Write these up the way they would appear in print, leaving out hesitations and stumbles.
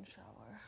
shower.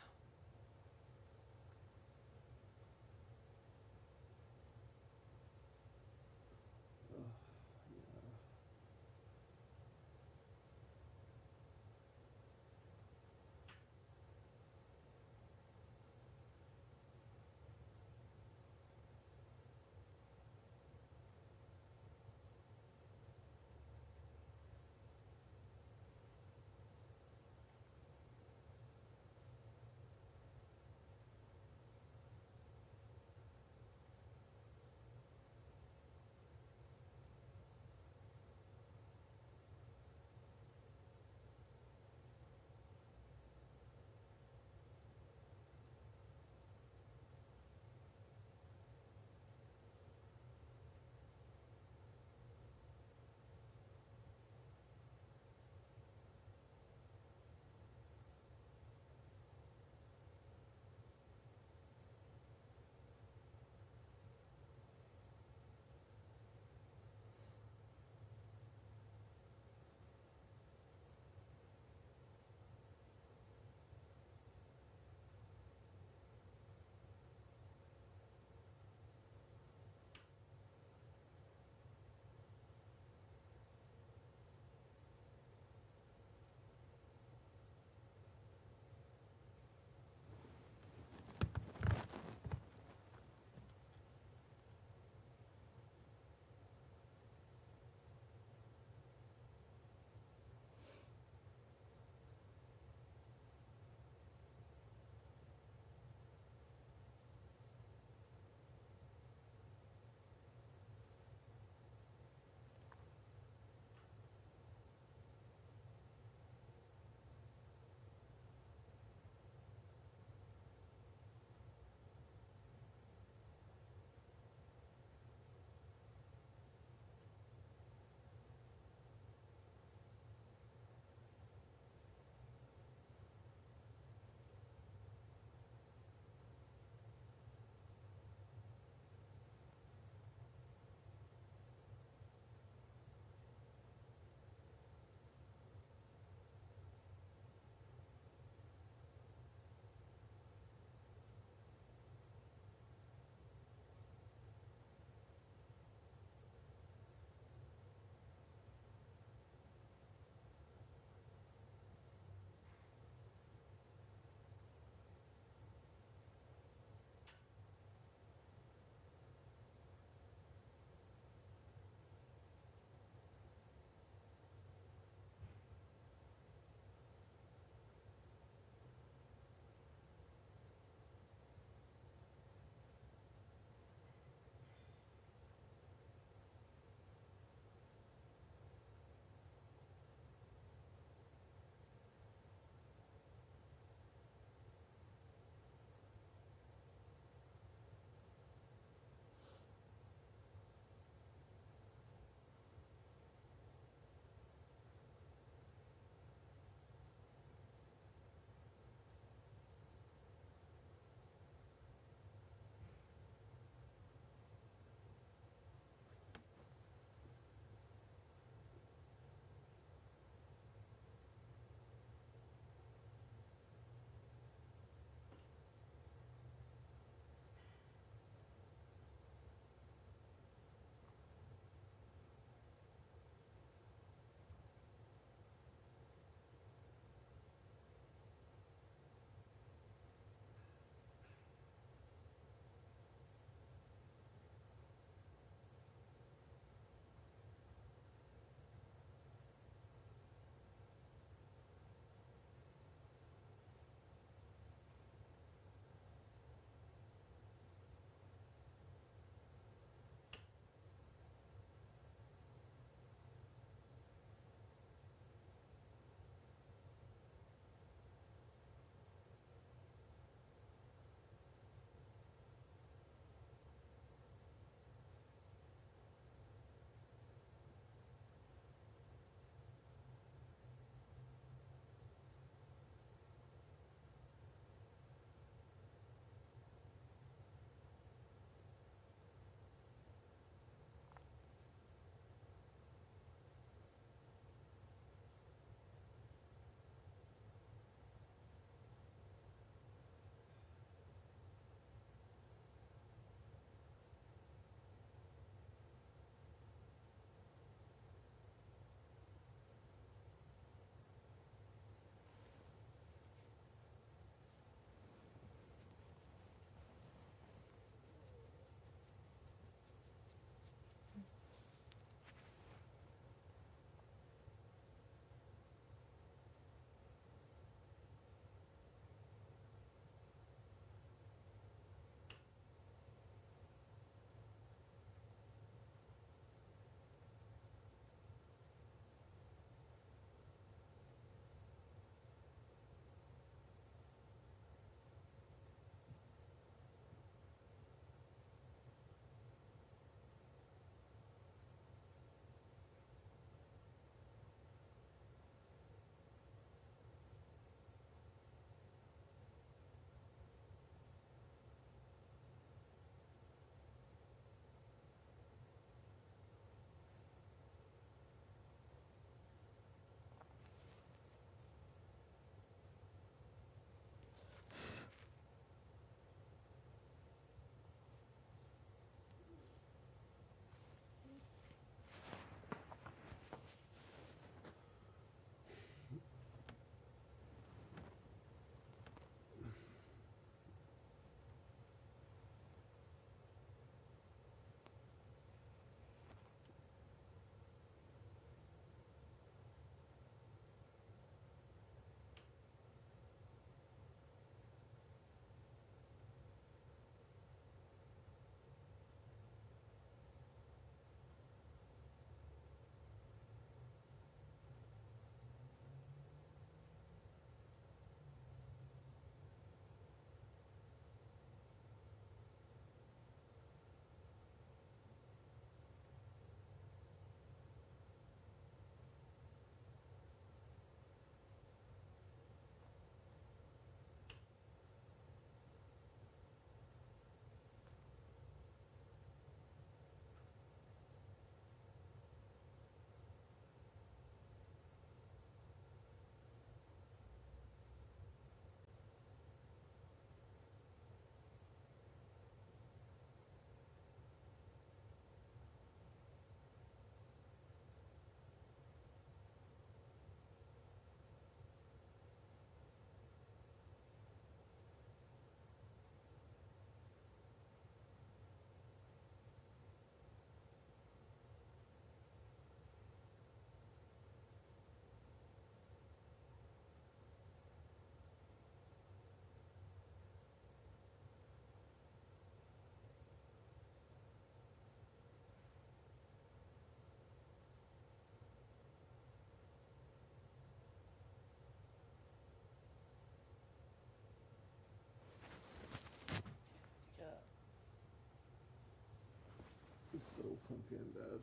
so comfy in bed.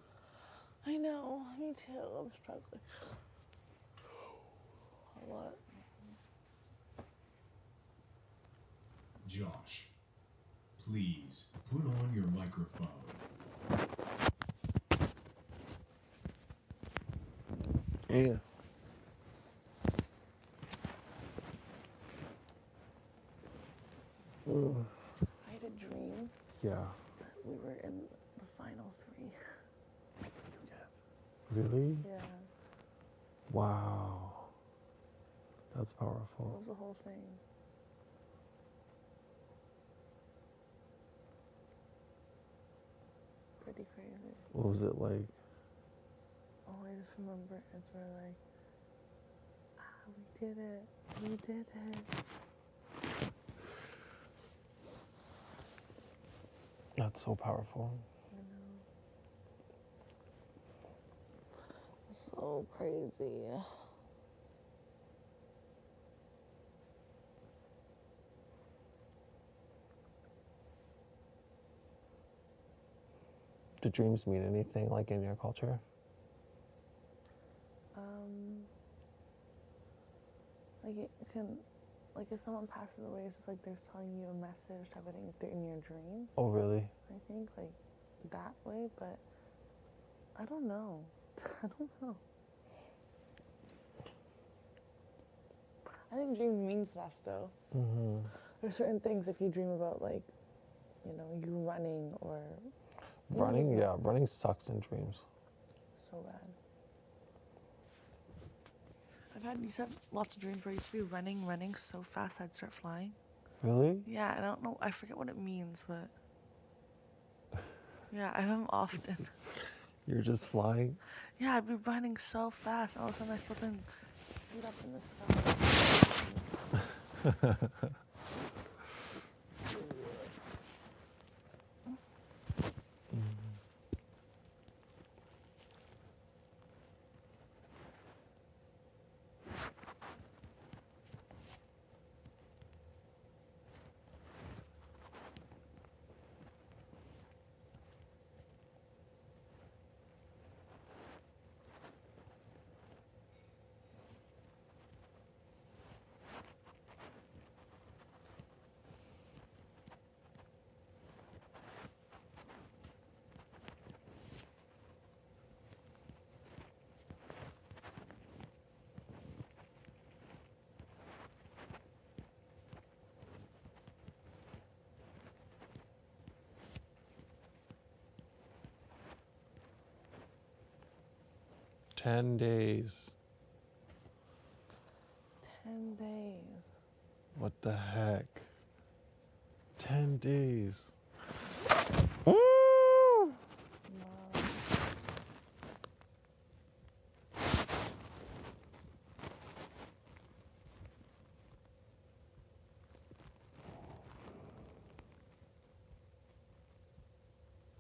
I know, me too. I'm struggling a lot. Josh, please put on your microphone. Yeah. I had a dream Yeah. that we were in the final three. Really? Yeah, Wow. That's that powerful. was the whole thing. Pretty crazy. What was it like? Oh, I just remember it's where like, we did it. We did it. That's so powerful. You know, so crazy. Do dreams mean anything like in your culture? Like it can, like if someone passes away, it's just like there's telling you a message type of thing if they're in your dream. Oh, really? I think like that way, but I don't know. I don't know. I think dream means stuff though. Mm-hmm. There's certain things if you dream about like, you know, you running or Running, yeah, running sucks in dreams. so bad. You said lots of dreams where I used to be running so fast I'd start flying. Really? Yeah, I don't know. I forget what it means, but yeah, I don't often. You're just flying? Yeah, I'd be running so fast. All of a sudden, I flip and shoot up in the sky. Ten days. 10 days. What the heck? 10 days. Wow.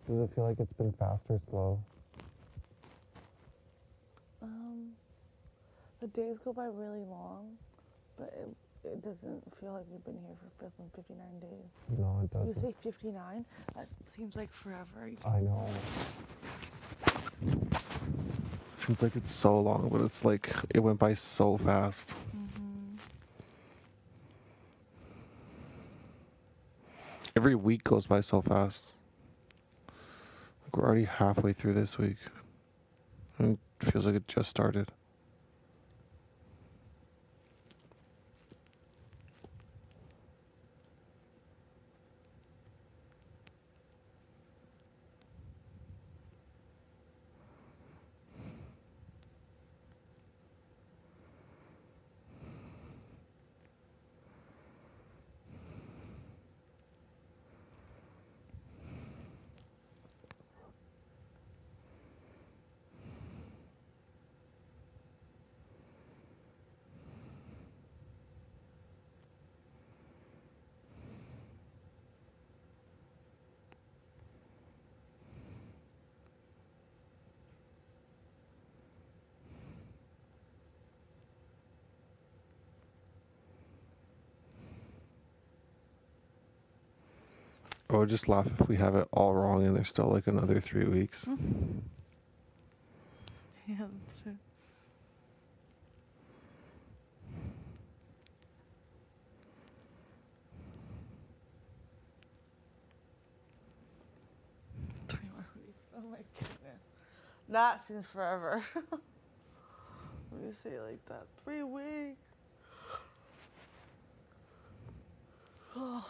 Does it feel like it's been fast or slow? The days go by really long, but it doesn't feel like we've been here for 59 days. No, it You doesn't. say 59? That seems like forever. I know. Seems like it's so long, but it's like it went by so fast. Mm-hmm. Every week goes by so fast. Like we're already halfway through this week. And it feels like it just started. I would just laugh if we have it all wrong and there's still like another 3 weeks. Yeah, that's true. Three more weeks. Oh my goodness. That seems forever. Let me say it like that. 3 weeks. Oh.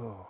Oh.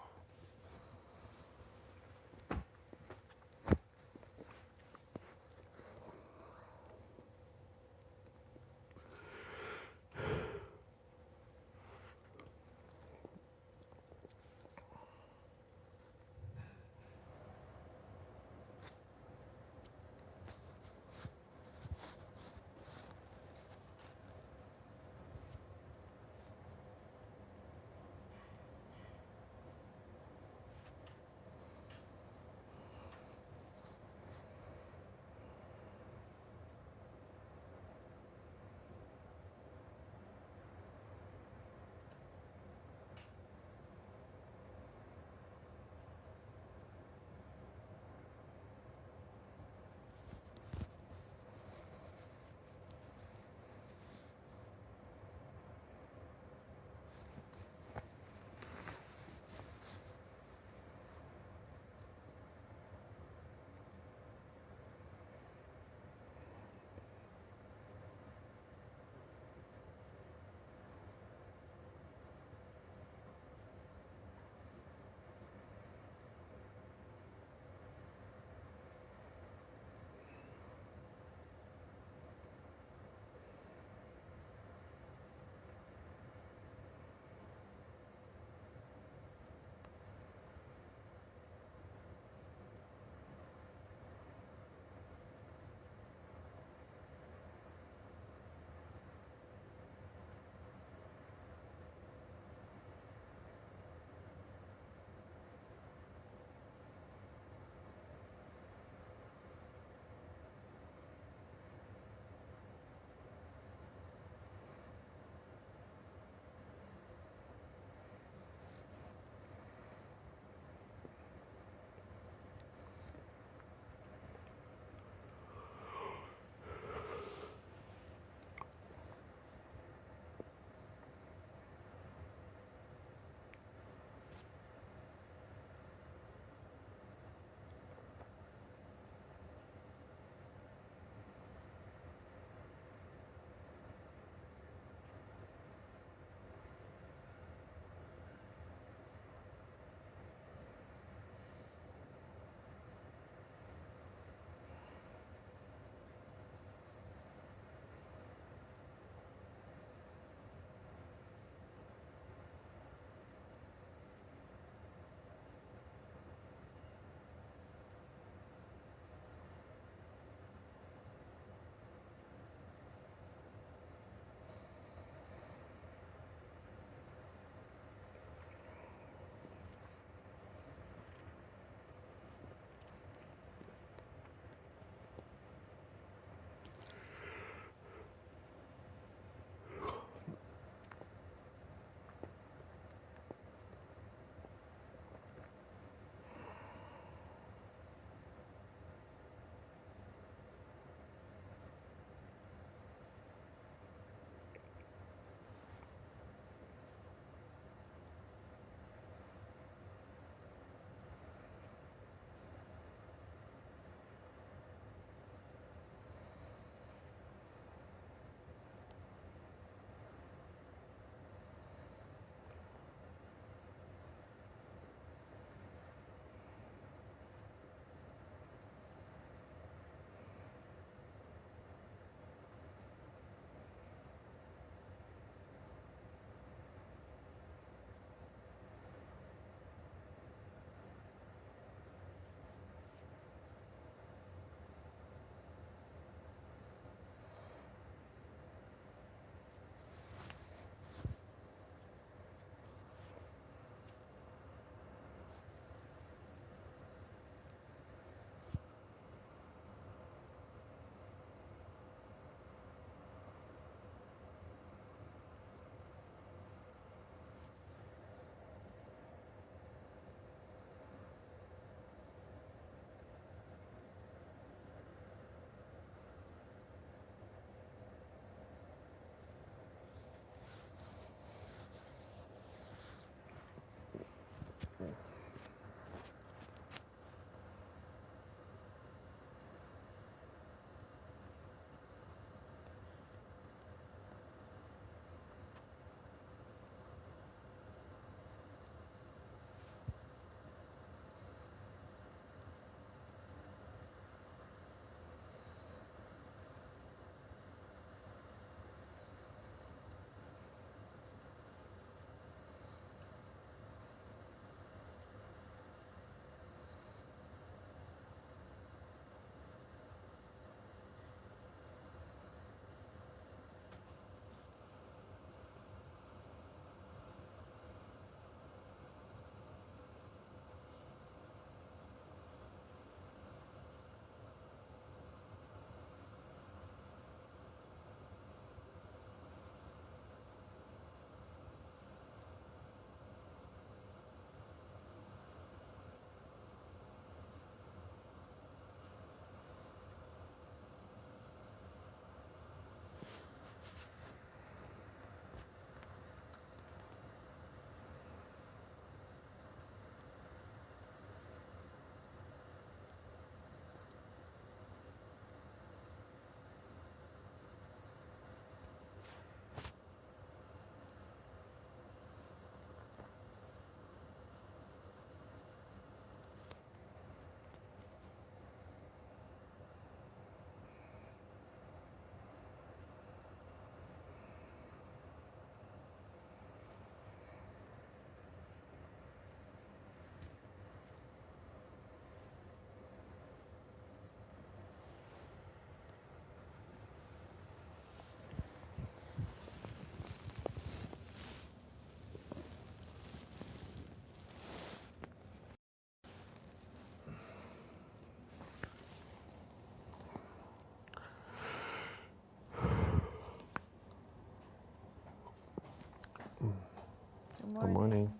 Good morning.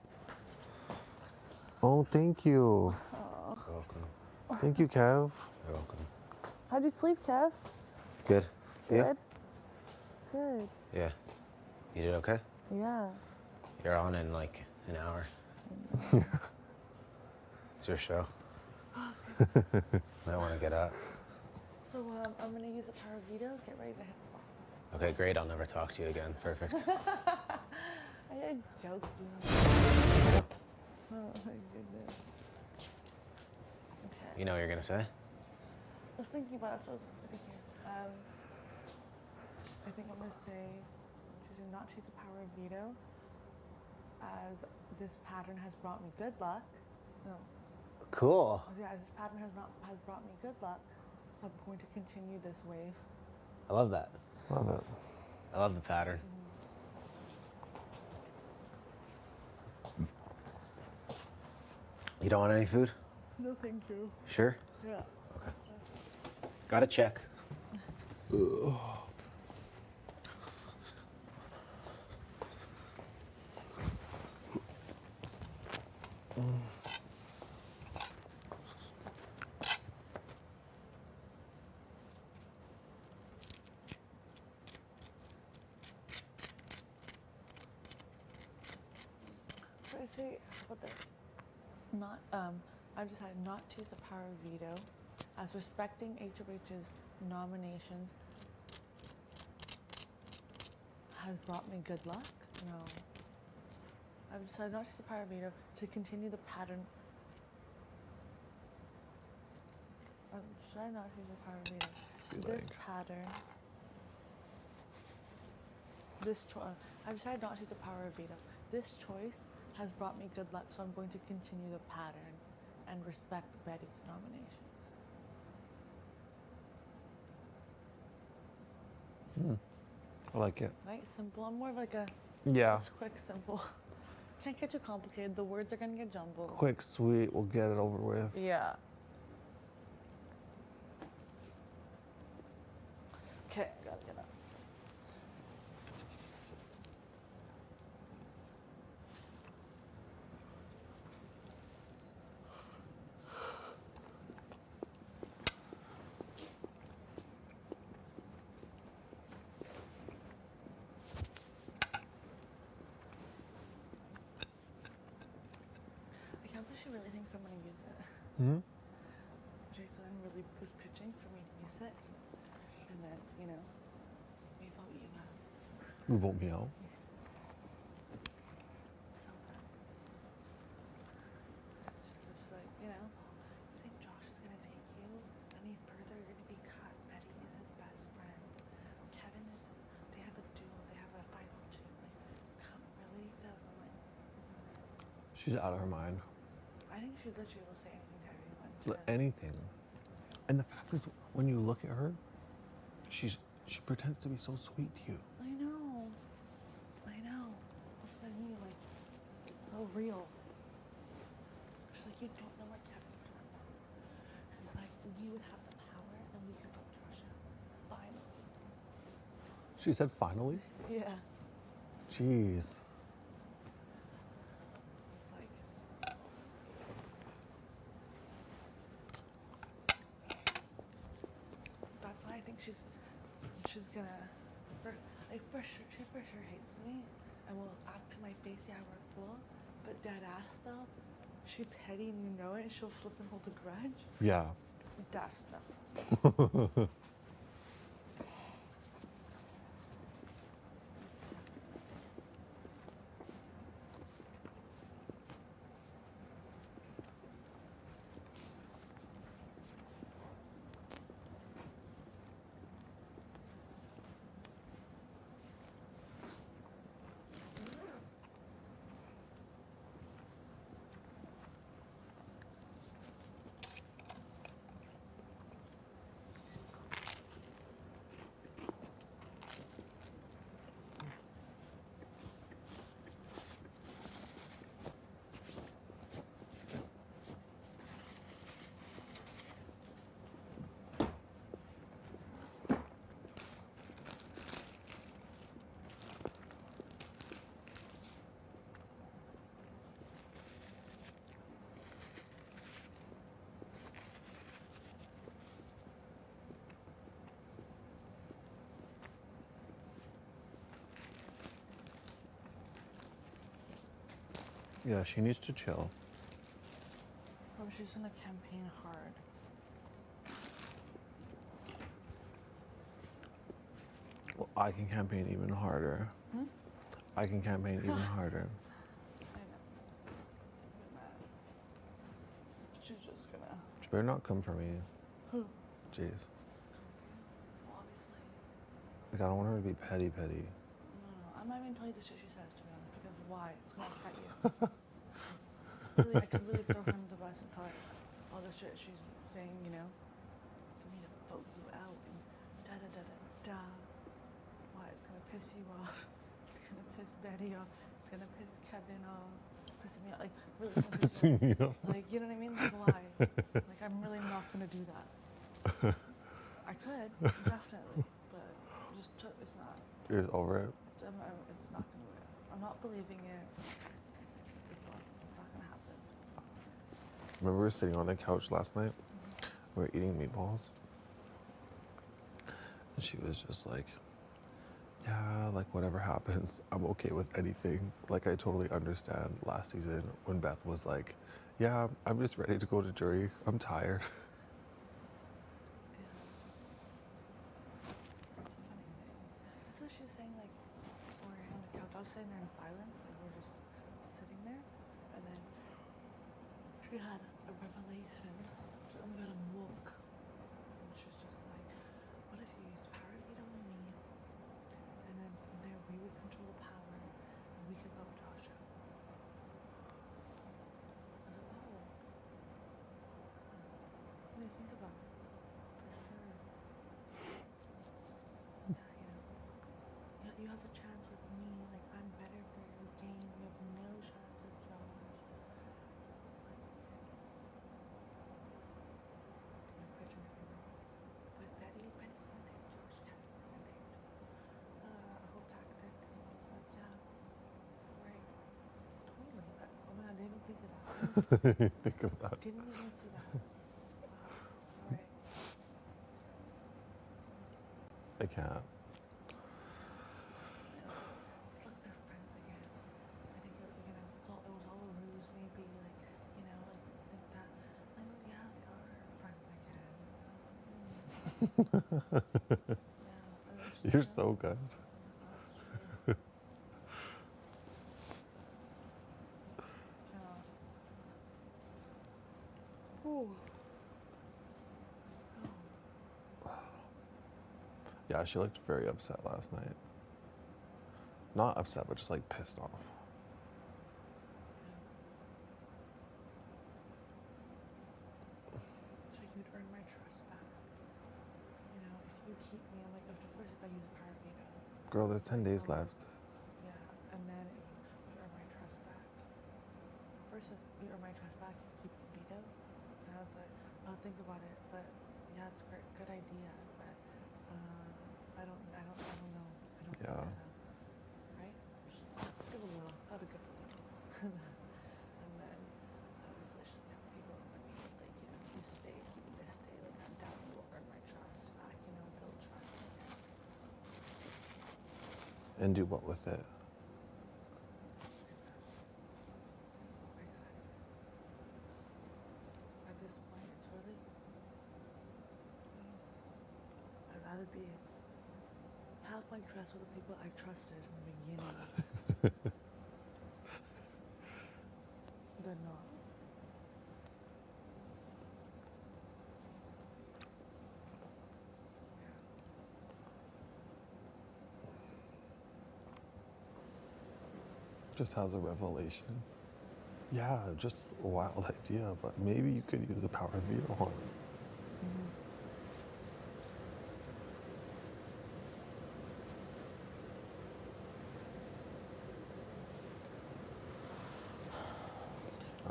Oh, thank you. Oh. Welcome. Thank you, Kev. You're welcome. How'd you sleep, Kev? Good. You? Good. Good. Yeah. You did okay? Yeah. You're on in like an hour. It's your show. I want to get up. So I'm gonna use a power veto. Get ready to hit the ball. Okay, great. I'll never talk to you again. Perfect. I did joking. Oh my goodness. Okay. You know what you're gonna say? I was thinking about it, so I was sitting here. I think I'm gonna say choosing not to use a power veto, as this pattern has brought me good luck. No. Cool. Yeah, as this pattern has brought me good luck, so I'm going to continue this wave. I love that. Love it. I love the pattern. You don't want any food? No, thank you. Sure? Yeah. Gotta check. So I say, how about this? Not, I've decided not to use the power veto, as respecting HOH's nominations has brought me good luck. No. I've decided not to use the power veto to continue the pattern. I've decided not to use the power veto. This pattern. This choice. I've decided not to use the power of veto. This choice has brought me good luck, so I'm going to continue the pattern and respect Betty's nominations. I like it. Right? Simple. I'm more of like a Yeah. just quick, simple. Can't get too complicated. The words are gonna get jumbled. Quick, sweet. We'll get it over with. Yeah. Okay, gotta get up. I can't believe she really thinks I'm gonna use it. Hmm? Jason really was pitching for me to use it. And then, you know, we vote you out. You vote me out. So bad. She's like, you know, you think Josh is gonna take you any further? You're gonna be cut. Betty is his best friend. Kevin is, they have a duo, they have a final two. Like, come, really? Doesn't like. She's out of her mind. I think she literally will say anything to everyone. Anything. And the fact is, when you look at her, she pretends to be so sweet to you. I know. I know. That's what I mean. Like, it's so real. She's like, you don't know what Kevin's gonna want. It's like, we would have the power and we could vote Josh out. Finally. She said, finally? Yeah. Jeez. It's like, that's why I think she's gonna, for sure, she for sure hates me and will act to my face, yeah, we're cool. But dead ass though, she petty and you know it, and she'll flip and hold a grudge. Yeah. That's stuff. Yeah, she needs to chill. She's gonna campaign hard. Well, I can campaign even harder. I can campaign even harder. I know. Get mad. She's just gonna. She better not come for me. Who? Jeez. Well, obviously. Like, I don't want her to be petty. No. I'm not even telling you the shit she says, to be honest, because why? It's gonna upset you. Really, I could really throw her under the bus and tell her all the shit she's saying, you know, for me to vote you out and da da da da da. Why? It's gonna piss you off. It's gonna piss Betty off. It's gonna piss Kevin off. Pissing me off. Like, really. It's pissing me off. Like, you know what I mean? Like, why? Like, I'm really not gonna do that. I could, definitely, but it's not. You're just over it? It's not gonna work. I'm not believing it. It's not gonna happen. Remember we were sitting on the couch last night? We were eating meatballs. And she was just like, yeah, like whatever happens, I'm okay with anything. Like, I totally understand last season when Beth was like, yeah, I'm just ready to go to jury. I'm tired. That's what she was saying, like, when we were on the couch. I was sitting there in silence, like, we were just sitting there, and then she had a revelation. Oh my god, I'm woke. And she's just like, what if you use power veto on me, and then from there we would control the power, and we could vote Josh out. I was like, oh. What do you think about it? For sure. Yeah, you have the chance with me. Like, I'm better for your game. You have no chance with Josh. It's like, but Betty's gonna take Josh. Kevin's gonna take a whole tactic. And I was like, yeah, right. Totally. Oh my god, I didn't even think of that. Think of that. Didn't even see that. Wow. Alright. I can't. Look, they're friends again. I think it, it was all a ruse, maybe, like, like, think that, like, yeah, they are friends again. I was like, yeah, You're so good. that's true. Yeah. Ooh. Yeah, she looked very upset last night. Not upset, but just like pissed off. So you'd earn my trust back. If you keep me, I'm like, first if I use a power veto. Girl, there's 10 days left. Yeah, and then you earn my trust back. First, if you earn my trust back, you keep the veto. And I was like, I'll think about it, but yeah, it's a good idea, but I don't know. I don't Yeah. think so. Right? Just give a little, gotta give a little. And then obviously she's like, yeah, people in the meeting, like, you stay, like, I'm down, you will earn my trust back, build trust again. And do what with it? Exactly. At this point, it's really, I'd rather be have my trust with the people I trusted in the beginning than not. Just has a revelation. Yeah, just a wild idea, but maybe you could use the power veto on it.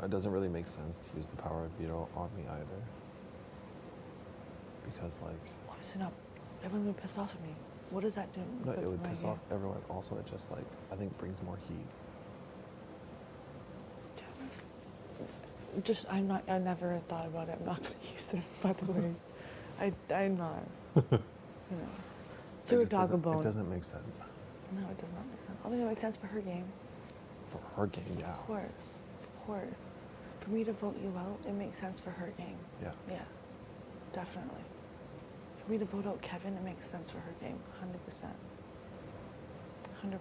It doesn't really make sense to use the power veto on me either. Because, like... Honestly, no. Everyone would piss off at me. What does that do? No, it would piss off everyone. Also, it just, like, I think brings more heat. I never thought about it. I'm not going to use it, by the way. I'm not. To a dog a bone. It doesn't make sense. No, it does not make sense. I mean, it makes sense for her game. For her game, yeah. Of course. course. For me to vote you out, it makes sense for her game. Yeah. Yes, definitely. For me to vote out Kevin, it makes sense for her game. 100%. 100%.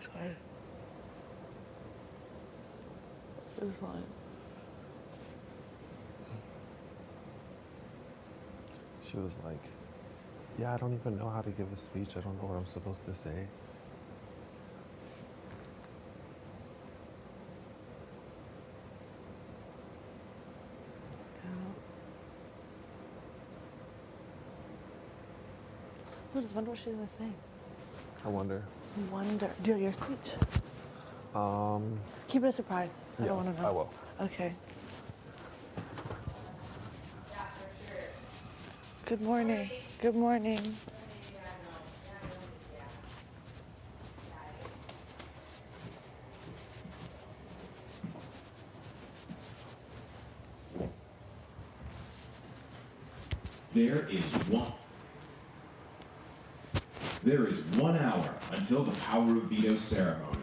Sorry. It's fine. She was like, yeah, I don't even know how to give a speech. I don't know what I'm supposed to say. I just wonder what she's gonna say. I wonder. Wonder. Do your speech. Um, Keep it a surprise. I yeah, don't want to know. I will. Okay. Good morning. Good morning. There is 1 hour until the power of veto ceremony.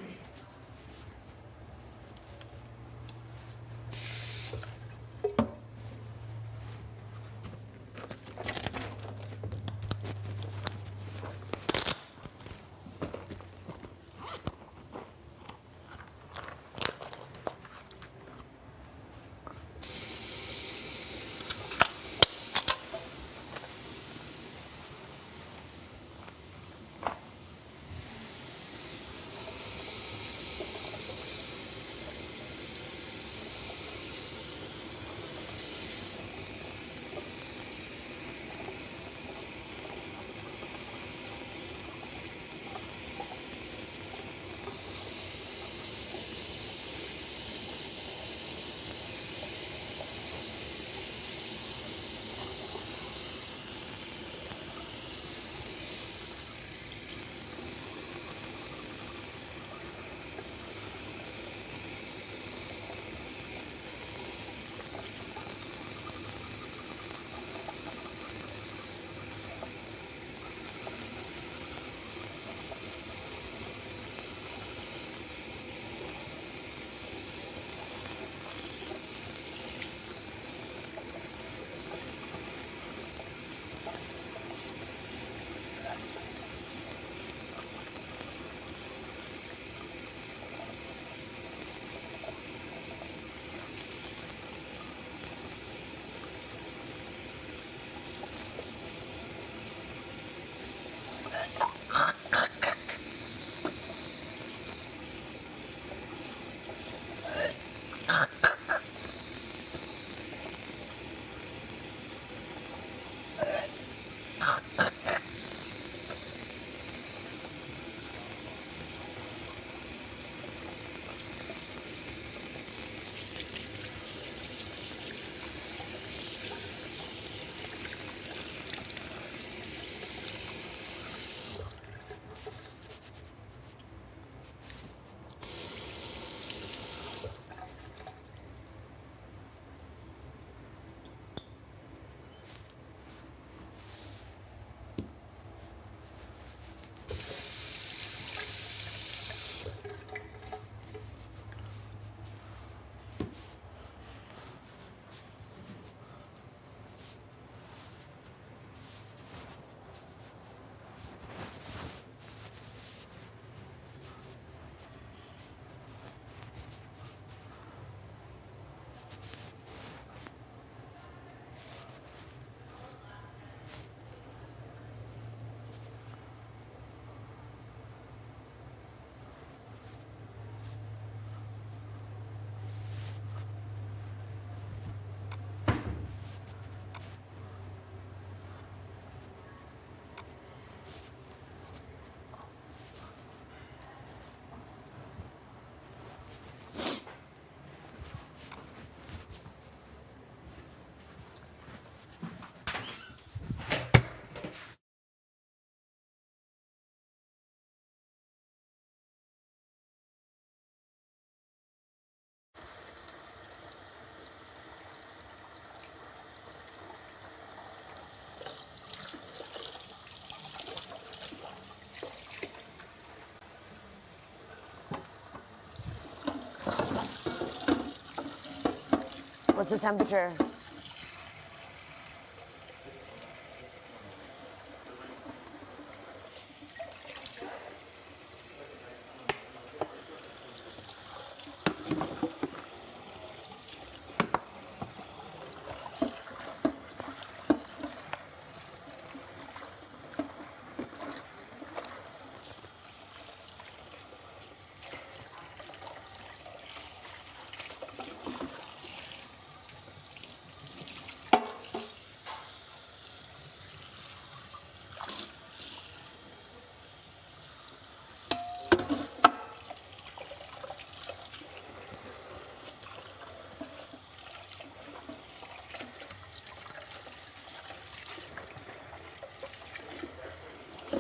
What's the temperature?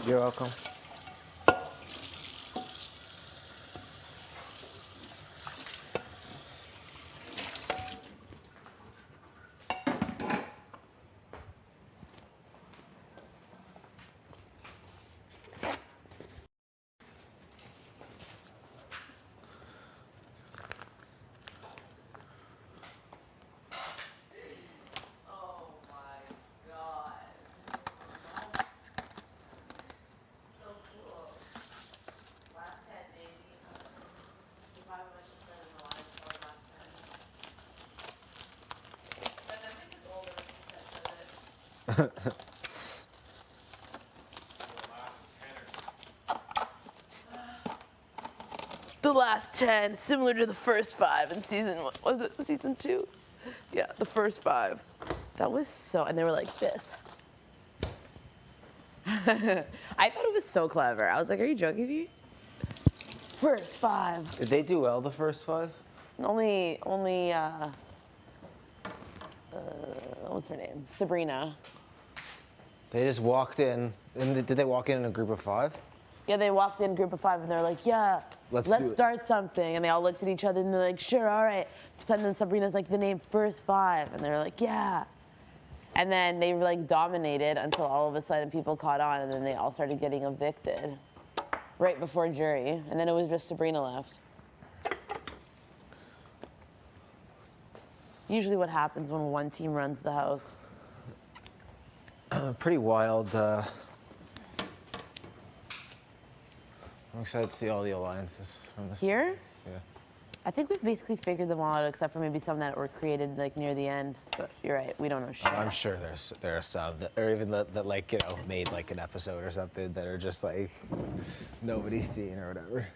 You're welcome. The last 10, similar to the first 5 in season, what was it, season 2? Yeah, the first 5. That was so, and they were like this. I thought it was so clever. I was like, are you joking me? First 5. Did they do well the first 5? Only, what's her name? Sabrina. They just walked in, and did they walk in a group of 5? Yeah, they walked in a group of 5 and they're like, yeah, Let's let's do it. start something. And they all looked at each other and they're like, sure, all right. And then Sabrina's like, the name First 5. And they're like, yeah. And then they like dominated until all of a sudden people caught on and then they all started getting evicted right before jury. And then it was just Sabrina left. Usually what happens when one team runs the house. Pretty wild. I'm excited to see all the alliances from this. Here? Yeah. I think we've basically figured them all out except for maybe some that were created like near the end. But you're right, we don't know shit. I'm sure there are some that, or even that like, you know, made like an episode or something that are just like nobody's seen or whatever.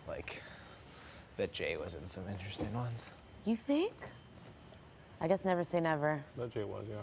Like, that Jay was in some interesting ones. You think? I guess never say never. That Jay was, yeah.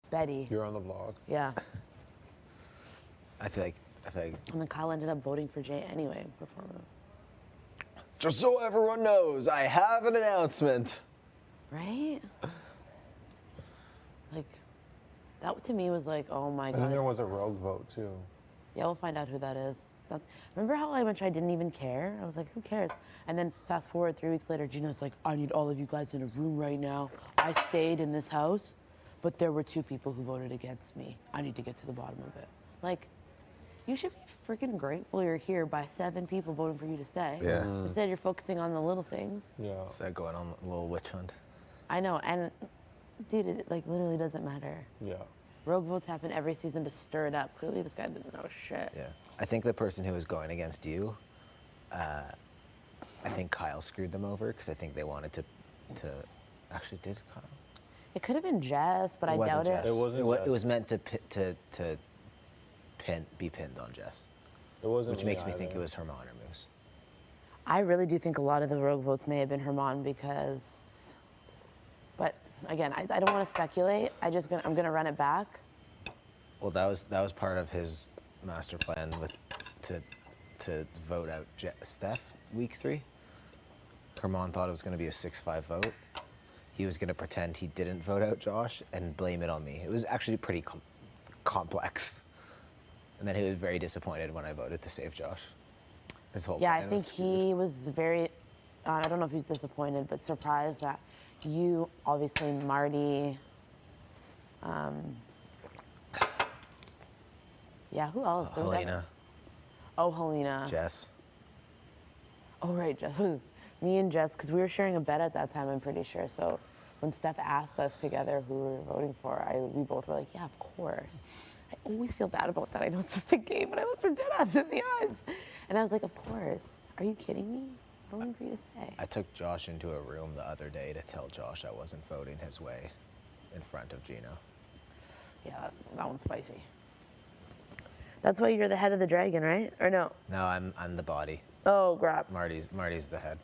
Betty. You're on the vlog. Yeah. I feel like And then Kyle ended up voting for Jay anyway, performing. just so everyone knows, I have an announcement. Right? Like, that to me was like, oh my And then there god. was a rogue vote too. Yeah, we'll find out who that is. Remember how much I didn't even care? I was like, who cares? And then fast forward 3 weeks later, Gina's like, I need all of you guys in a room right now. I stayed in this house, but there were 2 people who voted against me. I need to get to the bottom of it. Like, you should be freaking grateful you're here by 7 people voting for you to stay. Yeah. Instead, you're focusing on the little things. Yeah. So going on a little witch hunt. I know, and dude, it like literally doesn't matter. Yeah. Rogue votes happen every season to stir it up. Clearly, this guy didn't know shit. Yeah. I think the person who was going against you, I think Kyle screwed them over because I think they wanted to. Actually, did Kyle? It could have been Jess, but I wasn't doubt Jess. it. It wasn't It Jess. was meant to be pinned on Jess, It wasn't. which makes me think either. it was Herman or Moose. I really do think a lot of the rogue votes may have been Herman because, but again, I don't want to speculate. I'm gonna run it back. Well, that was part of his master plan with to vote out Steph week 3. Herman thought it was going to be a 6-5 vote. He was going to pretend he didn't vote out Josh and blame it on me. It was actually pretty complex. And then he was very disappointed when I voted to save Josh. His whole Yeah, I plan think was he was very, I don't know if he was disappointed, but surprised that you, obviously Marty, yeah, who else? There was that- Helena, Oh, Helena. Jess. Oh, right, Jess was me and Jess, because we were sharing a bed at that time, I'm pretty sure. So when Steph asked us together who we were voting for, we both were like, yeah, of course. I always feel bad about that. I know it's just a game, but I looked her dead ass in the eyes. And I was like, of course. Are you kidding me? I'm voting for you to stay. I took Josh into a room the other day to tell Josh I wasn't voting his way in front of Gino. Yeah, that one's spicy. That's why you're the head of the dragon, right? Or no? No, I'm the body. Oh, crap. Marty's the head.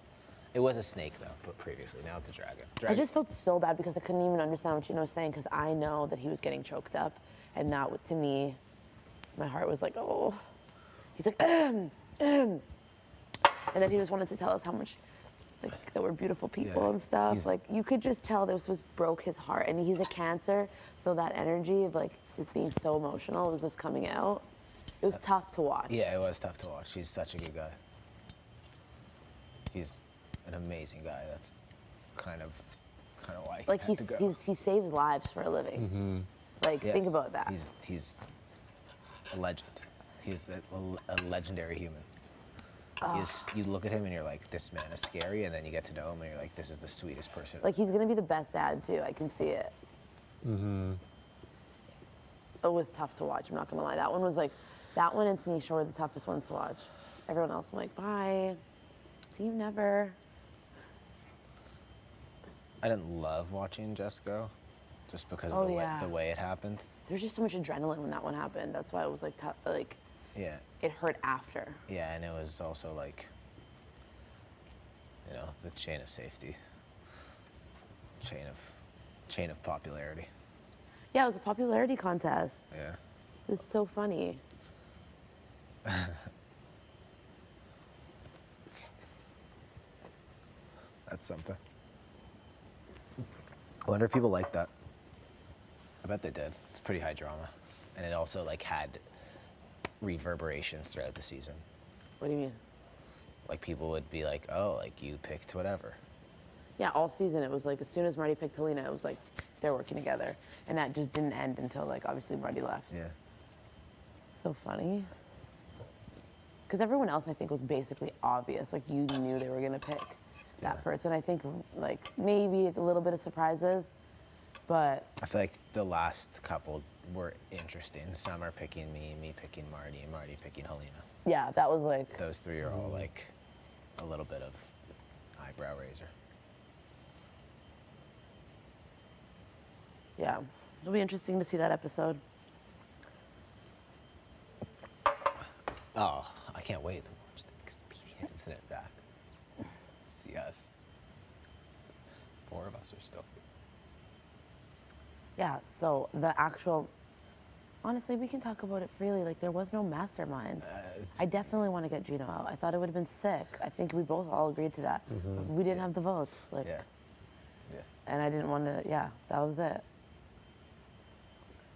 It was a snake though, but previously. Now it's a dragon. I just felt so bad because I couldn't even understand what Gino was saying because I know that he was getting choked up. And that, to me, my heart was like, oh. He's like, And then he just wanted to tell us how much, like, that we're beautiful people Yeah, and stuff. he's- Like, you could just tell this was broke his heart. And he's a Cancer, so that energy of, like, just being so emotional was just coming out. It was tough to watch. Yeah, it was tough to watch. He's such a good guy. He's an amazing guy. That's kind of why he Like, had to go. he saves lives for a living. Like, think Yes, about that. He's a legend. He's a legendary human. You look at him and you're like, this man is scary, and then you get to know him and you're like, this is the sweetest person. Like, he's gonna be the best dad too. I can see it. It was tough to watch. I'm not gonna lie. That one and Tanisha were the toughest ones to watch. Everyone else, I'm like, bye. See you never. I didn't love watching Jess go, just because Oh, of yeah. the way it happened. There's just so much adrenaline when that one happened. That's why it was like tough. Like, Yeah, it hurt after. yeah, and it was also like, the chain of safety, chain of popularity. Yeah, it was a popularity contest. Yeah. It's so funny. That's something. I wonder if people like that. I bet they did. It's pretty high drama, and it also like had reverberations throughout the season. What do you mean? Like people would be like, "Oh, like you picked whatever." Yeah, all season it was like as soon as Marty picked Helena, it was like they're working together, and that just didn't end until like obviously Marty left. Yeah. So funny. Because everyone else, I think, was basically obvious. Like, you knew they were going to pick that person. I think, like, maybe a little bit of surprises, but... I feel like the last couple were interesting. Some are picking me picking Marty, and Marty picking Helena. Yeah, that was, like... Those three are all, like, a little bit of eyebrow raiser. Yeah. It'll be interesting to see that episode. Oh, I can't wait to watch the expedient back. See us. 4 of us are still. Yeah, so the actual, honestly, we can talk about it freely. Like, there was no mastermind. I definitely want to get Gino out. I thought it would have been sick. I think we both all agreed to that. We didn't have the votes. Like, Yeah. Yeah. and I didn't want to, yeah, that was it.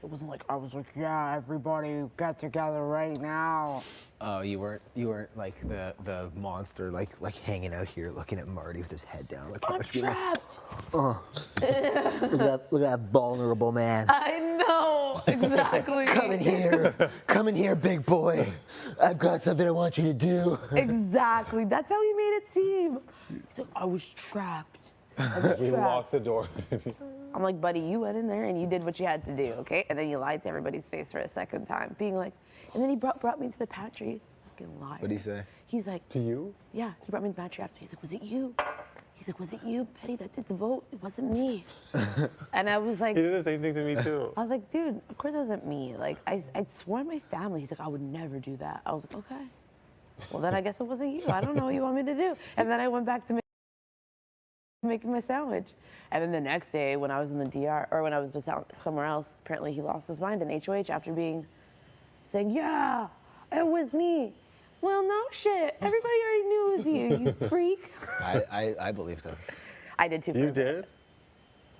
It wasn't like, I was like, yeah, everybody get together right now. Oh, you weren't like the monster like hanging out here looking at Marty with his head down. Like, I'm trapped. look at that vulnerable man. I know, exactly. Come in here, big boy. I've got something I want you to do. Exactly, that's how he made it seem. He's like, I was trapped. I was You trapped. locked the door. I'm like, buddy, you went in there and you did what you had to do, okay? And then you lied to everybody's face for a second time, being like, and then he brought me to the pantry. Fucking liar. What'd he say? He's like, To you? yeah, he brought me to the pantry after. He's like, was it you? He's like, was it you, Betty, that did the vote? It wasn't me. And I was like, He did the same thing to me too. I was like, dude, of course it wasn't me. Like, I'd sworn my family. He's like, I would never do that. I was like, okay. Well, then I guess it wasn't you. I don't know what you want me to do. And then I went back to making my sandwich. And then the next day when I was in the DR, or when I was just out somewhere else, apparently he lost his mind in HOH after saying, yeah, it was me. Well, no shit. Everybody already knew it was you, you freak. I believe so. I did too. You did?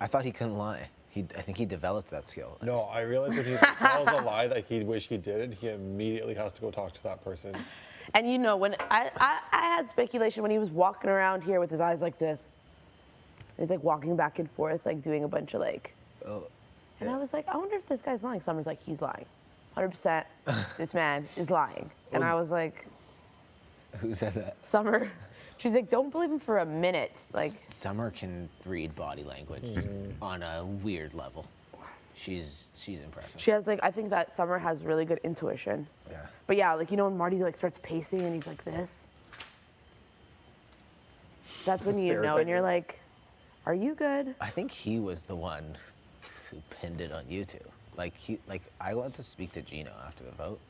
I thought he couldn't lie. I think he developed that skill. No, I realized when he tells a lie that he'd wish he didn't, he immediately has to go talk to that person. And you know, when I had speculation when he was walking around here with his eyes like this. He's like walking back and forth, like doing a bunch of like. Oh. And I was like, I wonder if this guy's lying. Summer's like, he's lying. 100%, this man is lying. And I was like, Who said that? Summer. She's like, don't believe him for a minute. Like, Summer can read body language on a weird level. She's impressive. she has like, I think that Summer has really good intuition. Yeah. But yeah, like, you know, when Marty like starts pacing and he's like this. That's when you Stares know, at and you're you. like, are you good? I think he was the one who pinned it on you two. Like I went to speak to Gino after the vote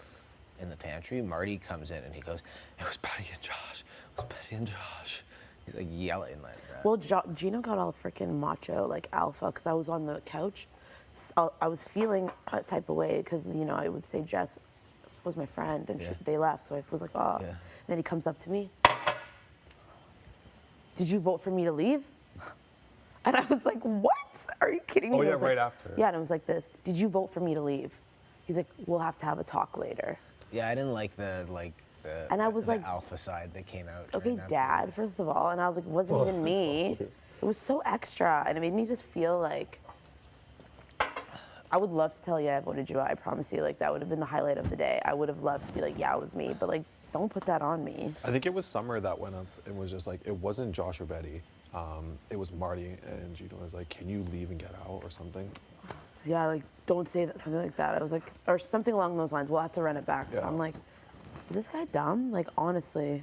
in the pantry. Marty comes in and he goes, "It was Betty and Josh. It was Betty and Josh." He's like yelling like that. Well, Gino got all freaking macho, like alpha, because I was on the couch. I was feeling a type of way because, you know, I would say Jess was my friend and Yeah. they left. So I was like, oh. Yeah. And then he comes up to me. Did you vote for me to leave? And I was like, what? Are you kidding me? Oh, And I yeah, was like- right after. Yeah, and it was like this. Did you vote for me to leave? He's like, we'll have to have a talk later. Yeah, I didn't like the And I was the like- alpha side that came out. Okay, during that Dad, first of all. And I was like, it wasn't even me. It was so extra. And it made me just feel like, I would love to tell you I voted you out. I promise you, like, that would have been the highlight of the day. I would have loved to be like, yeah, it was me. But, like, don't put that on me. I think it was Summer that went up and was just like, it wasn't Josh or Betty. It was Marty, and Gino was like, can you leave and get out or something? Yeah, like, don't say that, something like that. I was like, or something along those lines. We'll have to run it back. Yeah. I'm like, is this guy dumb? Like, honestly.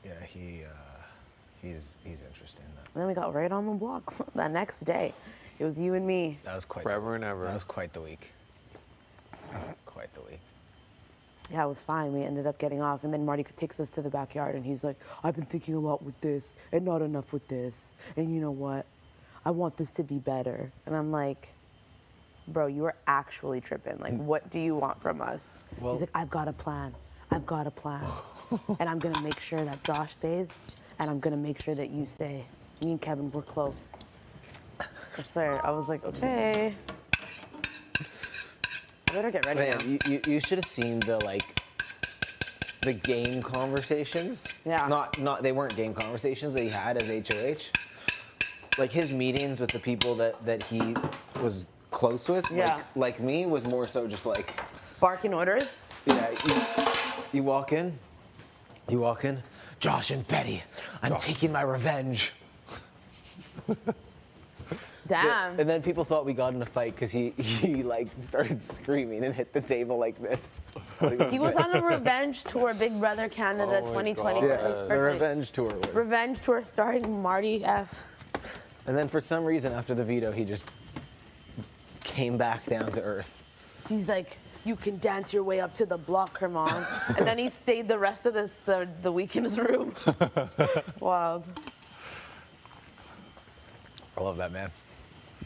Yeah, he's interesting. And then we got right on the block that next day. It was you and me. That was quite Forever and ever. That was quite the week. Quite the week. Yeah, it was fine. We ended up getting off, and then Marty takes us to the backyard, and he's like, I've been thinking a lot with this, and not enough with this. And you know what? I want this to be better. And I'm like, bro, you are actually tripping. Like, what do you want from us? Well- He's like, I've got a plan. I've got a plan. And I'm gonna make sure that Josh stays, and I'm gonna make sure that you stay. Me and Kevin, we're close. Yes, sir. I was like, okay. I better get ready now. Man, you should have seen the game conversations. Yeah. Not they weren't game conversations that he had as HOH. Like his meetings with the people that he was close with, Yeah. like me, was more so just like, Barking orders? yeah, you walk in, Josh and Betty, I'm taking my revenge. Damn. And then people thought we got in a fight because he like started screaming and hit the table like this. He was on a revenge tour, Big Brother Canada Oh my 2020. God. Yeah, Or the like, revenge tour was. Revenge tour starring Marty F. And then for some reason after the veto, he just came back down to earth. He's like, you can dance your way up to the block, Herman. And then he stayed the rest of the week in his room. Wild. I love that man.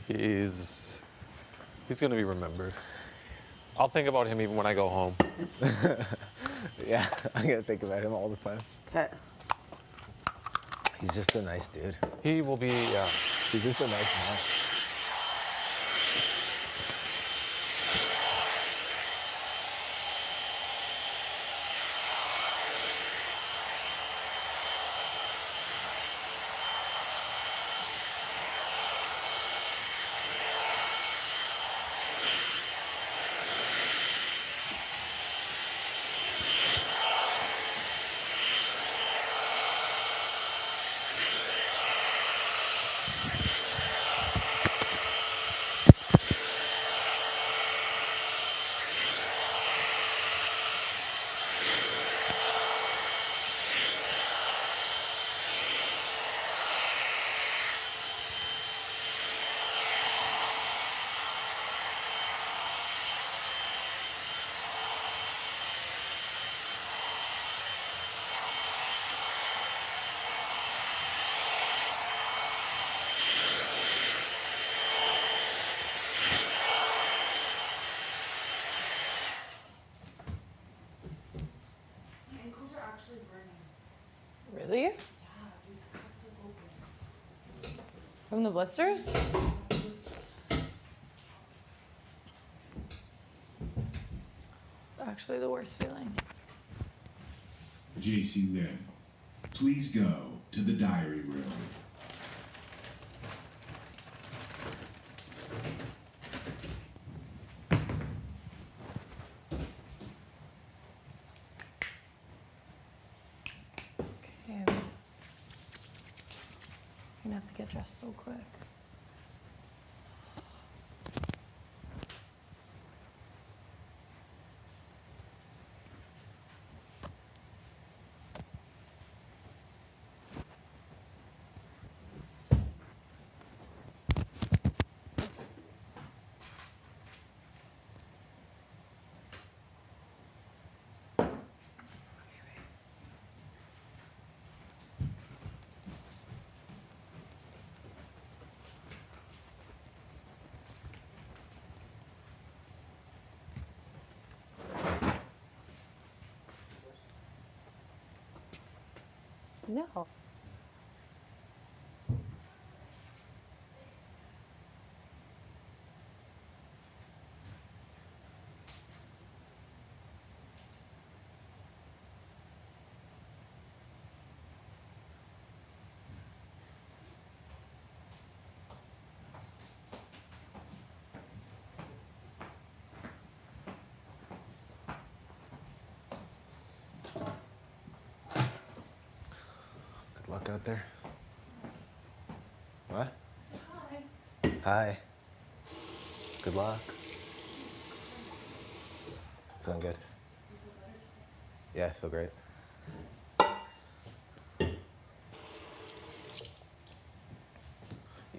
He's gonna be remembered. I'll think about him even when I go home. Yeah, I'm gonna think about him all the time. Okay. He's just a nice dude. He will be, yeah. He's just a nice man. My ankles are actually burning. Really? Yeah, dude, that's so open. From the blisters? It's actually the worst feeling. JC Lynn, please go to the diary room. Okay. I'm gonna have to get dressed so quick. No. Good luck out there. What? Hi. Hi. Good luck. Feeling good? Yeah, I feel great. You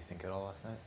think at all last night?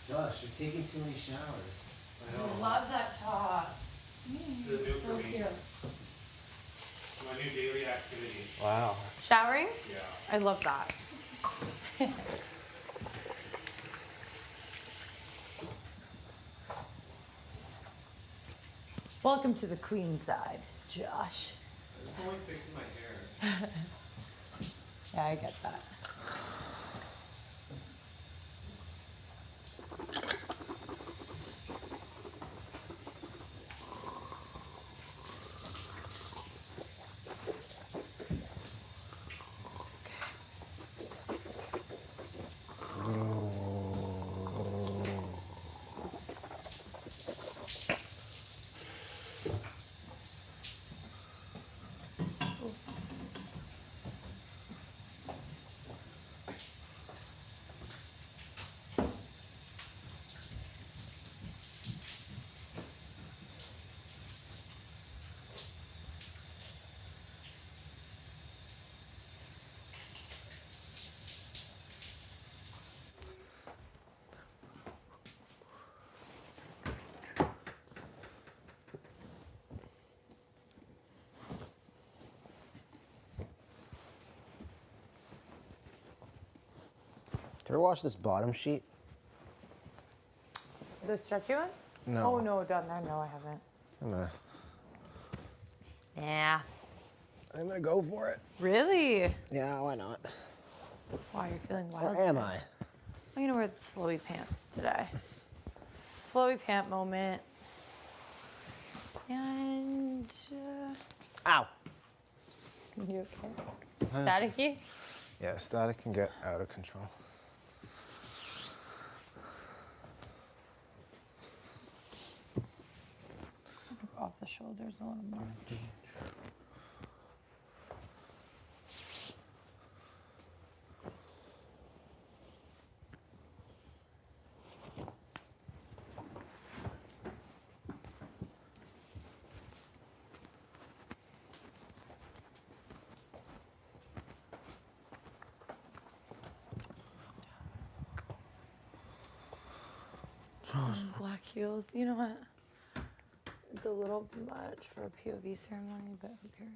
Gosh, you're taking too many showers. I love that top. This is new for So me. cute. My new daily activity. Wow. Showering? Yeah. I love that. Welcome to the clean side, Josh. I just don't like fixing my hair. Yeah, I get that. Did you ever watch this bottom sheet? The stretchy one? No. Oh, no, done that. No, I haven't. Yeah. I'm gonna go for it. Really? Yeah, why not? Wow, you're feeling wild. Or am today. I? I'm gonna wear the flowy pants today. Flowy pant moment. And Ow. you okay? Staticky? Yeah, static can get out of control. Off the shoulders a little much. Black heels. You know what? It's a little much for a POV ceremony, but who cares?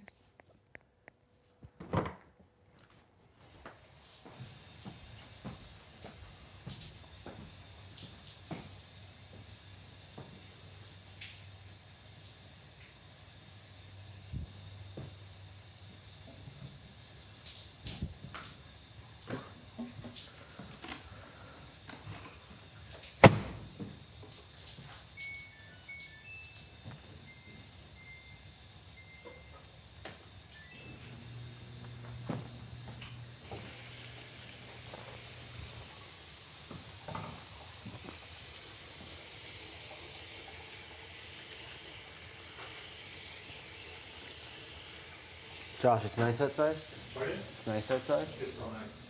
Josh, it's nice outside? Pardon? It's nice outside? It's so nice.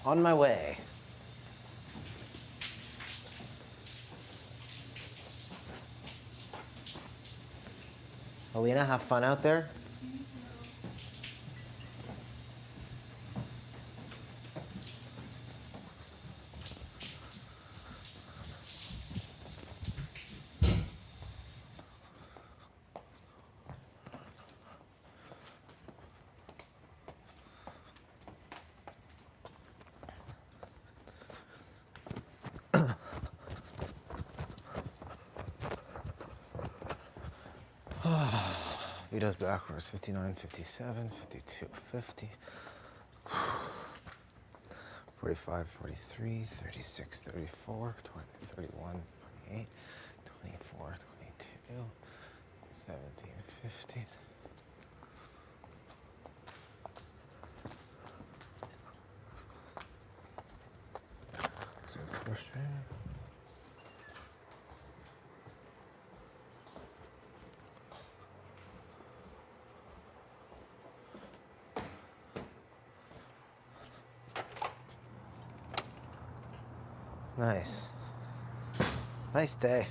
On my way. Alina, have fun out there? Vito's backwards. 59, 57, 52, 50. 45, 43, 36, 34, 20, 31, 28, 24, 22, 17, 15. So frustrating. Nice. Nice day.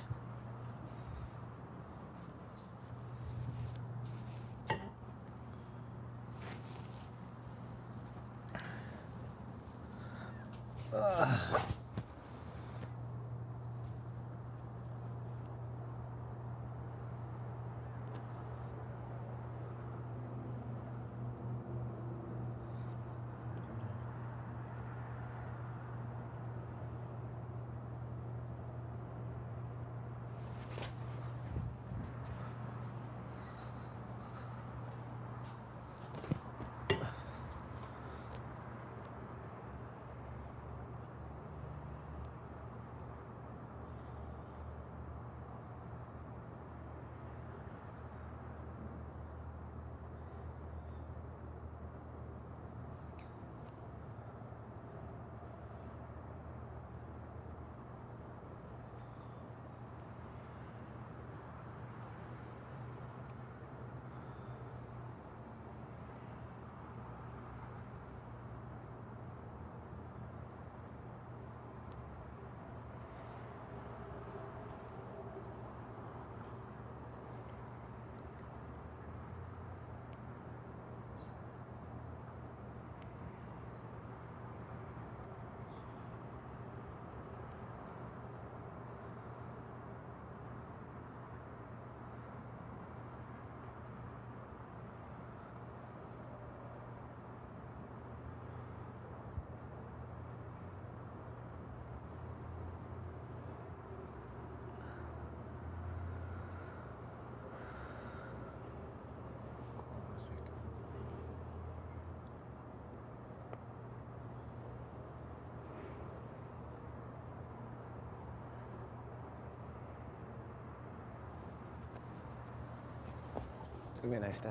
gonna be a nice day.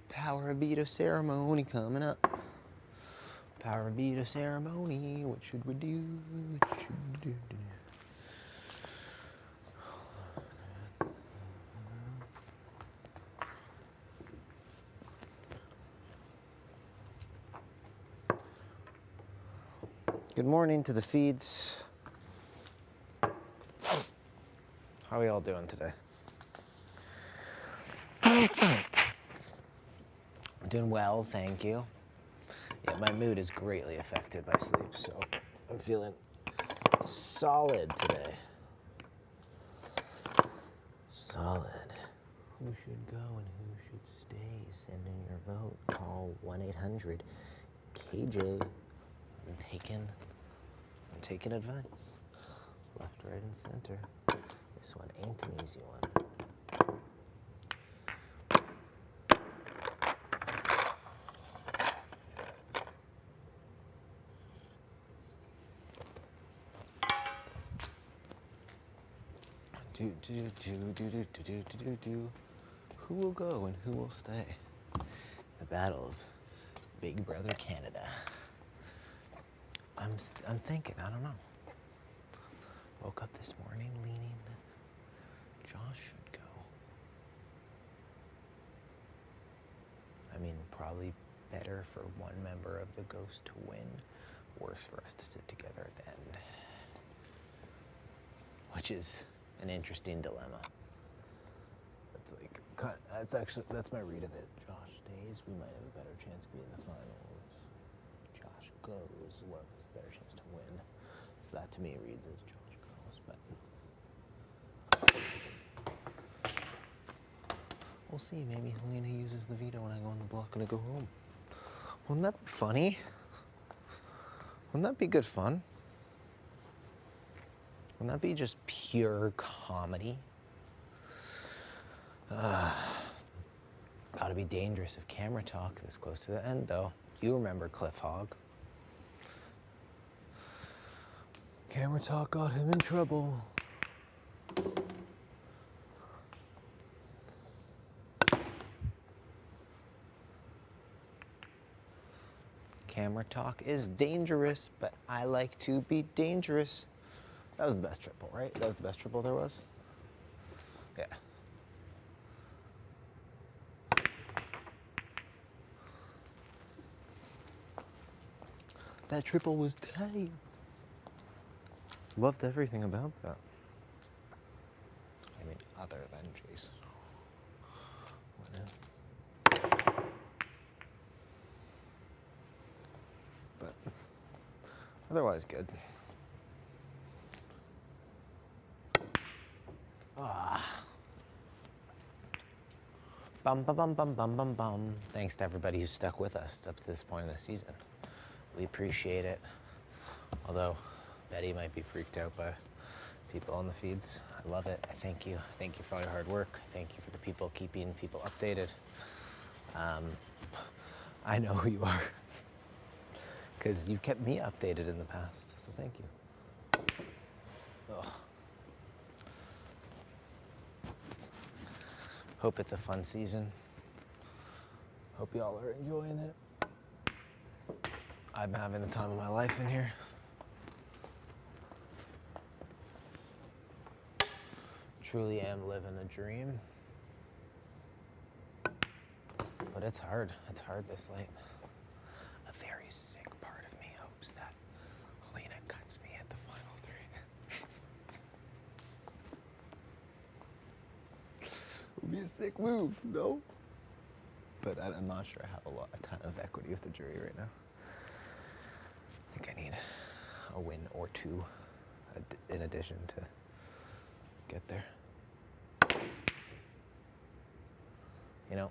Power veto ceremony coming up. Power veto ceremony. What should we do? What should we do? Good morning to the feeds. How are we all doing today? Doing well, thank you. Yeah, my mood is greatly affected by sleep, so I'm feeling solid today. Solid. Who should go and who should stay? Send in your vote. Call 1-800-KJ. I'm taking advice. Left, right, and center. This one ain't an easy one. Who will go and who will stay? The battle of Big Brother Canada. I'm thinking, I don't know. Woke up this morning leaning that Josh should go. I mean, probably better for one member of the ghost to win, worse for us to sit together at the end. Which is an interesting dilemma. That's my read of it. Josh stays, we might have a better chance of being in the finals. Josh goes, well, it's a better chance to win. So that to me reads as Josh goes, but we'll see. Maybe Helena uses the veto when I go on the block and I go home. Wouldn't that be funny? Wouldn't that be good fun? Wouldn't that be just pure comedy? Gotta be dangerous if camera talk this close to the end, though. You remember Cliff Hogg. Camera talk got him in trouble. Camera talk is dangerous, but I like to be dangerous. That was the best triple, right? That was the best triple there was? Yeah. That triple was tight. Loved everything about that. I mean, other than Jason. But otherwise good. Bum, bum, bum, bum, bum, bum, bum. Thanks to everybody who stuck with us up to this point in the season. We appreciate it. Although Betty might be freaked out by people on the feeds. I love it. I thank you. Thank you for all your hard work. Thank you for the people keeping people updated. I know who you are because you've kept me updated in the past. So thank you. Ugh. Hope it's a fun season. Hope y'all are enjoying it. I'm having the time of my life in here. Truly am living a dream. But it's hard. It's hard this late. A very sick part of me hopes that Helena cuts me at the final three. It would be a sick move, no? But I'm not sure I have a ton of equity with the jury right now. I think I need a win or two in addition to get there. You know,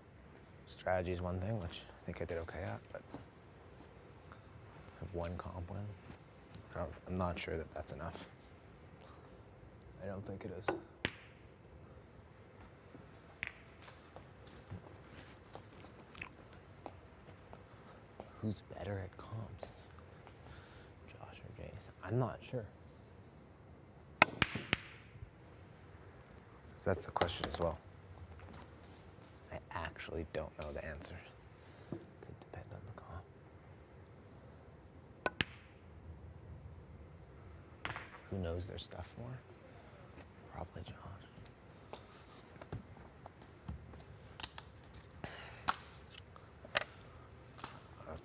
strategy is one thing, which I think I did okay at, but I have one comp win. I'm not sure that that's enough. I don't think it is. Who's better at comps? Josh or Jason? I'm not sure. So that's the question as well. I actually don't know the answer. Could depend on the comp. Who knows their stuff more? Probably Josh.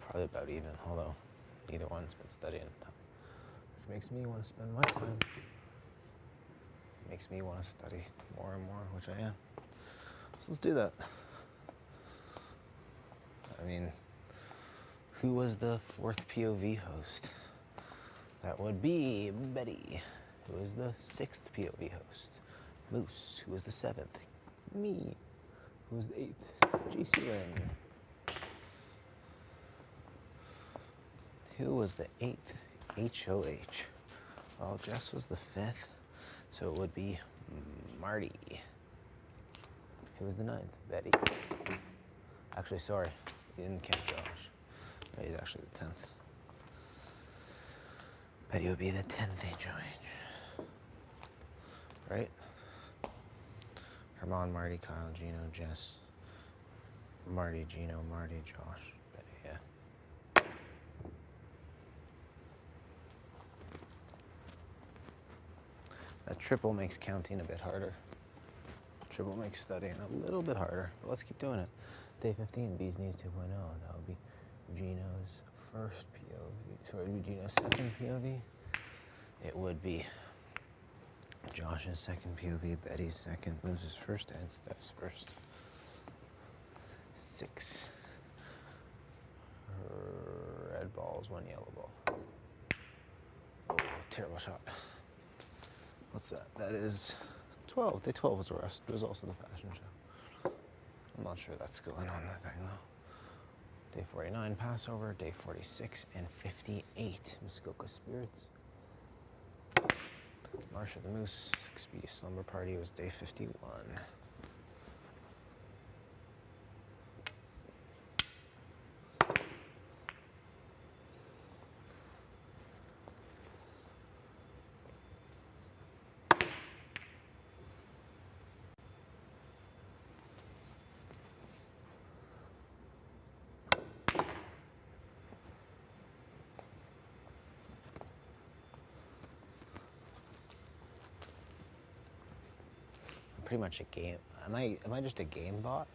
Probably about even, although neither one's been studying a ton. Which makes me want to spend my time. Makes me want to study more and more, which I am. So let's do that. I mean, who was the 4th POV host? That would be Betty. Who was the 6th POV host? Moose. Who was the 7th? Me. Who was the 8th? JC Lynn. Who was the 8th? HOH. Well, Jess was the 5th, so it would be Marty. Who was the 9th? Betty. Actually, sorry, you didn't count Josh. He's actually the 10th. Betty would be the 10th HOH. Right? Herman, Marty, Kyle, Gino, Jess. Marty, Gino, Marty, Josh. Betty, yeah. That triple makes counting a bit harder. Triple makes studying a little bit harder, but let's keep doing it. Day 15, Bees Knees 2.0. That would be Gino's first POV. Sorry, it would be Gino's second POV. It would be Josh's second POV, Betty's second, Moose's first, and Steph's first. 6 red balls, 1 yellow ball. Oh, terrible shot. What's that? That is 12. Day 12 was the rest. There's also the fashion show. I'm not sure that's going on that thing though. Day 49, Passover. Day 46 and 58, Muskoka Spirits. Marsha the Moose, Expedia Slumber Party was day 51. Pretty much a game. Am I just a game bot?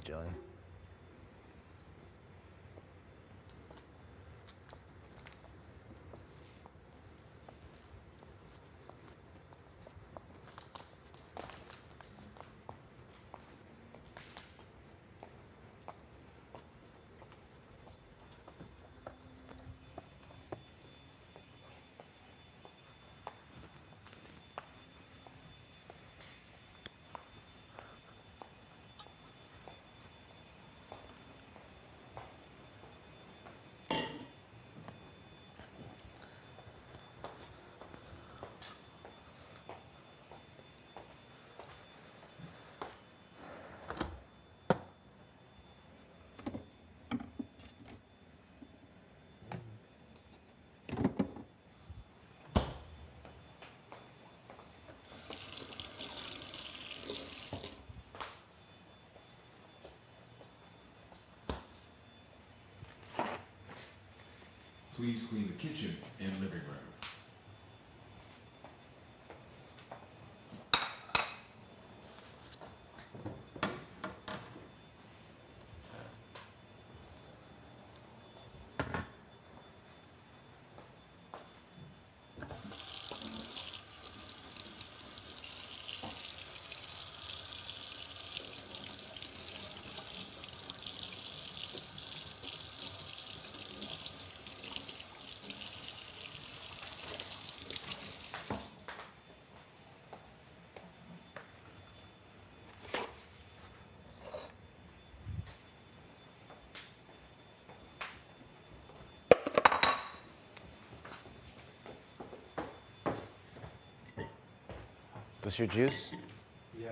Jillian. please clean the kitchen and living room. This your juice? Yeah.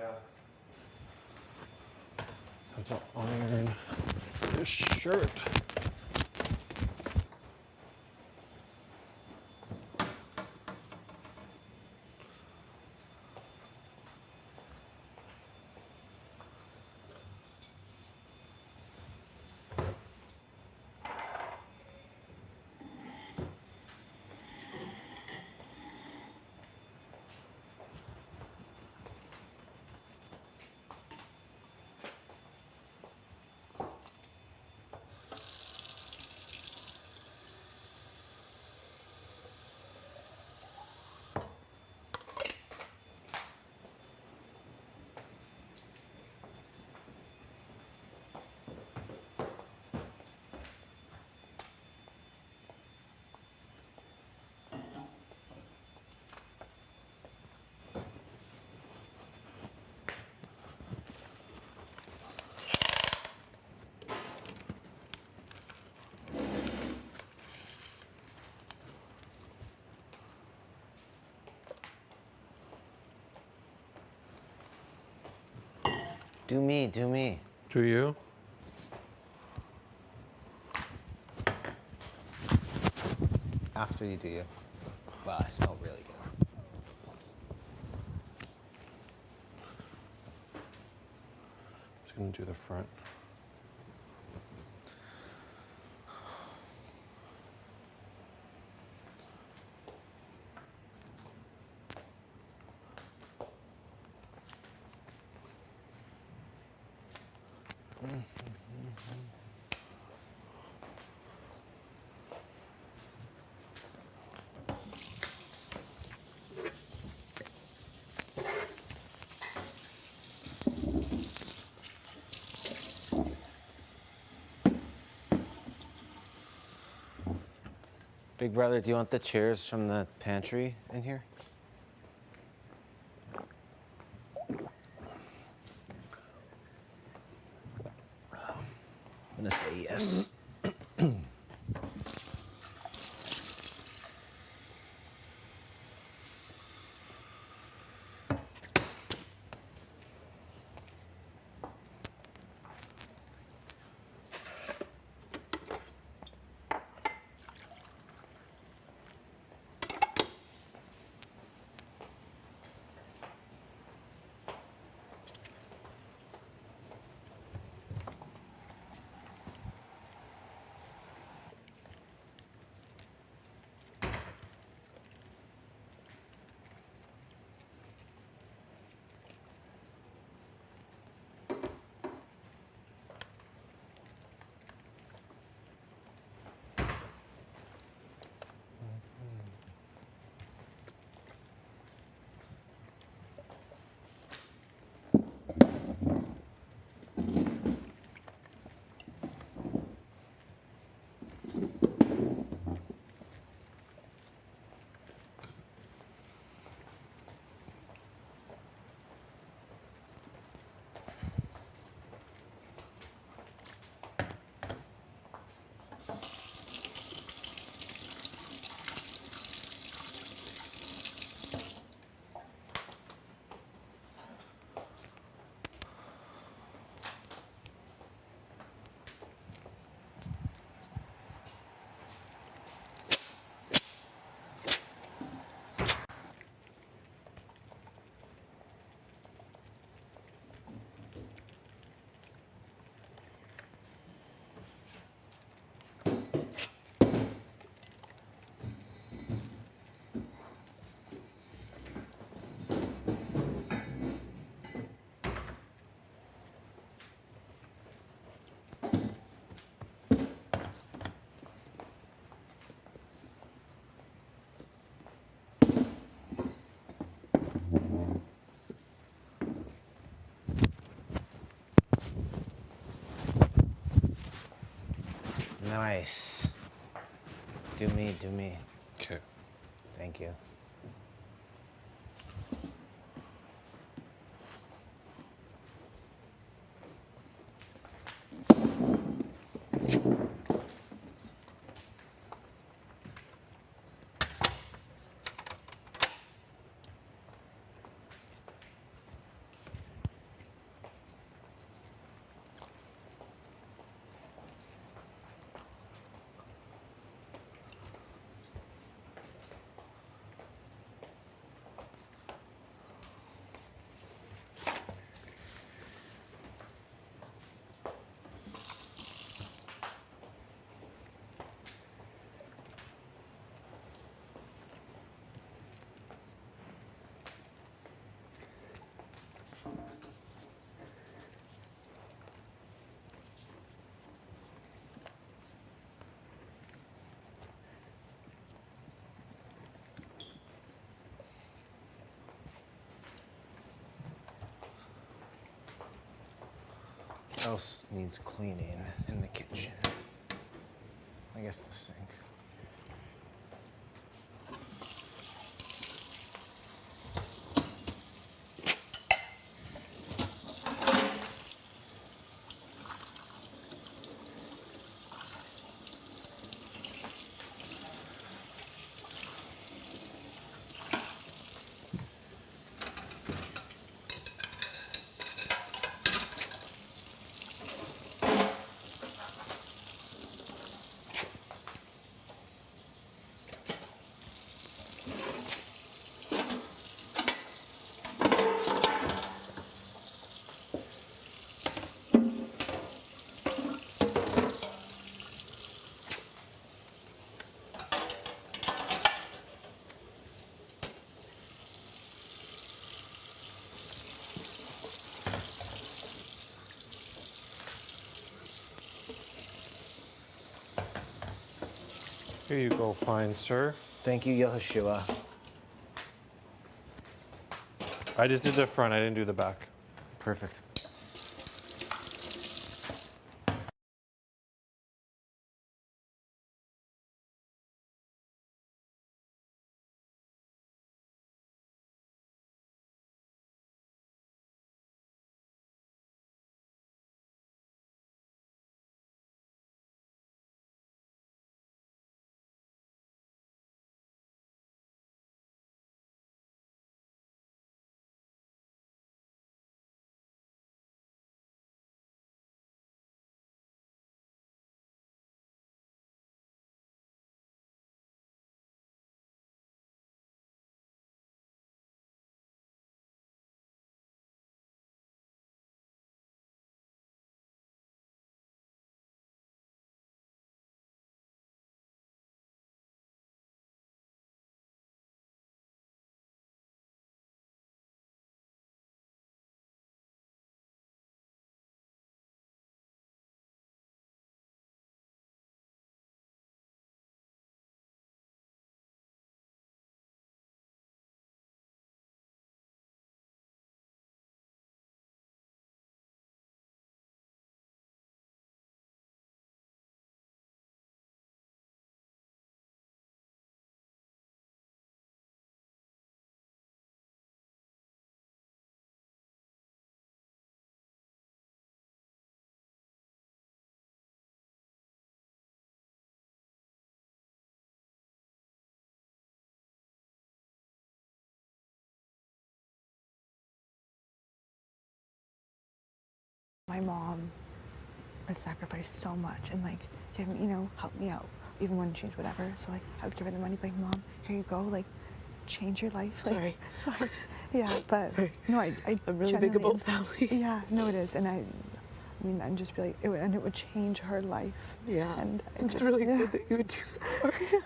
Have to iron this shirt. Do me, do me. Do you? After you do you. Wow, I smell really good. Just gonna do the front. Big brother, do you want the chairs from the pantry in here? I'm gonna say yes. Nice. Do me, do me. Okay. Thank you. What else needs cleaning in the kitchen? I guess the sink. Here you go, fine sir. Thank you, Yehoshua. I just did the front, I didn't do the back. Perfect. My mom has sacrificed so much and like give me, help me out even when change whatever. So like I would give her the money, like, Mom, here you go, like change your life. Like, sorry. Yeah, but Sorry. no, I I'm really big genuinely- about family. Yeah, no, it is, and I mean, and just be like, it would change her life. Yeah, and it's really good that you would do that. Sorry.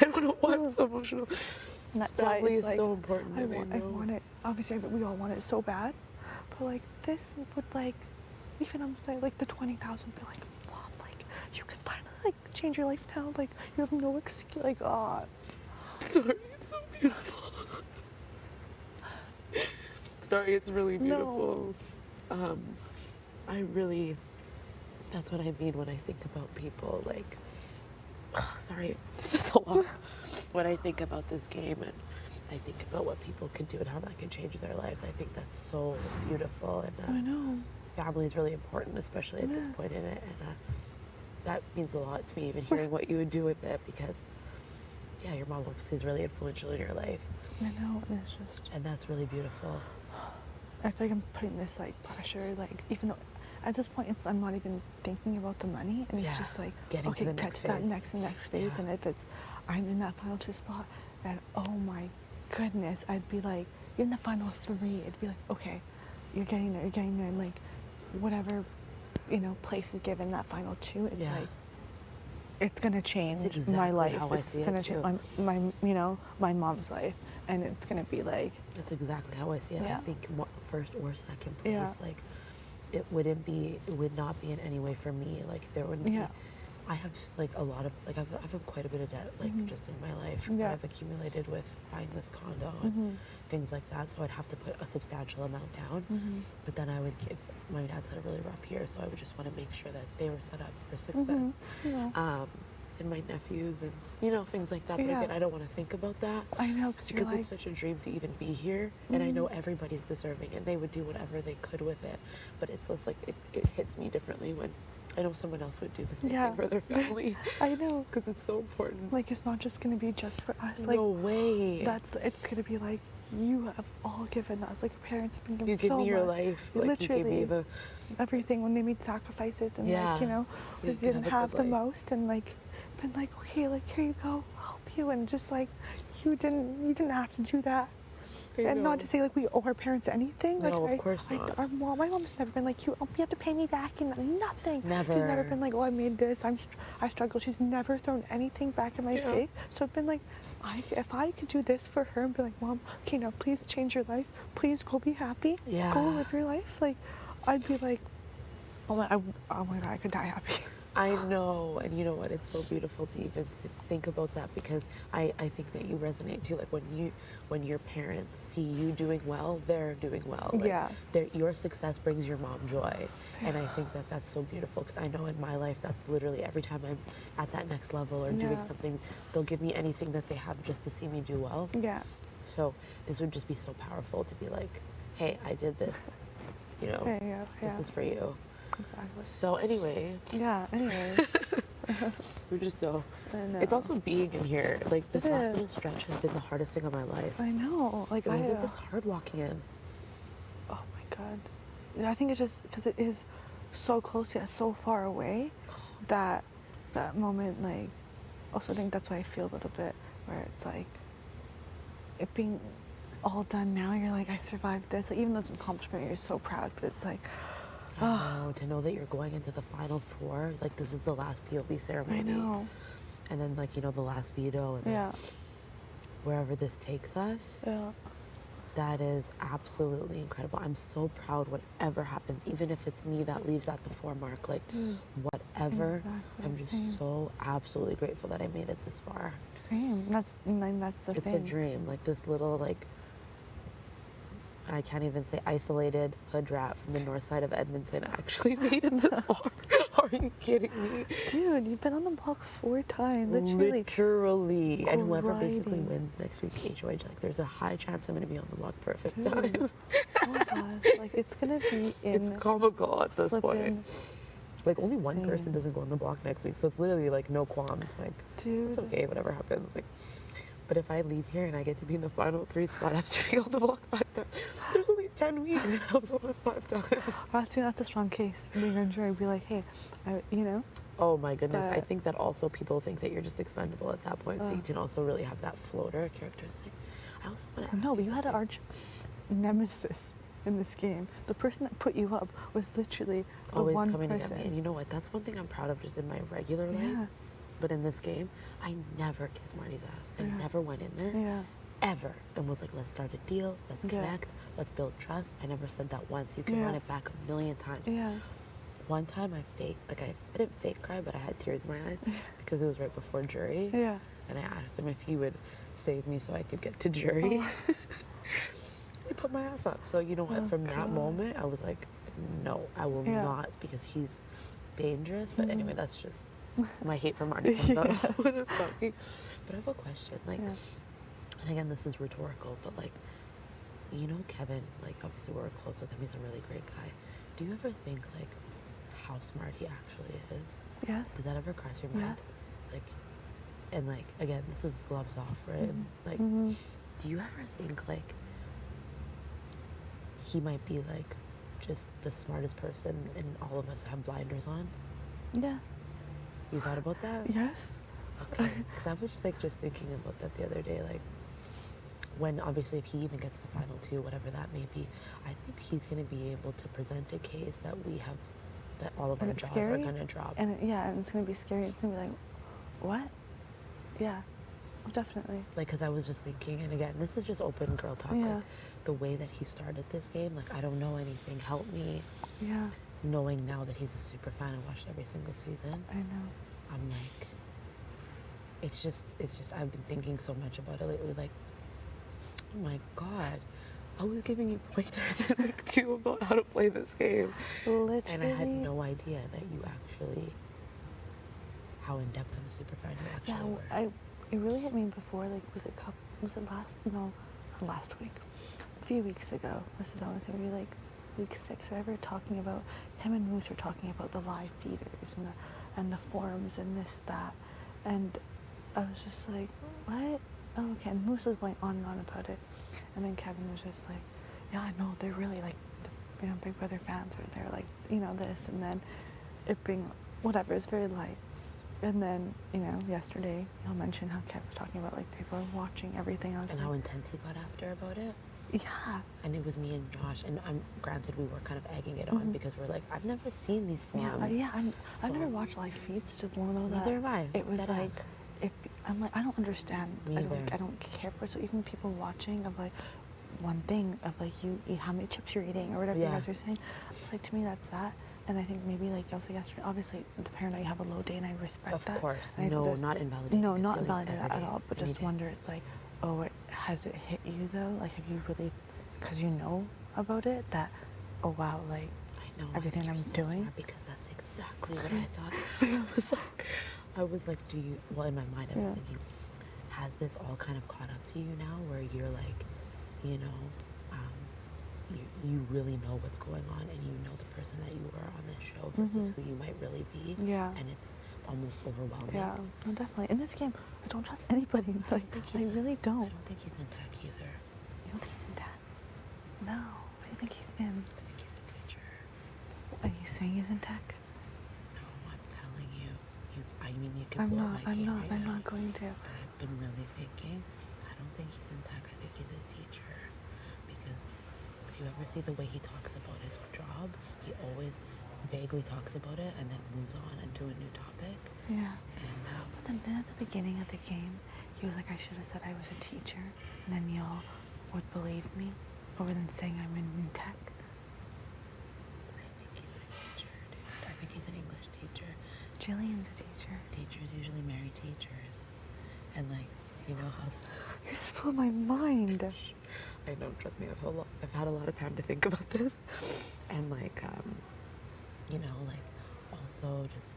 I don't know why I'm so emotional. And that's why Family it's is like, so important. I and want it. Obviously, we all want it so bad, but like this would like, even I'm saying like the 20,000 be like, Mom, like you can finally like change your life now. Like you have no excuse. Like Sorry, it's so beautiful. Sorry, it's really beautiful. I really That's what I mean when I think about people like, sorry, this is a lot. When I think about this game and I think about what people can do and how that can change their lives, I think that's so beautiful. And I know. family is really important, especially at this point in it. And that means a lot to me, even hearing what you would do with it, because yeah, your mom obviously is really influential in your life. I know, and it's just. And that's really beautiful. I feel like I'm putting this like pressure, like even though at this point I'm not even thinking about the money, and it's Yeah, just like getting to okay, the catch next that phase. next phase, Yeah. and if it's I'm in that final 2 spot, and oh my goodness, I'd be like in the final 3, it'd be like okay, you're getting there, and like whatever place is given that final 2, it's Yeah. like it's gonna change exactly my life. how I It's see it gonna too. change my mom's life, and it's gonna be like That's exactly how I see it. Yeah. I think first or second place, Yeah. like it would not be in any way for me. Like there wouldn't Yeah. be. I have like a lot of like I've quite a bit of debt like just in my life Yeah. that I've accumulated with buying this condo and things like that. So I'd have to put a substantial amount down. But then I would give. My dad's had a really rough year, so I would just want to make sure that they were set up for success. Yeah. And my nephews and things like that. But Yeah. again, I don't want to think about that. I know, because you're Because like it's such a dream to even be here, and I know everybody's deserving, and they would do whatever they could with it. But it's just like it hits me differently when I know someone else would do the same Yeah. thing for their family. I know. Because it's so important. Like it's not just gonna be just for us. Like no way. it's gonna be like you have all given us. Like your parents have been given you give so me your much. life. Like you gave me Literally. the. Everything when they made sacrifices and Yeah. like So you they can didn't have a have good the life. most and like been like okay, like here you go, I'll help you, and just like you didn't have to do that. And not to say like we owe our parents anything. Like No, of course not. My mom's never been like you have to pay me back and nothing. She's never Never. been like, oh, I made this. I struggled. She's never thrown anything back in my Yeah. face. So I've been like, if I could do this for her and be like, Mom, okay, now please change your life. Please go be happy. Yeah. Go live your life. Like, I'd be like, oh my God, I could die happy. I know, and you know what? It's so beautiful to even think about that, because I think that you resonate too. Like when your parents see you doing well, they're doing well. Like, Yeah. Your success brings your mom joy, and I think that that's so beautiful, because I know in my life that's literally every time I'm at that next level or doing Yeah. something, they'll give me anything that they have just to see me do well. Yeah. So this would just be so powerful to be like, hey, I did this. Yeah. This is for you. Exactly. So anyway, Yeah. Anyway. we're just so. I know. It's also being in here. Like this It last is. little stretch has been the hardest thing of my life. I know. Like It wasn't this hard walking in. Oh my God. Yeah, I think it's just because it is so close yet so far away that moment, like, also I think that's why I feel a little bit where it's like, it being all done now, you're like, I survived this. Like, even though it's an accomplishment, you're so proud, but it's like, I know, to know that you're going into the final 4, like this was the last POV ceremony. I know. And then like, the last veto, and then Yeah. wherever this takes us, Yeah. that is absolutely incredible. I'm so proud whatever happens, even if it's me that leaves at the 4 mark, like whatever. Exactly, I'm just same. so absolutely grateful that I made it this far. Same. That's the It's thing. a dream, like this little, like, I can't even say isolated hood rat from the north side of Edmonton actually made it this far. Are you kidding me? Dude, you've been on the block 4 times, literally. Literally. And whoever basically grinding. wins next week HOH, like there's a high chance I'm gonna be on the block for a 5th Dude. time. Oh my gosh, like it's gonna be It's in comical at this point. flippin' Like only one Same. person doesn't go on the block next week, so it's literally like no qualms. Like dude. it's okay, whatever happens. Like, but if I leave here and I get to be in the final 3 spot after being on the block 5 times, there's only 10 weeks and I was on it 5 times. I think that's a strong case. Being unsure, I'd be like, hey, Oh my goodness! I But- think that also people think that you're just expendable at that point, so you can also really have that floater characteristic. I also want to. no, but you had an arch nemesis in this game. The person that put you up was literally the Always one coming person. to get me, and you know what? That's one thing I'm proud of just in my regular life. Yeah. But in this game, I never kissed Marty's ass. I Yeah. never went in there. Yeah. Ever, and was like, let's start a deal, let's Yeah. connect, let's build trust. I never said that once. You can Yeah. run it back a million times. Yeah. One time I didn't fake cry, but I had tears in my eyes because it was right before jury. Yeah. And I asked him if he would save me so I could get to jury. Oh. He put my ass up. So you know what? Oh, From that God. moment, I was like, no, I will Yeah. not, because he's dangerous. But anyway, that's just my hate for Marty comes out when I'm talking. But I have a question. Like, Yeah. and again, this is rhetorical, but like, you know, Kevin, like, obviously we're close with him. He's a really great guy. Do you ever think, like, how smart he actually is? Yes. Does that ever cross your mind? Yes. Like, and like, again, this is gloves off, right? And, like, do you ever think, like, he might be, like, just the smartest person and all of us have blinders on? Yes. You thought about that? Yes. Okay. Because I was just, like, just thinking about that the other day, like, when obviously if he even gets to final two, whatever that may be, I think he's going to be able to present a case that we have, that all of And our it's jaws scary. are going to drop. And and it's gonna be scary. It's gonna be like, what? Yeah, definitely. Like, because I was just thinking, and again, this is just open girl talk. Yeah. Like, the way that he started this game, like, I don't know anything. Help me. Yeah, Knowing now that he's a super fan and watched every single season, I know. I'm like, it's just, I've been thinking so much about it lately. Like, oh my God, I was giving you pointers in week 2 about how to play this game. Literally. And I had no idea that you actually, how in depth of a super fan you actually were. It really hit me before. Like, was it last week? A few weeks ago. This is, I want to say, maybe like week 6 or whatever. Talking about him and Moose were talking about the live feeders and the forums and this that, and I was just like, what? Oh, okay. And Moose was going on and on about it, and then Kevin was just like, yeah, I know, they're really like, Big Brother fans, or they're like, this, and then it being whatever, it's very light. And then, yesterday, y'all mentioned how Kev was talking about, like, they were watching everything. I was And like, how intense he got after about it. yeah. And it was me and Josh, and granted we were kind of egging it on because we're like, I've never seen these forums. I've never watched live feeds to know that. Neither have I. It was Dead like, ass. I'm like, I don't understand. Me either. I don't care for it. So even people watching of like one thing of like you eat how many chips you're eating or whatever you Yeah. guys are saying, like to me that's that. And I think maybe like I was like yesterday, obviously the parent you have a low day and I respect Of that. course. And I think No, there's- not invalidating. No, his not feelings invalidating that every at day, all. But any just day. wonder, it's like, oh, has it hit you though? Like, have you really, because you know about it, that, oh wow, like I know. everything I I'm think you're so doing. smart because that's exactly what I thought. I was like, do you? Well, in my mind, I was Yeah. thinking, has this all kind of caught up to you now, where you're like, you really know what's going on, and you know the person that you are on this show versus who you might really be. Yeah. And it's almost overwhelming. Yeah, no, definitely. In this game, I don't trust anybody. Like, I really I don't. don't think he's in tech either. You don't think he's in tech? No. What do you think he's in? I think he's a teacher. Are you saying he's in tech? No, I'm telling you. I mean, you can I'm blow not. up my game right I'm now. not going to. But I've been really thinking, I don't think he's in tech, I think he's a teacher. Because if you ever see the way he talks about his job, he always vaguely talks about it and then moves on into a new topic. Yeah. And But then at the beginning of the game, he was like, I should have said I was a teacher, and then y'all would believe me, over than saying I'm in tech. I think he's a teacher, dude. I think he's an English teacher. Jillian's a teacher. Teachers usually marry teachers. And like, you know how... You just blew my mind. I know, trust me, I've had a lot of time to think about this. And like, like, also just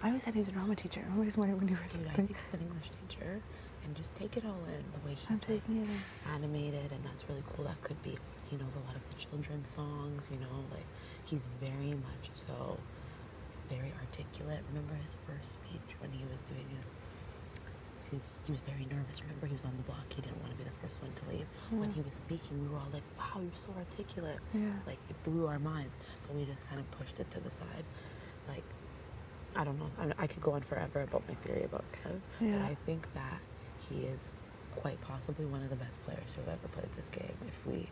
I always said he's a drama teacher. I always wondered when you were dude, I something. think he's an English teacher. And just take it all in, the way I'm he's like, taking it in. animated, and that's really cool. That could be, he knows a lot of the children's songs, like, he's very much so, very articulate. Remember his first speech when he was doing he was very nervous. Remember, he was on the block. He didn't want to be the first one to leave. When he was speaking, we were all like, wow, you're so articulate. Yeah. Like, it blew our minds. But we just kind of pushed it to the side. Like, I don't know. I could go on forever about my theory about Kev. Yeah. But I think that he is quite possibly one of the best players to have ever played this game.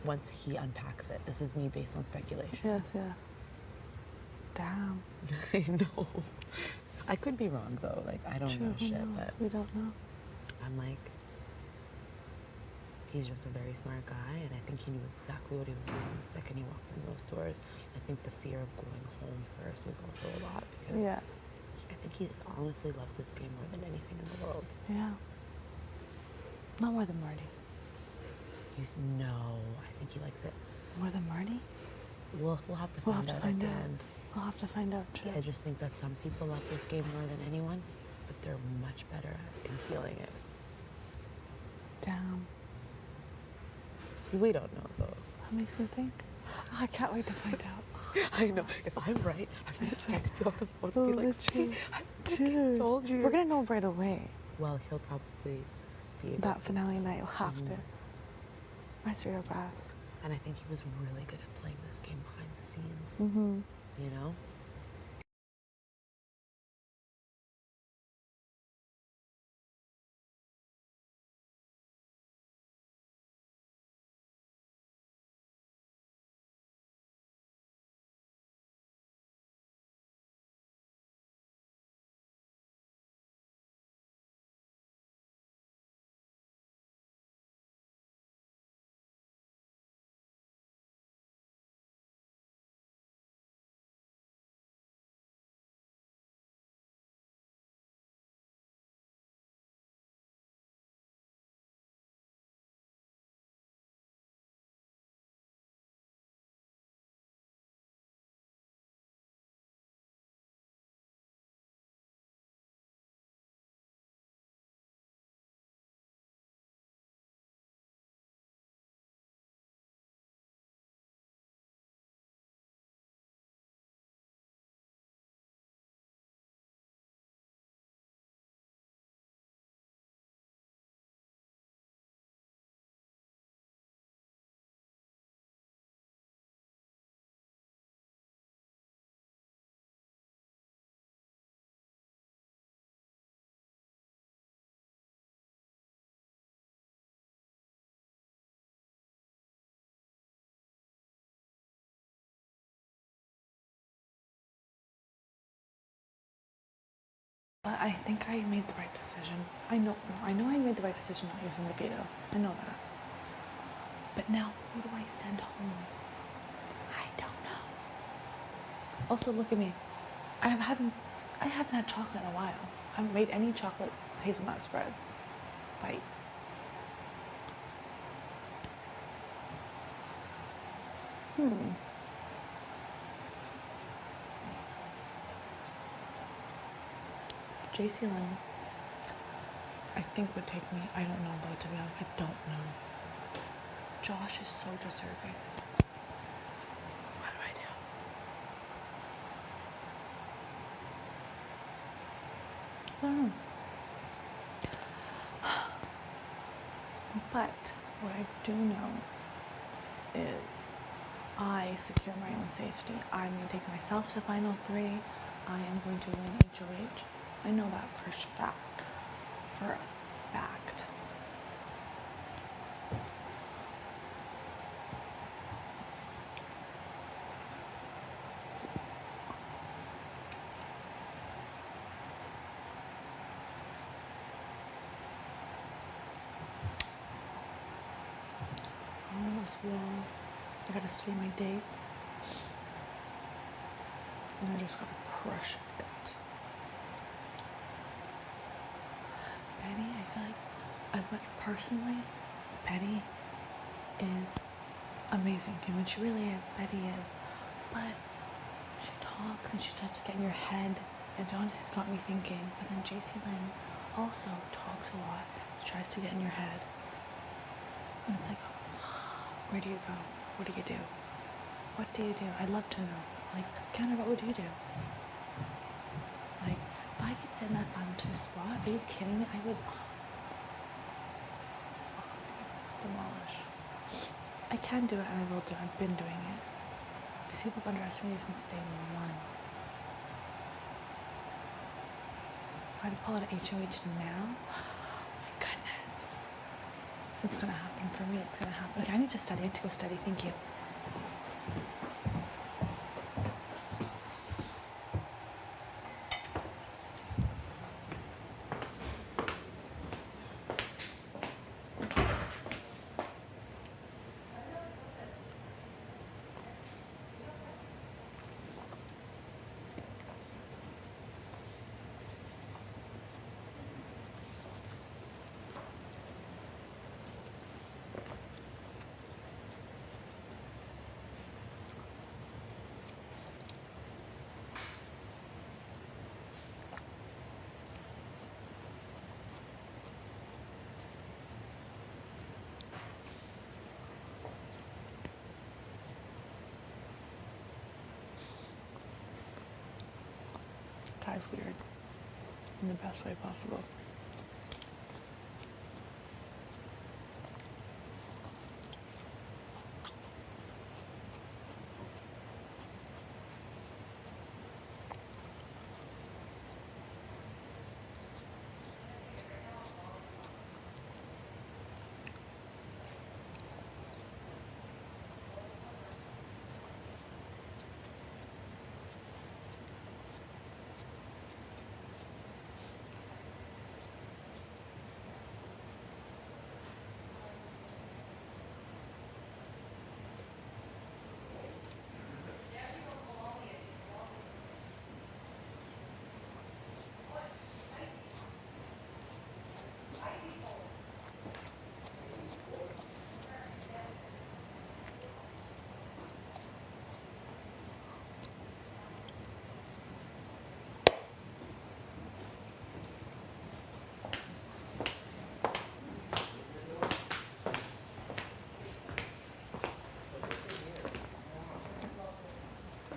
Once he unpacks it. This is me based on speculation. Yes, yes. Damn. I know. I could be wrong though. Like, I don't know Who shit, knows? but We don't know. I'm like, he's just a very smart guy, and I think he knew exactly what he was doing the second he walked in those doors. I think the fear of going home first was also a lot because Yeah. I think he honestly loves this game more than anything in the world. Yeah. Not more than Marty. No, I think he likes it. More than Marty? We'll have to We'll find have to out find at the out. end. We'll have to find out too. I just think that some people love this game more than anyone, but they're much better at concealing it. Damn. We don't know though. That makes me think. Oh, I can't wait to find out. I know. If I'm right, I'm gonna text you on the phone Oh, and be like, let's see. I Dude, told you. we're gonna know right away. Well, he'll probably be able That to finale say- night, you'll have to. Mhm. I swear to God. And I think he was really good at playing this game behind the scenes. Mm-hmm. You know? But I think I made the right decision. I know I made the right decision not using the veto. I know that. But now, who do I send home? I don't know. Also, look at me. I haven't had chocolate in a while. I haven't made any chocolate hazelnut spread bites. JC Lynn, I think would take me. I don't know, though, to be honest. I don't know. Josh is so deserving. What do I do? I don't know. But what I do know is I secure my own safety. I'm going to take myself to Final 3. I am going to win HOH. I know that for fact. For a fact. On this wall, I gotta study my dates. And I just gotta crush it. Betty, I feel like, as much personally, Betty is amazing. I mean, she really is. Betty is. But she talks and she starts to get in your head. And honestly, it's got me thinking. But then JC Lynn also talks a lot. She tries to get in your head. And it's like, where do you go? What do you do? What do you do? I'd love to know. Like, Kenna, what would you do? Like, if I could send that bum to a spot, are you kidding me? I would demolish. I can do it and I will do it. I've been doing it. These people have underestimated me since day one. If I had to pull out an HOH now, my goodness. It's gonna happen for me. It's gonna happen. Like, I need to study. I need to go study. Thank you. Ty's weird in the best way possible.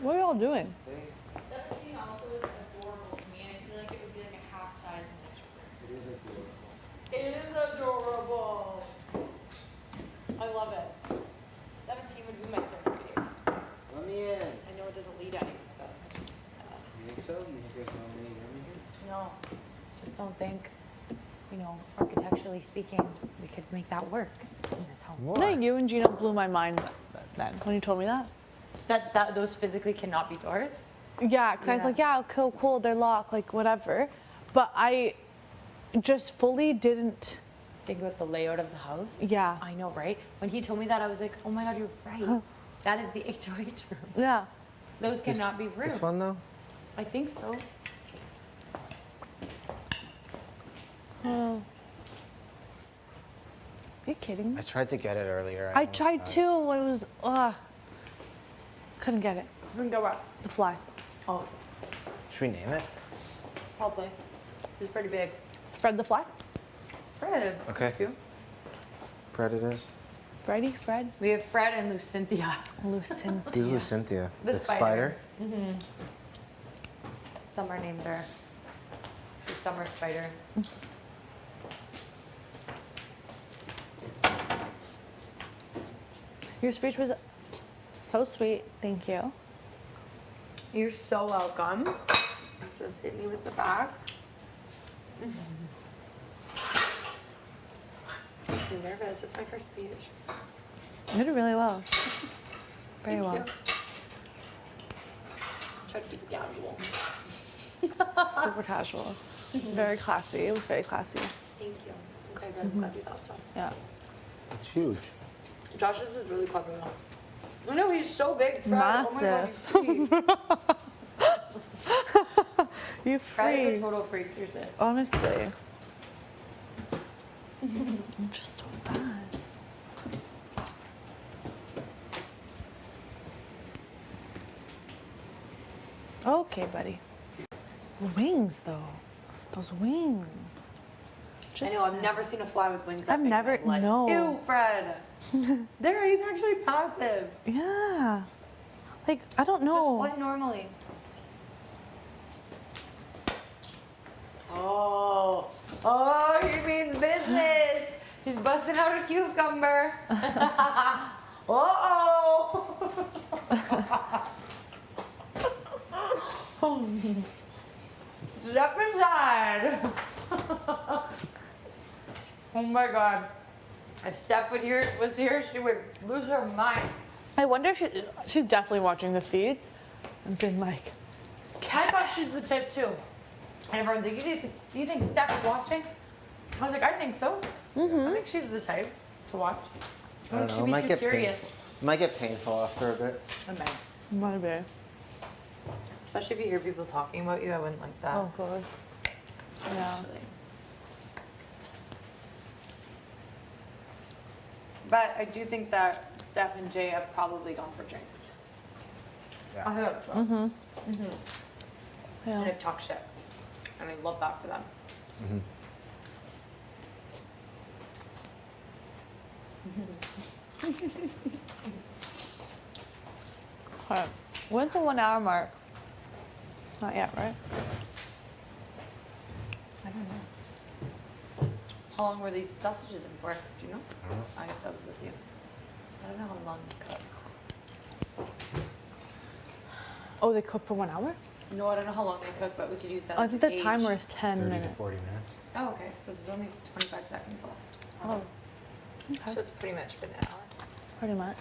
What are y'all doing? 17 also is adorable to me, and I feel like it would be like a half size miniature. It is adorable. I love it. 17 would be my third favorite. Let me in. I know it doesn't lead anywhere, but it makes me sad. You think so? You think there's no many room in here? No, just don't think, architecturally speaking, we could make that work in this home. I think you and Gino blew my mind then when you told me that. That those physically cannot be doors? Yeah, because I was like, yeah, cool, they're locked, like whatever. But I just fully didn't. Think about the layout of the house. Yeah. I know, right? When he told me that, I was like, oh my God, you're right. That is the HOH room. Yeah. Those cannot be rooms. This one though? I think so. Oh. Are you kidding me? I tried to get it earlier. I almost tried got it. too. It was, couldn't get it. Couldn't go up. The fly. Oh, Should we name it? probably. It's pretty big. Fred the fly. Fred. Okay. You? Fred it is. Freddy, Fred, We have Fred and Lucinthia. Lucin. Who's Cynthia? The spider? spider. Summer named her. She's Summer Spider. Your speech was so sweet. Thank you. You're so welcome. Just hit me with the bags. I'm so nervous. It's my first speech. You did really well. Very Thank well. you. Try to keep it casual. Super casual. Very classy. It was very classy. Thank you. Okay, good. I'm glad you thought so. Yeah. It's huge. Josh's was really clever though. I know he's so big. Fred. Massive. Oh my God, he's free. You Fred is a free. total freak, seriously. Honestly. I'm just so fast. Okay, buddy. Those wings, though. Those wings. I know, I've never seen a fly with wings. that I've big in never- my life. no. Ew, Fred. There, he's actually passive. Yeah. Like, I don't Just know. fly normally. Oh, he means business. He's busting out a cucumber. Uh-oh. Step inside. Oh my God. If Steph was here, she would lose her mind. I wonder if she's definitely watching the feeds and been like, I thought she's the type too. And everyone's like, do you think Steph's watching? I was like, I think so. I think she's the type to watch. I don't know. She'd It be might too get curious. It might get painful after a bit. I might. maybe. Especially if you hear people talking about you, I wouldn't like that. Oh, God. Yeah. Actually. But I do think that Steph and Jay have probably gone for drinks. I hope so. And Yeah. they've talked shit. And I love that for them. All right. When's the 1 hour mark? Not yet, right? How long were these sausages in for? Do you know? I guess I was with you. I don't know how long they cook. Oh, they cook for 1 hour? No, I don't know how long they cook, but we could use that. I as think a the gauge. timer is 10 30 to minutes. 40 minutes. Oh, okay. So there's only 25 seconds left. Oh, okay. So it's pretty much been an hour. Pretty much.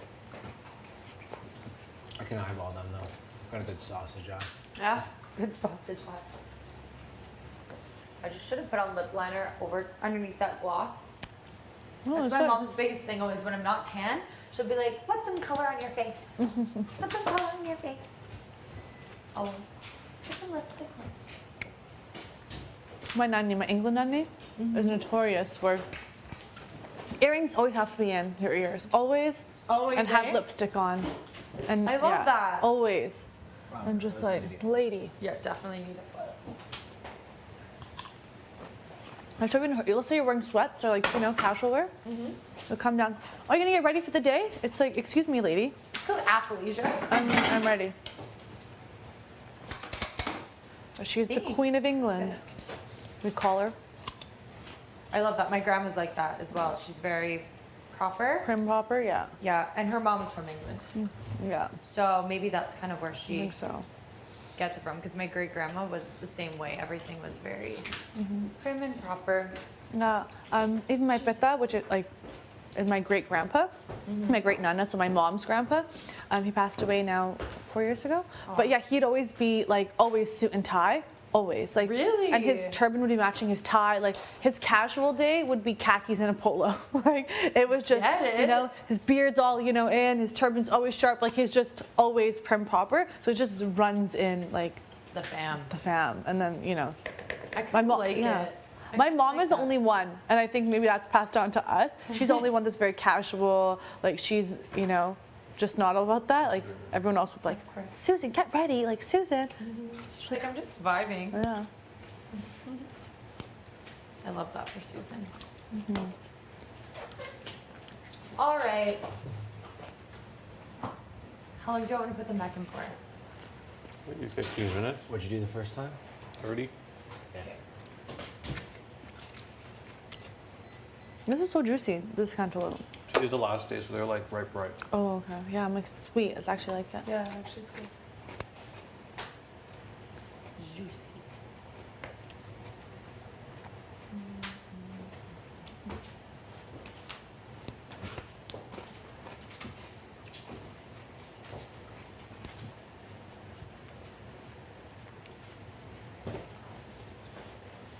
I can eyeball them though. I've got a good sausage eye. Yeah, good sausage left. I just should have put on lip liner over underneath that gloss. Oh, That's it's my good. mom's biggest thing always when I'm not tan. She'll be like, put some color on your face. Put some color on your face. Always. Put some lipstick on. My nanny, my England nanny, is notorious for earrings always have to be in your ears. Always. Always, And have eh? lipstick on. And I love that. Always. I'm just like, lady. Yeah, definitely need a foot. I should have been, let's say you're wearing sweats or like, casual wear. They'll come down. Are you gonna get ready for the day? It's like, excuse me, lady. It's called athleisure. I'm ready. But she's the Thanks. Queen of England. We call her. I love that. My grandma's like that as well. She's very proper. Prim popper, yeah. Yeah, and her mom's from England. Yeah. So maybe that's kind of where I she think so. gets it from. Because my great grandma was the same way. Everything was very prim and proper. Yeah. Even my pita, which is my great grandpa, my great nana, so my mom's grandpa. He passed away now 4 years ago. But yeah, he'd always be like always suit and tie. Always. Like Really? And his turban would be matching his tie. Like his casual day would be khakis and a polo. Like it was just Get it. his beard's all, in, his turban's always sharp, like he's just always prim proper. So it just runs in like The fam. the fam. And then, I my kind of mom, like yeah. it. I My kinda mom like is the that. only one, and I think maybe that's passed on to us. She's the only one that's very casual. Like she's, just not all about that. Like everyone else would be like, Of course. Susan, get ready. Like Susan. She's like, I'm just vibing. Yeah. I love that for Susan. All right. How long do you want to put them back in for? Maybe 15 minutes, What'd you do the first time? 30. This is so juicy. This cantaloupe. Today's the last day, so they're like ripe. Oh, okay. Yeah, I'm like sweet. It's actually like it. Yeah, she's good. Juicy.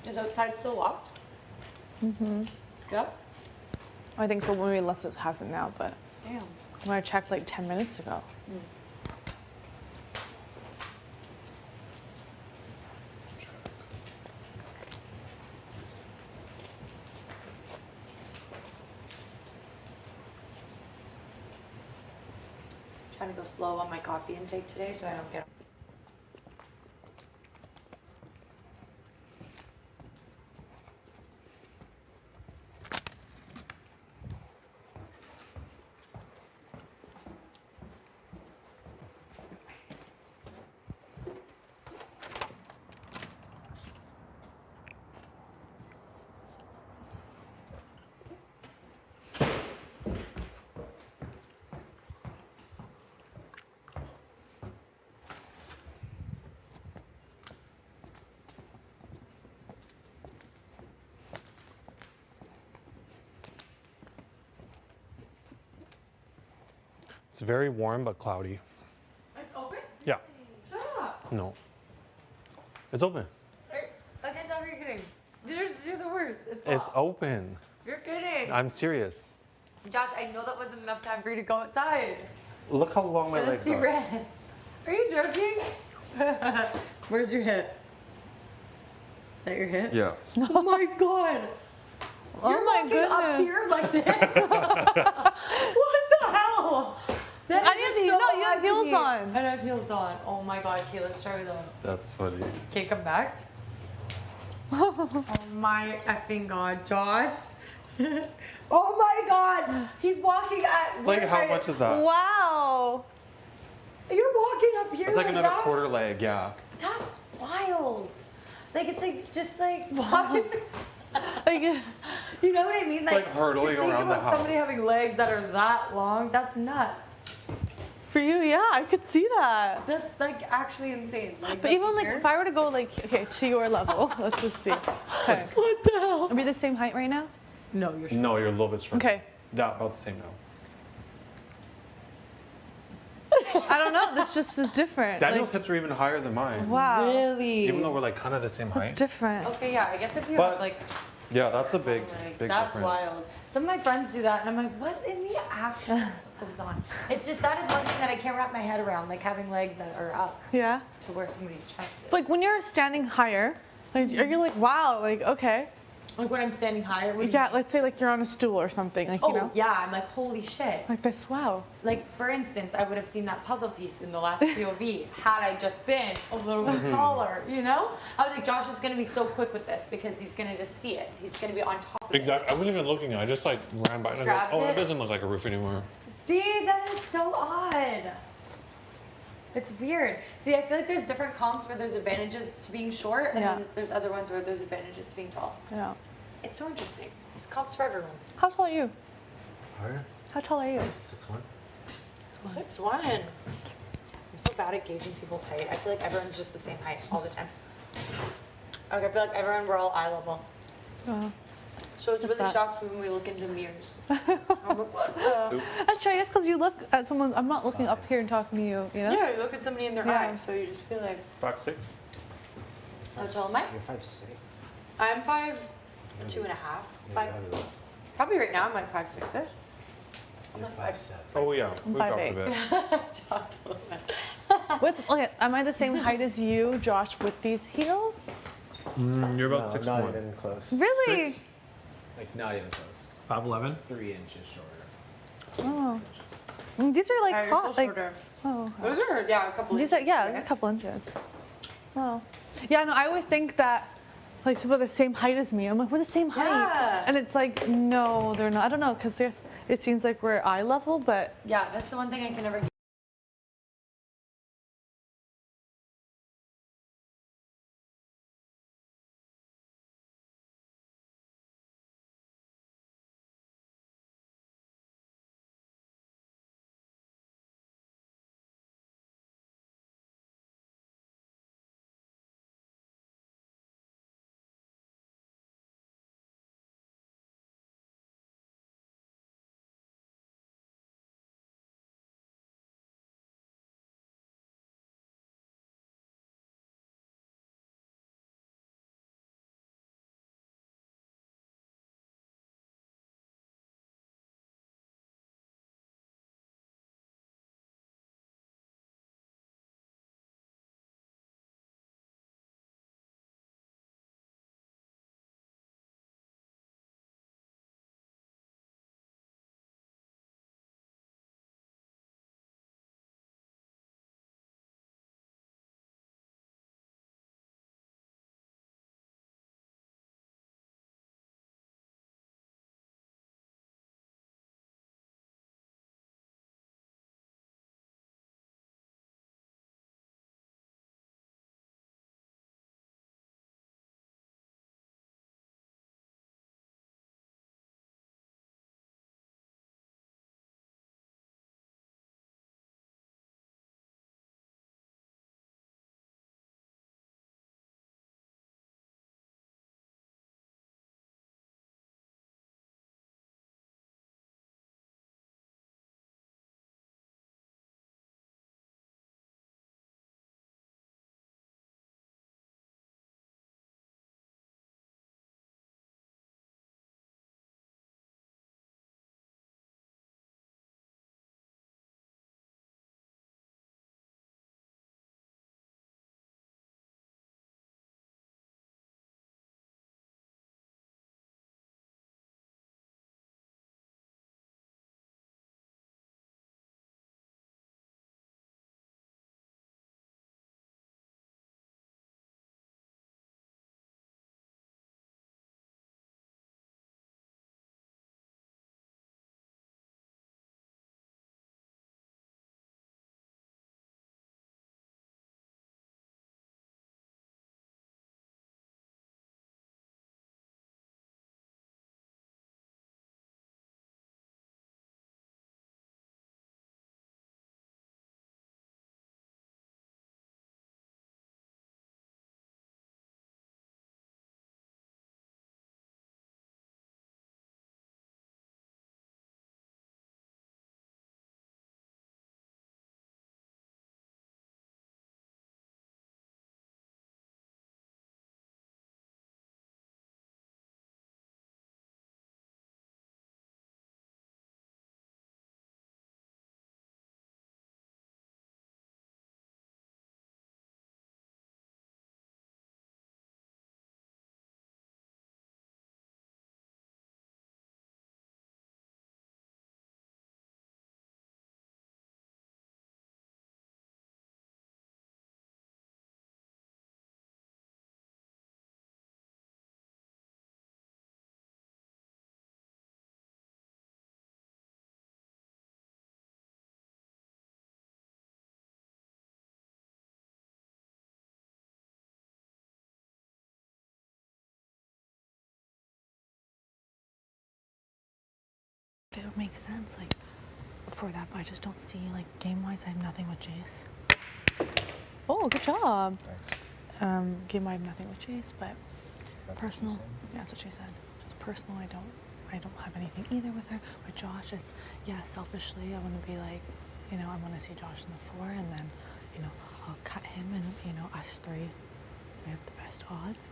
Is outside still locked? Yep. I think so. Maybe unless it hasn't now, but Damn. when I checked like 10 minutes ago. Trying to go slow on my coffee intake today so I don't get. It's very warm but cloudy. It's open? Yeah. Shut up. No. It's open. I can't tell if you're kidding. You're the worst. It's It's locked. open. You're kidding. I'm serious. Josh, I know that wasn't enough time for you to go outside. Look how long my Let's legs see are. red. Are you joking? Where's your hip? Is that your hip? Yeah. Oh my god. Oh You're my walking up goodness. here like this? What the hell? That I is have just heels- so no, you have odd to heels me. on. And I have heels on. Oh my god, okay, let's try them. That's funny. Okay, come back. Oh my effing god, Josh. Oh my god, he's walking at. Like, how much is that? Wow. You're walking up here. It's like another that? quarter leg, yeah. That's wild. Like it's like just like walking. Like, You know what I mean? like hurtling to think around the about somebody house. having legs that are that long, that's nuts. For you, yeah, I could see that. That's like actually insane. Legs But up even like here. if I were to go like, okay, to your level, let's just see. Okay. What the hell? Are we the same height right now? No, you're No, you're a little bit shorter. Okay. Yeah, about the same now. I don't know. This just is different. Daniel's Like, hips are even higher than mine. wow. really. Even though we're like kind of the same It's height. different. Okay, yeah. I guess if you But have like yeah, that's a big, legs, big that's difference. wild. Some of my friends do that, and I'm like, what in the actual goes on? It's just that is one thing that I can't wrap my head around, like having legs that are up Yeah. to where somebody's chest is. Like when you're standing higher, like are you like, wow, like okay. Like when I'm standing higher. What do you Yeah, mean? let's say like you're on a stool or something, like Oh you know. yeah, I'm like, holy shit. Like this, wow. Like for instance, I would have seen that puzzle piece in the last POV had I just been a little bit taller, you know? I was like, Josh is gonna be so quick with this because he's gonna just see it. He's gonna be on top of Exactly. I wasn't even looking. I just like ran by and I was like, Grabbed oh, it. it doesn't look like a roof anymore. it. See, that is so odd. It's weird. See, I feel like there's different comps where there's advantages to being short, and Yeah. then there's other ones where there's advantages to being tall. Yeah. It's so interesting. There's comps for everyone. How tall are you? Higher? How tall are you? 6'1". 6'1". I'm so bad at gauging people's height. I feel like everyone's just the same height all the time. Like I feel like everyone, we're all eye level. So it's really that. shocks me when we look into mirrors. I'm like, what the? That's true. I guess because you look at someone. I'm not looking up here and talking to you. You know. Yeah, you look at somebody in their Yeah. eyes, so you just feel like, 5'6". how tall am I? You're 5'6". I'm 5'2.5". Five. Probably right now I'm like 5'6"ish. You're 5'7". Oh yeah, we dropped a 5'8". bit. With okay, am I the same height as you, Josh, with these heels? You're about No, 6'1". not even close. Really? Six? Like not even close. 5'11". 3 inches shorter. Oh. These are like You're hot. still Like, shorter. oh. Those are, yeah, a couple These are inches, yeah, right? a couple inches. Wow. Yeah, no, I always think that like people are the same height as me. I'm like, we're the same height. Yeah. And it's like, no, they're not. I don't know, because it seems like we're eye level, but Yeah, that's the one thing I can never it would make sense, like, for that, but I just don't see, like, game-wise, I have nothing with Jace. Oh, good job. Game-wise, I have nothing with Jace, but personal, yeah, that's what she said. Just personal, I don't have anything either with her. With Josh, it's, yeah, selfishly, I want to be like, you know, I want to see Josh in the 4, and then, you know, I'll cut him, and, you know, us 3, we have the best odds.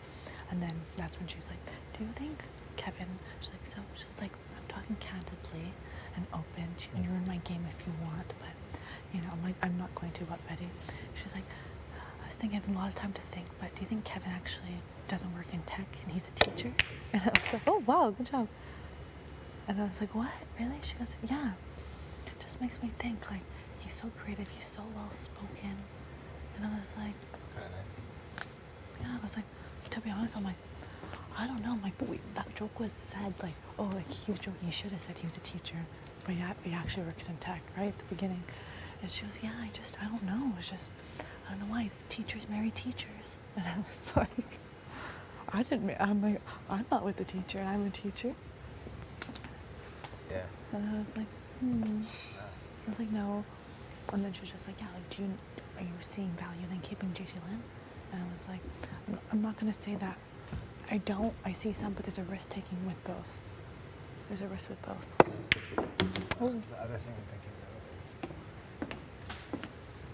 And then that's when she's like, do you think Kevin, she's like, so, she's like, I'm talking candidly and open. You can ruin my game if you want, but, you know, I'm like, I'm not going to, what, Betty? She's like, I was thinking, I have a lot of time to think, but do you think Kevin actually doesn't work in tech and he's a teacher? And I was like, oh, wow, good job. And I was like, what? Really? She goes, yeah. It just makes me think, like, he's so creative, he's so well-spoken. And I was like, Kind of nice. yeah, I was like, to be honest, I'm like, I don't know. I'm like, but wait, that joke was said, like, oh, like, he was joking. You should have said he was a teacher. But yeah, he actually works in tech, right, at the beginning. And she was, yeah, I don't know. It's just, I don't know why. Teachers marry teachers. And I was like, I'm like, I'm not with the teacher, and I'm a teacher. Yeah. And I was like, I was like, no. And then she was just like, yeah, like, are you seeing value in keeping JC Lynn? And I was like, I'm not going to say that I don't. I see some, but there's a risk taking with both. There's a risk with both. Oh. The other thing I'm thinking of is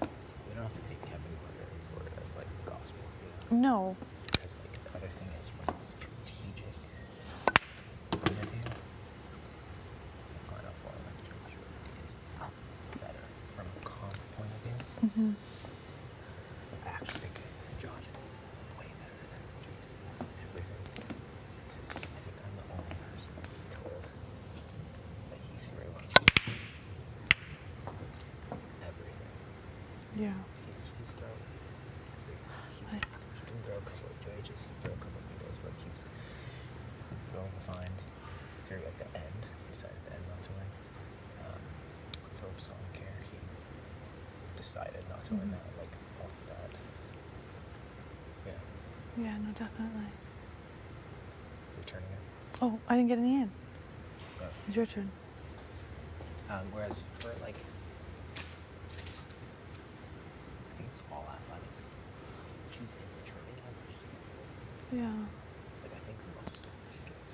we don't have to take Kevin Porter's word as like gospel, you know? No. Because like the other thing is from a strategic point of view, the final form of Josh is better from a comp point of view. Mm-hmm. I actually think Josh is way better than Jason at everything. Because I think I'm the only person being told that he threw everything. Yeah. He's thrown everything. I, He didn't throw a couple of JHs, he threw a couple of videos, but he's throwing the find. Threw at the end, decided at the end not to win. Phillips on care, he decided not to win that, like, off the bat. Yeah, yeah, no, definitely. returning it. Oh, I didn't get any in. But, It's your turn. whereas for, like, it's, I think it's all athletic. She's in the training level, she's not good. Yeah. Like, I think most of her skills.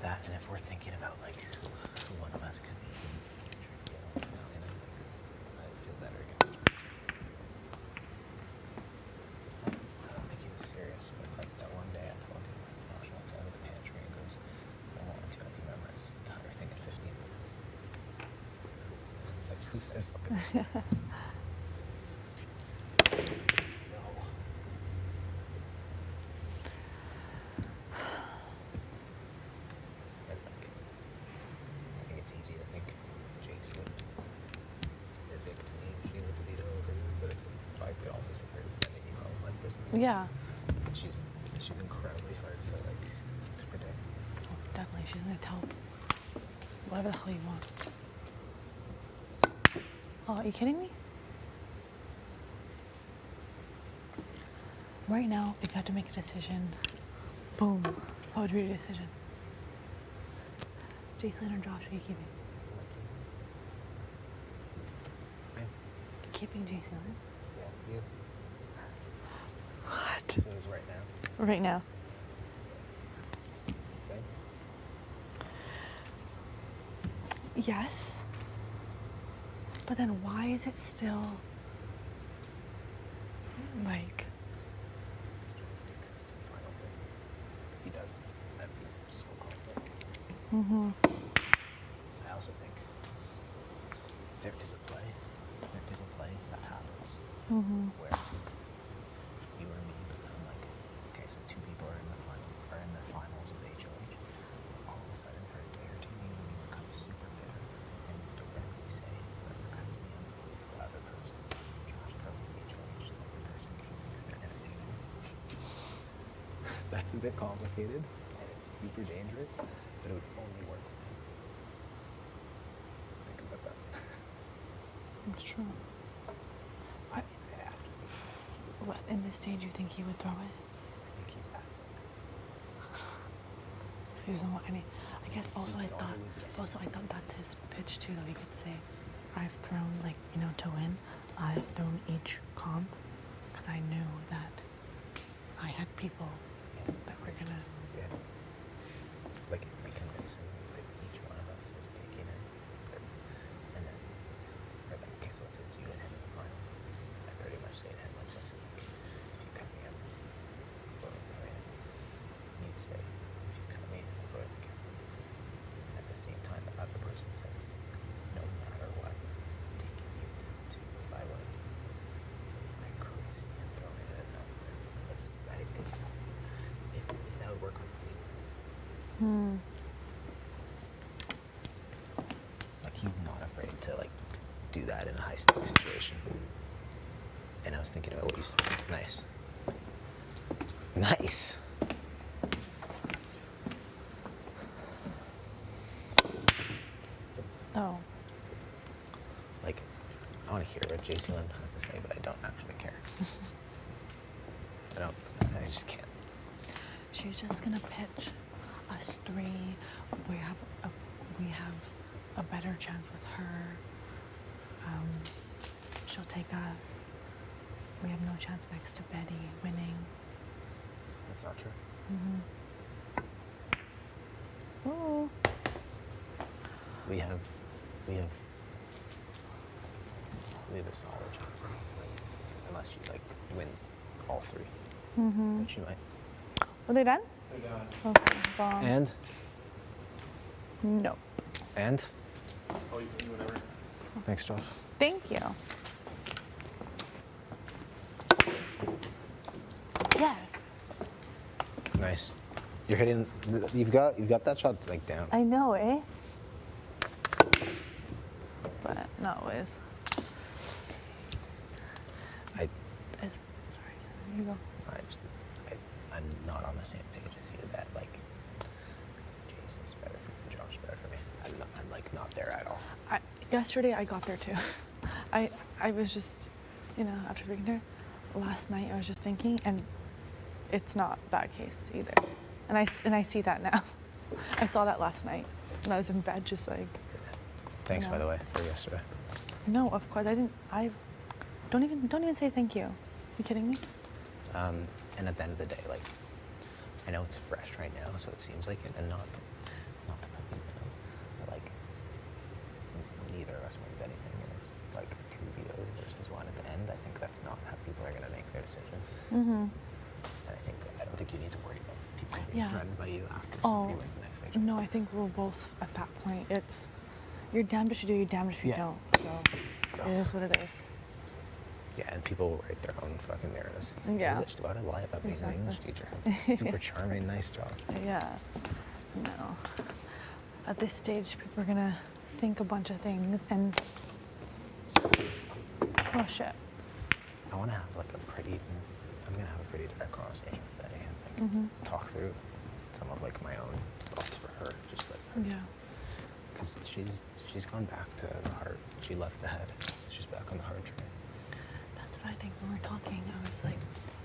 That, and if we're thinking about, like, who one of us could be, I feel better against her. I don't think he was serious, but it's like that one day I told him, Josh walks out of the pantry and goes, I want to, I can memorize the entire thing in 15 minutes. Like, who says something? No. And like, I think it's easy to think Jace would evict me, she would veto over you, but it's, I could also see her sending you home like this. Yeah. She's incredibly hard to like to predict. Oh, definitely. She's going to tell whatever the hell you want. Oh, are you kidding me? Right now, if you had to make a decision, boom, what would be your decision? Jason or Josh, are you keeping? Yeah, Keeping Jason. yeah, you. What? It was right now. Right now. Same. Yes. But then why is it still like, Takes us to the final thing. He doesn't. I'm so confident. mm-hmm. I also think there is a play that happens where you or me become like, okay, so two people are in the finals of the HOH. All of a sudden, for a day or two, you and me become super bitter and directly say, whoever cuts me off, the other person, Josh goes to the HOH, the other person who thinks they're entertaining. That's a bit complicated and it's super dangerous, but it would only work. Think about that. That's true. What, Yeah. what in this stage you think he would throw it? I think he's that sick. season one. I guess also I thought that's his pitch too. Though he could say, I've thrown like to win. I've thrown each comp because I knew that I had people that were gonna. Yeah. Like if we convince him that each one of us is taking him, and then, or like, okay, so let's say it's you and him in the finals. I pretty much say to him, like, listen, if you cut me, I'm voting for you. And you say, if you cut me, I'm voting for you. At the same time, the other person says, no matter what, I'm taking you to if I win. I could see him throwing it at that point. If that would work on me, like he's not afraid to like do that in a high stakes situation. And I was thinking about what you said. Nice. Nice. Oh. Like, I want to hear what JC Lynn has to say, but I don't actually care. I just can't. She's just gonna pitch us three. We have a better chance with her. She'll take us. We have no chance next to Betty winning. That's not true. Ooh. We have a solid chance of winning, unless she like wins all three, which she might. Are they done? They're done. Okay. Bomb. And No. and Oh, you can do whatever. thanks, Josh. Thank you. Yes. Nice. You're hitting. You've got that shot like down. I know, eh? But not always. Sorry. You go. I'm not on the same page as you. That like, Jesus, better for you, Josh, better for me. I'm like not there at all. Yesterday I got there too. I was just, after speaking to her last night, I was just thinking, and it's not that case either. And I see that now. I saw that last night, and I was in bed just like. Thanks, by the way, for yesterday. No, of course I didn't. Don't even say thank you. You kidding me? And at the end of the day, like, I know it's fresh right now, so it seems like it, and not to put people down, but like, neither of us wins anything, and it's like 2 vetoes versus 1 at the end. I think that's not how people are gonna make their decisions. And I don't think you need to worry about people being threatened by you after somebody wins the next stage. No, I think we're both at that point. It's you're damned if you do, you're damned if you don't. So it is what it is. Yeah, and people will write their own fucking narratives. Yeah. English, do I lie about being Exactly. an English teacher? That's super charming, nice job. Yeah. No. At this stage, people are gonna think a bunch of things and. Oh shit. I want to have like I'm gonna have a pretty direct conversation with Betty and like talk through some of like my own thoughts for her, just like Yeah. because she's gone back to the heart. She left the head. She's back on the heart train. That's what I think when we were talking. I was like,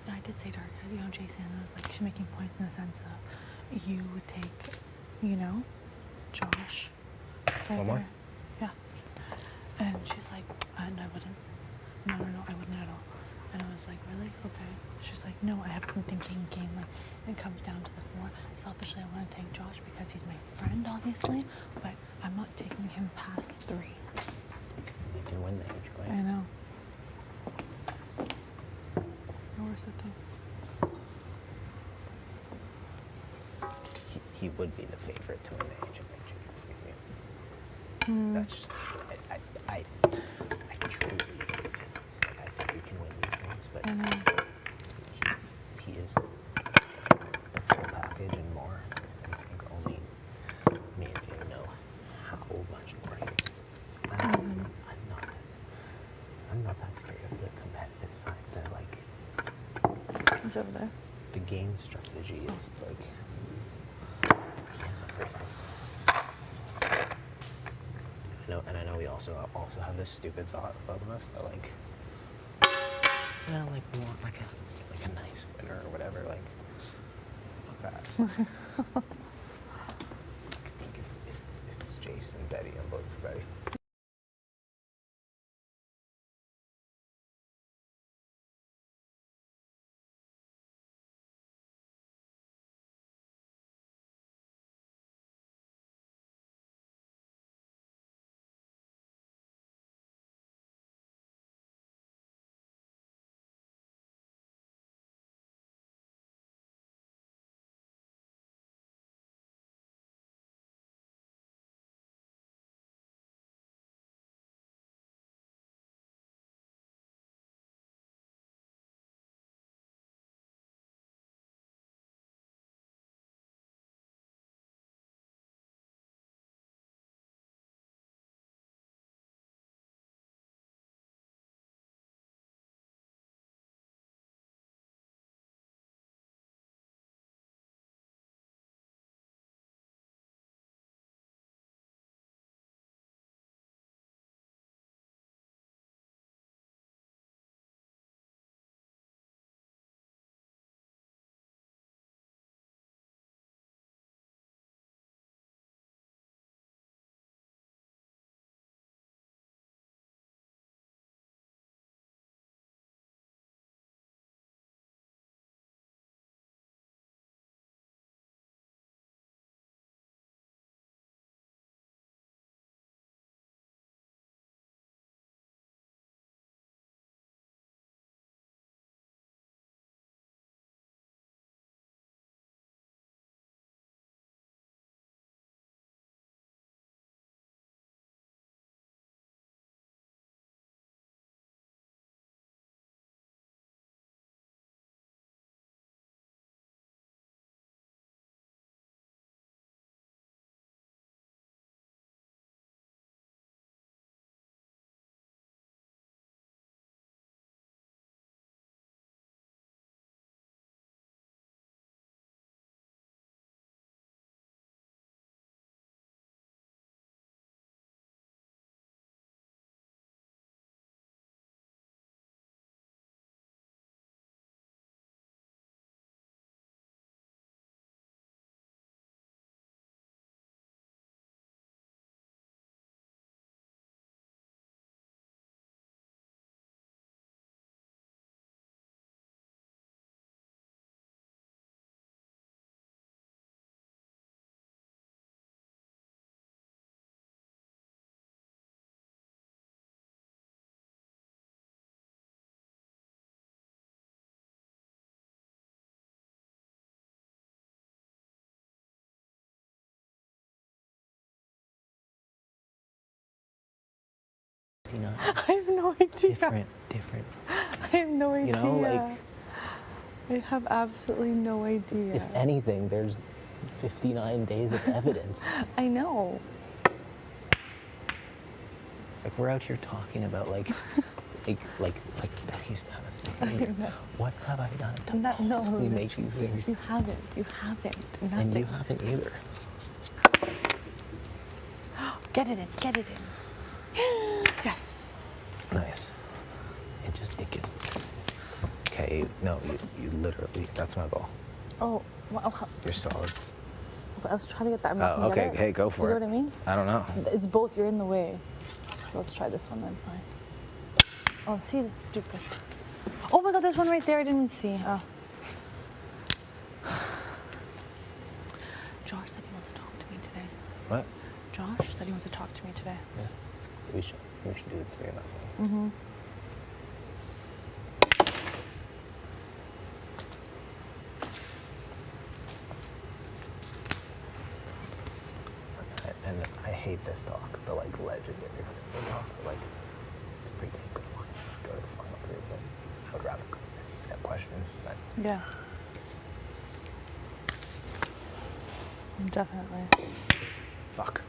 and I did say to her, Jason, I was like, she's making points in the sense of you would take, Josh. Right One more? there. Yeah. And she's like, and I wouldn't. No, I wouldn't at all. And I was like, really? Okay. She's like, no, I have been thinking game, like, it comes down to the 4. Selfishly, I want to take Josh because he's my friend, obviously, but I'm not taking him past 3. You can win the age, I right? know. Where's it though? He would be the favorite to win the age if she can sweep me. That's just I truly believe in this. Like, I think we can win these things, but I know. he is the full package and more. And I think only me and you know how much more he is. I'm not that scared of the competitive side. He's over there. The game strategy is like he has everything. I know we also have this stupid thought both of us that like, well, like we want like a nice winner or whatever. Like, fuck that. Reese and Betty. I'm voting for Betty. I have no idea. Different. I have no idea. You know, like, I have absolutely no idea. if anything, there's 59 days of evidence. I know. Like, we're out here talking about, like Betty's past. I know. What have I done to No, possibly make you think? You haven't. You haven't. Nothing. And you haven't either. Get it in. Get it in. Yes. Nice. It gets. Okay, no, you literally, that's my ball. Oh, well, Your solids. but I was trying to get that. I'm not Oh, gonna get okay, it. hey, go for it. You know what I mean? I don't know. It's both. You're in the way. So let's try this one then. Fine. Oh, see this stupid. Oh my God, there's one right there. I didn't even see. Oh. Josh said he wants to talk to me today. What? Josh said he wants to talk to me today. Yeah. We should do the 3 of us. Mm-hmm. And I hate this talk, the like legendary talk, but like it's pretty damn good lines if you go to the final 3 of them. I would rather go with that question, but Yeah. Definitely. fuck.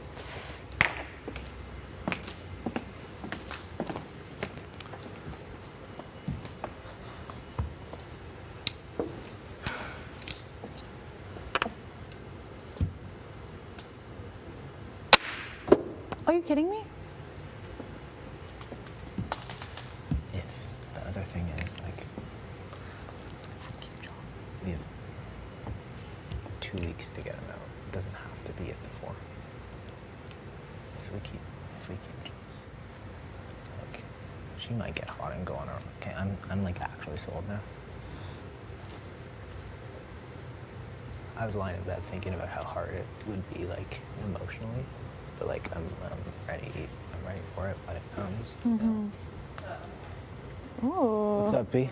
Are you kidding me? If the other thing is like we have 2 weeks to get him out. It doesn't have to be at the 4. if we keep just like, she might get hot and go on her. Okay, I'm like actually sold now. I was lying in bed thinking about how hard it would be, like emotionally, but like I'm ready. I'm ready for it when it comes. Mm-hmm. Ooh. What's up, B?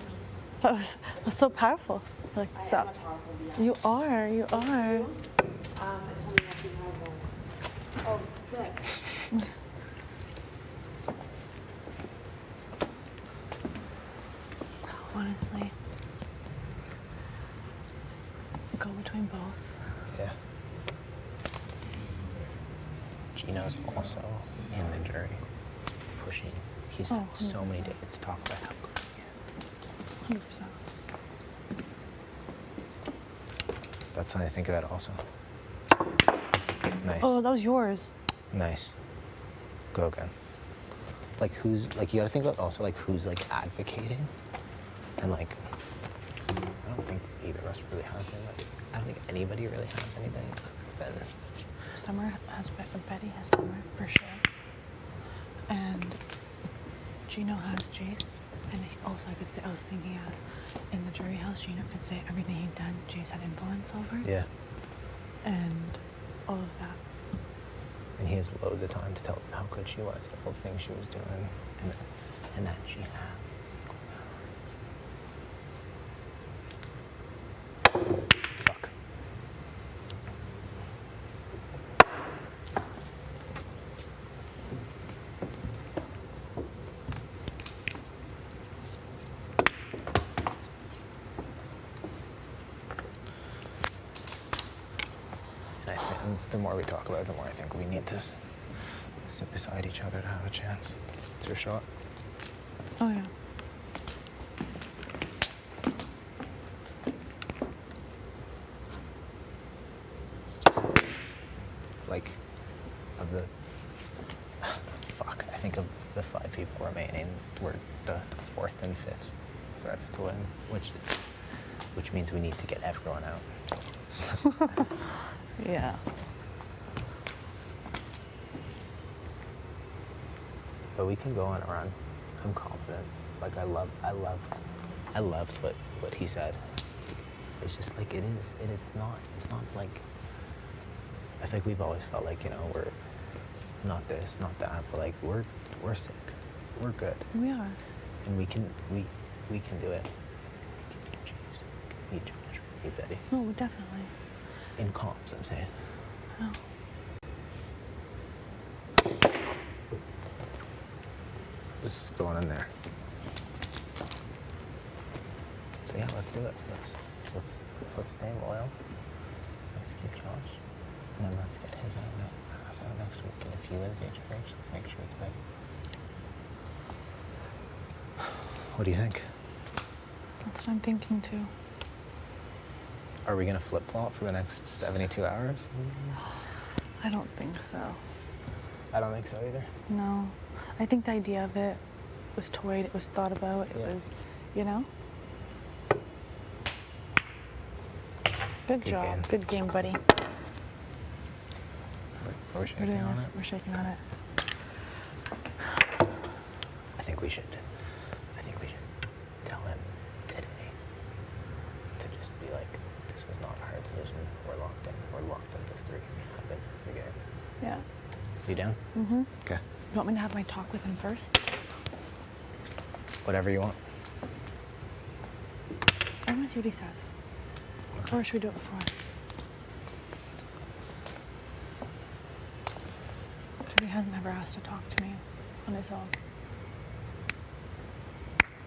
That was so powerful. Like, sup? You are. It's only after you have one. Oh, sick. Honestly, go between both. Yeah. Gino's also in the jury, pushing. He's had so many days to talk about how good he is. 100%. That's what I think of it also. Nice. Oh, that was yours. Nice. Go again. Like who's, like you gotta think about also like who's like advocating, and like I don't think either of us really has anybody. I don't think anybody really has anybody other than Summer has Betty has Summer for sure, and Gino has Jace, and also I could say I was thinking as in the jury house, Gino could say everything he'd done, Jace had influence over. yeah. And all of that. And he has loads of time to tell how good she was, all the things she was doing, and that she has. Fuck. And I think the more we talk about it, the more I think we need to sit beside each other to have a chance. It's your shot. Oh yeah. Like, of the fuck, I think of the 5 people remaining, we're the 4th and 5th threats to win, which means we need to get everyone out. Yeah. But we can go on a run. I'm confident. Like I loved what he said. It's just like it's not like, I think we've always felt like, you know, we're not this, not that, but like we're sick. We're good. We are. And we can do it. Jeez. Me, Josh, me, Betty. No, definitely. In comps, I'm saying. Oh. This is going in there. So yeah, let's do it. Let's stay loyal. Let's keep Josh. And then let's get his ass out next week. And if he wins HRH, let's make sure it's big. What do you think? That's what I'm thinking too. Are we gonna flip-flop for the next 72 hours? I don't think so. I don't think so either. No. I think the idea of it was toyed, it was thought about, it Yeah. was, you know? Good job. game. Good game, buddy. We're We're shaking doing on this. it. We're shaking on it. I think we should tell him today to just be like, this was not a hard decision. We're locked in. We're locked in this 3. This is the game. Yeah. You down? Mm-hmm. Okay. You want me to have my talk with him first? Whatever you want. I want to see what he says. Okay. Or should we do it before? Because he hasn't ever asked to talk to me on his own.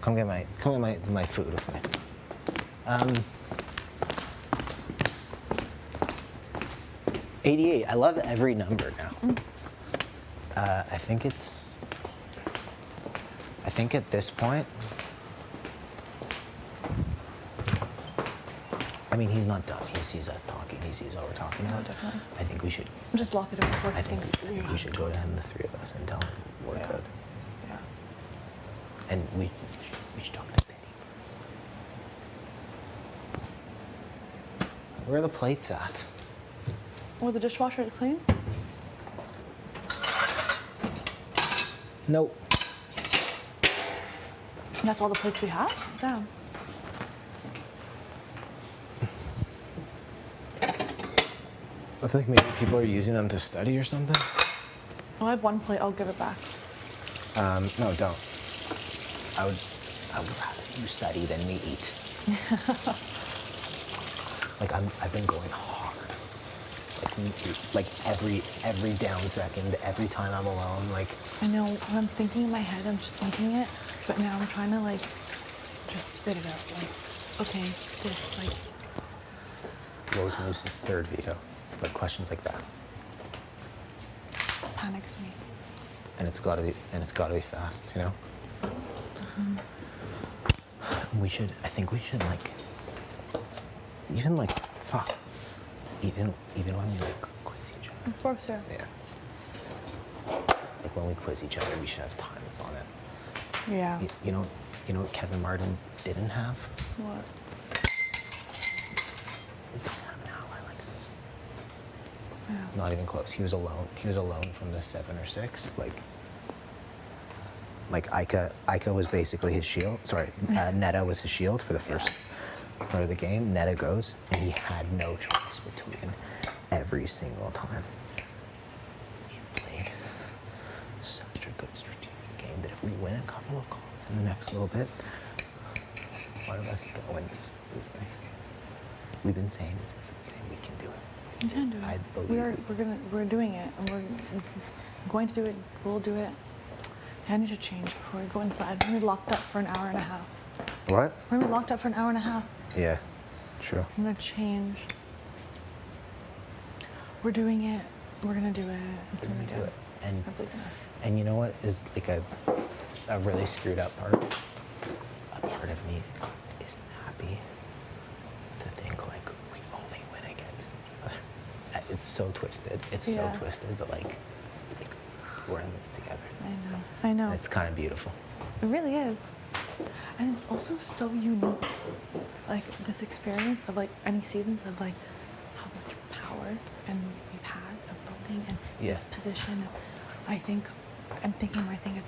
Come get my food with me. 88. I love every number now. I think at this point, I mean, he's not dumb. He sees us talking. He sees what we're talking about. Definitely. I think we should. Just lock it up before he I think thinks. we should go to him, the 3 of us, and tell him we're Yeah. good. Yeah. And we should talk to Benny. Where are the plates at? Well, the dishwasher is clean. Nope. And that's all the plates we have? Damn. I feel like maybe people are using them to study or something. Oh, I have one plate. I'll give it back. No, don't. I would rather you study than me eat. Like I've been going hard. Like every down second, every time I'm alone, like. I know when I'm thinking in my head, I'm just thinking it, but now I'm trying to like just spit it out. Like, okay, this like. What was Moose's third veto? It's like questions like that. Panics me. And it's gotta be fast, you know? I think we should like, even like, fuck. Even when we like quiz each other. Of course, yeah. Yeah. Like when we quiz each other, we should have times on it. Yeah. You know what Kevin Martin didn't have? What? We don't have now, I like this. Yeah. Not even close. He was alone. He was alone from the 7 or 6. Like Ika was basically his shield. Sorry, Netta was his shield for the first part of the game. Netta goes, and he had no choice between every single time. He played such a good strategic game that if we win a couple of calls in the next little bit, one of us is gonna win this thing. We've been saying it since the beginning. We can do it. You can do it. I believe We're doing it, and we're going to do it. We'll do it. I need to change before we go inside. We're gonna be locked up for an hour and a half. What? We're gonna be locked up for an hour and a half. Yeah, true. I'm gonna change. We're doing it. We're gonna do it. It's We're gonna be gonna do good. it. And I believe in us. And you know what is like a really screwed up part? A part of me isn't happy to think like we only win against each other. It's so twisted. It's Yeah. so twisted, but like we're in this together. I know. And it's kind of beautiful. It really is. And it's also so unique. Like this experience of like any seasons of like how much power and we've had of building and Yeah. this position. I'm thinking my thing is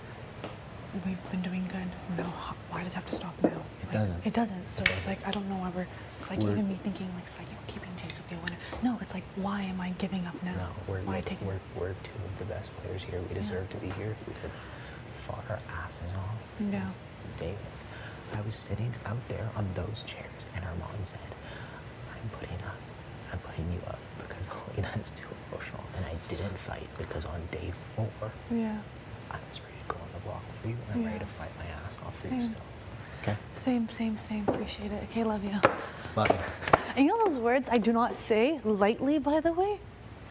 we've been doing good. No, why does it have to stop now? It doesn't. It doesn't. So it's like I don't know why it's like even me thinking like psychic keeping James will be a winner. No, it's like why am I giving up now? No, we're why taking we're two of the best players here. We deserve to be here. We could fought our asses off. Yeah. since day one. I was sitting out there on those chairs, and Armand said, I'm putting you up because Helena is too emotional. And I didn't fight because on day 4, Yeah. I was ready to go on the block for you, and I'm ready Yeah. to fight my ass off for Same. you still. Okay? Same. Appreciate it. Okay, love you. Love you. And you know those words I do not say lightly, by the way,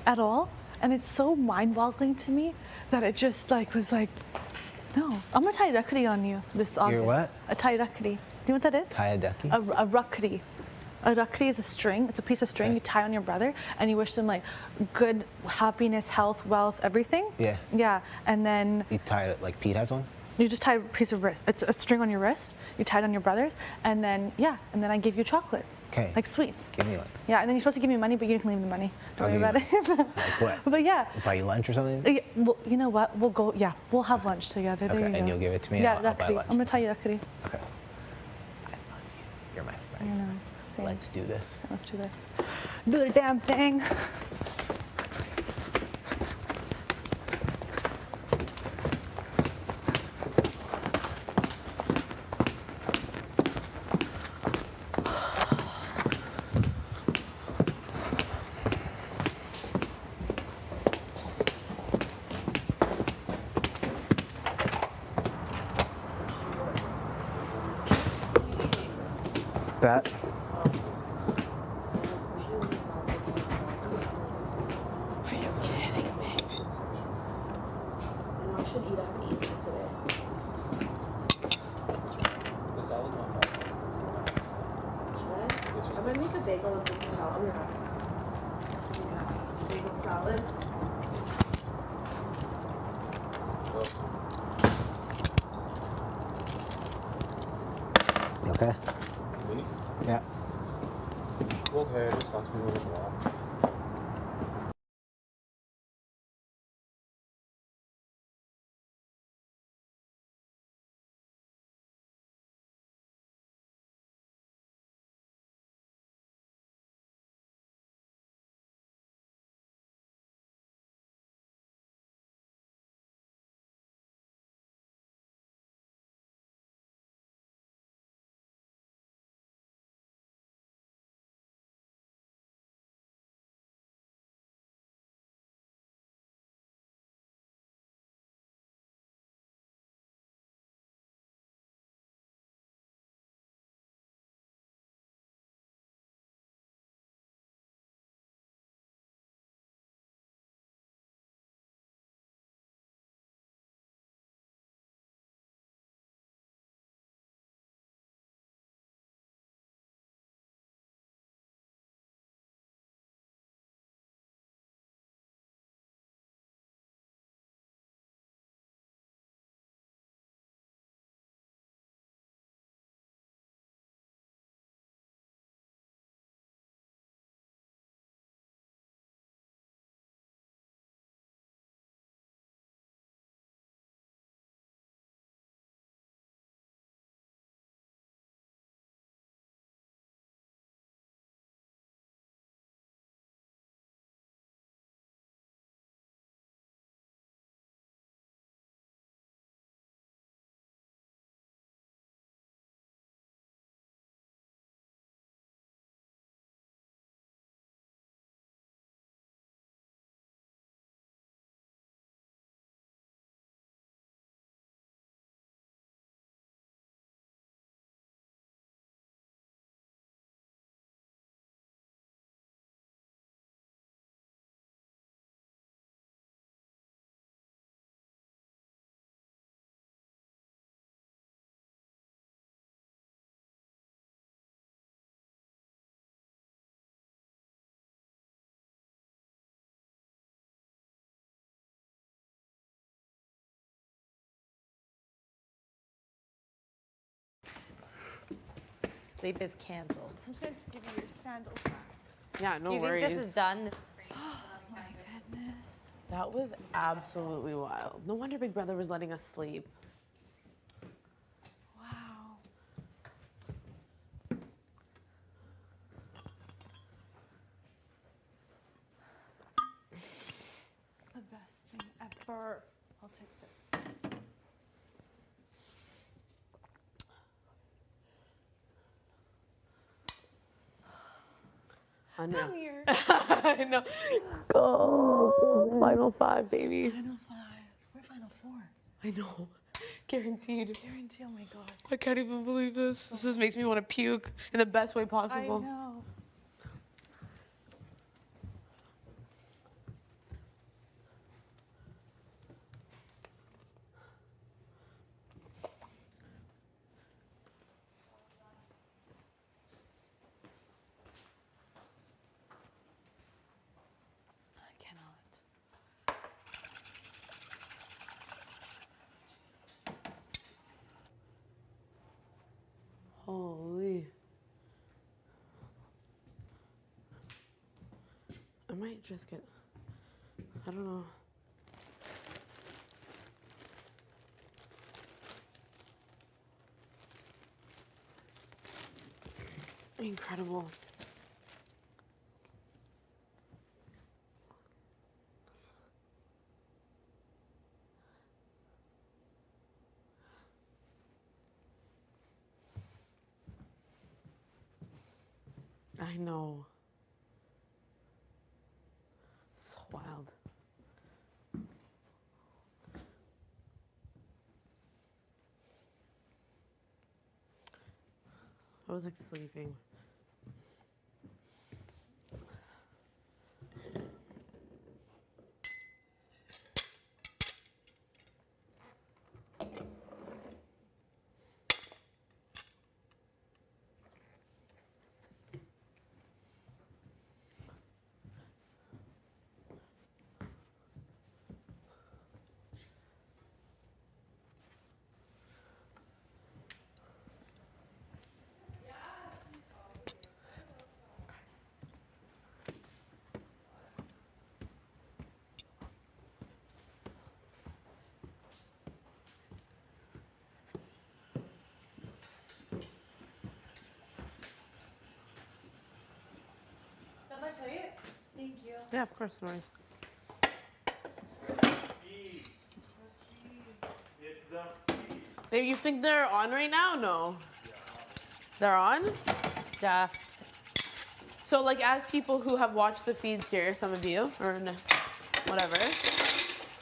at all? And it's so mind-boggling to me that it just like was like, no. I'm gonna tie a duckity on you this August. You're what? A tie duckity. Do you know what that is? Tie a ducky? A ruckity. A duckity is a string. It's a piece of string you tie on your brother, and you wish them like good happiness, health, wealth, everything. Yeah. Yeah, and then You tie it like Pete has one? you just tie a piece of wrist. It's a string on your wrist. You tie it on your brother's, and then I give you chocolate. Okay. Like sweets. Give me one. Yeah, and then you're supposed to give me money, but you can leave the money. Don't I'll worry about give it. Like what? But yeah. Buy you lunch or something? Yeah, well, you know what? We'll go. Yeah, we'll have lunch together. There Okay, you go. and you'll give it to me, Yeah, and I'll buy duckity. lunch. I'm gonna tell you duckity. Okay. I love you. You're my I friend. know. Same. Let's do this. Let's do this. Do the damn thing. That? Are you kidding me? I should eat. I haven't eaten today. I might make a bagel with this salad. I'm gonna have bagel salad. You okay? Yeah. Okay, I just thought we were walk. Sleep is canceled. I'm going to give you your sandals back. Yeah, no You worries. think this is done? This is great. My goodness. That was absolutely wild. No wonder Big Brother was letting us sleep. Wow. The best thing ever. I'll take this. Unreal. Come here. I know. Oh, final five, baby. Final 5. We're final 4. I know. Guaranteed. Guarantee. Oh my god. I can't even believe this. This just makes me want to puke in the best way I possible. know. I cannot. Holy. I might just get, I don't know. Incredible. I know. So wild. I was like sleeping. Stop my plate. Thank you. Yeah, of course, no worries. It's the Babe, you think they're on right now? No. They're on? Duffs. So, like, as people who have watched the feeds here, some of you, or whatever.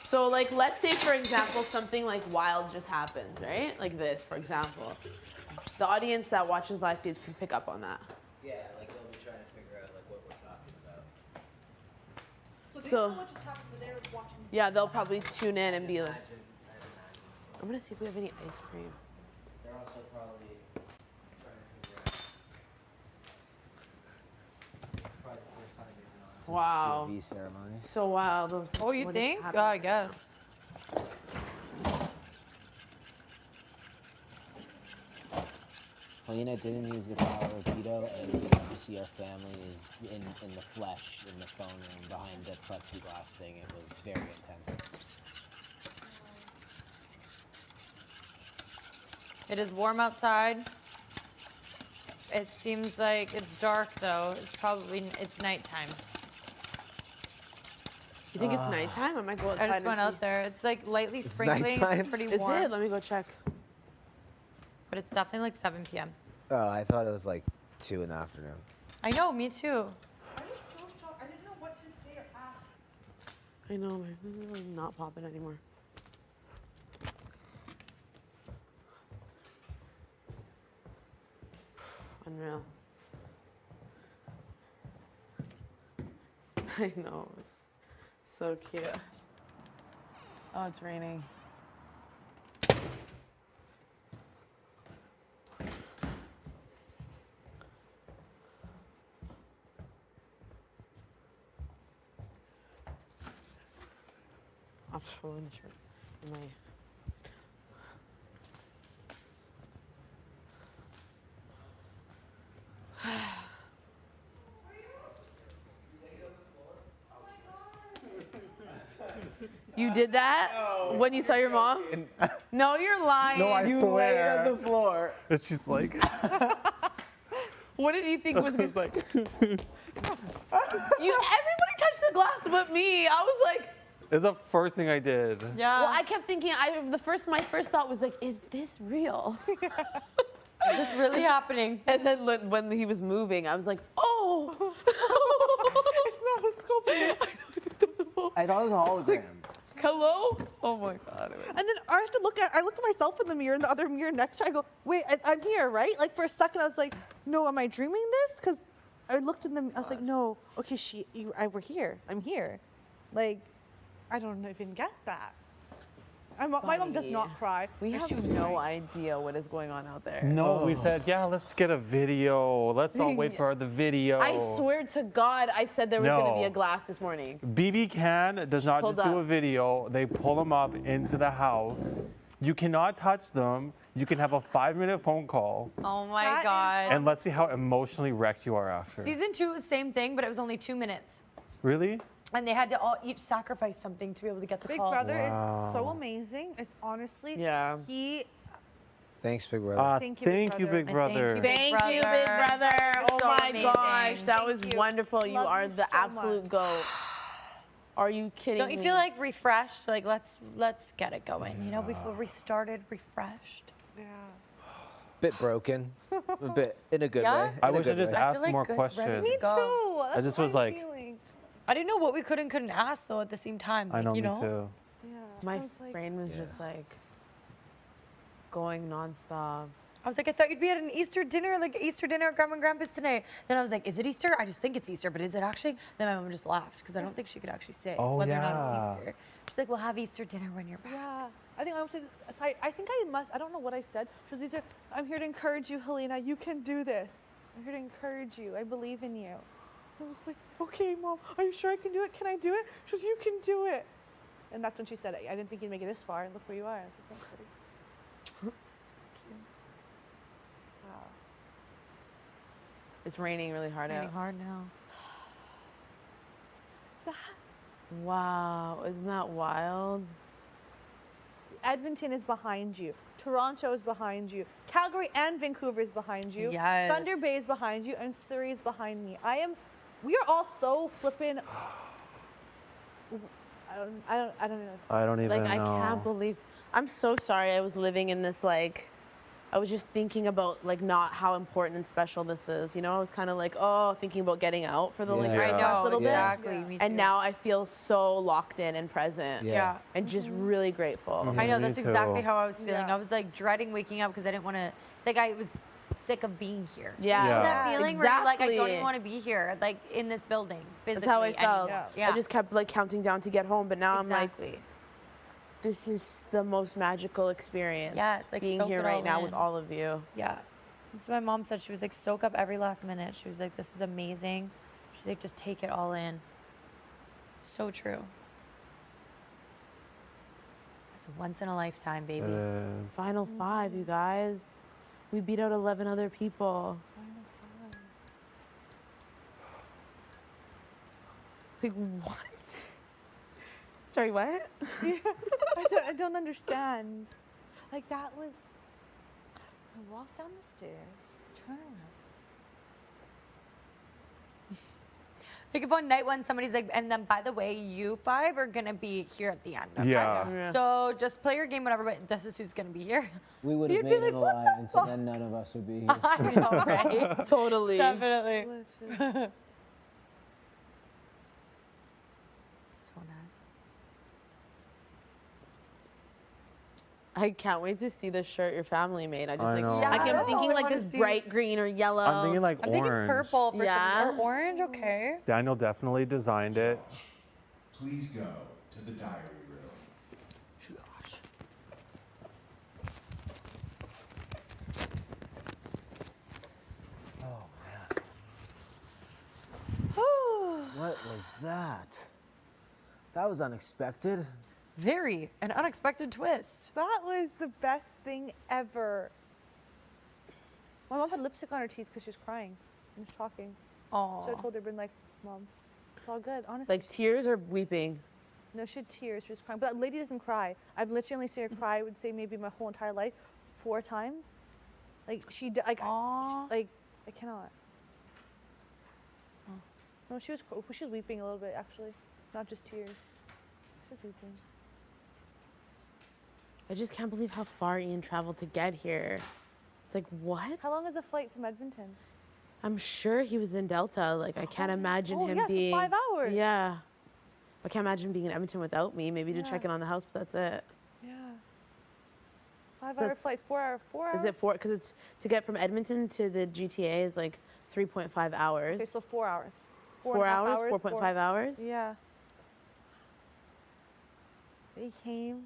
So, like, let's say, for example, something like wild just happens, right? Like this, for example. The audience that watches live feeds can pick up on that. Yeah, like they'll be trying to figure out like what we're talking about. So they So- don't know what just happened, but they're watching. Yeah, they'll probably tune in and be like, I'd imagine so. I'm gonna see if we have any ice cream. They're also probably trying to figure out. This is probably the first time they've been on since Wow. the POV ceremony. So wild. Oh, you What is think? Oh, happening? I guess. Helena didn't use the power of veto, and we got to see our family is in the flesh in the phone room behind the plexiglass thing. It was very intense. It is warm outside. It seems like it's dark though. It's nighttime. You think it's nighttime? I might go outside. I just went and out see. there. It's like lightly sprinkling. nighttime? It's pretty Is warm. it? Let me go check. But it's definitely like 7 p.m. Oh, I thought it was like 2 in the afternoon. I know, me too. I was so shocked. I didn't know what to say or ask. I know, man. This is like not popping anymore. Unreal. I know. It's so cute. Oh, it's raining. I'll pull in shirt in my. You did that when you saw your mom? No, you're lying. No, I You laid swear. on the floor. And she's like, What did you think was it's like, Everybody touched the glass but me. I was like, it's the first thing I did. Yeah. well, I kept thinking. My first thought was like, is this real? Is this really happening? And then when he was moving, I was like, oh. It's not a sculpture. I thought it was a hologram. Hello? Oh my God. And then I have to I looked at myself in the mirror, in the other mirror next to her. I go, wait, I'm here, right? Like for a second, I was like, no, am I dreaming this? Because I looked in the, I was like, no, okay, we're here. I'm here. Like, I don't even get that. My mom does not cry. We and have she was no crying. idea what is going on out there. No, we said, yeah, let's get a video. Let's all wait for the video. I swear to God, I said there was going to be No. a glass this morning. BB Can does not Hold just do up. a video. They pull them up into the house. You cannot touch them. You can have a 5-minute phone call. Oh my That is God. And let's see how emotionally wrecked you are after. Season 2 was the same thing, but it was only 2 minutes. Really? And they had to all each sacrifice something to be able to get the Big call. Brother Wow. is so amazing. It's honestly, Yeah. Thanks, Big Brother. Thank you, Big Thank you, Brother. Big And Brother. thank you, Thank you, Big Brother. You're Oh so my amazing. gosh, that was Thank you. wonderful. You Love are you the so absolute much. goat. Are you kidding Don't you me? feel like refreshed? Like let's get it going. You know, before we started, refreshed. Yeah. Bit broken, a bit in a good Yeah? way. I in a wish I good just way. asked feel like more good, questions. ready Me to go. too. That's just what was I'm like- feeling. I didn't know what we could and couldn't ask though at the same time. I Like, know, you me know? too. Yeah. My I was like, brain was Yeah. just like going nonstop. I was like, I thought you'd be at an Easter dinner, like Easter dinner at Grandma and Grandpa's today. Then I was like, is it Easter? I just think it's Easter, but is it actually? Then my mom just laughed because I don't think she could actually say Oh, whether or not yeah. it's Easter. She's like, we'll have Easter dinner when you're back. Yeah, I think I was. I think I must. I don't know what I said. She was either, I'm here to encourage you, Helena. You can do this. I'm here to encourage you. I believe in you. I was like, okay, Mom. Are you sure I can do it? Can I do it? She goes, you can do it. And that's when she said it. I didn't think you'd make it this far. And look where you are. I was like, thanks, buddy. So cute. Wow. It's raining really hard Raining out. hard now. Wow, isn't that wild? Edmonton is behind you. Toronto is behind you. Calgary and Vancouver is behind you. Yes. Thunder Bay is behind you, and Surrey is behind me. We are all so flippin'. I don't know. I don't even Like, know. I can't believe. I'm so sorry I was living in this, like, I was just thinking about, like, not how important and special this is. You know, I was kind of like, oh, thinking about getting out for the, like, Yeah. right I last know, little exactly. Yeah. Me bit. And too. now I feel so locked in and present. Yeah. Yeah. And just really grateful. Mhm. I know, Me that's exactly too. how I was feeling. Yeah. I was like dreading waking up because I didn't want to, it's like I was sick of being here. Yeah. You know Yeah. that feeling where you're like, I don't Exactly. even want to be here, like in this building, physically. That's how I felt. anymore. Yeah. Yeah. I just kept, like, counting down to get home. But now exactly. I'm like, this is the most magical experience. Yes, like, being soak here it right all now in. with all of you. Yeah. That's what my mom said. She was like, soak up every last minute. She was like, this is amazing. She's like, just take it all in. So true. It's a once in a lifetime, It baby. is. Final 5, you guys. We beat out 11 other people. Like, what? Sorry, what? Yeah, I don't understand. Like that was. I walked down the stairs, turn around. Like if on night one somebody's like, and then by the way, you 5 are gonna be here at the end. Okay? Yeah. Yeah. So just play your game, whatever. But this is who's gonna be here. We would have You'd be made like, an "What the alliance, and then none of us would be here. I know, right? Totally. Definitely. Delicious. So nuts. I can't wait to see the shirt your family made. I just I like know. I Yeah, kept I thinking like wanna this see. bright green or yellow. I'm thinking like I'm orange. thinking purple for Yeah. some, or orange. Okay. Daniel definitely designed it. Please go to the diary room. Oh man. What was that? That was unexpected. Very an unexpected twist. That was the best thing ever. My mom had lipstick on her teeth because she was crying and talking. So I Oh. told her, been like, Mom, it's all good, honestly. Like tears or weeping. No, she had tears. She was crying. But that lady doesn't cry. I've literally only seen her cry, I would say maybe my whole entire life, 4 times. Like, like, Aw. like, I cannot. No, she was weeping a little bit, actually. Not just tears. She was weeping. I just can't believe how far Ian traveled to get here. It's like, what? How long is the flight from Edmonton? I'm sure he was in Delta. Like, I can't imagine him yes, being. 5 hours. Yeah. I can't imagine being in Edmonton without me. Maybe to check in on the house, but that's it. Yeah. 5-hour flights, 4 hours. Is it 4? Because it's to get from Edmonton to the GTA is like 3.5 hours. Okay, so 4 hours. 4 hours? 4.5 4 hours? Yeah. They came.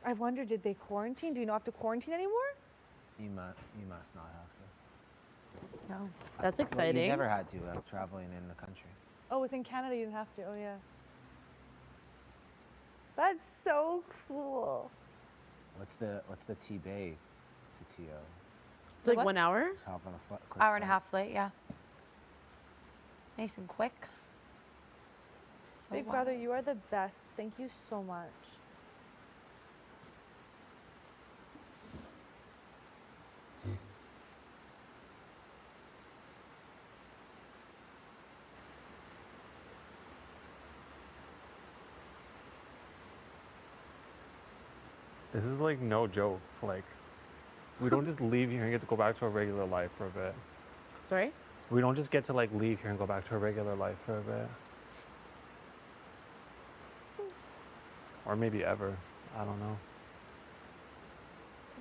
I wonder, did they quarantine? Do you not have to quarantine anymore? You must not have to. No. That's Well, exciting. you never had to traveling in the country. Oh, within Canada you didn't have to. Oh, yeah. That's so cool. What's the T-Bay to TO? It's like What? 1 hour? Just hop on a quick Hour and a flight. half flight, yeah. Nice and quick. So Big wild. brother, you are the best. Thank you so much. This is like no joke. Like, we don't just leave here and get to go back to our regular life for a bit. Sorry? We don't just get to like leave here and go back to our regular life for a bit. Or maybe ever. I don't know.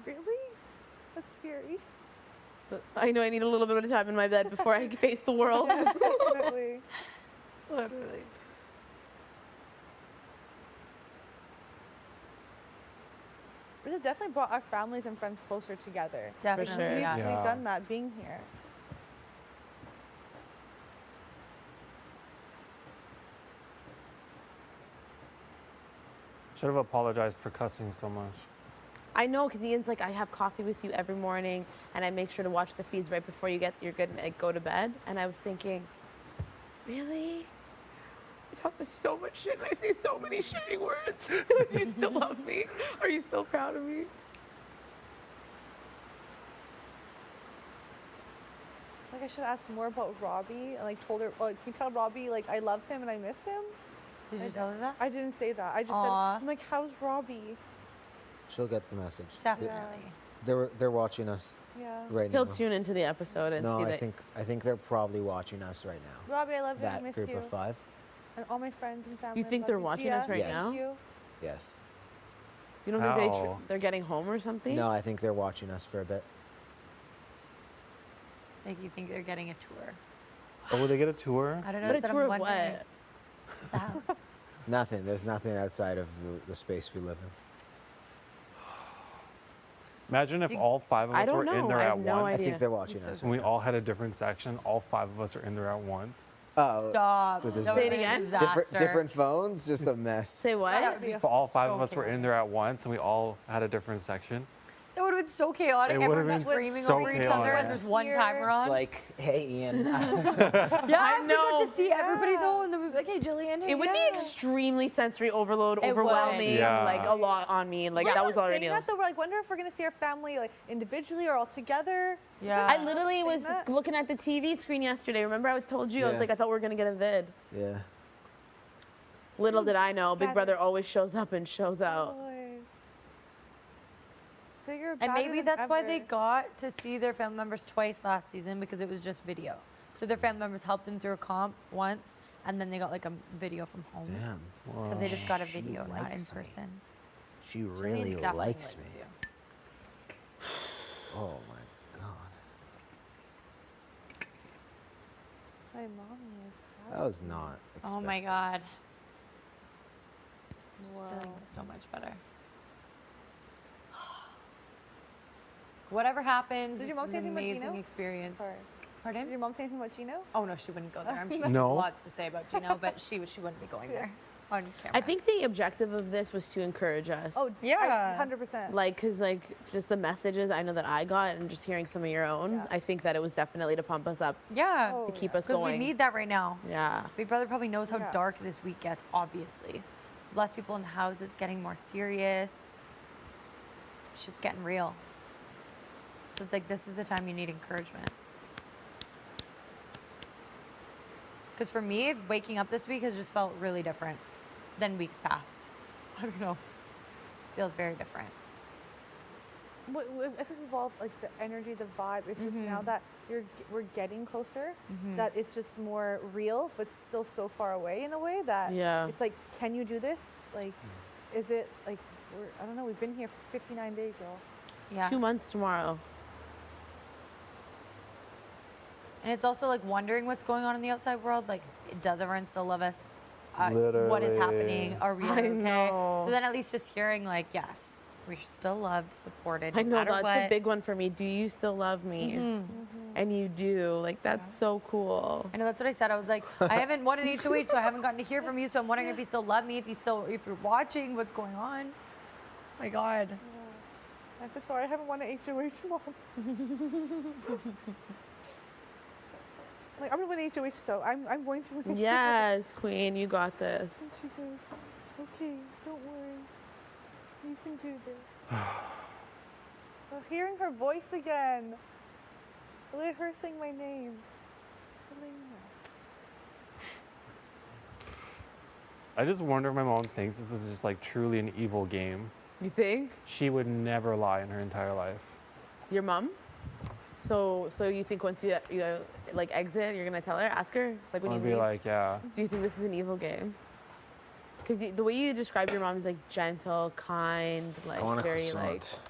Really? That's scary. I know I need a little bit of time in my bed before I face the world. Definitely. Literally. This has definitely brought our families and friends closer together. Definitely, sure. yeah. We've Yeah. done that being here. Should have apologized for cussing so much. I know, because Ian's like, I have coffee with you every morning, and I make sure to watch the feeds right before you're good and go to bed. And I was thinking, really? I talk so much shit, and I say so many shitty words. Do you still love me? Are you still proud of me? Like I should ask more about Robbie and like told her, like, can you tell Robbie like I love him and I miss him? Did you tell her that? I didn't say that. I just Aw. said, I'm like, how's Robbie? She'll get the message. Definitely. They're watching us Yeah. right He'll now. tune into the episode and No, see I that. think they're probably watching us right now. Robbie, I love you. I That miss group you. of 5. And all my friends and family. You think love they're watching us Gia, right Yes. now? miss you. Yes. You don't think How? they're getting home or something? No, I think they're watching us for a bit. Like you think they're getting a tour. Oh, will they get a tour? I don't know. But It's a what tour I'm of wondering. what? The house. Nothing. There's nothing outside of the space we live in. Imagine if Do- all 5 of I us don't were know. in there I at have no once. I think idea. they're watching He's so us. And we all had a different section. All 5 of us are in there at once. Oh, Stop. so this That is- would Say it be a again? disaster. different phones, just a mess. Say what? That would be If all 5 so of us were in there at once and we all had a different section. That would have been so chaotic. It would've Everyone's been screaming so over each other, chaotic. and there's one timer It's on. like, hey, Ian. yeah, I we got know. to see everybody though, and then we'd be like, hey, Jillian. Hey, It would be extremely sensory overload, It would. overwhelming, Yeah. like a lot on me. Like We're that not was already. saying that though. We're like, wonder if we're gonna see our family like individually or all together. Yeah. I literally was that. looking at the TV screen yesterday. Remember, I told you I was Yeah. like, I thought we were gonna get a vid. Yeah. Little did I know, Big Better. Brother always shows up and shows out. Boys. Bigger, And badder maybe than that's why they ever. got to see their family members twice last season, because it was just video. So their family members helped them through a comp once, and then they got like a video from home. Damn. Because they just got a She video, not in likes me. person. She Jillian really definitely likes me. you. Oh my god. My mommy is proud. That was not expected. Oh my god. I'm just Wow. feeling so much better. Whatever happens, Did this your mom is say an anything about amazing Gino? experience. Sorry. Pardon? Did your mom say anything about Gino? Oh no, she wouldn't go there. I'm sure No. there's lots to say about Gino, but she wouldn't be going there on camera. I think the objective of this was to encourage us. Oh Yeah. 100%. Like, cause like just the messages I know that I got and just hearing some of your own, Yeah. I think that it was definitely to pump us up, yeah, Oh, to keep yeah. us because going. we need that right now. Yeah. Big Brother probably knows how Yeah. dark this week gets, obviously. There's less people in the houses, getting more serious. Shit's getting real. So it's like, this is the time you need encouragement. Because for me, waking up this week has just felt really different than weeks past. I don't know. It feels very different. If it's involved, like the energy, the vibe, it's just now that we're getting closer, that it's just more real, but still so far away in a way that it's like, can you do this? Like, is it like, I don't know, we've been here for 59 days, y'all. Yeah. 2 months tomorrow. And it's also like wondering what's going on in the outside world. Like, does everyone still love us? What is happening? Are we okay? know. So then at least just hearing like, yes, we're still loved, supported. I no know matter that's what. a big one for me. Do you still love me? And you do. Like, that's so cool. I know, that's what I said. I was like, I haven't won an HOH, so I haven't gotten to hear from you. So I'm wondering if you still love me, if you're watching, what's going on. My God. I said, sorry, I haven't won an HOH, Mom. Like, I'm gonna win an HOH though. I'm going to win. Yes, Queen, you got this. And she goes, okay, don't worry. You can do this. Well, hearing her voice again. Let her sing my name. Elena. I just wonder if my mom thinks this is just like truly an evil game. You think? She would never lie in her entire life. Your mom? So you think once you like exit, you're gonna tell her, ask her, like when I'd you be leave? like, yeah. Do you think this is an evil game? Because the way you describe your mom is like gentle, kind, like I want a very croissant.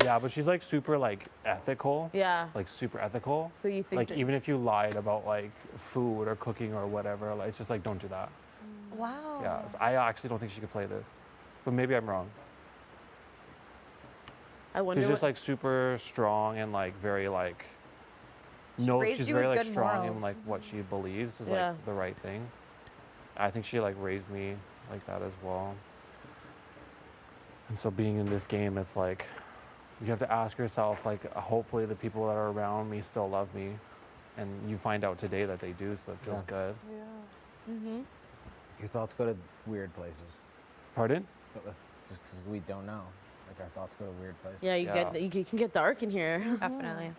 Yeah, but she's like super like ethical. Yeah. Like super ethical. So you think like that- even if you lied about like food or cooking or whatever, like it's just like don't do that. Wow. Yeah. So I actually don't think she could play this, but maybe I'm wrong. I wonder. She's just what- like super strong and like very like. raised She's you very with like good strong morals. in like what she believes is Yeah. like the right thing. I think she like raised me like that as well. And so being in this game, it's like you have to ask yourself like, hopefully the people that are around me still love me, and you find out today that they do, so it feels good. Yeah. Your thoughts go to weird places. Pardon? Just because we don't know. Like our thoughts go to weird places. Yeah, you can get dark in here. Definitely.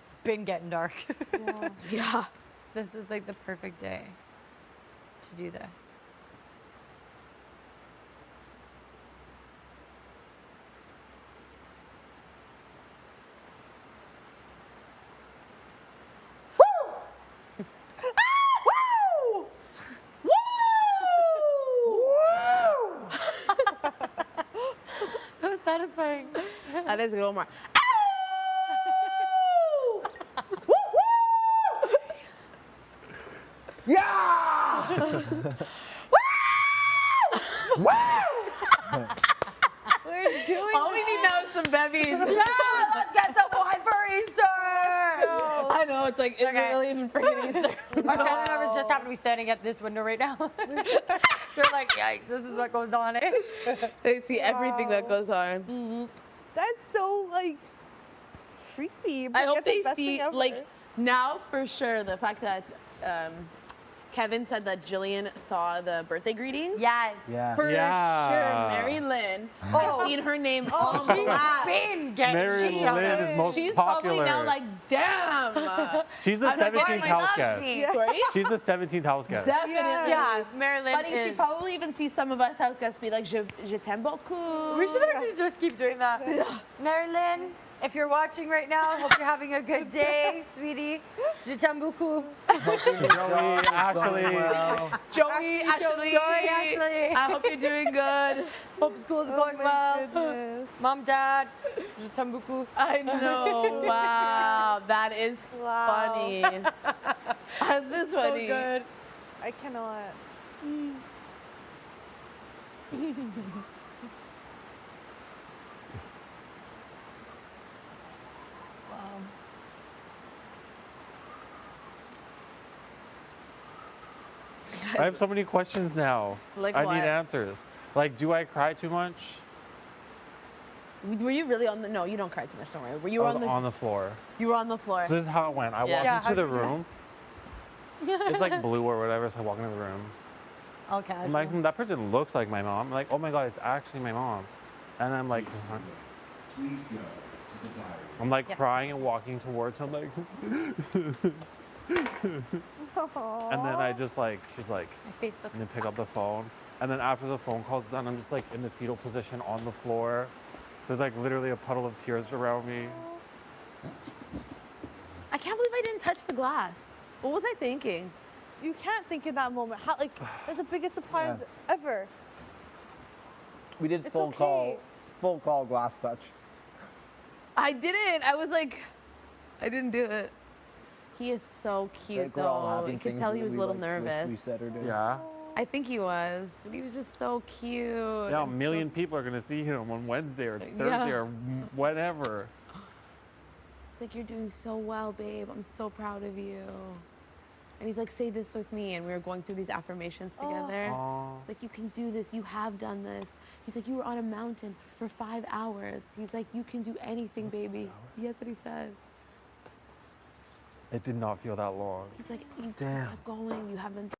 It's been getting dark. Yeah. Yeah. This is like the perfect day to do this. That was satisfying. That is a little more. We're doing All we need now is some bevies. Let's get some wine for Easter. I know, it's like, is it really even freaking Easter? Our family members just happen to be standing at this window right now. They're like, yikes, this is what goes on, eh? They see everything that goes on. That's so like creepy. But I hope yet the they best see, thing ever. like, now for sure, the fact that Kevin said that Jillian saw the birthday greetings. Yes. Yeah. For Yeah. sure, Mary Lynn. I've seen her name on She's blast. been getting Mary shit on Lynn her. is most She's popular. probably now like, damn. She's the I'm like, 17th oh, house my guest. God. Sorry? She's the 17th house guest. Definitely. Yeah, Marilyn Buddy, she is. probably even sees some of us house guests be like, je t'aime beaucoup. We should actually just keep doing that. Marilyn, if you're watching right now, hope you're having a good day, sweetie. Je t'aime beaucoup. Joey, Ashley. Joey, Ashley. Ashley. I hope you're doing good. Hope school's Oh going my well. goodness. Mom, Dad, je t'aime beaucoup. I know. Wow. That is Wow. funny. This is So funny. good. I cannot. Wow. I have so many questions now. Like I what? need answers. Like, do I cry too much? Were you really on the? No, you don't cry too much. Don't worry. Were you I was on the? on the floor. You were on the floor. So this is how it went. I Yeah. walked Yeah, into how- the room. It's like blue or whatever, so I walk into the room. All I'm casual. like, that person looks like my mom. I'm like, oh my God, it's actually my mom. And I'm like, Please go to the diary. I'm like Yes. crying and walking towards him, like, and then I just like, she's like, My face looks and then pick up the phone. And then after the phone call's done, I'm just like in the fetal position on the floor. There's like literally a puddle of tears around me. I can't believe I didn't touch the glass. What was I thinking? You can't think in that moment. How, like, that's the biggest surprise ever. We did It's full call, okay. full call glass touch. I didn't. I was like, I didn't do it. He is so cute Like, we're all though. having You could things tell that he was a we, little like, nervous. wish we said or did. Yeah. I think he was, but he was just so cute. Yeah, a and million so- people are gonna see him on Wednesday or Thursday Yeah. or whenever. It's like, you're doing so well, babe. I'm so proud of you. And he's like, say this with me. And we were going through these affirmations together. Aw. It's like, you can do this. You have done this. He's like, you were on a mountain for 5 hours. He's like, you can do anything, baby. Yeah, that's what he said. It did not feel that long. He's like, you Damn. kept going. You haven't.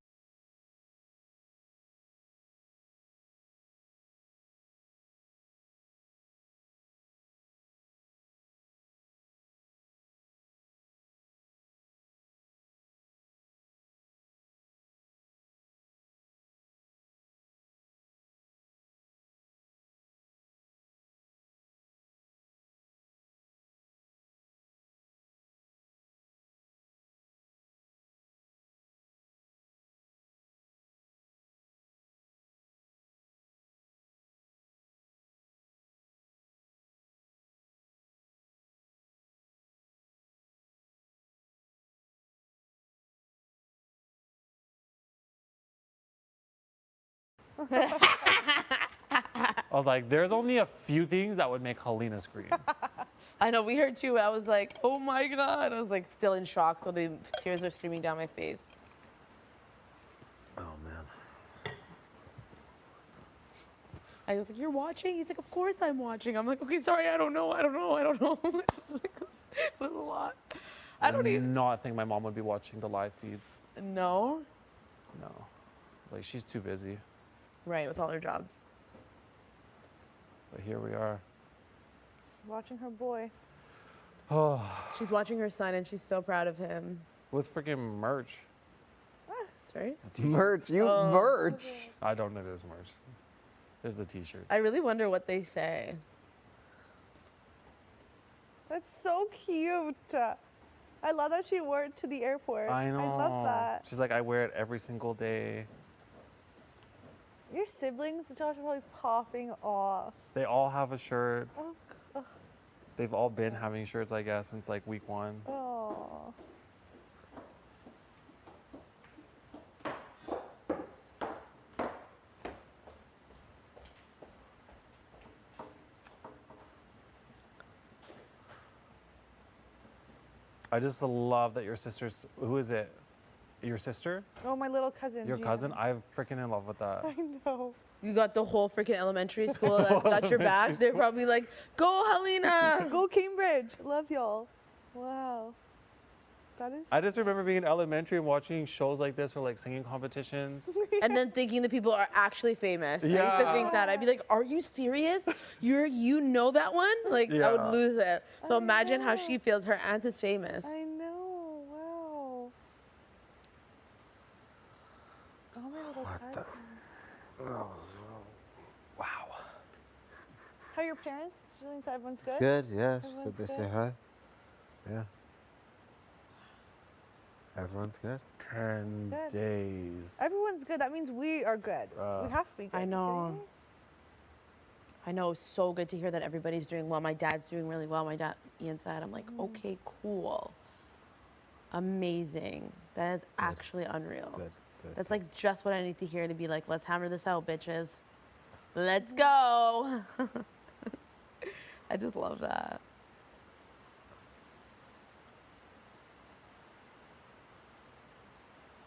I was like, there's only a few things that would make Helena scream. I know, we heard too, but I was like, oh my God. I was like still in shock, so the tears are streaming down my face. Oh man. I was like, you're watching? He's like, of course I'm watching. I'm like, okay, sorry, I don't know. It's just like, it was a lot. I don't even not think my mom would be watching the live feeds. know. No. It's like, she's too busy. Right, with all her jobs. But here we are. Watching her boy. Oh, She's watching her son and she's so proud of him. with freaking merch. Sorry? Merch, you Oh. merch. I don't know there's merch. There's the t-shirts. I really wonder what they say. That's so cute. I love that she wore it to the airport. I know. I love that. She's like, I wear it every single day. Your siblings, Josh, are probably popping off. They all have a shirt. Oh, oh, They've all been having shirts, I guess, since like week 1. oh. I just love that your sister's, who is it? Your sister? Oh, my little cousin. Your Gianna. cousin? I'm freaking in love with that. I know. You got the whole freaking elementary school that got your back. They're probably like, go, Helena. Go Cambridge. Love y'all. Wow. That is. I just remember being in elementary and watching shows like this or like singing competitions. And then thinking the people are actually famous. I used to Yeah. think that. I'd be like, are you serious? You know that one? Like, I Yeah. would lose it. So I imagine how know. she feels. Her aunt is famous. I know. Wow. Oh, my little cousin. Wow. How are your parents? Everyone's good? Good, yeah. Everyone's Said they say good? hi. Yeah. Everyone's good. 10 Good. days. Everyone's good. That means we are good. We have to be good. I You know. kidding me? I know, it's so good to hear that everybody's doing well. My dad's doing really well. My dad, Ian said, I'm like, Mm-hmm. okay, cool. Amazing. That is actually unreal. Good, good. That's like just what I need to hear to be like, let's hammer this out, bitches. Let's go. I just love that.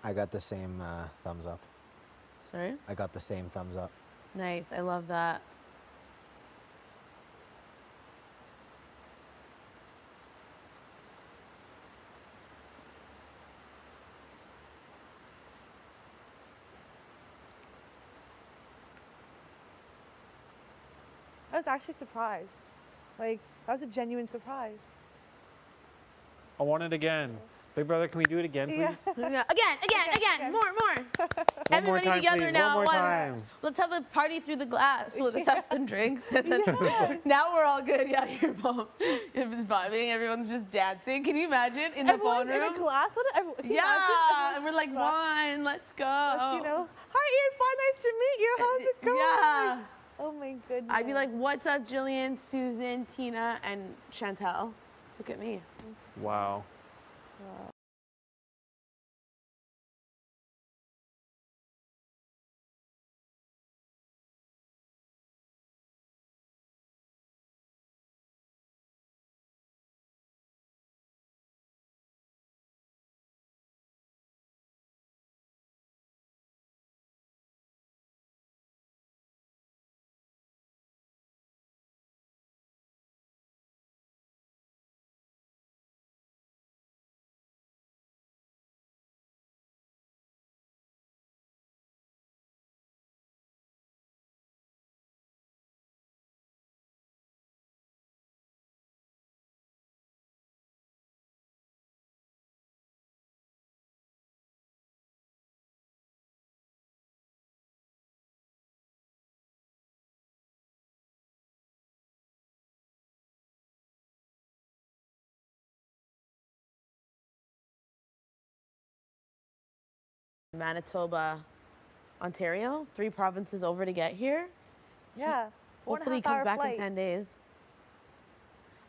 I got the same thumbs up. Sorry? I got the same thumbs up. Nice. I love that. I was actually surprised. Like, that was a genuine surprise. I want it again. Big brother, can we do it again, Yeah. please? Yeah, again, more. One more Everybody time, together please. now. One more One. time. Let's have a party through the glass. Let's have some drinks. Now we're all good. Yeah, your mom is vibing. Everyone's just dancing. Can you imagine in the phone Everyone's room? in a class. Can you imagine? Yeah, Everyone's and we're like, in a class. one, let's go. Let's, you know, hi Irfan, nice to meet you. How's it going? Yeah. Oh my goodness. I'd be like, what's up, Jillian, Susan, Tina, and Chantel? Look at me. Wow. Manitoba, Ontario, 3 provinces over to get here. Yeah. Hopefully he comes back in 10 days.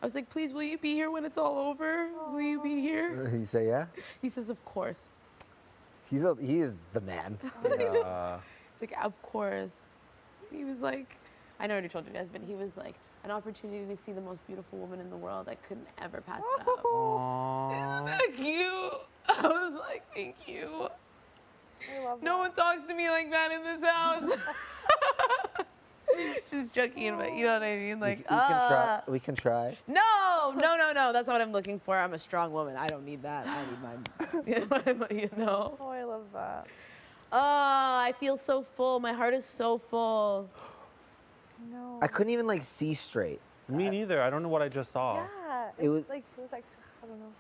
I was like, please, will you be here when it's all over? Will you be here? You say yeah? He says, of course. He is the man. Yeah. He's like, of course. He was like, I know I already told you guys, but he was like, an opportunity to see the most beautiful woman in the world. I couldn't ever pass it up. Aww. Thank you. I was like, thank you. I love No one talks to me like that in this house. Just joking, but you know what I mean? Like, We can try. No. That's not what I'm looking for. I'm a strong woman. I don't need that. I need my, you know. Oh, I love that. Oh, I feel so full. My heart is so full. No. I couldn't even like see straight. Me neither. I don't know what I just saw. Yeah. It was like, I don't know.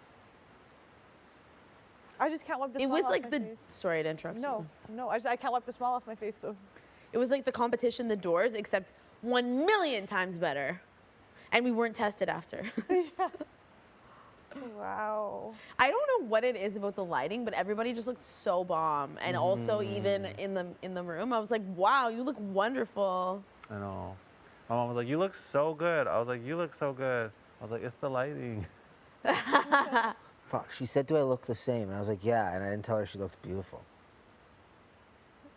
I just can't wipe the It smile was off like my the, face. sorry to interrupt you. No, I can't wipe the smile off my face, so. It was like the competition, The Doors, except 1,000,000 times better. And we weren't tested after. Yeah. Wow. I don't know what it is about the lighting, but everybody just looked so bomb. And also even in the room, I was like, wow, you look wonderful. I know. My mom was like, you look so good. I was like, you look so good. I was like, it's the lighting. fuck. She said, "Do I look the same?" And I was like, "Yeah." And I didn't tell her she looked beautiful.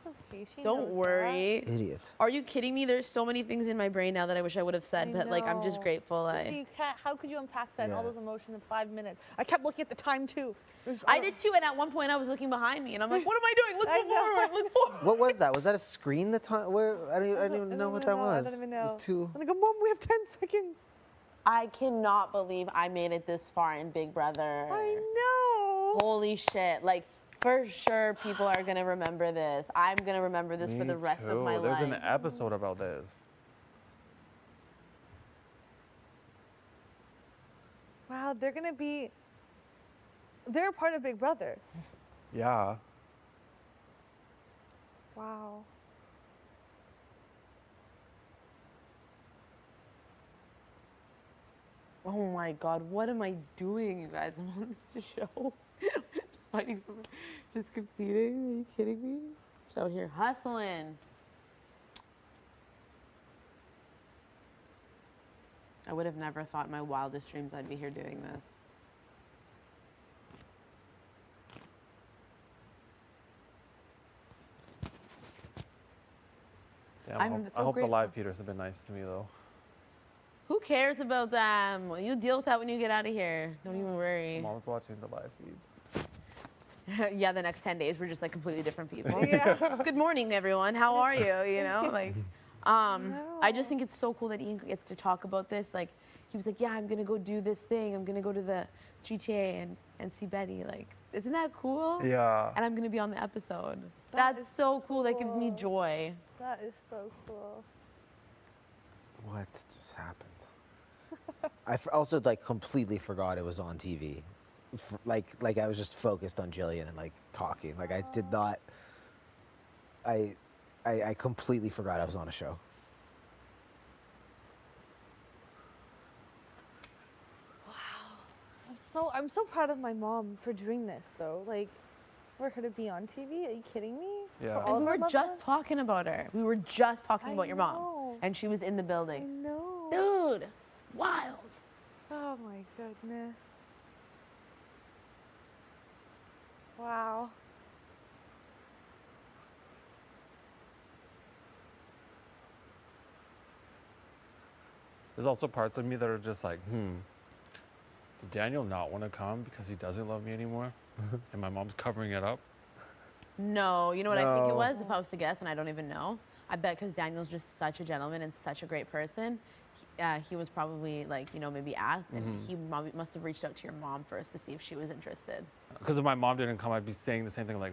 That's okay. She Don't knows worry. Idiot. Are you kidding me? There's so many things in my brain now that I wish I would have said, I but like I'm just know. grateful. that. See, how could you unpack that and all Yeah. those emotions in 5 minutes? I kept looking at the time too. It was- I did too, and at one point I was looking behind me, and I'm like, what am I doing? Look I know. forward, look forward. What was that? Was that a screen? The time where I didn't even know what that was. I don't even It know. was too. I'm like, Mom, we have 10 seconds. I cannot believe I made it this far in Big Brother. I know. Holy shit. Like, for sure people are going to remember this. I'm going to remember this for the rest of my There's life. an episode about this. Wow, they're a part of Big Brother. Yeah. Wow. Oh my God, what am I doing, you guys? I'm on this show. Just fighting for, just competing. Are you kidding me? Just out here hustling. I would have never thought in my wildest dreams I'd be here doing this. Damn, I'm I so hope the grateful. live feeders have been nice to me though. Who cares about them? Well, you deal with that when you get out of here. Don't even worry. Mom's watching the live feeds. Yeah, the next 10 days we're just like completely different people. Yeah. Good morning, everyone. How are you? You know, like, I just think it's so cool that Ian gets to talk about this. Like, he was like, yeah, I'm gonna go do this thing. I'm gonna go to the GTA and see Betty. Like, isn't that cool? Yeah. And I'm gonna be on the episode. That That's is so cool. That gives me cool. joy. That is so cool. what just happened? Also like completely forgot it was on TV. Like I was just focused on Jillian and like talking. Like I did not. I completely forgot I was on a show. I'm so proud of my mom for doing this though. Like, for her to be on TV. Are you kidding me? Yeah. For all And we of our were loved just ones? talking about her. We were just talking I about your mom. know. And she was in the I building. know. Dude, wild. Oh my goodness. Wow. There's also parts of me that are just like, did Daniel not want to come because he doesn't love me anymore? And my mom's covering it up? No, you know what I think it No. was? If I was to guess, and I don't even know, I bet because Daniel's just such a gentleman and such a great person, he was probably like, you know, maybe asked, and he must have reached out to your mom first to see if she was interested. Because if my mom didn't come, I'd be saying the same thing like,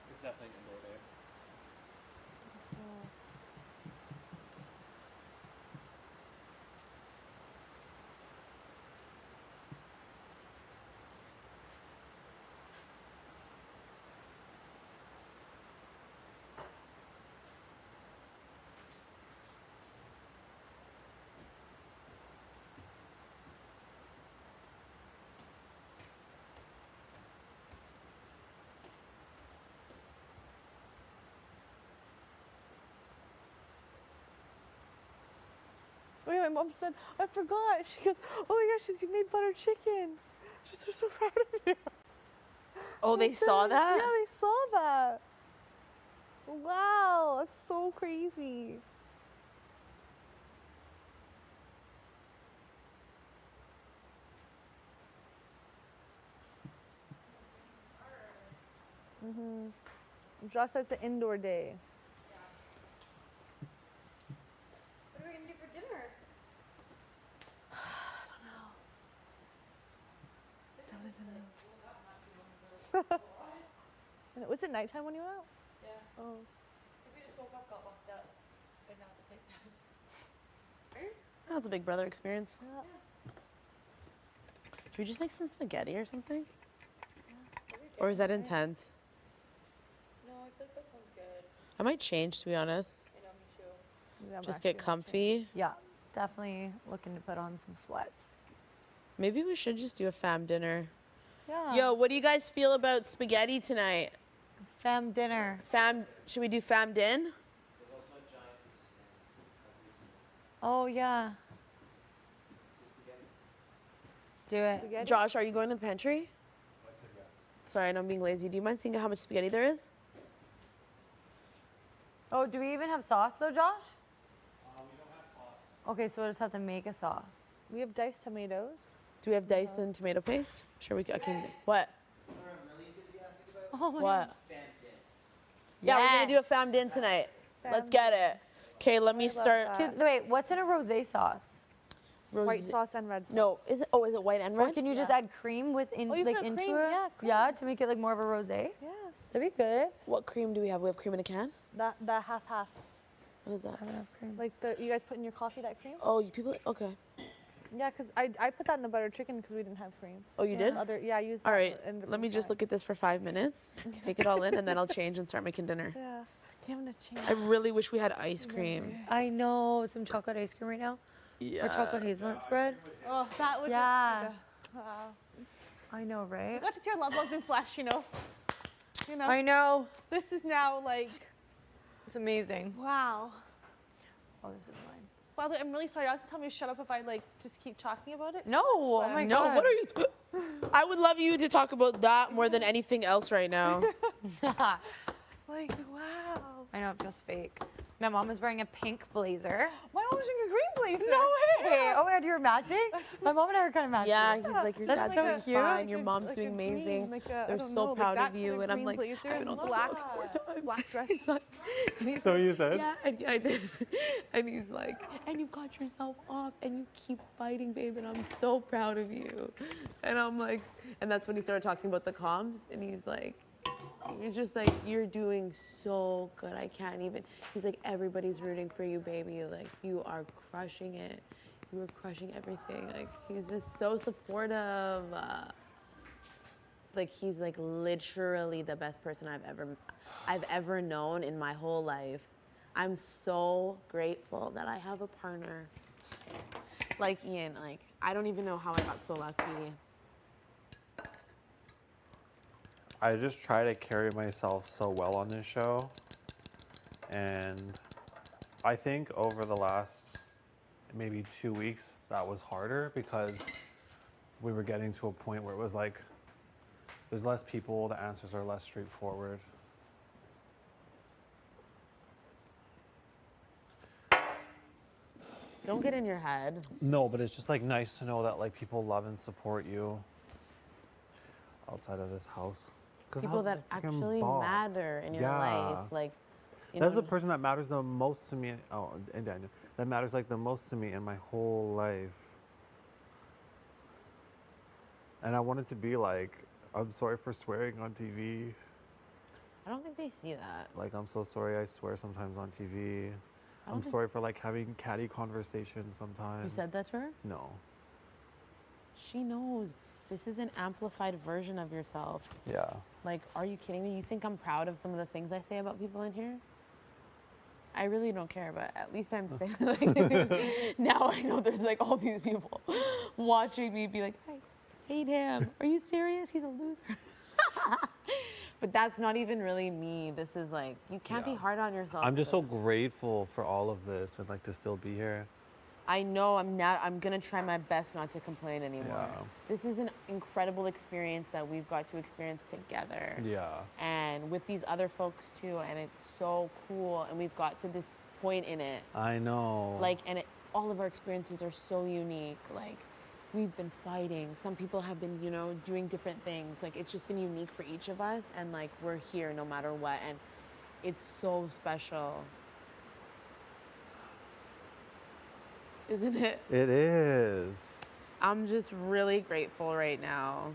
it's definitely an indoor day. Wait, my mom said, I forgot. She goes, oh my gosh, you made butter chicken. She's so proud of you. Oh, they saw that? Yeah, they saw that. Wow, that's so crazy. Josh said it's an indoor day. What are we gonna do for dinner? And was it nighttime when you went out? Yeah. Oh. I think we just woke up, got locked up, and now it's nighttime. That's a Big Brother experience. Should we just make some spaghetti or something? Or is that intense? No, I feel like that sounds good. I might change, to be honest. I know, me too. Yeah, I'm Just actually get gonna comfy. Yeah, definitely looking to put on some sweats. Maybe we should just do a fam dinner. Yeah. Yo, what do you guys feel about spaghetti tonight? Fam dinner. Should we do fam din? Oh yeah. Let's do it. Spaghetti? Josh, are you going to the pantry? Sorry, I know I'm being lazy. Do you mind seeing how much spaghetti there is? Oh, do we even have sauce though, Josh? Okay, so we'll just have to make a sauce. We have diced tomatoes. Do we have diced and tomato paste? Sure, I can. What? Oh my What? Yeah, we're gonna do a femme din tonight. Let's get it. Okay, let me start. Wait, what's in a rosé sauce? White sauce and red sauce. No, is it? Oh, is it white and Or red? can you just add cream you into can add it? cream, yeah, cream. Yeah, to make it like more of a rosé. Yeah. That'd be good. What cream do we have? We have cream in a can. That half. What is that? I don't have cream. Like you guys put in your coffee that cream? Oh, you people. Okay. Yeah, because I put that in the butter chicken because we didn't have cream. Oh, you did? I used that. All right. and Let me just look at this for 5 minutes. Take it all in, and then I'll change and start making dinner. Yeah. Having a change. I really wish we had ice cream. I know some chocolate ice cream right now. Yeah. Or chocolate hazelnut spread. Oh, that was Yeah. just. Wow. I know, right? We got to see our loved ones in flesh, you know. I know. This is now like, It's amazing. wow. Oh, this is mine. Wow, I'm really sorry. Y'all can tell me to shut up if I like just keep talking about it. No, oh my No, god. what are you? I would love you to talk about that more than anything else right now. Like, wow. I know, it feels fake. My mom is wearing a pink blazer. My mom was wearing a green blazer. No way! Oh my god, you're matching? My mom and I are kind of matching. Yeah, he's like, your That's dad's so doing cute. fine. Your Like a- mom's like a doing green, amazing. like a- I They're don't so know, like proud that of kind you. of And I'm green like, blazer I've been and on the black, phone 4 times. black dress. And he's So you said? Yeah, and I did. And he's like, and you got yourself off and you keep fighting, babe, and I'm so proud of you. And I'm like, and that's when he started talking about the comms, and he's just like, you're doing so good. I can't even. He's like, everybody's rooting for you, baby. Like, you are crushing it. You are crushing everything. Like, he's just so supportive. Like, he's like literally the best person I've ever known in my whole life. I'm so grateful that I have a partner like Ian. Like, I don't even know how I got so lucky. I just try to carry myself so well on this show. And I think over the last maybe 2 weeks, that was harder because we were getting to a point where it was like, there's less people, the answers are less straightforward. Don't get in your head. No, but it's just like nice to know that like people love and support you outside of this house. 'Cause the People house is that a freaking actually box. matter in your Yeah. life. Like, you That's know, the person that matters the most to me. Oh, and Daniel, that matters like the most to me in my whole life. And I wanted to be like, I'm sorry for swearing on TV. I don't think they see that. Like, I'm so sorry I swear sometimes on TV. don't I'm think- sorry for like having catty conversations sometimes. You said that to her? No. She knows. This is an amplified version of yourself. Yeah. Like, are you kidding me? You think I'm proud of some of the things I say about people in here? I really don't care, but at least I'm saying, like, now I know there's like all these people watching me be like, I hate him. Are you serious? He's a loser. But that's not even really me. This is like, you can't be Yeah. hard on yourself. I'm just so grateful for all of this and like to still be here. I know I'm gonna try my best not to complain anymore. Yeah. This is an incredible experience that we've got to experience together. Yeah. And with these other folks too, and it's so cool. And we've got to this point in it. I know. Like, and all of our experiences are so unique. Like, we've been fighting. Some people have been, you know, doing different things. Like, it's just been unique for each of us. And like, we're here no matter what. And it's so special. Isn't it? It is. I'm just really grateful right now.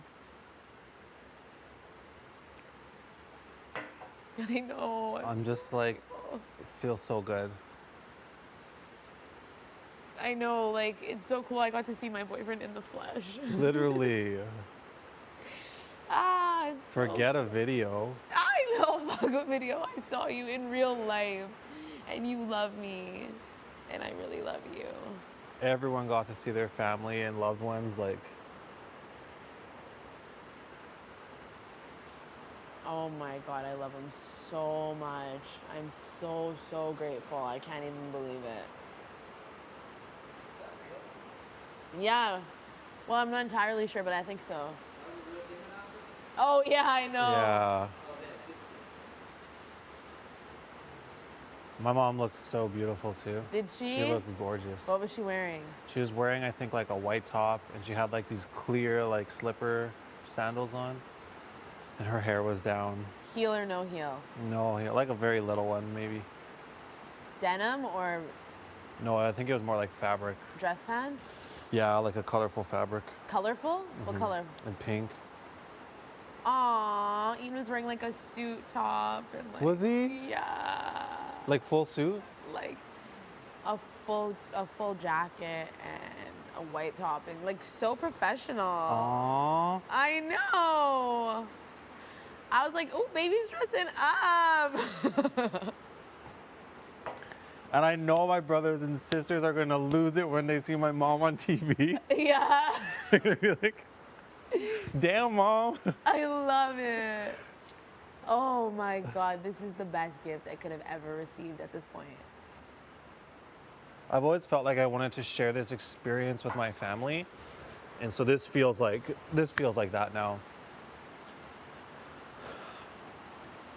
I know. I'm just like, it feels so good. I know, like, it's so cool. I got to see my boyfriend in the flesh. Literally. It's so- Forget a video. I know, fuck a video. I saw you in real life, and you love me, and I really love you. Everyone got to see their family and loved ones. Like, Oh my God, I love him so much. I'm so, so grateful. I can't even believe it. Yeah. Well, I'm not entirely sure, but I think so. Oh, yeah, I know. yeah. My mom looked so beautiful too. Did she? She looked gorgeous. What was she wearing? She was wearing, I think, like a white top, and she had like these clear, like slipper sandals on, and her hair was down. Heel or no heel? No, like a very little one, maybe. Denim or No, I think it was more like fabric. dress pants? Yeah, like a colorful fabric. Colorful? What color? And pink. Aww, Ian was wearing like a suit top and like. Was he? Yeah. Like full suit? Like a full jacket and a white top and like so professional. Aww. I know. I was like, oh, baby's dressing up. And I know my brothers and sisters are gonna lose it when they see my mom on TV. Yeah. They're gonna be like, damn, mom. I love it. Oh my God, this is the best gift I could have ever received at this point. I've always felt like I wanted to share this experience with my family. And so this feels like that now.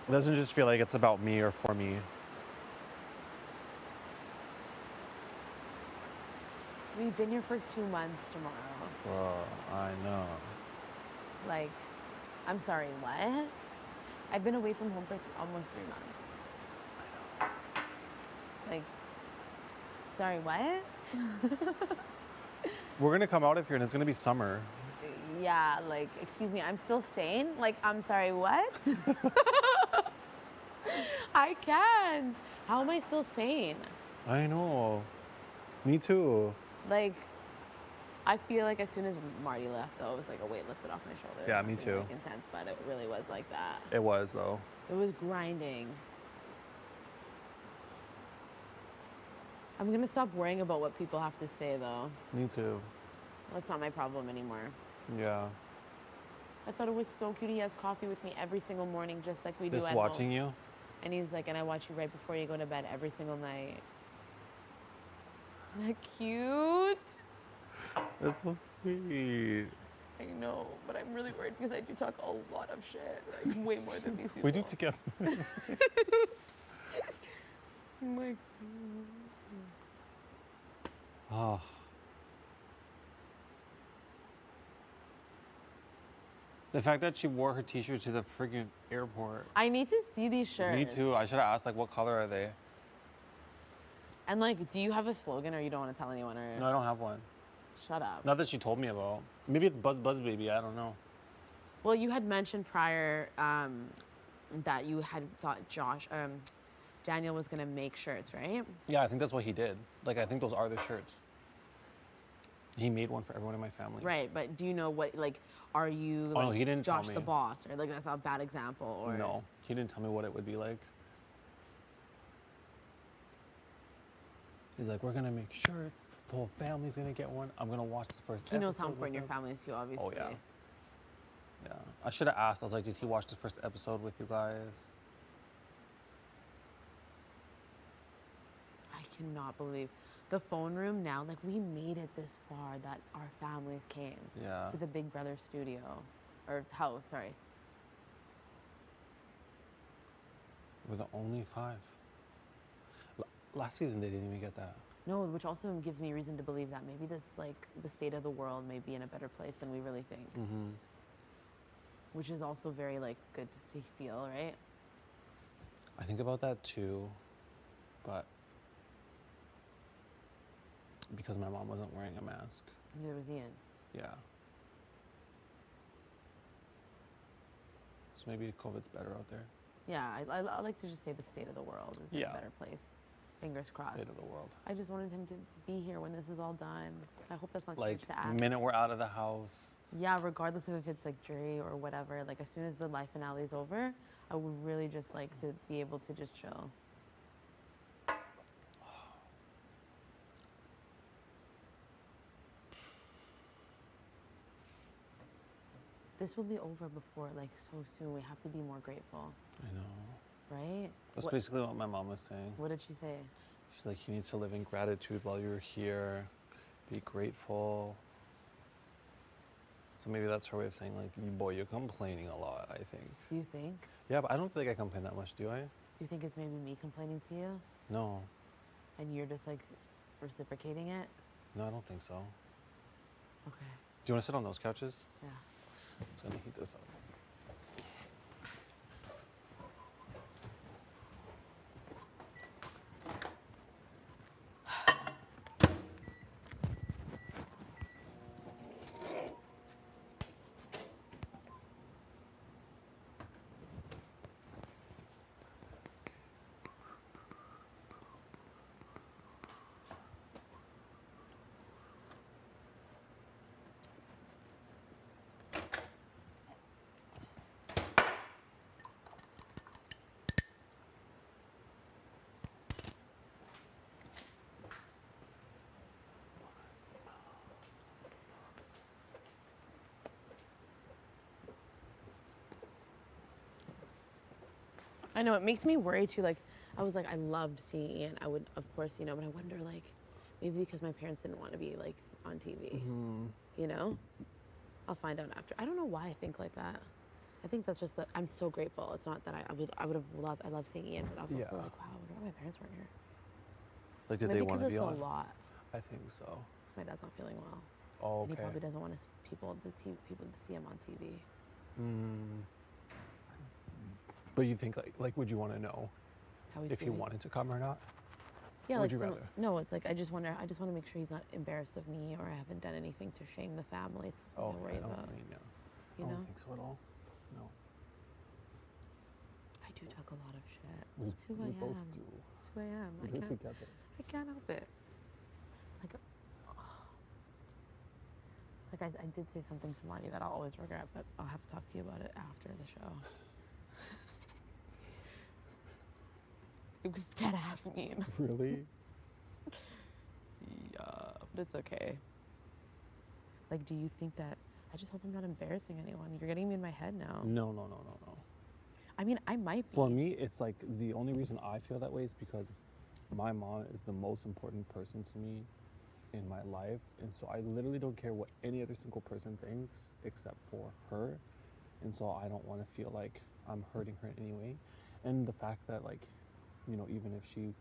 It doesn't just feel like it's about me or for me. We've been here for 2 months tomorrow. Bro, I know. Like, I'm sorry, what? I've been away from home for almost 3 months. Like, sorry, what? We're gonna come out of here and it's gonna be summer. Yeah, like, excuse me, I'm still sane? Like, I'm sorry, what? I can't. How am I still sane? I know. Me too. Like, I feel like as soon as Marty left, though, it was like a weight lifted off my shoulder. Yeah, me Nothing, too. Like, intense, but it really was like that. It was though. It was grinding. I'm gonna stop worrying about what people have to say, though. Me too. That's not my problem anymore. Yeah. I thought it was so cute. He has coffee with me every single morning, just like we do Just at watching home. you. And he's like, and I watch you right before you go to bed every single night. Isn't that cute? That's so sweet. I know, but I'm really worried because I do talk a lot of shit, like way more than these people. We do together. I'm like, Oh. The fact that she wore her t-shirt to the freaking airport. I need to see these shirts. Me too. I should have asked like what color are they? And like, do you have a slogan or you don't want to tell anyone or? No, I don't have one. Shut up. Not that she told me about. Maybe it's Buzz Buzz Baby. I don't know. Well, you had mentioned prior that you had thought Daniel was gonna make shirts, right? Yeah, I think that's what he did. Like, I think those are the shirts. He made one for everyone in my family. Right, but do you know what, like, are you Oh, like no, he didn't tell Josh the me. boss, or like that's a bad example, or No, he didn't tell me what it would be like. He's like, we're gonna make shirts. The whole family's gonna get one. I'm gonna watch the first He knows how episode important with your them." family is to you, obviously. Oh yeah. Yeah. I should have asked. I was like, did he watch the first episode with you guys? I cannot believe the phone room now. Like, we made it this far that our families came Yeah. to the Big Brother studio, or house. Sorry. We're the only 5. Last season they didn't even get that. No, which also gives me reason to believe that maybe this, like, the state of the world may be in a better place than we really think. Mm-hmm. Which is also very, like, good to feel, right? I think about that too, but because my mom wasn't wearing a mask. Neither was Ian. Yeah. So maybe COVID's better out there. Yeah, I like to just say the state of the world is in Yeah. a better place. Fingers crossed. State of the world. I just wanted him to be here when this is all done. I hope that's not too Like, much to ask. minute we're out of the house. Yeah, regardless of if it's like jury or whatever, like as soon as the live finale is over, I would really just like to be able to just chill. This will be over before, like, so soon. We have to be more grateful, I know. right? That's What- basically what my mom was saying. What did she say? She's like, you need to live in gratitude while you're here. Be grateful. So maybe that's her way of saying, like, boy, you're complaining a lot, I think. Do you think? Yeah, but I don't feel like I complain that much, do I? Do you think it's maybe me complaining to you? No. And you're just like reciprocating it? No, I don't think so. Okay. Do you want to sit on those couches? Yeah. I'm just gonna heat this up. I know, it makes me worry too. Like, I was like, I loved seeing Ian. I would, of course, you know, but I wonder, like, maybe because my parents didn't want to be, like, on TV, you know? I'll find out after. I don't know why I think like that. I think that's just that I'm so grateful. It's not that I would have loved, I love seeing Ian, but I was also like, wow, I wonder why my parents weren't here. Like, did Maybe they want to be because on? it's a lot. I think so. Because my dad's not feeling well. Oh, And he okay. probably doesn't want people to see him on TV. But you think like would you want to know How he's if he doing. wanted to come or not? Yeah, Or like would you rather? no, it's like I just want to make sure he's not embarrassed of me or I haven't done anything to shame the family. It's Oh, something I worry I don't about. mean, yeah. You I know? don't think so at all. No. I do talk a lot of shit. We- That's who I we am. both do. That's who I am. We do it together. I can't help it. Like I did say something to Marty that I'll always regret, but I'll have to talk to you about it after the show. It was dead ass mean. Really? Yeah, but it's okay. Like, do you think that? I just hope I'm not embarrassing anyone. You're getting me in my head now. No. I mean, I might be. For me, it's like the only reason I feel that way is because my mom is the most important person to me in my life, and so I literally don't care what any other single person thinks except for her, and so I don't want to feel like I'm hurting her in any way. And the fact that, like, you know, even if she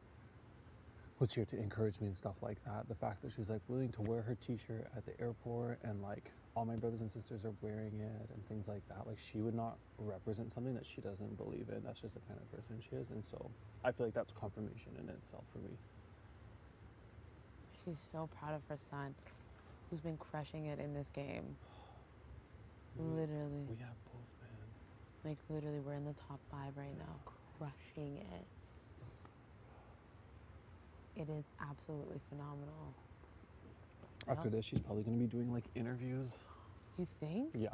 was here to encourage me and stuff like that, the fact that she's like willing to wear her t-shirt at the airport and like all my brothers and sisters are wearing it and things like that, like she would not represent something that she doesn't believe in. That's just the kind of person she is, and so I feel like that's confirmation in itself for me. She's so proud of her son, who's been crushing it in this game. Literally. We have both, man. Like, literally, we're in the top 5 right now, crushing it. It is absolutely phenomenal. After this, she's probably going to be doing like interviews. You think? Yeah.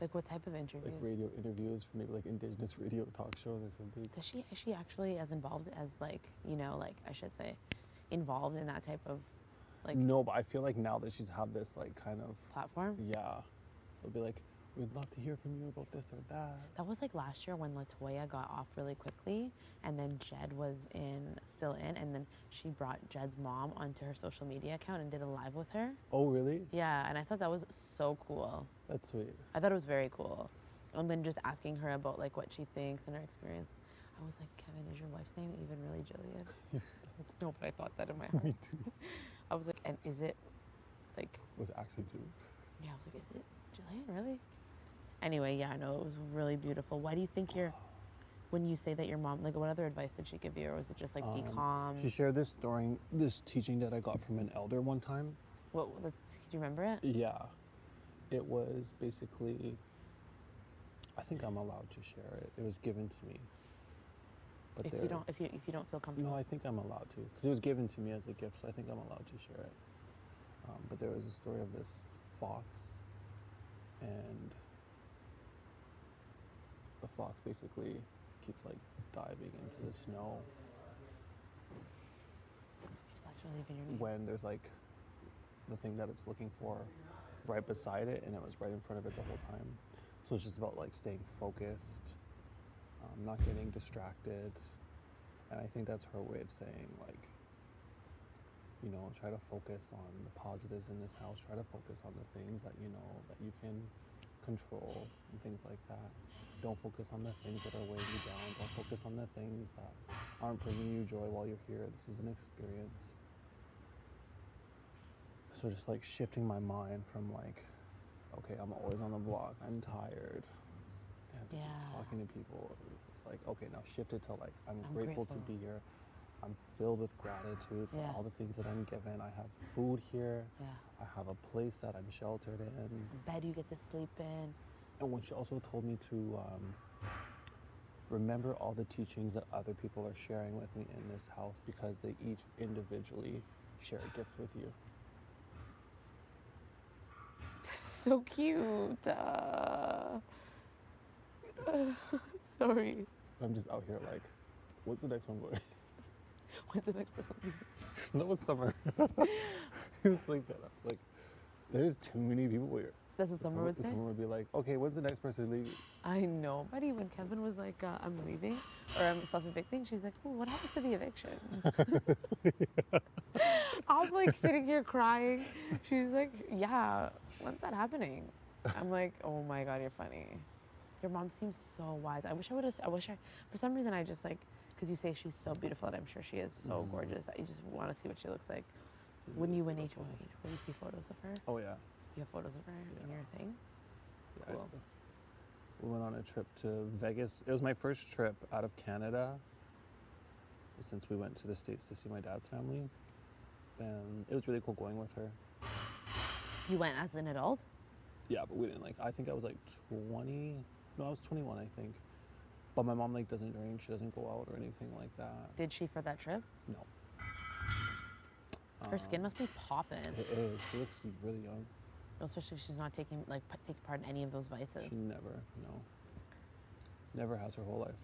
Like, what type of interviews? Like radio interviews for maybe like indigenous radio talk shows or something. Is she actually as involved as, like, you know, like, I should say, involved in that type of, like, No, but I feel like now that she's had this like kind of platform? Yeah. It'll be like, we'd love to hear from you about this or that. That was like last year when LaToya got off really quickly, and then Jed was still in, and then she brought Jed's mom onto her social media account and did a live with her. Oh, really? Yeah, and I thought that was so cool. That's sweet. I thought it was very cool. And then just asking her about like what she thinks and her experience. I was like, Kevin, is your wife's name even really Jillian? No, but I thought that in my heart. Me too. I was like, and is it like? Was actually Julie. Yeah, I was like, is it Jillian, really? Anyway, yeah, no, it was really beautiful. Why do you think when you say that your mom, like, what other advice did she give you, or was it just like be calm? She shared this during this teaching that I got from an elder one time. Do you remember it? Yeah. It was basically, I think I'm allowed to share it. It was given to me. But If you don't feel comfortable. No, I think I'm allowed to, because it was given to me as a gift, so I think I'm allowed to share it. But there was a story of this fox, and the fox basically keeps like diving into the snow That's really even your name. when there's like the thing that it's looking for right beside it, and it was right in front of it the whole time. So it's just about like staying focused, not getting distracted. And I think that's her way of saying, like, you know, try to focus on the positives in this house. Try to focus on the things that you know that you can control and things like that. Don't focus on the things that are weighing you down. Don't focus on the things that aren't bringing you joy while you're here. This is an experience. So just like shifting my mind from like, okay, I'm always on the block. I'm tired. And Yeah. talking to people. It's like, okay, now shift it to like, I'm grateful to grateful. be here. I'm filled with gratitude for Yeah. all the things that I'm given. I have food here. Yeah. I have a place that I'm sheltered in. A bed you get to sleep in. And when she also told me to remember all the teachings that other people are sharing with me in this house because they each individually share a gift with you. So cute. Sorry. I'm just out here like, what's the next one going? When's the next person leaving? That was Summer. He was like that. I was like, there's too many people here. That's what Summer would say? Summer would be like, okay, when's the next person leaving? I know, buddy. When Kevin was like, I'm leaving or I'm self-evicting, she's like, oh, what happens to the eviction? I'm like sitting here crying. She's like, yeah, when's that happening? I'm like, oh my God, you're funny. Your mom seems so wise. For some reason, I just like, because you say she's so beautiful and I'm sure she is so gorgeous. I just want to see what she looks like. When you win HOH, will you see photos of her? Oh, yeah. You have photos of her in your thing? Yeah, Cool. we went on a trip to Vegas. It was my first trip out of Canada since we went to the States to see my dad's family. And it was really cool going with her. You went as an adult? Yeah, but we didn't like, I think I was like 20. No, I was 21, I think. But my mom like doesn't drink. She doesn't go out or anything like that. Did she for that trip? No. Her skin must be popping. It is. She looks really young. Especially if she's not taking part in any of those vices. She never, no. Never has her whole life.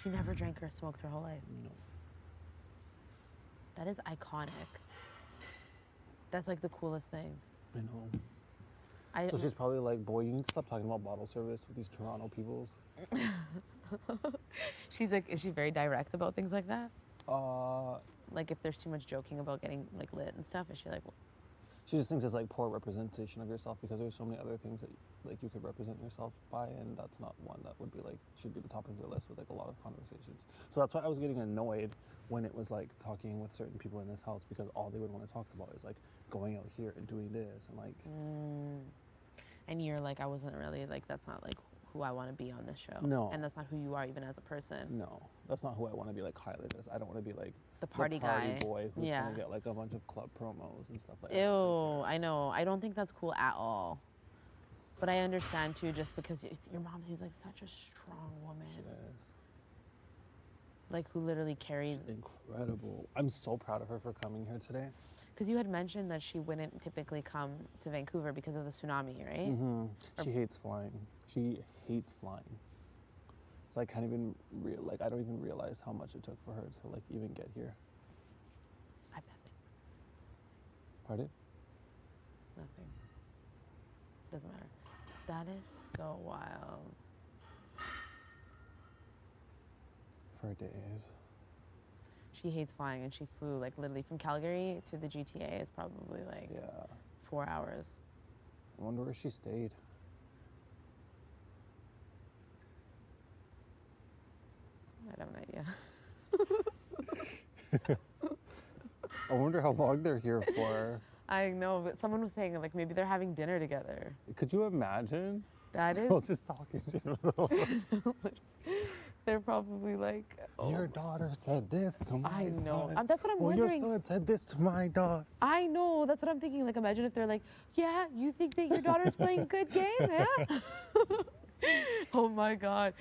She never drank or smoked her whole life. No. That is iconic. That's like the coolest thing. I know. So she's probably like, boy, you need to stop talking about bottle service with these Toronto peoples. She's like, is she very direct about things like that? Uh, Like if there's too much joking about getting like lit and stuff, is she like, She just thinks it's like poor representation of yourself because there's so many other things that like you could represent yourself by, and that's not one that would be like should be the top of your list with like a lot of conversations. So that's why I was getting annoyed when it was like talking with certain people in this house because all they would want to talk about is like going out here and doing this and like. and you're like, I wasn't really like, that's not like who I want to be on this show. No. And that's not who you are even as a person. No, that's not who I want to be like highlighted as. I don't want to be like The party guy. boy who's Yeah. gonna get like a bunch of club promos and stuff like Ew, that. Like, I know. I don't think that's cool at all. But I understand too, just because your mom seems like such a strong woman. she is. Like who literally carried. Incredible. I'm so proud of her for coming here today. Because you had mentioned that she wouldn't typically come to Vancouver because of the tsunami, right? Mm-hmm. She hates flying. She hates flying. So I can't even I don't even realize how much it took for her to like even get here. I bet. Pardon? Nothing. Doesn't matter. That is so wild. For days. She hates flying and she flew like literally from Calgary to the GTA. It's probably like Yeah. 4 hours. I wonder where she stayed. I have an idea. I wonder how long they're here for. I know, but someone was saying like maybe they're having dinner together. Could you imagine? That I was is. just talking to They're probably like. Your daughter said this to my I know. son. That's what I'm well, wondering. your son said this to my daughter. I know. That's what I'm thinking. Like, imagine if they're like, yeah, you think that your daughter's playing a good game, yeah? Oh my God.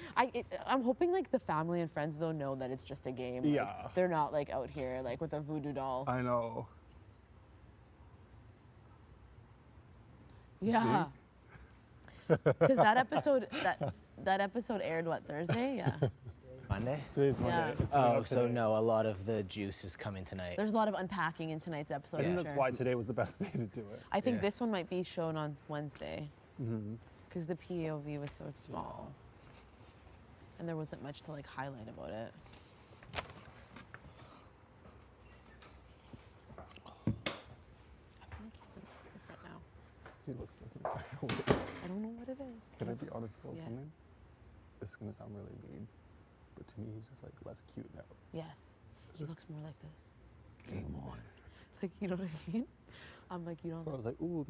I'm hoping like the family and friends though know that it's just a game. Like, Yeah. They're not like out here like with a voodoo doll. I know. Yeah. Because that episode aired what, Thursday? Yeah. Monday? Today's Monday. Yeah. It's coming Oh, out so today. no, a lot of the juice is coming tonight. There's a lot of unpacking in tonight's episode. I think for that's sure. why today was the best day to do it. I think Yeah. this one might be shown on Wednesday. Mm-hmm. Because the POV was so small. And there wasn't much to like highlight about it. I think it looks different now. He looks different. I don't know what it is. Can I be honest about Yeah. something? This is gonna sound really mean, but to me, he's just like less cute now. Yes. He looks more like this. Game on. Like, you know what I mean? I'm like, you don't. Before I was like, ooh,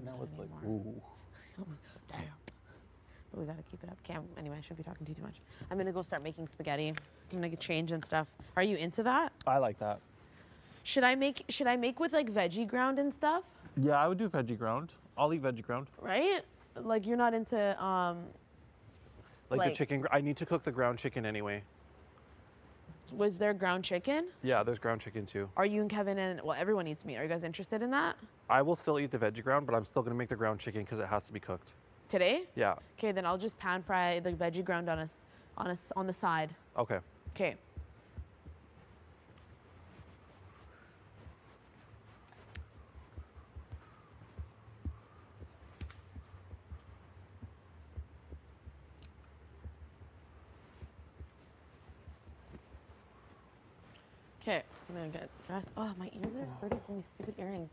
now Not it's like, anymore. ooh. Damn. But we gotta keep it up. Cam, anyway, I shouldn't be talking to you too much. I'm gonna go start making spaghetti. I'm gonna get change and stuff. Are you into that? I like that. Should I make with like veggie ground and stuff? Yeah, I would do veggie ground. I'll eat veggie ground. Right? Like you're not into Like Like- the chicken. I need to cook the ground chicken anyway. was there ground chicken? Yeah, there's ground chicken too. Are you and Kevin and well everyone eats meat. Are you guys interested in that? I will still eat the veggie ground, but I'm still gonna make the ground chicken because it has to be cooked. Today? Yeah. Okay, then I'll just pan fry the veggie ground on the side. Okay. Okay. Okay, I'm gonna get dressed. Oh, my ears are hurting from these stupid earrings.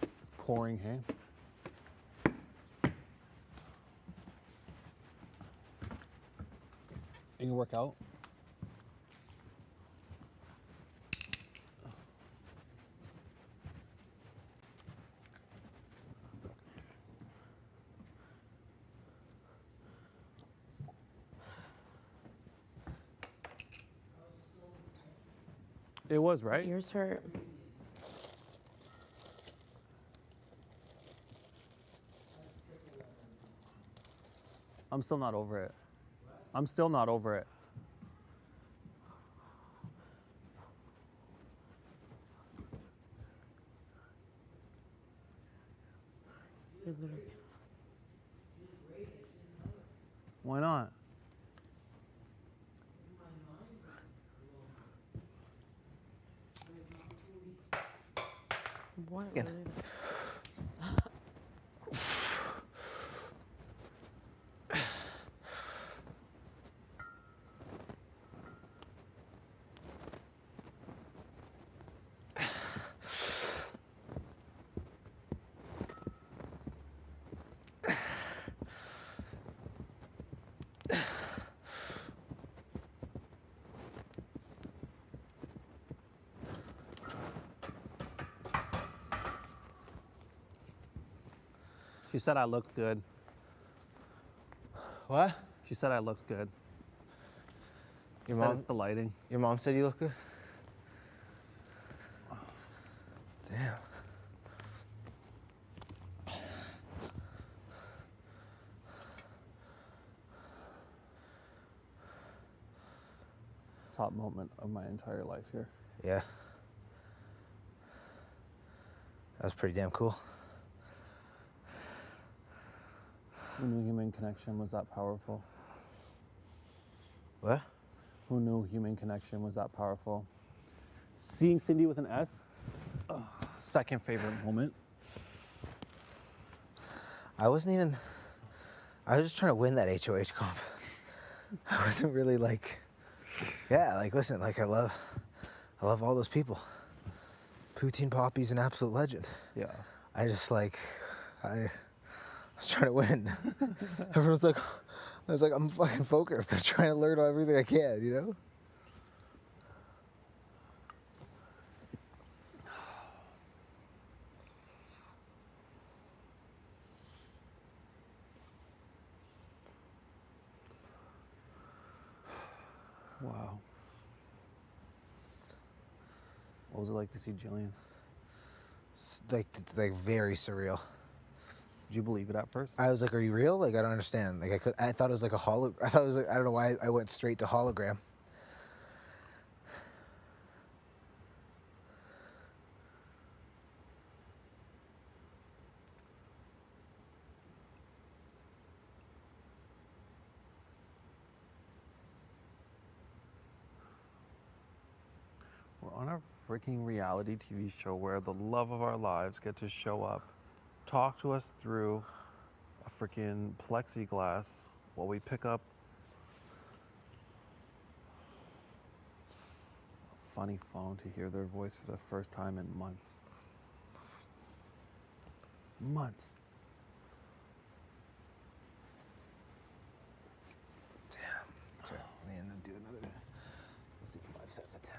It's pouring, hey? You can work out? It was, right? Ears hurt. I'm still not over it. I'm still not over it. Why not? What? Yeah. Really? She said I looked good. What? She said I looked good. Your Said mom? it's the lighting. Your mom said you look good? Damn. Top moment of my entire life here. Yeah. That was pretty damn cool. Who knew human connection was that powerful? What? Who knew human connection was that powerful? Seeing Cindy with an S, second favorite moment. I wasn't even. I was just trying to win that HOH comp. I wasn't really like. Yeah, like listen, like I love all those people. Poutine Poppy's an absolute legend. Yeah. I just like, I was trying to win. Everyone's like, I was like, I'm fucking focused. I'm trying to learn everything I can, you know? Wow. What was it like to see Jillian? It's like very surreal. Did you believe it at first? I was like, are you real? Like, I don't understand. Like, I thought it was like a I thought it was like, I don't know why I went straight to hologram. We're on a freaking reality TV show where the love of our lives get to show up, talk to us through a freaking plexiglass while we pick up funny phone to hear their voice for the first time in months. Months. Damn. So we end up doing another. Let's do 5 sets of 10.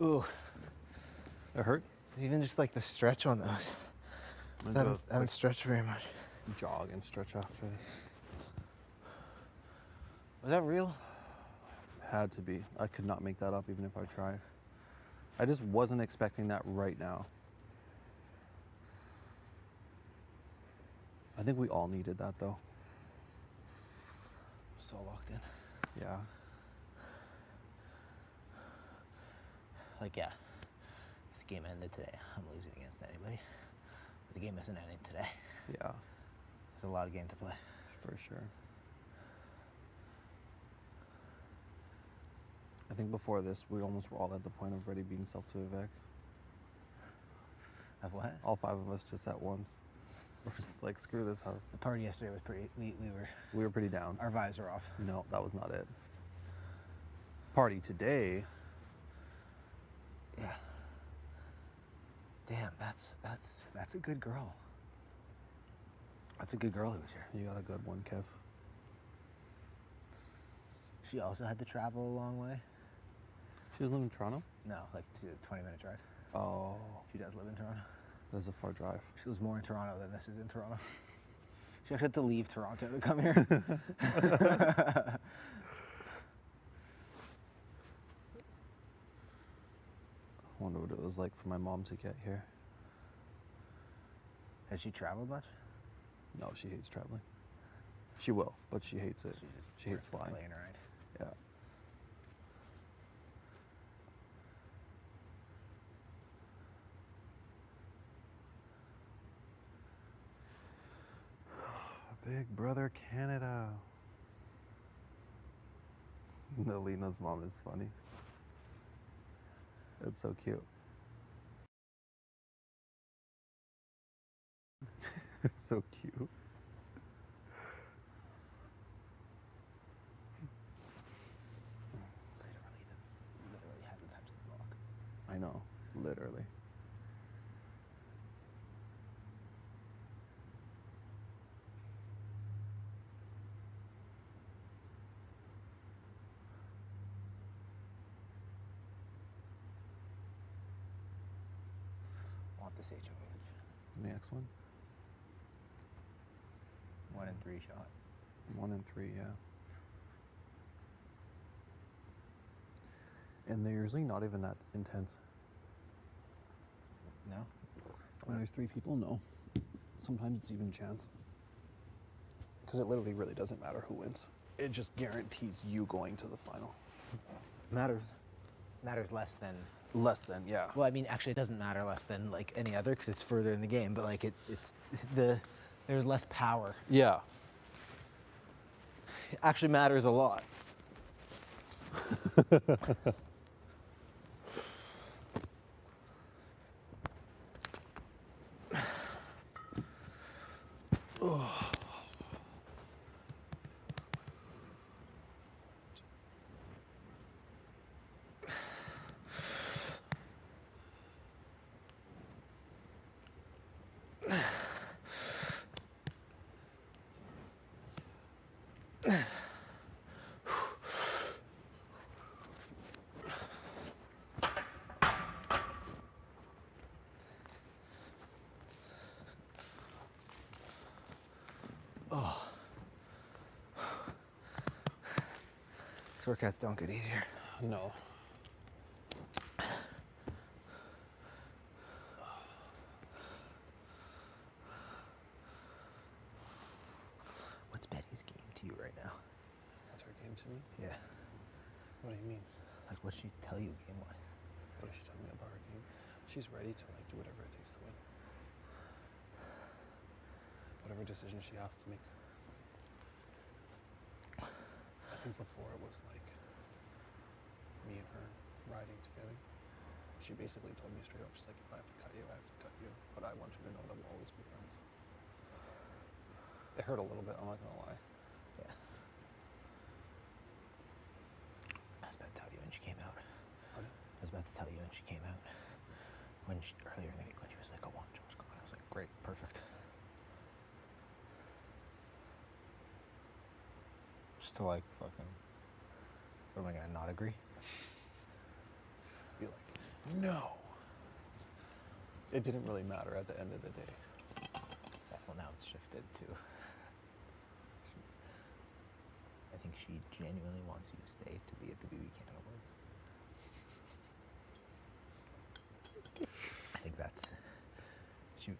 Ooh, It hurt? even just like the stretch on those. I'm I gonna haven't stretched very much. jog and stretch after this. Was that real? Had to be. I could not make that up even if I tried. I just wasn't expecting that right now. I think we all needed that though. So locked in. Yeah. Like, yeah, if the game ended today, I'm losing against anybody. But the game isn't ending today. Yeah, There's a lot of game to play. for sure. I think before this, we almost were all at the point of ready being self-to-evict. Of what? All 5 of us just at once. We're just like, screw this house. The party yesterday was pretty, we We were pretty down. our vibes were off. No, that was not it. Party today. Yeah. Damn, that's a good girl. That's a good girl who was here. You got a good one, Kev. She also had to travel a long way. She doesn't live in Toronto? No, like a 20-minute drive. Oh, She does live in Toronto. that's a far drive. She lives more in Toronto than this is in Toronto. She actually had to leave Toronto to come here. I wonder what it was like for my mom to get here. Has she traveled much? No, she hates traveling. She will, but she hates it. She just She hates flying. Plane ride. Yeah. Big brother Canada. Alina's mom is funny. It's so cute. It's so cute. Literally hasn't touched the block. I know, literally. Want this HOH. Next one? 1 in 3 shot. 1 and 3, yeah. And they're usually not even that intense. No? When there's 3 people, no. Sometimes it's even chance. Because it literally really doesn't matter who wins. It just guarantees you going to the final. Matters. Matters less than. Less than, yeah. Well, I mean, actually, it doesn't matter less than like any other because it's further in the game. But like there's less power. Yeah. It actually matters a lot. These workouts don't get easier. No. What's Betty's game to you right now? What's her game to me? Yeah. What do you mean? Like, what'd she tell you game-wise? What does she tell me about her game? She's ready to like do whatever it takes to win. Whatever decision she has to make. I think before it was like me and her riding together. She basically told me straight up, she's like, if I have to cut you, I have to cut you. But I want you to know that we'll always be friends. It hurt a little bit, I'm not gonna lie. Yeah. I was about to tell you when she came out. Pardon? I was about to tell you when she came out. Earlier in the week when she was like, I want Josh going. I was like, great, perfect. Just to like fucking, what am I gonna not agree? Be like, no. It didn't really matter at the end of the day. Yeah, well, now it's shifted to. I think she genuinely wants you to stay to be at the BB Can Awards. I think that's.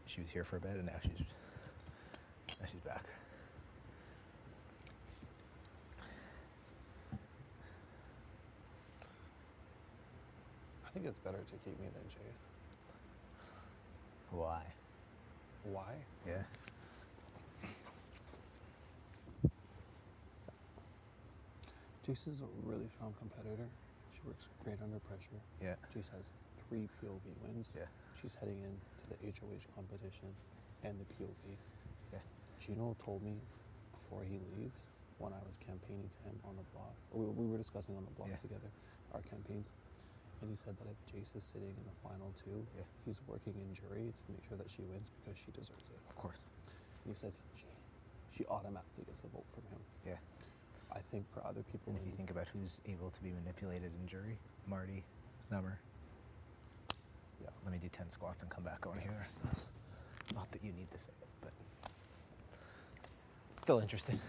She was here for a bit, and now she's back. I think it's better to keep me than Chase. Why? Why? Yeah. Jace is a really strong competitor. She works great under pressure. Yeah. Jace has 3 POV wins. Yeah. She's heading into the HOH competition and the POV. Yeah. Gino told me before he leaves, when I was campaigning to him on the block, or we were discussing on the block Yeah. together, our campaigns, and he said that if Jace is sitting in the final 2, Yeah. he's working in jury to make sure that she wins because she deserves it. Of course. And he said she automatically gets a vote from him. Yeah. I think for other people, And if you think about who's able to be manipulated in jury, Marty, Summer. yeah. Let me do 10 squats and come back. I want to hear the rest of this. Not that you need to say it, but still interesting.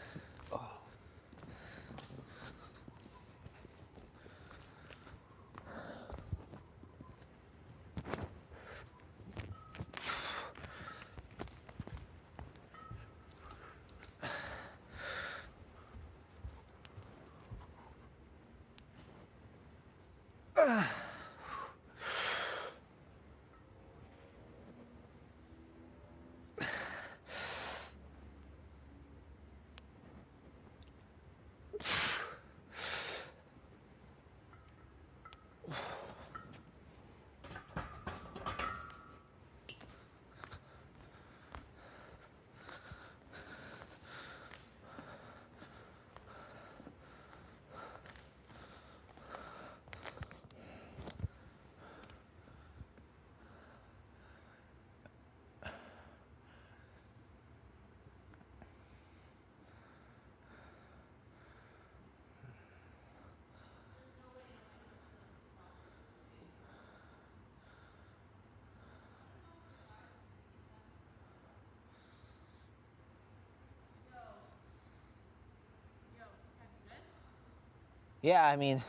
Yeah, I mean,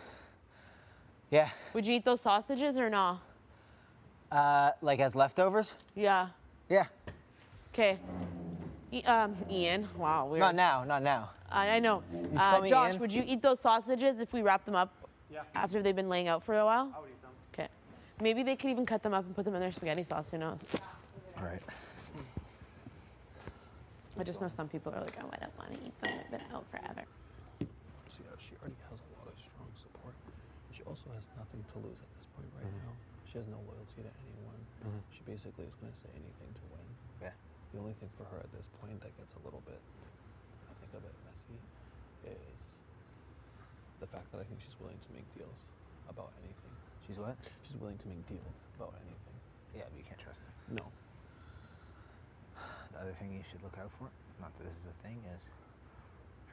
yeah. Would you eat those sausages or no? Like as leftovers? Yeah. Yeah. Okay. Ian. Wow, weird. Not now, not now. I know. just call me Josh, Ian? would you eat those sausages if we wrap them up Yeah. after they've been laying out for a while? I would eat them. Okay. Maybe they could even cut them up and put them in their spaghetti sauce. Who knows? All right. I just know some people are like, oh, I don't want to eat them. They've been out forever. So yeah, she already has a lot of strong support. She also has nothing to lose at this point right now. She has no loyalty to anyone. She basically is going to say anything to win. Yeah. The only thing for her at this point that gets a little bit, I think, a bit messy is the fact that I think she's willing to make deals about anything. She's what? She's willing to make deals about anything. Yeah, but you can't trust her. No. The other thing you should look out for, not that this is a thing, is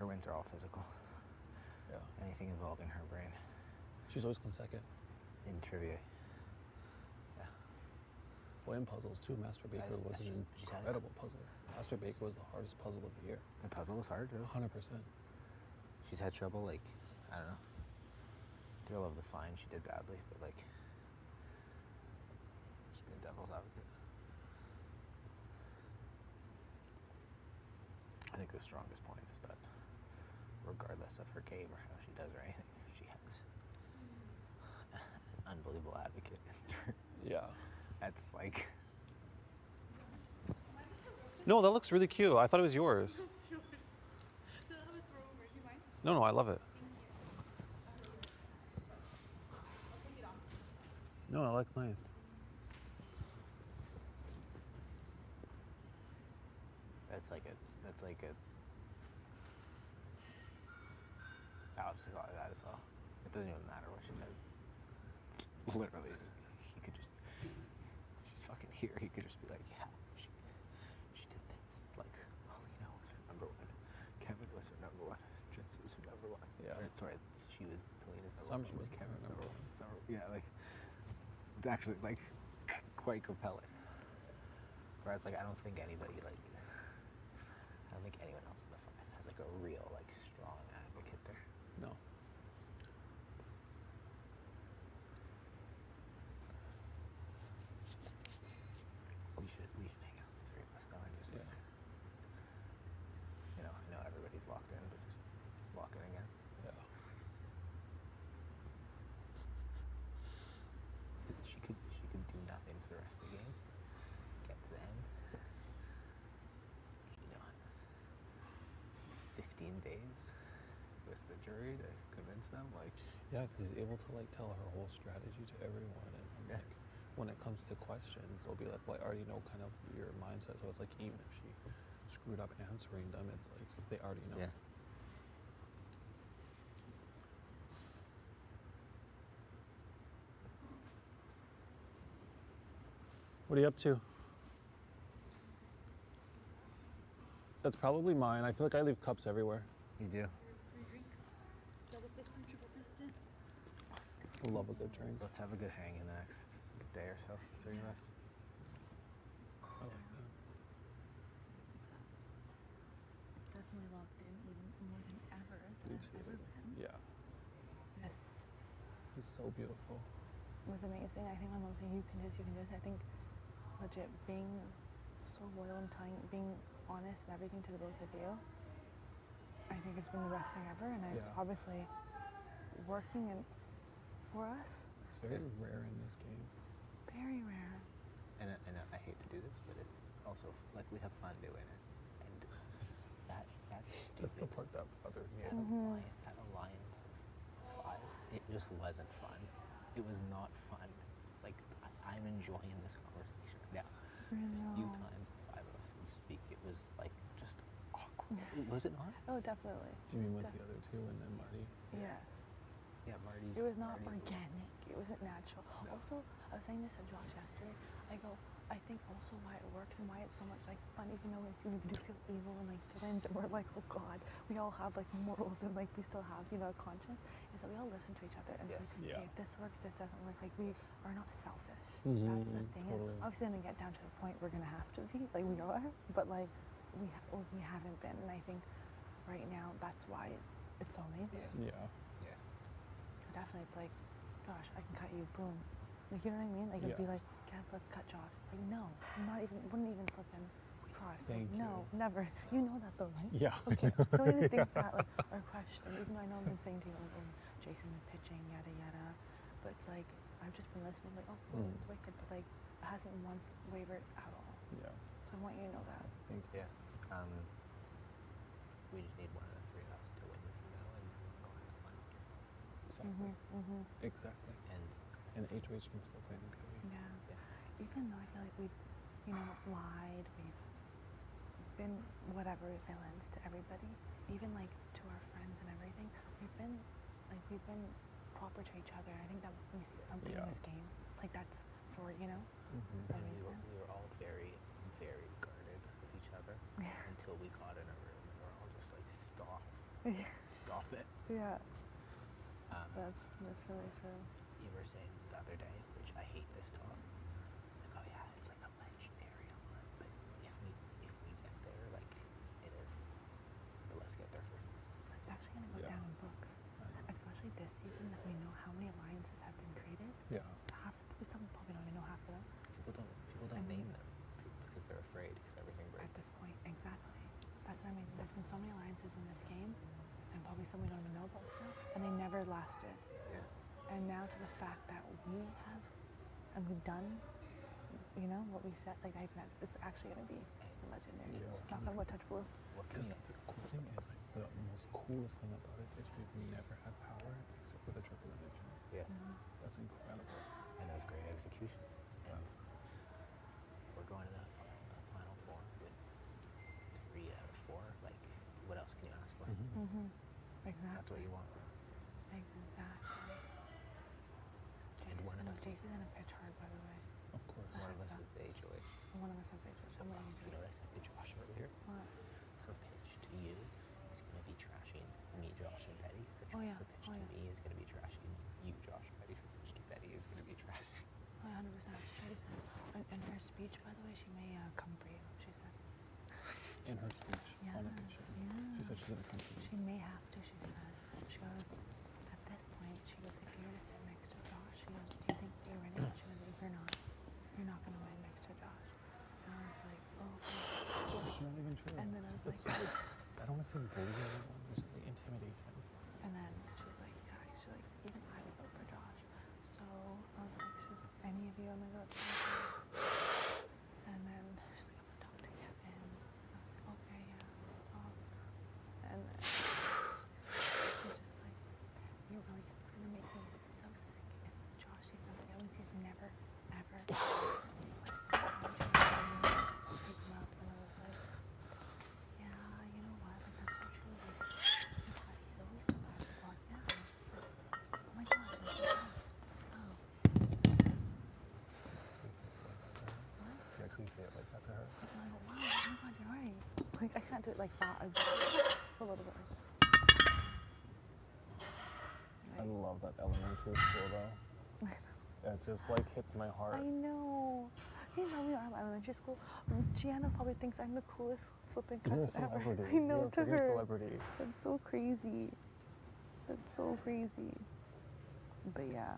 her wins are all physical. Yeah. Anything involving her brain. She's always come second. In trivia. Yeah. Well, in puzzles too. Master Baker was an she's had it. incredible puzzler. Master Baker was the hardest puzzle of the year. The puzzle was hard, too. 100%. She's had trouble, like, I don't know, thrill of the fine she did badly, but like, just being devil's advocate. I think the strongest point is that regardless of her game or how she does or anything, she has an unbelievable advocate. Yeah. That's like, No, that looks really cute. I thought it was yours. It's yours. Then I'll have it throw over. Do you mind? No, I love it. Thank you. I'll take it off. No, it looks nice. that's like a Alex is like that as well. It doesn't even matter what she does. Literally, he could just, she's fucking here. He could just be like, yeah, she did this. It's like, Alina was her number one. Kevin was her number one. Jess was her number one. Yeah. Or, sorry, she was Selena's number Summer one. was Kevin's her number number one. Summer, yeah, like, it's actually like quite compelling. Whereas like I don't think anyone else in the fight has like a real like strong advocate there. No. We should hang out, the three of us though, and just like, I know everybody's locked in, but just lock in again. Yeah. She could do nothing for the rest of the game. Get to the end. She has 15 days with the jury to convince them. Like, Yeah, because he's able to like tell her whole strategy to everyone, and Yeah. like when it comes to questions, they'll be like, "Well, I already know kind of your mindset." So it's like even if she screwed up answering them, it's like they already know. yeah. What are you up to? That's probably mine. I feel like I leave cups everywhere. You do. Three drinks. Double piston, triple piston. I love a good drink. Let's have a good hang in the next day or so, the three of us. I like that. Definitely locked in even more than ever Me than I've too. ever been. Yeah, This it's so beautiful. was amazing. I think my mom saying you can do this. I think legit being so loyal and being honest and everything to the both of you, I think it's been the best thing ever, and it's Yeah. obviously working and for us. It's very rare in this game. Very rare. And I hate to do this, but it's also like we have fun doing it. And that stupid. That's the part that bothered me. That Alliance 5, it just wasn't fun. It was not fun. Like I'm enjoying this conversation now. I The few know. times the five of us would speak, it was like just awkward. Was it not? Oh, definitely. Do you mean with the other two and then Marty? Yes. Yeah, Marty's. It was not Marty's- organic. It wasn't natural. No. Also, I was saying this to Josh yesterday. I think also why it works and why it's so much like fun, even though we do feel evil and like villains, and we're like, oh God, we all have like morals and like we still have, a conscience, is that we all listen to each other and Yes. like, Yeah. okay, if this works, this doesn't work. Like we are not selfish. Mhm, That's the thing. And totally. obviously, then we get down to the point we're gonna have to be, like we are, but like we haven't been, and I think right now that's why it's so amazing. Yeah. Yeah. Definitely, it's like, gosh, I can cut you, boom. Like, you know what I mean? Like, it'd be Yeah. like, Kev, let's cut Josh. Like, no, wouldn't even flipping cross. Thank like, no, you. never. You know that though, right? Yeah. Okay, don't even think that, like, or question. Even though I know I've been saying to you, oh, Jason been pitching, yada, yada. But it's like, I've just been listening, like, oh, cool, Mm. it's wicked. But, like, it hasn't once wavered at all. Yeah. So I want you to know that. Thank you. Yeah. We just need one of the three of us to win the finale and then we'll go have fun. Exactly. Mm-hmm. Exactly. And And HOH can still play in PV. Yeah. Even though I feel like we've, lied, we've been whatever villains to everybody, even like to our friends and everything, we've been proper to each other. I think that we see something in Yeah. this game. Like that's for, Mm-hmm. a and reason. we were all very, very guarded with each other Yeah. until we got in a room and we're all just like, stop, Yeah. stop it. Yeah. Um, That's really true. you were saying the other day, which I hate this talk, like, oh yeah, it's like a legendary one, but if we get there, like, it is. But let's get there first. It's actually gonna go Yeah. down in books. I know. Especially this season that we know how many something we don't even know about still, and they never lasted. Yeah. And now to the fact that we have, and we've done, you know, what we said, like it's actually gonna be legendary. Yeah. Knock on wood, touch blue. What can Because you? the cool thing is, like, the most coolest thing about it is we've never had power except for the triple eviction. Yeah. That's incredible. And it was great execution. And we're going to the final four with 3 out of 4. Like, what else can you ask for? Exactly. That's what you want. Exactly. And one of us is, Jason's gonna pitch hard, by the way. Of course. one of us is the HOH. One of us has HH. I'm letting You you know do what I said to Josh over here? What? Her pitch to you is going to be trashing me, Josh, and Betty. Oh, yeah. Her pitch Oh, to yeah. me is going to be trashing you, Josh, and Betty. Her pitch to Betty is going to be trashing. 100%. Jason. In her speech, by the way, she may come for you. She said. In her speech Yeah. on addiction. Yeah. She said she's gonna come to me. She may have to. She said. She goes. At this point, she goes. If you're gonna sit next to Josh, she goes. Do you think you're ready? And she goes. If you're not gonna win next to Josh. And I was like, oh. It's not even true. And then I was like, It's I don't want to say bullying anyone, it's just like intimidation. and then she's like, yeah. She's like, even I would vote for Josh. So I was like, she's any of you? I'm gonna go. And then she's like, I'm gonna talk to Kevin. I was like, okay, yeah. And then she's just like, you're really, it's gonna make me so sick if Josh sees something that means he's never, ever. And I was like, yeah, you know what? Like, that's so true. Like, God, he's always so bad. Well, yeah. Oh my God. Like, yeah. Oh. What? You actually say it like that to her? I'm like, wow, oh my God, you're right. Like, I can't do it like that. A little bit like that. I love that elementary school though. It just like hits my heart. I know. You know, we are at elementary school. Gianna probably thinks I'm the coolest flipping You're a cousin ever. celebrity. I know, You're a to freaking her. celebrity. That's so crazy. That's so crazy. But yeah.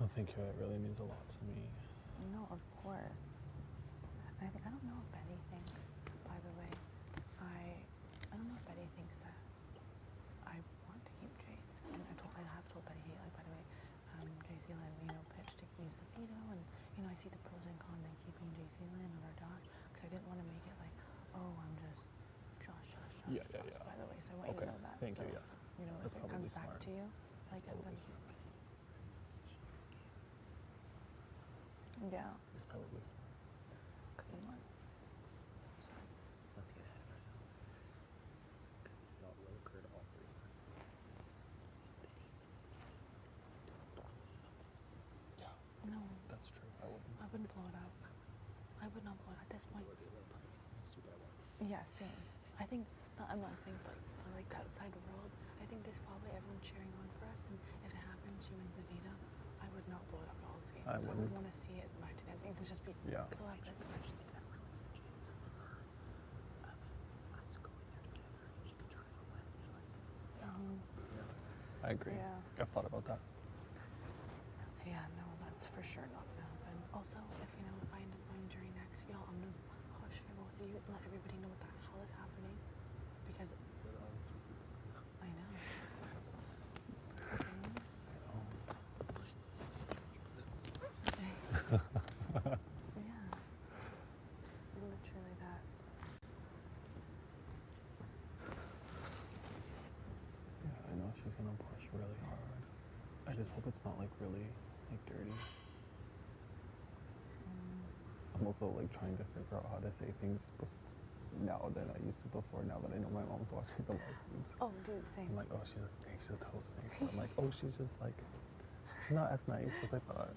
Oh, thank you. It really means a lot to me. No, of course. I don't know if Betty thinks, by the way, I don't know if Betty thinks that I want to keep Jace. I have told Betty, hey, like, by the way, JC Lynn, you know, pitched to use the veto, and, you know, I see the pros and cons in keeping JC Lynn or Josh, because I didn't want to make it like, oh, I'm just Josh, Yeah, Josh, yeah. by the way, so I want you to know that. Thank so, you, yeah. You know, That's if it comes probably back smart. to you, like, That's probably then, smart. yeah, It's probably smart. because I'm like, sorry. Let's get ahead of ourselves. Because this thought will occur to all 3 of us. Yeah, No, that's true. I wouldn't. I wouldn't blow it up. I would not blow it at this point. It would be a little tiny. Super one. Yeah, same. I think, I'm not saying, but for like outside world, I think there's probably everyone cheering on for us, and if it happens, she wins the veto, I would not blow it up at all games. I would wouldn't. want to see it back to them. I think there's just be Yeah. so epic. Us going there together, she could drive away. I agree. Yeah. I've thought about that. Yeah, no, that's for sure not gonna happen. Also, if you know, if I end up going jury next, y'all, I'm gonna push for both of you and let everybody know what the hell is happening, because I know. Yeah. Literally that. Yeah, I know she's gonna push really hard. I just hope it's not like really like dirty. I'm also like trying to figure out how to say things now than I used to before. Now that I know my mom's watching the live feeds. Oh, dude, same. I'm like, oh, she's a snake. She's a total snake. And I'm like, oh, she's just like, she's not as nice as I thought.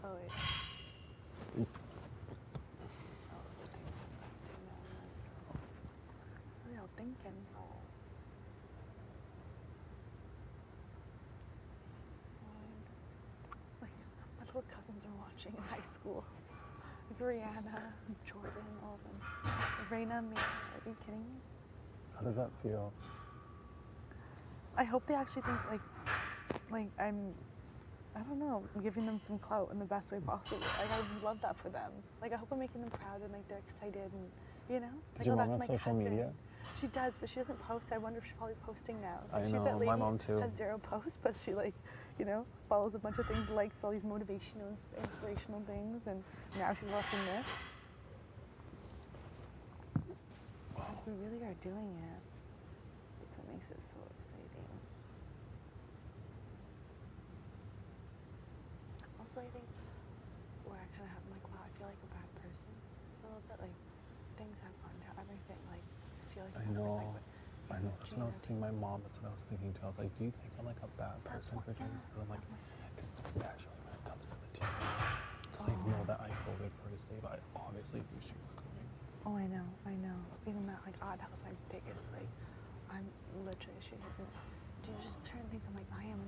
Oh, yeah. Oop. What are y'all thinking? Like, my little cousins are watching in high school. Like Rihanna, Jordan, all of them. Raina, me. Are you kidding me? How does that feel? I hope they actually think like I'm I don't know, giving them some clout in the best way possible. Like I would love that for them. Like I hope I'm making them proud and like they're excited and you know. Does Like your oh mom that's have my social cousin. media? She does, but she doesn't post. I wonder if she's probably posting now. I She's know, that lady my mom too. has 0 posts, but she like, you know, follows a bunch of things, likes all these motivational, inspirational things, and now she's watching this. Like, we really are doing it. That's what makes it so exciting. Also, I think where I kind of have, I'm like, wow, I feel like a bad person a little bit. Like, things have gone down, everything. Like, I feel like I know. I know. That's when I was seeing my mom. That's what I was thinking too. I was like, do you think I'm like a bad person for doing this? Because I'm like, especially when it comes to the team. Because I know that I voted for her to stay, but I obviously knew she was going. Oh, I know. Even that, like, that was my biggest, like, I'm literally, she hit me. Do you just certain things? I'm like, I'm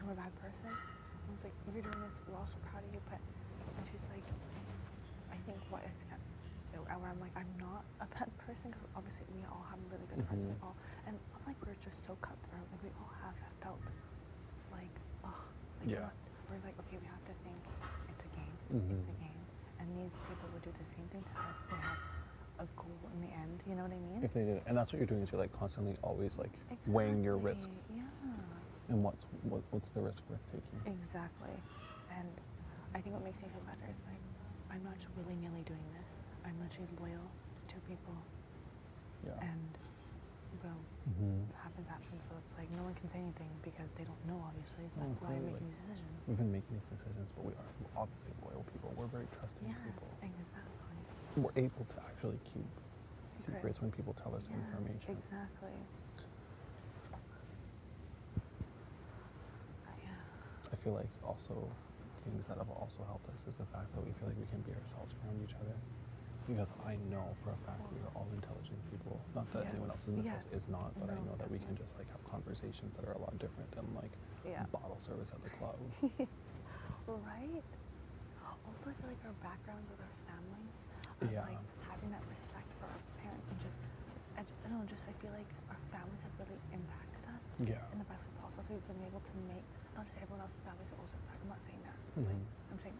a bad person. I was like, you're doing this, we're also proud of you, but, and she's like, I think what is kind of, where I'm like, I'm not a bad person, because obviously we all have really good friends, we all, and not like we're just so cutthroat, like we all have felt like, Yeah. we're like, okay, we have to think it's a game, it's a game, and these people would do the same thing to us. They have a goal in the end, you know what I mean? If they did, and that's what you're doing is you're like constantly always like weighing your risks Yeah. and what's the risk worth taking. Exactly. And I think what makes me feel better is like, I'm not just willy-nilly doing this. I'm literally loyal to people. Yeah. And boom, happens. So it's like no one can say anything because they don't know, obviously. So that's why I'm making these decisions. We've been making these decisions, but we are obviously loyal people. We're very trusting people. Exactly. We're able to actually keep secrets when people tell us information. Exactly. Yeah. I feel like also things that have also helped us is the fact that we feel like we can be ourselves around each other. Because I know for a fact we are all intelligent people. Not that anyone else in this house is not, but I know that we can just like have conversations that are a lot different than like bottle service at the club. Right? Also, I feel like our backgrounds with our families, like having that respect for our parents and just, I don't know, just I feel like our families have really impacted us in the best way possible. So we've been able to make, not just everyone else's families have also impacted. I'm not saying that. Like, I'm saying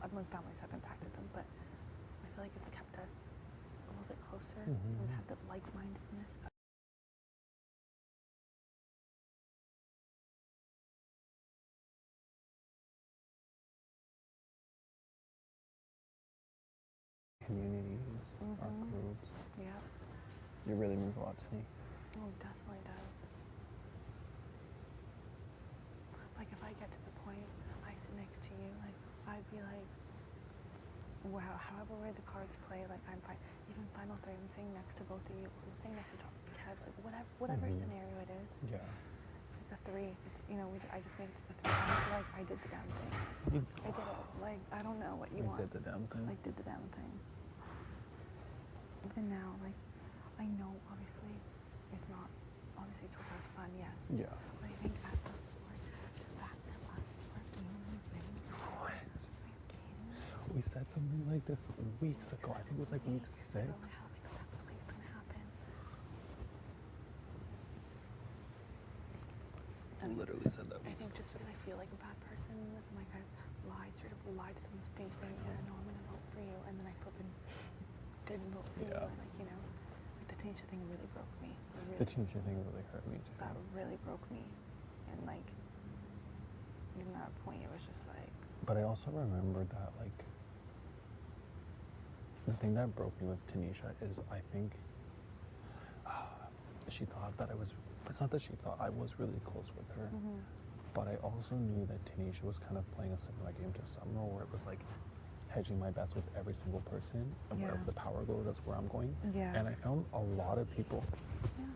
everyone's families have impacted them, but I feel like it's kept us a little bit closer. We've had the like-mindedness. Communities, our groups. Yeah. It really means a lot to me. Oh, it definitely does. Like if I get to the point, I sit next to you, like I'd be like, wow, however way the cards play, like I'm fine. Even final three, I'm sitting next to both of you. I'm sitting next to Kev, like whatever scenario it is. Yeah. If it's a three, if it's, you know, I just made it to the three. I feel like I did the damn thing. I did it. Like I don't know what you want. Did the damn thing. Like did the damn thing. Even now, like I know obviously it's not. Obviously it's supposed to have fun, yes. Yeah. But I think at the sport, the fact that last sport we only win. We said something like this weeks ago. I think it was like week 6. I don't know how exactly it's gonna happen. I literally said that. I think just because I feel like a bad person in this, I'm like I straight up lied to someone's face saying, yeah, no, I'm gonna vote for you, and then I flipping didn't vote for you. And, like, you know, like the Tanisha thing really broke me. The Tanisha thing really hurt me too. That really broke me, and like even at a point, it was just like. But I also remember that like the thing that broke me with Tanisha is I think she thought that I was. It's not that she thought I was really close with her, but I also knew that Tanisha was kind of playing a similar game to Summer, where it was like hedging my bets with every single person, and wherever the power goes, that's where I'm going. Yeah. And I found a lot of people. Yeah.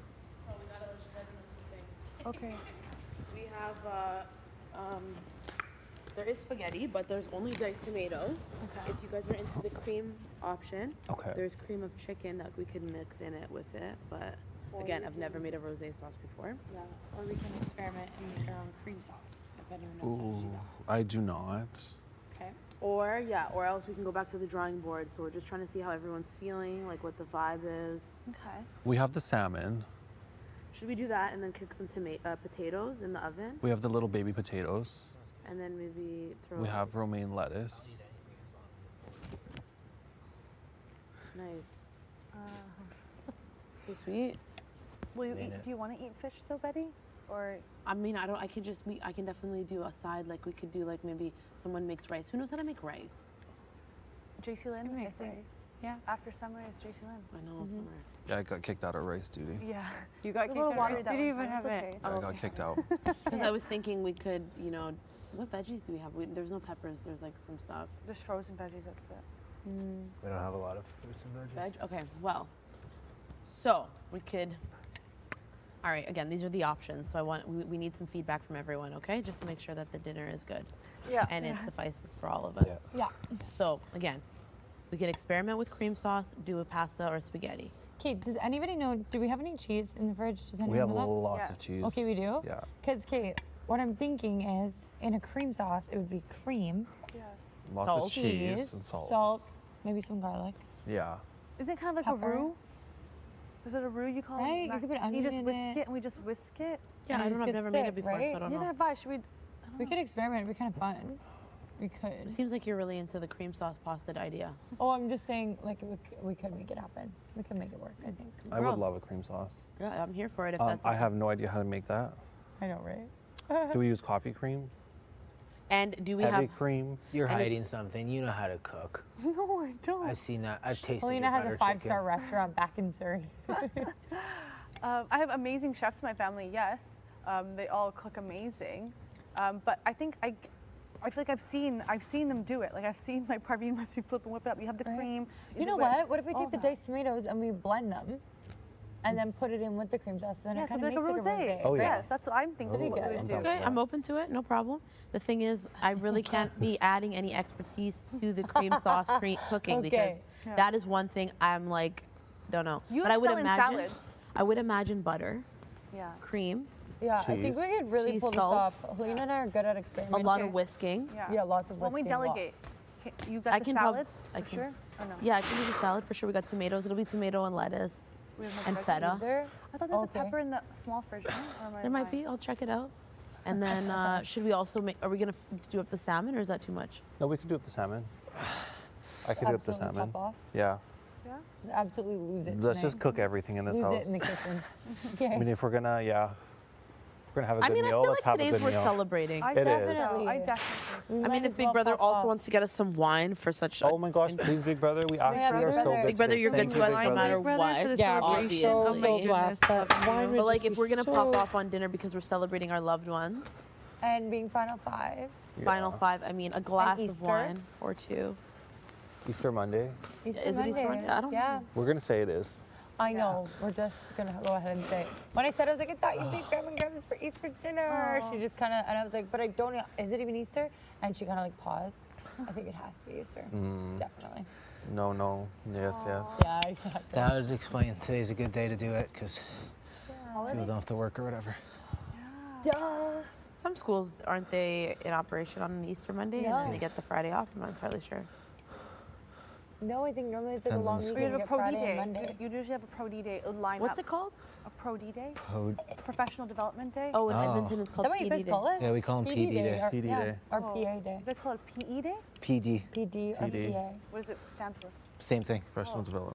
So we gotta let you guys know something. Okay. We have there is spaghetti, but there's only diced tomato. Okay. If you guys are into the cream option, Okay. there's cream of chicken that we could mix in it with it. But again, I've never made a rosé sauce before. Yeah. Or we can experiment and make our own cream sauce if anyone knows how to do that. I do not. Okay. Or else we can go back to the drawing board. So we're just trying to see how everyone's feeling, like what the vibe is. Okay. We have the salmon. Should we do that and then cook some potatoes in the oven? We have the little baby potatoes. And then maybe throw. We have romaine lettuce. Nice. So sweet. Will you eat? Do you want to eat fish though, Betty? Or I mean, I can definitely do a side. Like we could do like maybe someone makes rice. Who knows how to make rice? JC Lynn? I think. Yeah. After summer is JC Lynn. I know summer. Yeah, I got kicked out of rice duty. Yeah. You got It's a kicked little out watery of that Did you one, even but have it's it? okay. I got kicked out. Because I was thinking we could, you know, what veggies do we have? There's no peppers. There's like some stuff. Just frozen veggies, that's it. We don't have a lot of fruits and veggies. Veg? Okay, well. So we could. All right, again, these are the options. So we need some feedback from everyone, okay? Just to make sure that the dinner is good. Yeah. And it suffices for all of us. Yeah. Yeah. So again, we can experiment with cream sauce, do a pasta or spaghetti. Kate, does anybody know, do we have any cheese in the fridge? Does anyone We have know that? lots Yeah. of cheese. Okay, we do? Yeah. Because, Kate, what I'm thinking is in a cream sauce, it would be cream, Yeah. Lots Salt. of cheese and salt. maybe some garlic. Yeah. Isn't it kind of like Pepper. a roux? Is it a roux you call Right, it? you could put You onion just in whisk it. it and we just whisk it. Yeah, And I it don't just know. I've gets never made it thick, before, so right? I don't Neither know. have I. Should we? We could experiment. It'd be kind of fun. We could. It seems like you're really into the cream sauce pasta idea. Oh, I'm just saying, like, we could make it happen. We could make it work, I think. I Girl. would love a cream sauce. Yeah, I'm here for it if that's. I okay. have no idea how to make that. I know, right? Do we use coffee cream? And do we Heavy have? cream? You're And if- hiding something. You know how to cook. No, I don't. I've seen that. I've tasted Helena your has butter a 5-star chicken. restaurant back in Surrey. I have amazing chefs in my family. Yes, they all cook amazing. But I think I feel like I've seen them do it. Like I've seen my Parveen Messy flip and whip it up. You have the Right. cream. You know do it, what? What if we all take the that. diced tomatoes and we blend them and then put it in with the cream sauce? So then Yeah, it so kind of like makes a like a rosé. rosé. Oh, yeah. Yes, that's what I'm thinking. That'd be what we good. would do. Okay, I'm open to it. No problem. The thing is, I really can't be adding any expertise to the cream sauce cooking because Okay. Yeah. that is one thing I'm like, don't know. You but I would excel in imagine. salads. I would imagine butter, Yeah. cream, Yeah, I think we Cheese. could really Cheese, pull this salt. off. Helena and I are good at a experimenting. lot of whisking. Yeah. Yeah, lots of When we whisking, a lot. delegate, you got I the can salad I for can- sure. Or no? Yeah, I can do the salad for sure. We got tomatoes. It'll be tomato and lettuce We have no and veggies. feta. Caesar. I thought there was Okay. a pepper in the small fridge. No? Or am I There might lying? be. I'll check it out. And then should we also make? Are we gonna do up the salmon or is that too much? No, we can do up the salmon. I can do up the Absolutely salmon. pop off. Yeah. Yeah. Just absolutely lose it. Let's just tonight. cook everything in this lose house. it in the kitchen. Okay. I mean, if we're gonna, yeah, if we're gonna have a good I mean, meal, I feel let's like have a today's good we're meal. celebrating. I It is. definitely. I Definitely. definitely. We I might mean, if as Big well Brother pop also off. wants to get us some wine for such. Oh my gosh, please, Big Brother, we actually Yeah, are Big so Brother. good. Big Brother, today. you're good Thank to you, us Big no Brother. matter Big Brother what. for the Yeah, celebration. so, Oh my so goodness, blessed. But love you. wine would But like, just if we're be gonna so- pop off on dinner because we're celebrating our loved ones, And being final 5. final Yeah. 5. I mean, a glass of Easter. wine or two. Easter Monday. Easter Is it Easter Monday? I don't yeah. know. We're gonna say it is. I know. We're just gonna go ahead and say it. When I said, I was like, I thought you'd make grandma and grandma's for Easter dinner. She just kind of, and I was like, but I don't. Is it even Easter? And she kind of like paused. I think it has to be Easter. Definitely. No. Yes, yes. Yeah, exactly. That would explain today's a good day to do it because people don't have to work or whatever. Duh. Some schools aren't they in operation on an Easter Monday and No. then they get the Friday off? I'm not entirely sure. No, I think normally it's like a Depends on long the weekend. We You have a get pro D Friday and day. Monday. You usually have a pro D day line What's up. it called? A pro D day, Code. professional development day. Oh, in Oh. Edmonton it's Is called that what you PD guys Day. call it? Yeah, we call 'em PD day. Or, PD yeah, day. Or Oh. PA day. You guys call it PE day? PD. PD or PD. PA. What does it stand for? Same thing. Professional development.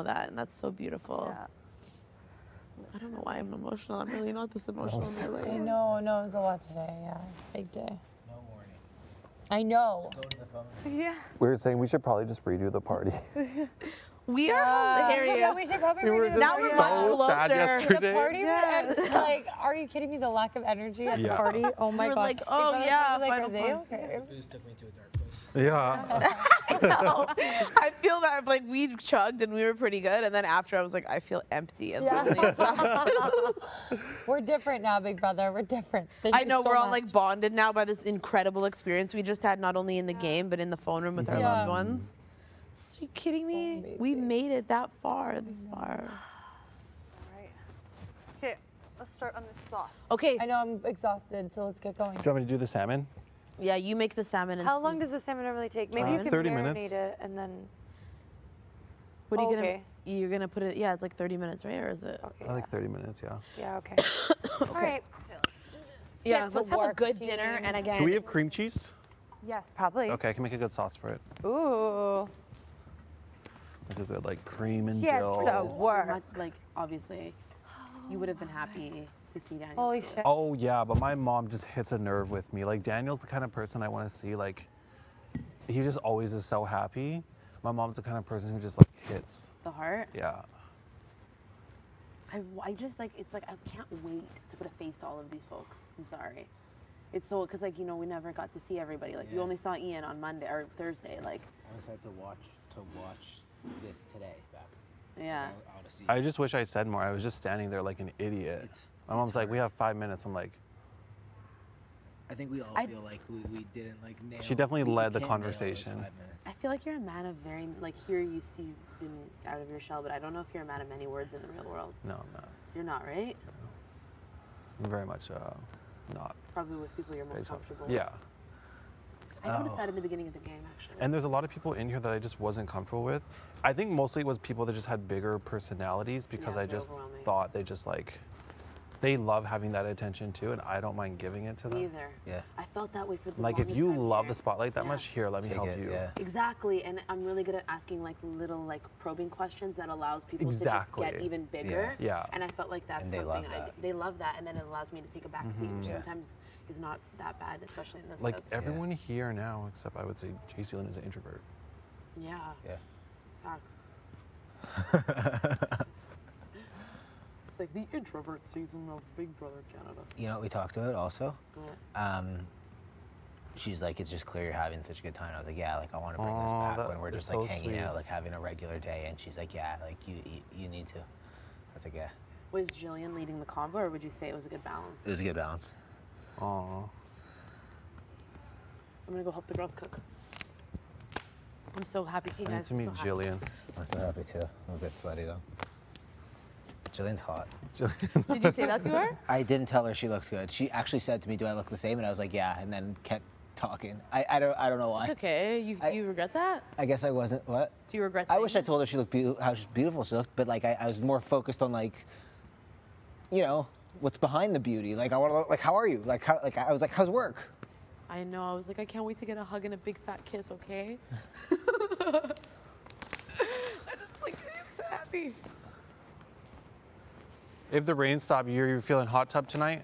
that, and that's so beautiful. Yeah. I don't know why I'm emotional. I'm really not this emotional in my life. I know, no, it was a lot today. Yeah, it's a big day. No warning. I know. Go to the phone. Yeah. We were saying we should probably just redo the party. We are hilarious. Yeah, we should probably We were redo the just Now we're party. much so sad closer. yesterday. The party, Yeah. and, like, are you kidding me? The lack of energy at the Yeah. party. Oh my We're god. like, oh, People yeah, are like, final are they fun. okay? Booze took me to a dark place. Yeah. No, I feel that like we chugged and we were pretty good, and then after I was like, I feel empty and lonely. inside. We're different now, big brother. We're different. Thank I you know so we're all much. like bonded now by this incredible experience we just had, not only in the game but in the phone room with our Yeah. loved ones. Are you kidding me? We amazing. made it that far, this far. All right. Okay, let's start on this sauce. Okay, I know I'm exhausted, so let's get going. Do you want me to do the salmon? yeah, you make the salmon. And How long does the salmon normally take? Maybe you can 30 marinate minutes. it and then. What are you gonna? Okay. You're gonna put it? Yeah, it's like 30 minutes, right? Or is it? Okay. I like 30 minutes, yeah. Yeah. Okay. All right. Yeah, get to let's have a work, good team. dinner. And again, Do we have cream cheese? Yes. Probably. Okay, I can make a good sauce for it. Ooh. Like a good like cream and Get dill. to work. not, like obviously, you would have been happy to see Daniel. Holy do it. shit. Oh yeah, but my mom just hits a nerve with me. Like Daniel's the kind of person I want to see. Like he just always is so happy. My mom's the kind of person who just like hits. The heart. Yeah. I just like it's like I can't wait to put a face to all of these folks. I'm sorry. It's so because like we never got to see everybody. Like you Yeah. only saw Ian on Monday or Thursday. Like I'm excited to watch this today back. yeah. I want to see. I just wish I said more. I was just standing there like an idiot. My mom's like, "We have 5 minutes." I'm like, I think we all I- feel like we didn't like nail. She definitely we led the can't nail those conversation. 5 minutes. I feel like you're a man of very like here you see you've been out of your shell, but I don't know if you're a man of many words in the real world. no, I'm not. You're not, right? I'm very much not. Probably with people you're most Very tough. comfortable Yeah. with. I noticed that in the beginning of the game actually. And there's a lot of people in here that I just wasn't comfortable with. I think mostly it was people that just had bigger personalities because Yeah, I they're just overwhelming. thought they just like, they love having that attention too, and I don't mind giving it to them. Me either. Yeah. I felt that way for the Like if longest you time love here. the spotlight that Yeah. much, here, let me Take help it, you. yeah. Exactly, and I'm really good at asking like little like probing questions that allows people to Exactly. just get even bigger. Yeah. And I felt like that's And they something love that. they love that, and then it allows me to take a back seat, which Yeah. sometimes is not that bad, especially in this Like house. everyone here now, except I would say JC Lynn is an introvert. Yeah. Yeah. Facts. It's like the introvert season of Big Brother Canada. You know what we talked about also? Yeah. She's like, it's just clear you're having such a good time. I was like, yeah, like I want to bring this Aw, back that when we're is just like so hanging sweet. out, like having a regular day. And she's like, yeah, like you need to. I was like, yeah, Was Jillian leading the combo, or would you say it was a good balance? it was a good balance. Aww. I'm gonna go help the girls cook. I'm so happy. Hey I need guys, to I'm meet so happy. Jillian. I'm so happy too. I'm a bit sweaty though. Jillian's hot. Did you say that to her? I didn't tell her she looked good. She actually said to me, "Do I look the same?" And I was like, "Yeah," and then kept talking. I don't know why. It's okay. You regret that? I guess I wasn't. What? Do you regret? I saying wish I that? told her she looked how beautiful she looked, but like I was more focused on like, you know, what's behind the beauty. Like I want to like, how are you? Like how? Like I was like, how's work? I know. I was like, I can't wait to get a hug and a big fat kiss. Okay. I just like I'm so happy. If the rain stopped, you're feeling hot tub tonight?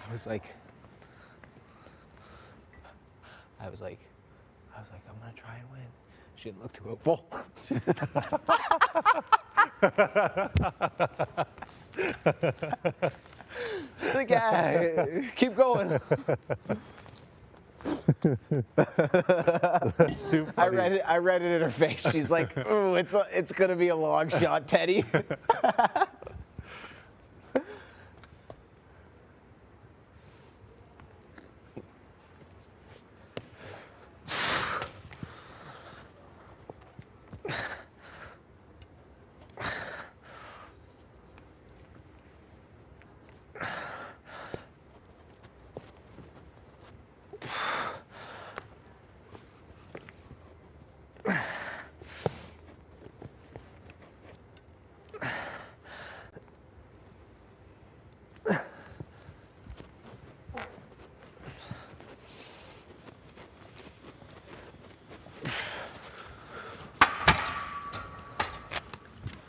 I was like, I'm gonna try and win. She didn't look too hopeful. She's like, yeah, keep going. I read it in her face. She's like, ooh, it's gonna be a long shot, Teddy.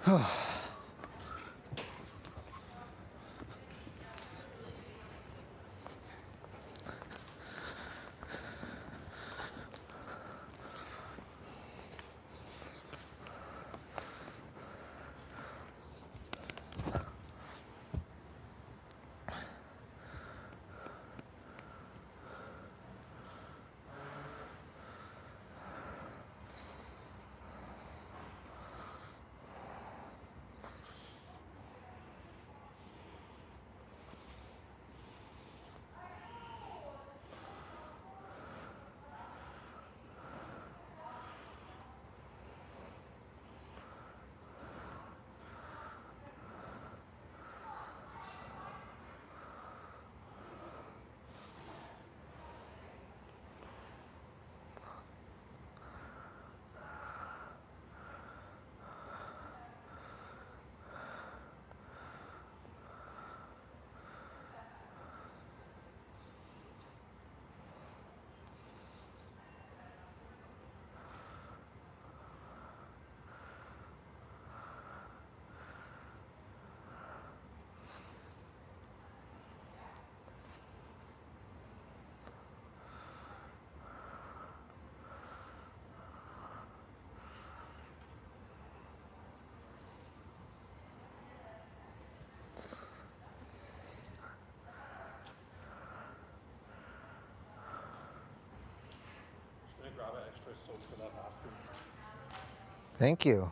Grab an extra soap for that bathroom. Thank you.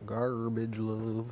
Garbage love.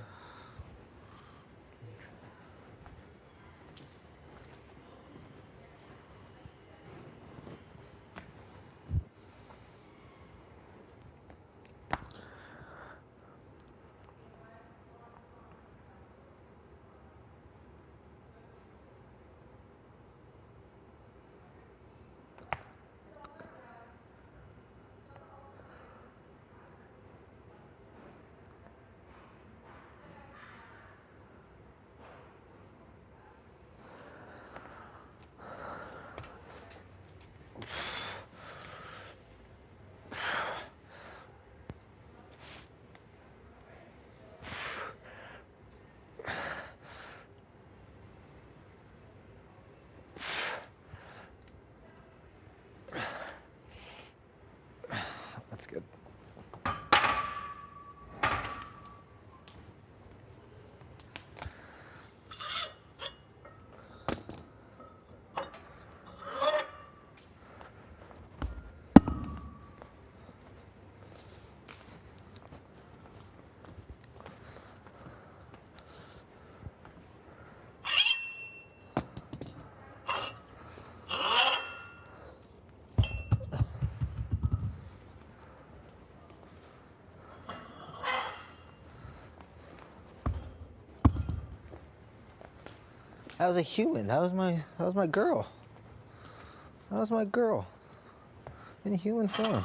That's good. That was a human. That was my girl. That was my girl. In human form.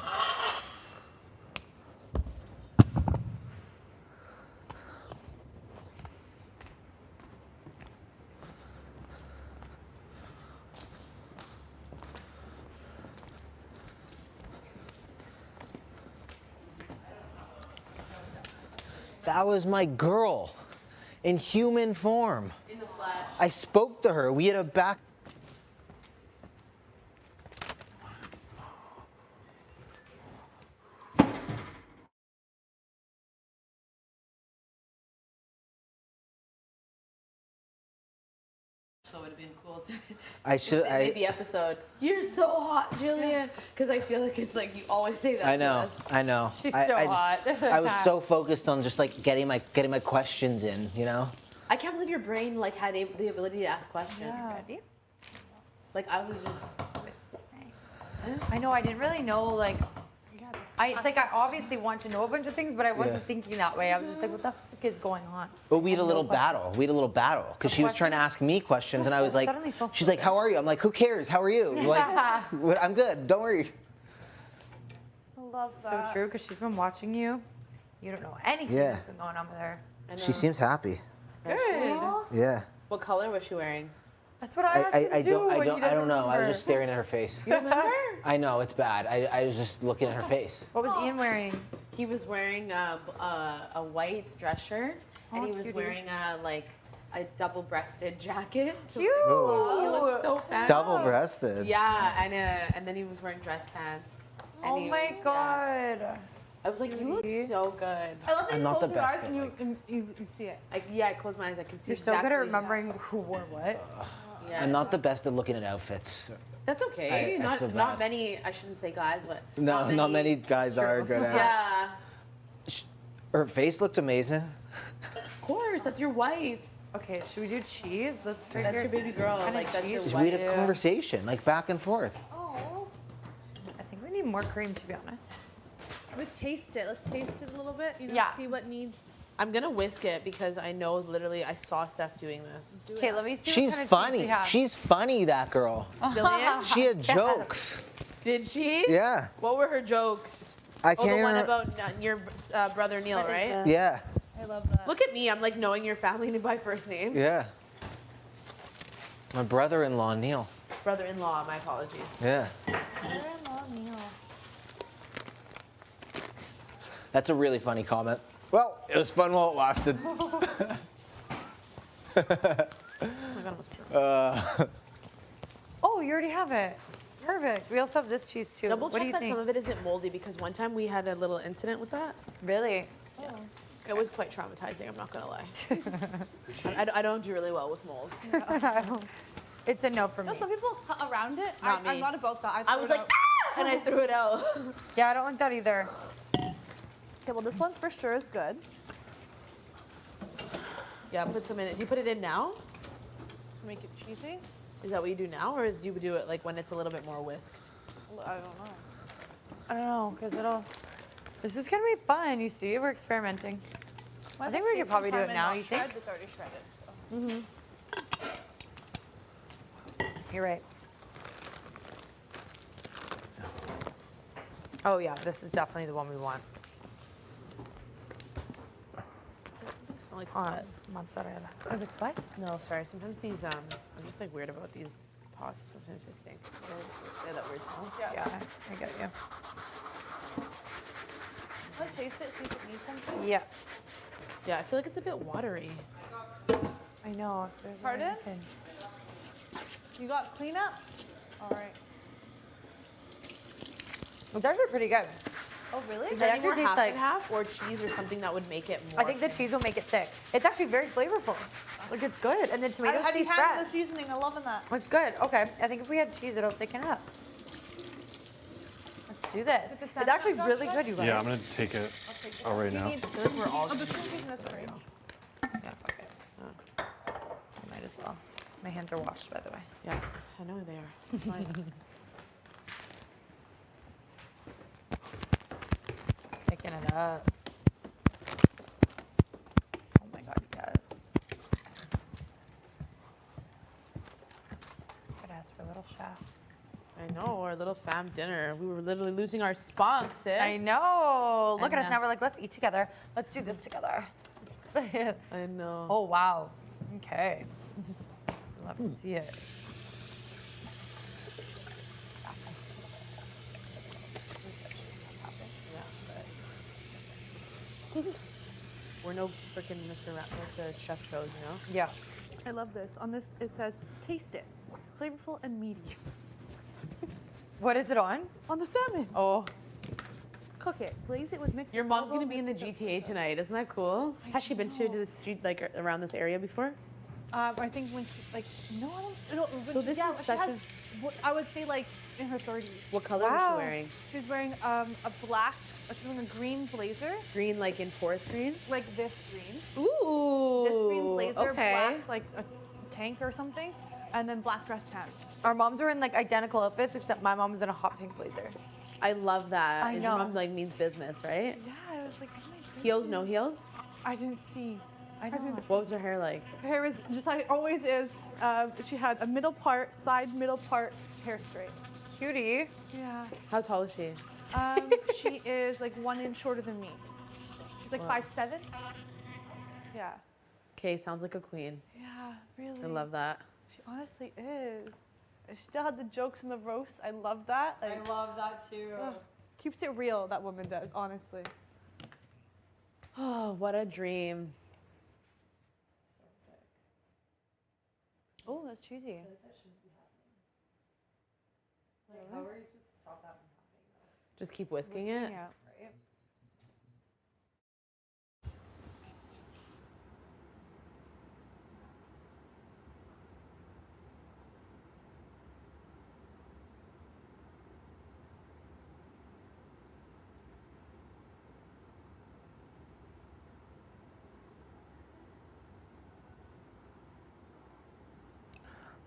That was my girl in human form. In the flesh. I spoke to her. We had a back. So it would have been cool to maybe episode. You're so hot, Jillian. Because I feel like it's like you always say that. I know. To us. I know. She's so hot. I was so focused on just like getting my questions in, you know. I can't believe your brain like had the ability to ask questions. Yeah. Ready? Like I was just. I know. I didn't really know like. It's like I obviously want to know a bunch of things, but I wasn't thinking that way. I was just like, what the fuck is going on? But we had a And little no questions. battle. We had a little battle because she was trying to ask me questions, and I was like, Suddenly smells she's so like, good. "How are you?" I'm like, "Who cares? How are you?" Like, "What? I'm good. Don't worry." I love So that. true, because she's been watching you. You don't know anything Yeah. that's been going on with her. I know. She seems happy. Good. Yeah. What color was she wearing? That's what I asked him I too, don't when he I doesn't don't know. I was remember. just staring at her face. You remember? I know it's bad. I was just looking at her face. What was Ian wearing? He was wearing a white dress shirt, and Oh, he was cutie. wearing a double-breasted jacket. Cute. He looked so fancy. Double-breasted. Yeah, and then he was wearing dress pants. And Oh he my was- yeah. god. I was like, you look so good. I love that I'm you not close the your best eyes at, and you, like- and you see it. I close my eyes, I can see. You're so good at exactly- remembering who wore what. Yeah. I'm not the best at looking at outfits. That's okay. I feel not bad. many. I shouldn't say guys, but No, not many guys are good at it. Yeah, Her face looked amazing. of course. That's your wife. Okay, should we do cheese? Let's figure. That's your baby girl. Kinda Like that's your cheese. We wife. had a Yeah. conversation, like back and forth. Oh. I think we need more cream, to be honest. We taste it. Let's taste it a little bit. You know, Yeah. see what needs. I'm gonna whisk it because I know literally I saw Steph doing this. Okay, let me see. She's what kind of cheese funny. we have. She's funny, that girl. Jillian? She had jokes. Did she? Yeah. What were her jokes? I Oh, can't the even one re- about your brother Neil, What is right? the- Yeah. I love that. Look at me. I'm like knowing your family by first name. Yeah. My brother-in-law, Neil. Brother-in-law. My apologies. Yeah. That's a really funny comment. Well, it was fun while it lasted. Oh, you already have it. Perfect. We also have this cheese too. Double What do check you that think? some of it isn't moldy because one time we had a little incident with that. Really? It was quite traumatizing. I'm not gonna lie. I don't do really well with mold. It's a no for me. No, some people cut around it. Not me. I'm not about that. I was like, ah! And I threw it out. Yeah, I don't like that either. okay, well, this one for sure is good. Yeah, put some in it. Do you put it in now? To make it cheesy. Is that what you do now, or do you do it like when it's a little bit more whisked? I don't know. I don't know, because it'll. This is gonna be fun. You see, we're experimenting. I think we could probably do it now. You think? It's already shredded. So. You're right. Oh yeah, this is definitely the one we want. It smells like On sweat. mozzarella. Smells like sweat? No, sorry. Sometimes these I'm just like weird about these pots. Sometimes they stink. They're that weird smell. Yeah, I get you. Let's taste it, see if it needs something. Yeah. Yeah, I feel like it's a bit watery. I know. If there's Pardon? anything. You got cleanup? All right. It's actually pretty good. Oh, really? Is It there any actually more tastes half like- and half or cheese or something that would make it more? I think the cheese will make it thick. It's actually very flavorful. Like it's good, and the tomatoes I taste handle fresh. the seasoning. I'm loving that. It's good. Okay, I think if we had cheese, it'll thicken up. Let's do this. If it's It's actually not really done, good, you guys. Yeah, I'm gonna take it right now. I feel like we're all. Oh, the cream in this fridge. Yeah, fuck it. I might as well. My hands are washed, by the way. Yeah, I know they are. It's fine. Thicken it up. Oh my god, yes. best for little chefs. I know, our little fam dinner. We were literally losing our spunk, sis. I know. Look And at us now. We're like, let's eat together. Let's do this together. I know. Oh, wow. Okay. Love to see it. We're no freaking Mr. Chef shows, you know? Yeah. I love this. On this, it says, taste it. Flavorful and meaty. What is it on? On the salmon. Oh. Cook it. Glaze it with mixed Your mom's olive gonna be in the oil, mixed GTA tonight. Isn't that cool? Has she been to like around this area before? I think when she, like, no, I don't, no, when So she, this yeah, is she such has, I would say like in her 30s. What color was Wow. she wearing? She's wearing a black, she's wearing a green blazer, Green, like in forest green? like this green. Ooh. This green blazer, okay. black, like a tank or something, and then black dress pants. Our moms were in like identical outfits, except my mom was in a hot pink blazer. I love that. I Is know. Your mom like means business, right? Yeah, I was like, oh my goodness. Heels, no heels? I didn't see. I know. What was her hair like? Her hair was just like it always is. She had a middle part, side middle part, hair straight. Cutie. Yeah. How tall is she? She is like 1 inch shorter than me. She's like Wow. 5'7". Yeah. Okay, sounds like a queen. Yeah, really. I love that. She honestly is. And she still had the jokes and the roasts. I love that. Like, love that too. keeps it real. That woman does, honestly. Oh, what a dream. Oh, that's cheesy. How are you supposed to stop that from happening? Just keep whisking it. Yeah. Right?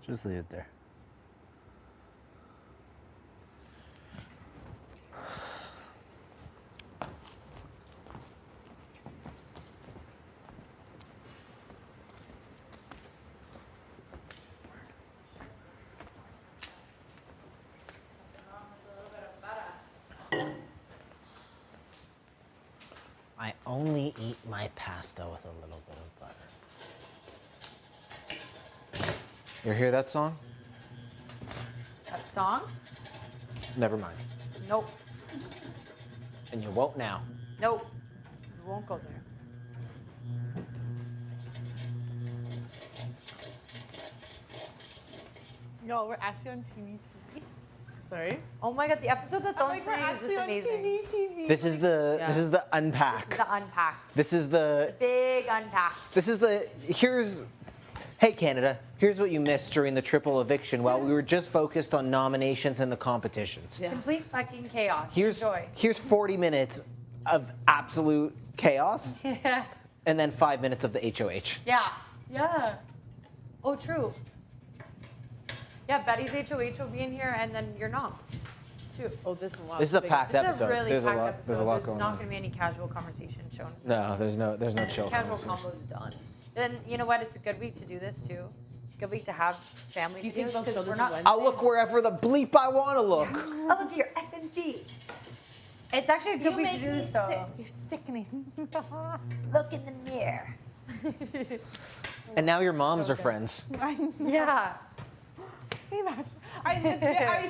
Just leave it there. I only eat my pasta with a little bit of butter. You ever hear that song? That song? Never mind. Nope. And you won't now. Nope. We won't go there. Yo, we're actually on TV. Sorry? Oh my god, the episode that's I'm on like, we're tonight is actually just on amazing. TV. This is the Yeah. this is the unpack. This is the unpack. This is the Big unpack. this is the here's hey Canada, here's what you missed during the triple eviction while we were just focused on nominations and the competitions. Yeah. Complete fucking chaos. Here's Enjoy. here's 40 minutes of absolute chaos Yeah. and then 5 minutes of the HOH. Yeah. Yeah. Oh, true. Yeah, Betty's HOH will be in here, and then you're not. Too. Oh, this one. Wow, This is a big. packed This is a episode. really There's a packed lot episode. there's a lot going not on. going to be any casual conversation shown. No, there's no chill Casual conversation. combos done. Then you know what? It's a good week to do this too. Good week to have family Do you think videos they'll 'cause show we're this not. on I'll look wherever the bleep I want to look. I'll look at your FND. It's actually a good week to do this though. You're sickening. Look in the mirror. And now your moms are friends. Yeah. Can you imagine? I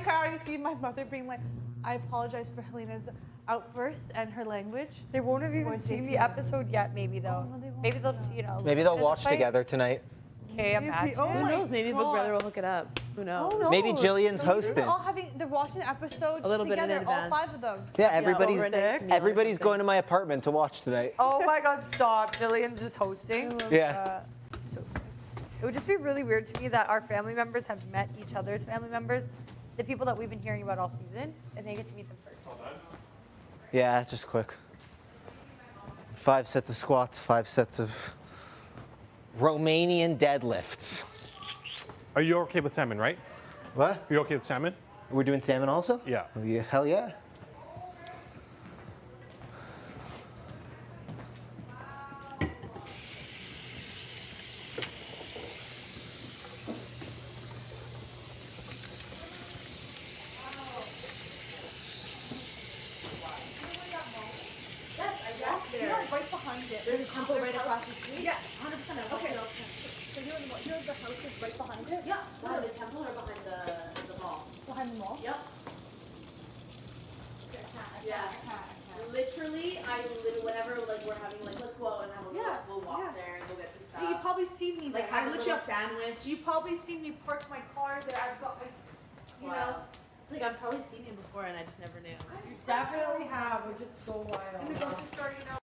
can already see my mother being like, I apologize for Helena's outburst and her language. They won't have even Or seen the Jason. episode yet, maybe though. no, they won't. Maybe they'll just, Maybe they'll in the watch fight. together tonight. Okay, imagine. Oh Who my knows? Maybe Big God. Brother will hook it up. Who knows? Oh no. Maybe Jillian's So hosting. They're all they're watching the episode A little bit in together, all advance. 5 of them. Yeah, everybody's over next meal or everybody's something. going to my apartment to watch tonight. Oh my god, stop. Jillian's just hosting. Yeah. So sick. It would just be really weird to me that our family members have met each other's family members, the people that we've been hearing about all season, and they get to meet them first. Yeah, just quick. 5 sets of squats, 5 sets of Romanian deadlifts. Are you okay with salmon, right? What? Are you okay with salmon? We're doing salmon also? Yeah. Hell yeah. behind it. There's a temple right across the street? Yeah, 100%. Okay. So you're the house is right behind it? Yeah. Behind the temple or behind the mall? Behind the mall? Yep. Yeah. Literally, whenever like we're having like let's go out and have a walk, we'll walk there and go get some stuff. You probably seen me there. like have a literally little sandwich. You probably seen me park my car there. I've got like, you know. Like I've probably seen him before and I just never knew. You definitely have, which is so wild. In the grocery store, you know.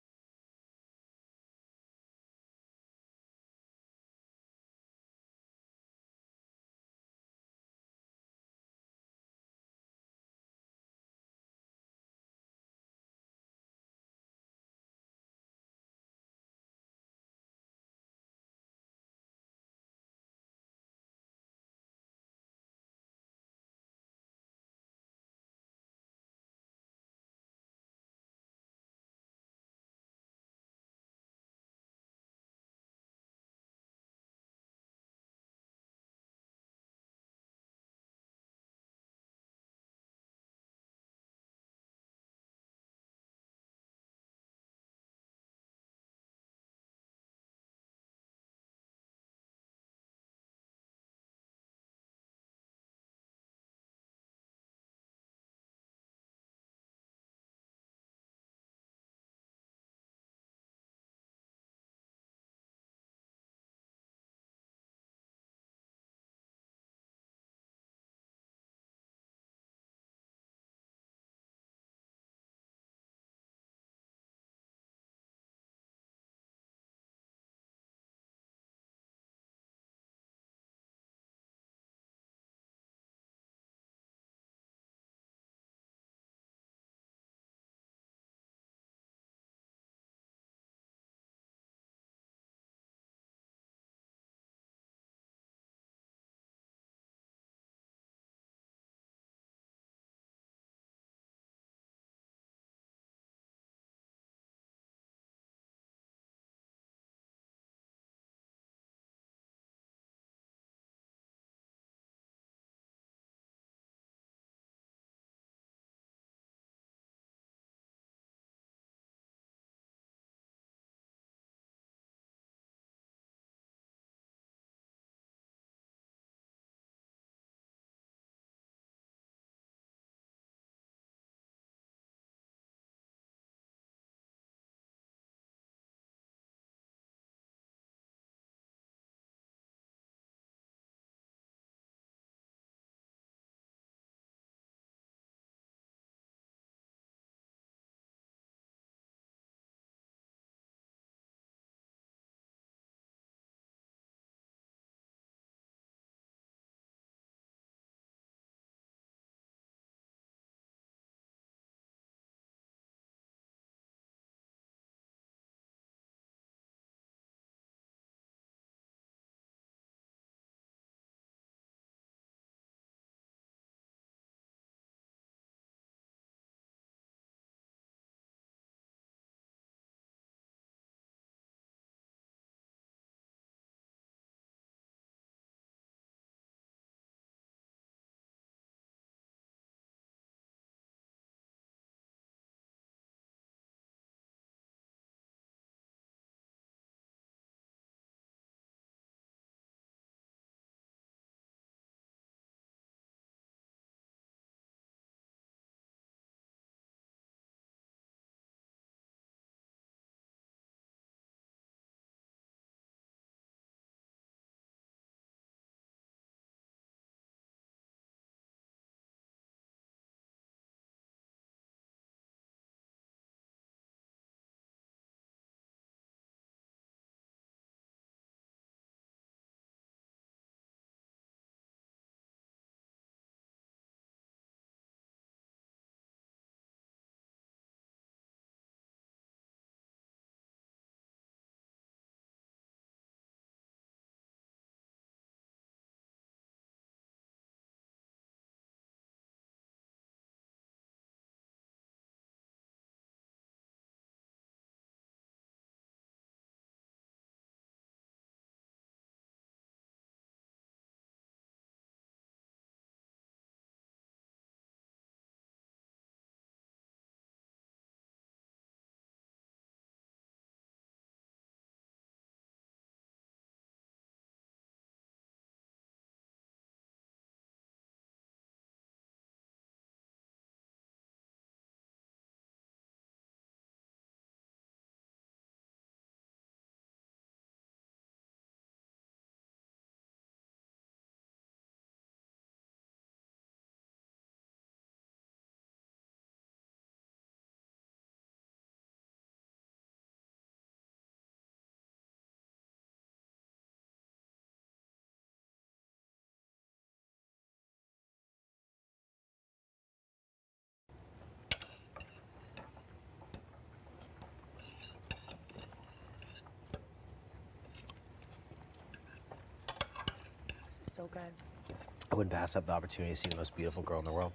so good. I wouldn't pass up the opportunity to see the most beautiful girl in the world.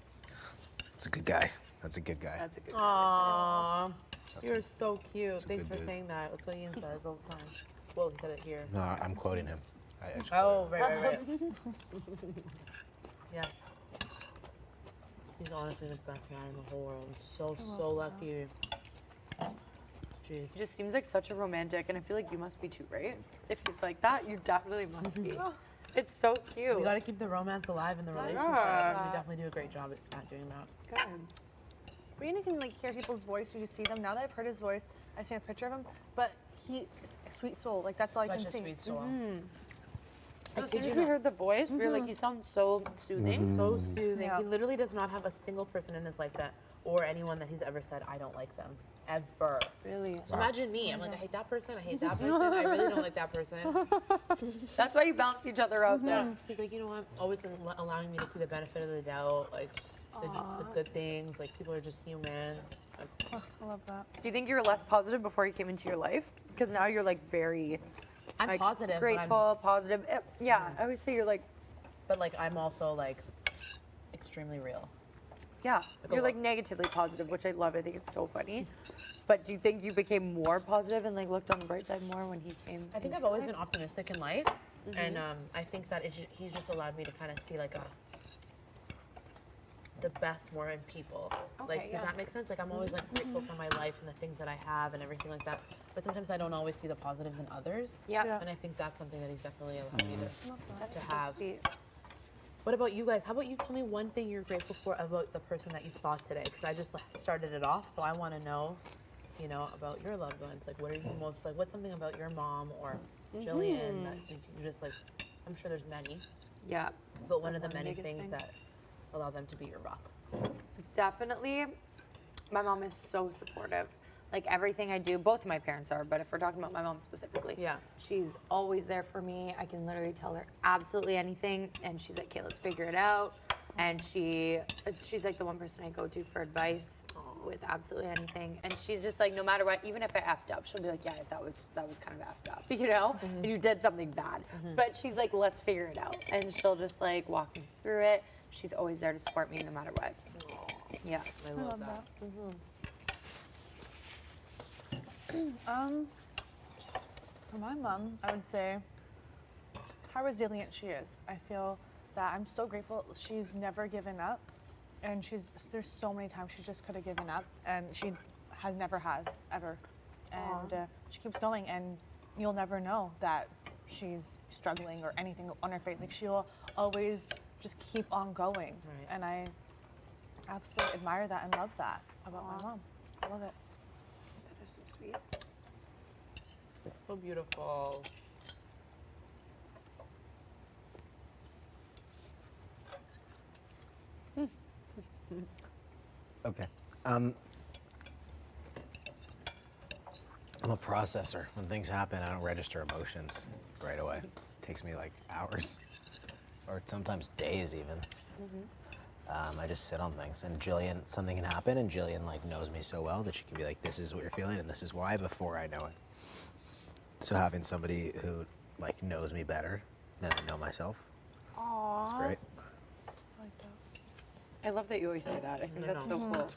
It's a good guy. That's a good guy. That's a good. Aww, you're so cute. Thanks good for dude. saying that. That's what Ian says all the time. Well, he said it here. No, I'm quoting him. I actually Oh, right. Yes. He's honestly the best man in the whole world. So lucky. Jeez. He just seems like such a romantic, and I feel like you must be too, right? If he's like that, you definitely must be. It's so cute. We gotta keep the romance alive in the relationship. Yeah. We definitely do a great job at doing that. Good. But you can like hear people's voice. You just see them. Now that I've heard his voice, I've seen a picture of him. But he's a sweet soul. Like that's all I Such can a see. sweet soul. As soon as we heard the voice, we were like, you sound so soothing. So soothing. Yeah. He literally does not have a single person in his life that, or anyone that he's ever said, I don't like them. Ever. Really? So imagine me. I'm like, I hate that person. I hate that person. I really don't like that person. That's why you balance each other out Yeah. there. He's like, you know what? Always allowing me to see the benefit of the doubt, like the good things. Like people are just human. Oh, I love that. Do you think you were less positive before he came into your life? Because now you're like very I'm like, positive, but grateful, positive. Yeah, I always say you're like, but like I'm also like extremely real. yeah, Like a you're like lot. negatively positive, which I love. I think it's so funny. But do you think you became more positive and like looked on the bright side more when he came? I think into I've your always life? been optimistic in life, and I think that he's just allowed me to kind of see like the best more in people. Like, Okay, does yeah. that make sense? Like, I'm always like grateful for my life and the things that I have and everything like that. But sometimes I don't always see the positives in others. Yeah. Yeah. And I think that's something that he's definitely allowed me That's to so have. sweet. What about you guys? How about you tell me one thing you're grateful for about the person that you saw today? Because I just started it off, so I want to know, about your loved ones. Like, what are you most like? What's something about your mom or Jillian that you just like? I'm sure there's many, Yeah. but one of the One many biggest things thing. that allow them to be your rock. Definitely, my mom is so supportive. Like everything I do, both of my parents are, but if we're talking about my mom specifically, Yeah. she's always there for me. I can literally tell her absolutely anything, and she's like, "Okay, let's figure it out." And she's like the one person I go to for advice with absolutely anything. And she's just like, no matter what, even if I effed up, she'll be like, "Yeah, that was kind of effed up, and you did something bad." But she's like, "Let's figure it out," and she'll just like walk me through it. She's always there to support me no matter what. Yeah. I love that. For my mom, I would say how resilient she is. I feel that I'm so grateful. She's never given up, and there's so many times she just could have given up, and she never has ever, and she keeps going, and you'll never know that she's struggling or anything on her face. Like she'll always just keep on going, and I absolutely admire that and love that about my mom. I love it. That is so sweet. It's so beautiful. Okay. I'm a processor. When things happen, I don't register emotions right away. It takes me like hours, or sometimes days even. I just sit on things, and Jillian, something can happen, and Jillian like knows me so well that she can be like, "This is what you're feeling, and this is why," before I know it. So having somebody who like knows me better than I know myself, it's great. I like that. I love that you always say that. I think that's so cool.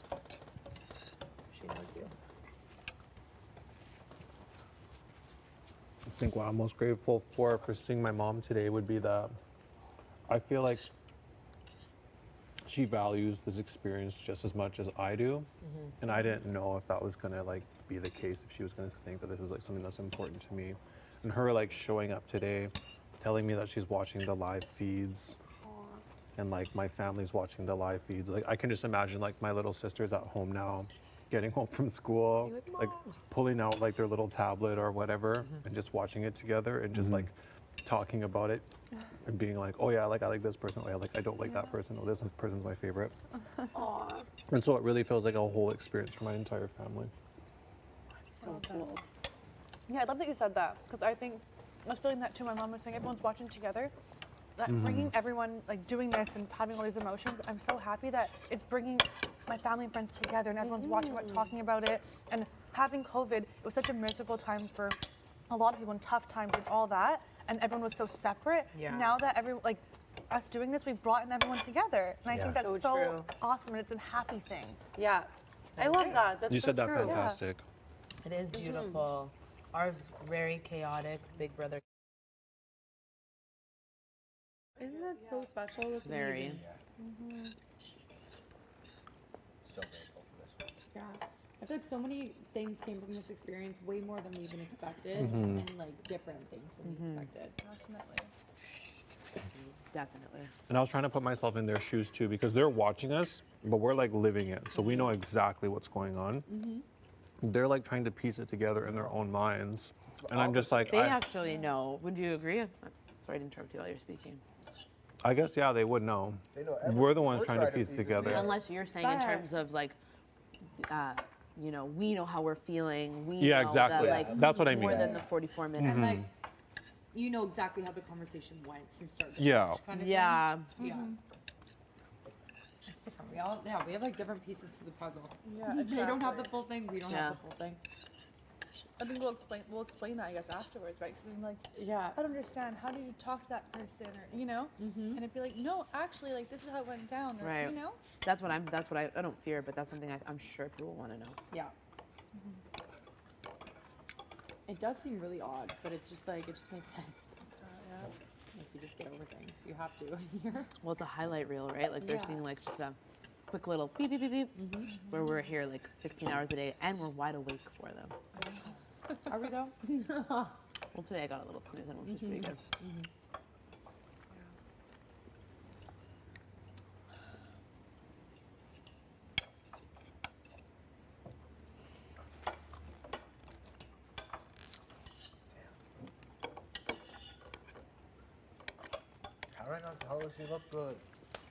She knows you. I think what I'm most grateful for seeing my mom today would be that I feel like she values this experience just as much as I do, and I didn't know if that was gonna like be the case, if she was gonna think that this was like something that's important to me. And her like showing up today, telling me that she's watching the live feeds, and like my family's watching the live feeds. Like I can just imagine like my little sister's at home now, getting home from school, like pulling out like their little tablet or whatever, and just watching it together and just like talking about it and being like, "Oh yeah, like I like this person. Oh yeah, like I don't like that person. Oh, this person's my favorite." And so it really feels like a whole experience for my entire family. So cool. Yeah, I love that you said that because I think I was feeling that too. My mom was saying everyone's watching together. That bringing everyone like doing this and having all these emotions. I'm so happy that it's bringing my family and friends together and everyone's watching it, talking about it. And having COVID, it was such a miserable time for a lot of people and tough times and all that. And everyone was so separate. Yeah. Now that everyone like us doing this, we've brought in everyone together. And I think that's So so true. awesome, and it's a happy thing. Yeah. I love that. That's You so said that true. fantastic. It is beautiful. Our very chaotic Big Brother. Isn't that so special? That's Very. amazing. So grateful for this one. Yeah. I feel like so many things came from this experience, way more than we even expected, and like different things than we expected. Definitely. And I was trying to put myself in their shoes too, because they're watching us, but we're like living it. So we know exactly what's going on. They're like trying to piece it together in their own minds. And I'm just like, They actually know. Would you agree? Sorry to interrupt you while you're speaking. I guess, yeah, they would know. They know We're the ones trying to piece it together. Unless you're saying in terms of like, you know, we know how we're feeling. We Yeah, know exactly. That, like, That's what I more mean. than the 44 minutes. And like, you know exactly how the conversation went from start to Yeah. finish. Kind of Yeah. Thing. Yeah. It's different. We have like different pieces to the puzzle. Yeah, They don't have the exactly. full thing. We don't Yeah. have the full thing. I think we'll explain that, I guess, afterwards, right? Because I'm like, Yeah. I don't understand. How do you talk to that person, or you know? And it'd be like, no, actually, like this is how it went down, or, Right. you know? That's what I don't fear, but that's something I'm sure people want to know. Yeah. It does seem really odd, but it's just like, it just makes sense. Yeah. Like you just get over things. You have to here. Well, it's a highlight reel, right? Like they're Yeah. seeing like just a quick little beep beep beep beep, where we're here like 16 hours a day and we're wide awake for them. Are we though? Well, today I got a little snoozing, which is pretty good. How did I not tell her she looked good?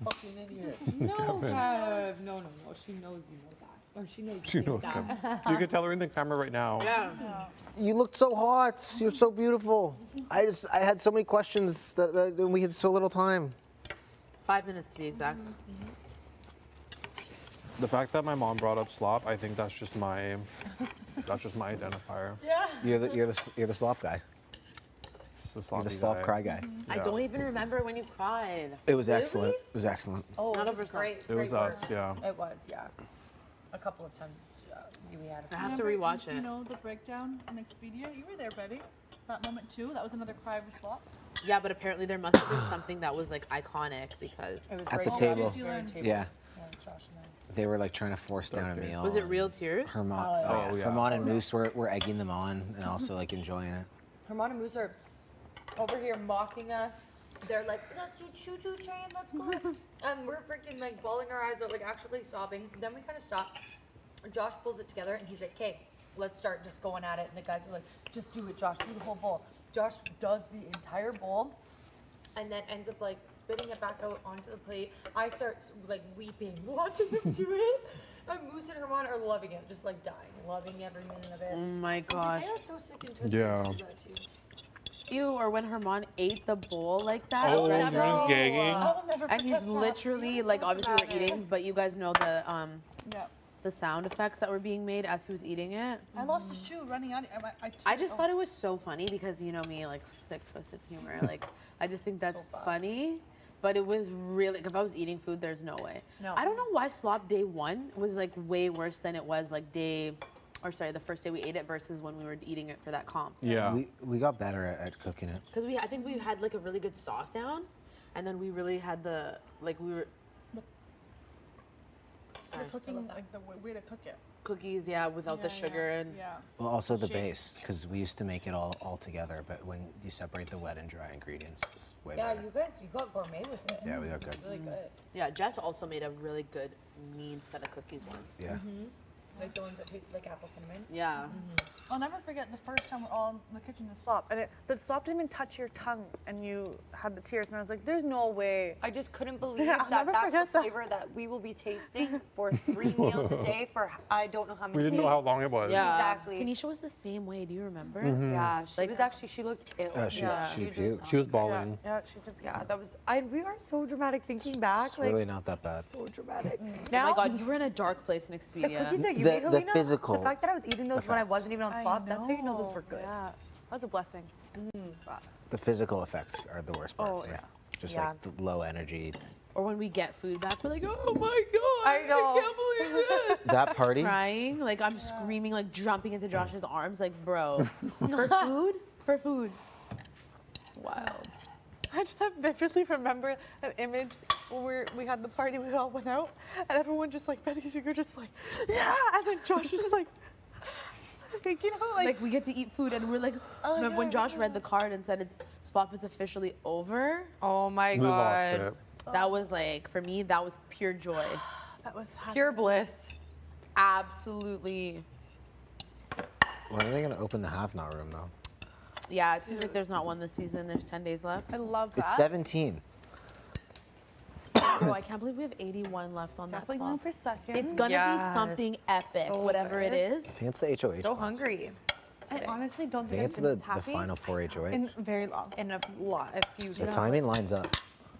Fucking idiot. No, Kev. No. She knows you know that. Or she knows She you knows that. Kevin. You can tell her in the camera right now. Yeah. You looked so hot. You're so beautiful. I had so many questions that we had so little time. 5 minutes to be exact. The fact that my mom brought up slop, I think that's just my identifier. You're the slop guy. Just the You're sloppy the slop guy. cry guy. I Yeah. don't even remember when you cried. It was excellent. It was excellent. Oh, None it of was us- great. It was great us, work. yeah. It was, yeah. A couple of times we had. I have to Remember, rewatch You it. know the breakdown in Expedia? You were there, Betty. That moment too. That was another cry of a swap. Yeah, but apparently there must have been something that was like iconic because It was At great. the Oh, table. what did you learn? Yeah. Yeah, it was Josh and I. They were like trying to force down a Okay. meal. was it and real tears? Herman, Oh, yeah. Herman and Moose were egging them on and also like enjoying it. Herman and Moose are over here mocking us. They're like, let's do choo-choo train, let's go. And we're freaking like bawling our eyes out, like actually sobbing. Then we kind of stop. Josh pulls it together and he's like, okay, let's start just going at it. And the guys are like, just do it, Josh, do the whole bowl. Josh does the entire bowl and then ends up like spitting it back out onto the plate. I start like weeping, watching him do it. And Moose and Herman are loving it, just like dying, loving every minute of it. Oh my gosh. They are so sick and twisted Yeah. to do that too. Ew, or when Herman ate the bowl like that. Oh, right? he was gagging. I will never And he's forget that. literally like obviously we're eating, but you guys know Yeah. the sound effects that were being made as he was eating it. I lost a shoe running out. I just thought it was so funny because you know me, like sick twisted humor. Like I just think that's funny. But it was really, like, if I was eating food, there's no way. No. I don't know why slop day 1 was like way worse than it was like the first day we ate it versus when we were eating it for that comp. Yeah. We got better at cooking it. Because I think we had like a really good sauce down, and then we really had the we were. Sorry. The cooking, like the way to cook it. Cookies, yeah, without the sugar and. Yeah. Well, also the Shape. base, because we used to make it all together, but when you separate the wet and dry ingredients, it's way Yeah, better. you got gourmet with it. Yeah, we got good. Really good. Yeah, Jess also made a really good mean set of cookies once. Yeah. Like the ones that tasted like apple cinnamon. Yeah. I'll never forget the first time we're all in the kitchen to slop, and the slop didn't even touch your tongue, and you had the tears, and I was like, "There's no way." I just couldn't believe Yeah, I'll that never that's the forget that. flavor that we will be tasting for 3 meals a day for I don't know how many We didn't know days. how long it was. Yeah. Exactly. Tanisha was the same way. Do you remember? Yeah, she Like- was actually, she looked ill. She did puked. not. She was bawling. Yeah, she did. Yeah, that was, we are so dramatic thinking back. It's Like, really not that bad. so dramatic. Oh Now, my God, you were in a dark place in the Expedia. cookies that you The- made, the Helena, physical the fact that I was eating those when I wasn't even on I slop, that's how you know those were good. Yeah, that was a blessing. The physical effects are the worst part. Oh yeah. just Yeah. like the low energy. Or when we get food back, we're like, oh my god, I know. can't believe this. That party? Crying, like I'm screaming, like jumping into Josh's arms, like bro, for food, for food. Wild. I just have vividly remember an image where we had the party, we all went out, and everyone just like, Betty Sugar just like, yeah, and then Josh was just like, you know, Like we get to eat food, and we're like, Oh, remember yeah, when I Josh remember read the card and said it's slop is officially over? Oh my We lost god. it. That was like, for me, that was pure joy. that was Pure bliss. Absolutely. When are they gonna open the have-not room though? Yeah, it seems like there's not one this season. There's 10 days left. I love that. It's 17. Oh, I can't believe we have 81 left on that Definitely clock. going for second. It's gonna be Yes. something epic, So whatever it good. is. I think it's the HOH. So hungry. I honestly don't I think think it's I've the been happy final 4 HOH. in very long. In a few. The timing lines up.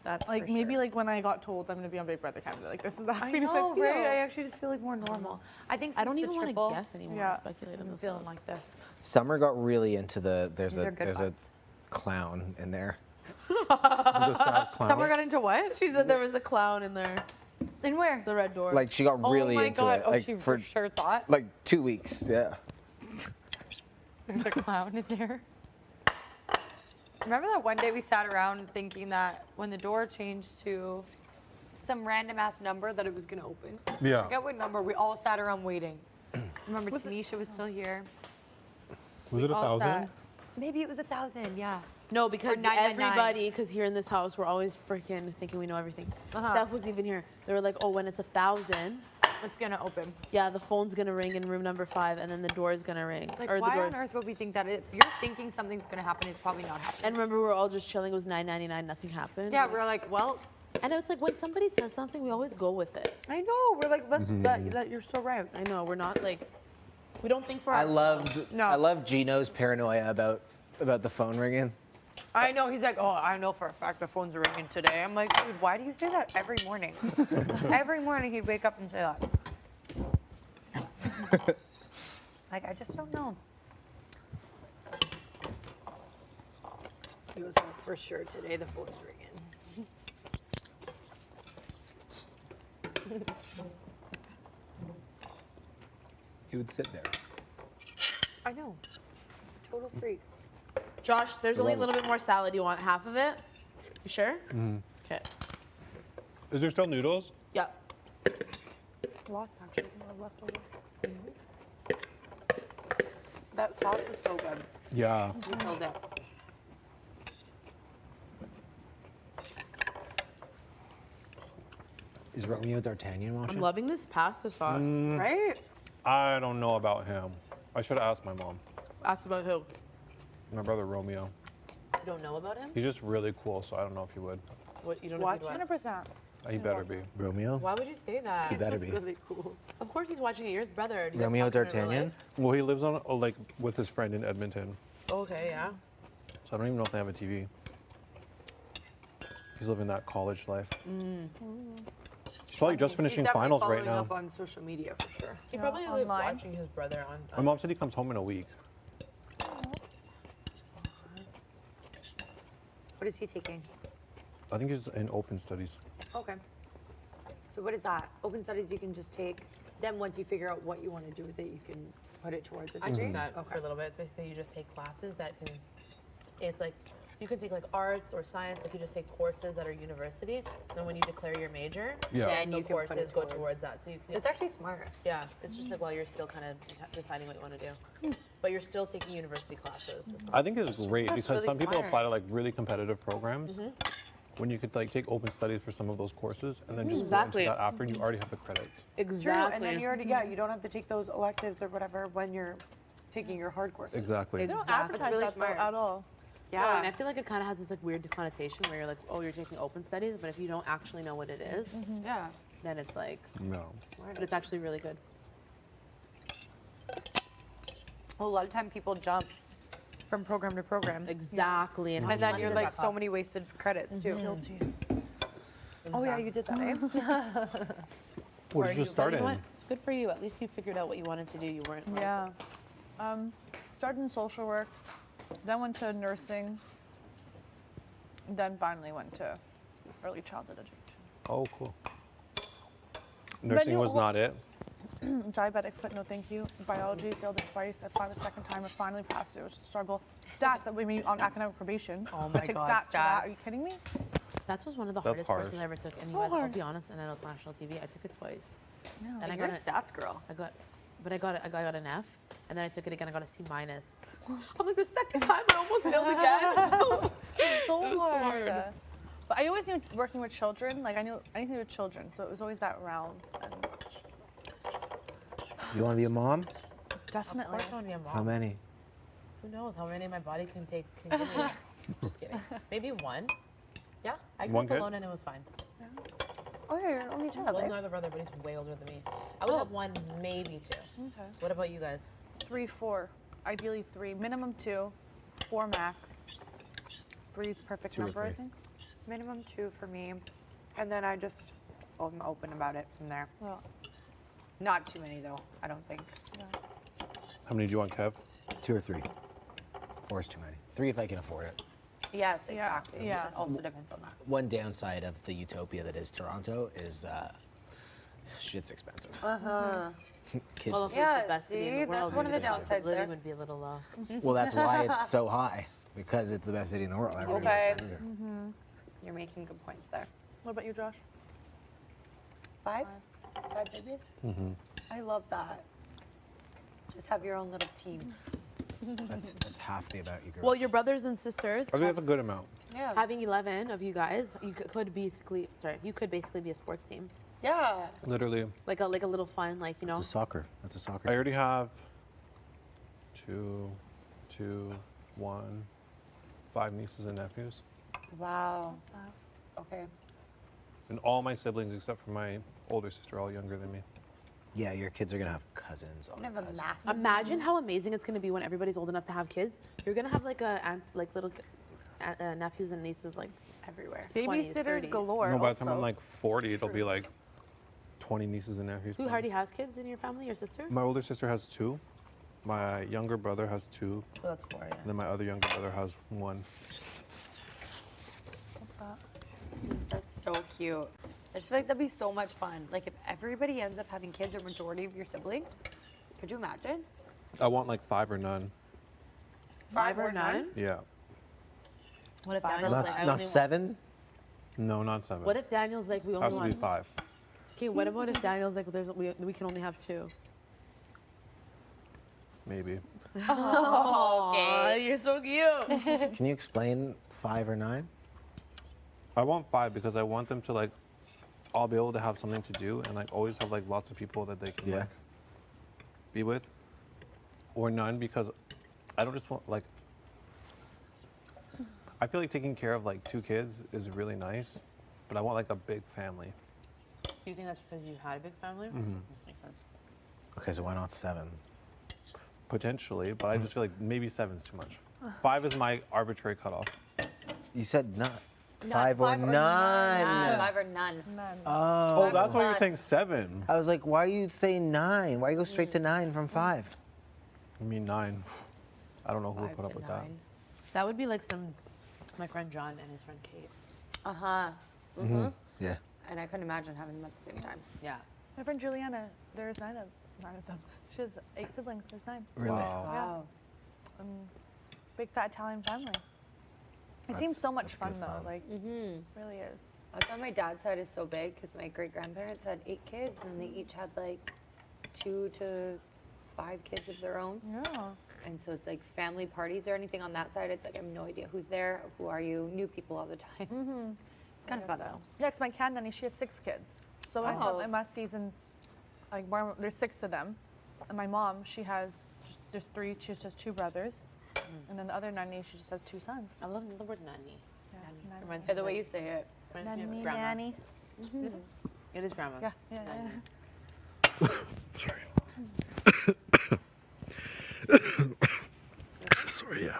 That's Like for maybe sure. like when I got told I'm gonna be on Big Brother Canada, like this is the I happiness know, I feel. right? I actually just feel like more normal. I think I don't since even the want to triple, guess anymore. Yeah. Speculate on I'm this. feeling like this. Summer got really into there's These are good a vibes. clown in there. The sad clown. Summer got into what? She said there was a clown in there. In where? The red door. Like she got really oh my into god. it. Oh, Like she for for sure thought like 2 weeks. Yeah. there's a clown in there. Remember that one day we sat around thinking that when the door changed to some random ass number that it was gonna open. Yeah. I forget what number. We all sat around waiting. Remember Tanisha was still here. Was it All 1,000? sat. Maybe it was 1,000. Yeah. No, because 999. everybody, because here in this house, we're always freaking thinking we know everything. Uh-huh. Steph was even here. They were like, oh, when it's 1,000, It's gonna open. yeah, the phone's gonna ring in room number 5, and then the door's gonna ring. Like, or the why door. on earth would we think that if you're thinking something's gonna happen, it's probably not happening? And remember, we were all just chilling. It was $9.99. Nothing happened. Yeah, we're like, well, And it's like when somebody says something, we always go with it. I know. We're like, that's that you're so right. I know we're not like, we don't think for. I ourselves. loved No. I love Gino's paranoia about the phone ringing. I know. He's like, oh, I know for a fact the phone's ringing today. I'm like, dude, why do you say that every morning? Every morning he'd wake up and say that. Like, I just don't know. He was for sure today the phone's ringing. He would sit there. I know. Total freak. Josh, there's only a love little bit more salad. You want half of it? You sure? Okay. Is there still noodles? Yeah. Lots actually left over. That sauce is so good. Yeah. You killed it. Is Romeo D'Artagnan watching? I'm loving this pasta sauce. Right? I don't know about him. I should have asked my mom. That's about who? My brother Romeo. You don't know about him? He's just really cool, so I don't know if he would. What you don't know? Watch if he'd watch? 100%. He better be. Romeo? Why would you say that? He better It's be. really cool. Of course he's watching it. You're his brother. Do you guys Romeo talk in real D'Artagnan? life? Well, he lives on like with his friend in Edmonton, Okay, yeah. so I don't even know if they have a TV. He's living that college life. He's probably just finishing He's definitely finals right following now. up on social media for sure. He Yeah, probably is like online. watching his brother on. My mom said he comes home in a week. What is he taking? I think he's in open studies. Okay. So what is that? Open studies you can just take. Then once you figure out what you want to do with it, you can put it towards a I degree. took that for a little bit. It's basically you just take classes that can. It's like you can take like arts or science. Like you just take courses that are university. And when you declare your major, Yeah. then Then you the can put courses it go towards- towards that. So you can. It's actually smart. Yeah, it's just like while you're still kind of deciding what you want to do, but you're still taking university classes. It's not- I think it's great That's because really some people smart. apply to like really competitive programs. When you could like take open studies for some of those courses and then just Exactly. go into that after, and you already have the credits. Exactly. True. And then you already you don't have to take those electives or whatever when you're taking your hard courses. Exactly. They don't Exactly. advertise really that though smart. at all. No, and I feel like it kind of has this like weird connotation where you're like, oh, you're taking open studies, but if you don't actually know what it is, Yeah. then it's like, No. Smart. but it's actually really good. Well, a lot of time people jump from program to program. Exactly. And, how And much then money you're does like that so cost? many wasted credits too. Oh yeah, you did that, eh? What Or did you just but start you know in? what? It's good for you. At least you figured out what you wanted to do. You weren't. Like, Yeah. Started in social work, then went to nursing, then finally went to early childhood education. Oh, cool. Nursing was not it. Diabetic foot, no thank you. Biology, failed it twice. I applied the second time. I finally passed it. It was a struggle. Stats, that made me on academic probation. Oh I my took God, stats for that. Are you stats. kidding me? Stats was one of the That's hardest courses harsh. I ever took. And you So guys, I'll hard. be honest, and I know it's national TV. I took it twice. No. And I You're got a an, stats girl. I got an F, and then I took it again. I got a C minus. I'm like the second time I almost failed again. So It was so hard. hard. But I always knew working with children, like I knew anything with children, so it was always that realm. And You want to be a mom? Of definitely. course I want to be a mom. How many? Who knows how many my body can take? Can give me. Just kidding. Maybe one. Yeah. I grew One up kid? alone and it was fine. Oh, yeah, you're an only child. Well, eh? another brother, but he's way older than me. I would have one, maybe two. Okay. What about you guys? 3, 4. Ideally 3. Minimum 2. 4 max. 3 is perfect 2 or number, I 3. think. Minimum 2 for me. And then I'm open about it from there. Well, Not too many though, I don't think. How many do you want, Kev? 2 or 3. 4 is too many. 3 if I can afford it. Yes, Yeah, exactly. yeah. It also depends on that. One downside of the utopia that is Toronto is shit's expensive. Kids. Well, is- if Yeah, it's the best city in see, the that's world, one of the maybe cost downsides living there. would be a little low. well, that's why it's so high because it's the best city in the world. Everybody Okay. wants to live here. You're making good points there. what about you, Josh? 5? 5 babies? I love that. Just have your own little team. That's half the amount you grew. Well, your brothers and sisters, I think that's a good amount. Yeah. having 11 of you guys, you could basically, you could basically be a sports team, Yeah. Literally. like a little fun, like you know. It's a soccer. That's a soccer. I already have 2, 1, 5 nieces and nephews. Wow. Okay. And all my siblings, except for my older sister, are all younger than me. Yeah, your kids are gonna have cousins. I'm all gonna have a cousins. massive. Imagine how amazing it's gonna be when everybody's old enough to have kids. You're gonna have like little nephews and nieces like everywhere. 20s, Babysitters 30s. galore. No, by the time also. I'm like 40, it'll be like 20 nieces and nephews. Who probably. already has kids in your family? Your sister? My older sister has 2. My younger brother has 2. Oh, that's 4. Yeah. And then my other younger brother has 1. That's so cute. I just feel like that'd be so much fun. Like if everybody ends up having kids or majority of your siblings, could you imagine? I want like 5 or none. 5 or 9? Yeah. What if Five or Daniel's Not, like I not only 7. No, not 7. What if Daniel's like we only has to be want? 5. Okay, what about if Daniel's like we can only have 2? Maybe. Oh, you're so cute. Can you explain 5 or 9? I want 5 because I want them to like all be able to have something to do and like always have like lots of people that they can Yeah. like be with. Or none because I don't just want like I feel like taking care of like 2 kids is really nice, but I want like a big family. Do you think that's because you had a big family? Makes sense. Okay, so why not 7? Potentially, but I just feel like maybe 7's too much. 5 is my arbitrary cutoff. You said not. Not 5 or 9. 5 or none. None. Oh, that's why you're plus. saying 7. I was like, why are you saying 9? Why you go straight to 9 from 5? I mean 9. I don't know who would 5 put up to with that. 9. That would be like my friend John and his friend Kate. Uh huh. Yeah. And I couldn't imagine having them at the same time. Yeah. My friend Juliana, there's 9 of them. She has 8 siblings. There's 9. Really? Wow. Wow. Big fat Italian family. It seems That's- so much that's fun good though. fun. Like, really is. That's why my dad's side is so big because my great grandparents had 8 kids and they each had like 2 to 5 kids of their own. Yeah. And so it's like family parties or anything on that side. It's like I have no idea who's there, who are you, new people all the time. It's kind of fun though. Yeah, 'cause my cat nanny, she has 6 kids. So I Oh. thought my season, like there's 6 of them, and my mom, she has there's 3. She just has 2 brothers, and then the other nanny, she just has 2 sons. I love the word nanny. Yeah, Nanny. nanny. Reminds Yeah, me the of, way like, you say it. reminds me of Nanny, grandma. nanny. It is grandma. Yeah, yeah, Nanny. Sorry, yeah.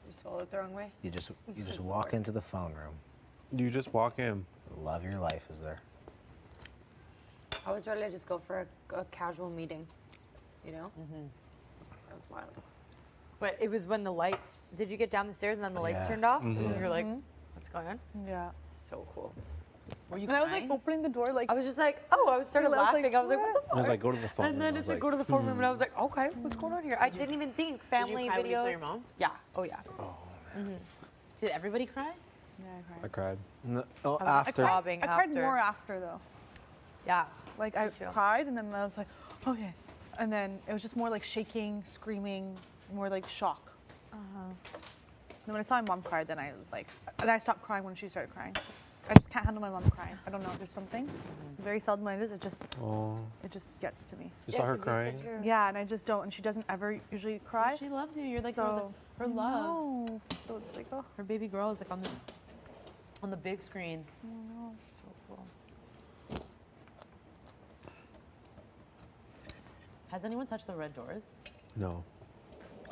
You swallow it the wrong way. You just walk into the phone room. You just walk in. The love of your life is there. I was ready to just go for a casual meeting, you know? That was wild. But it was when the lights. Did you get down the stairs and then the lights Yeah. turned off? And you're like, what's going on? Yeah. It's so cool. Were you And I was like crying? opening the door, like I was just like, oh, I started I was like, laughing. I was like, what the I fuck? was like, go to the phone. And then I it's was like, go to the phone room, and I was like, okay, what's going on here? I didn't even think Did family you cry when you saw videos. your mom? Yeah. Oh yeah. Did everybody cry? yeah, I I cried. cried. Oh, I was after. sobbing I cried after. more after though. Yeah. Like I too. cried and then I was like, okay. And then it was just more like shaking, screaming, more like shock. Then when I saw my mom cry, then I was like, and I stopped crying when she started crying. I just can't handle my mom crying. I don't know. There's something. Very seldom it is. It just gets to me. You saw her crying? Yeah, and I just don't. And she doesn't ever usually cry. She loves you. You're like So, her love. No. So it's like, oh. Her baby girl is like on the big screen. So cool. Has anyone touched the red doors? No.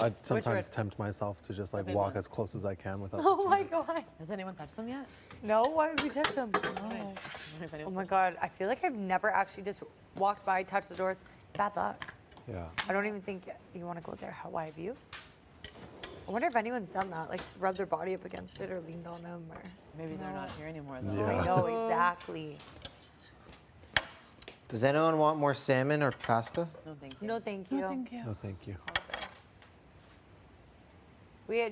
I sometimes red? tempt myself to just like big walk one. as close as I can without. Oh touching my it. god. Has anyone touched them yet? No, why would we touch them? I wonder if Oh anyone's my touched god, I feel like I've never actually just walked by, touched the doors. Bad luck. Yeah. I don't even think you want to go there. Why have you? I wonder if anyone's done that, like rubbed their body up against it or leaned on them or. them. Maybe they're not here anymore though. Yeah. I know exactly. Does anyone want more salmon or pasta? No, thank you. No, thank you. No, thank you. No, thank you.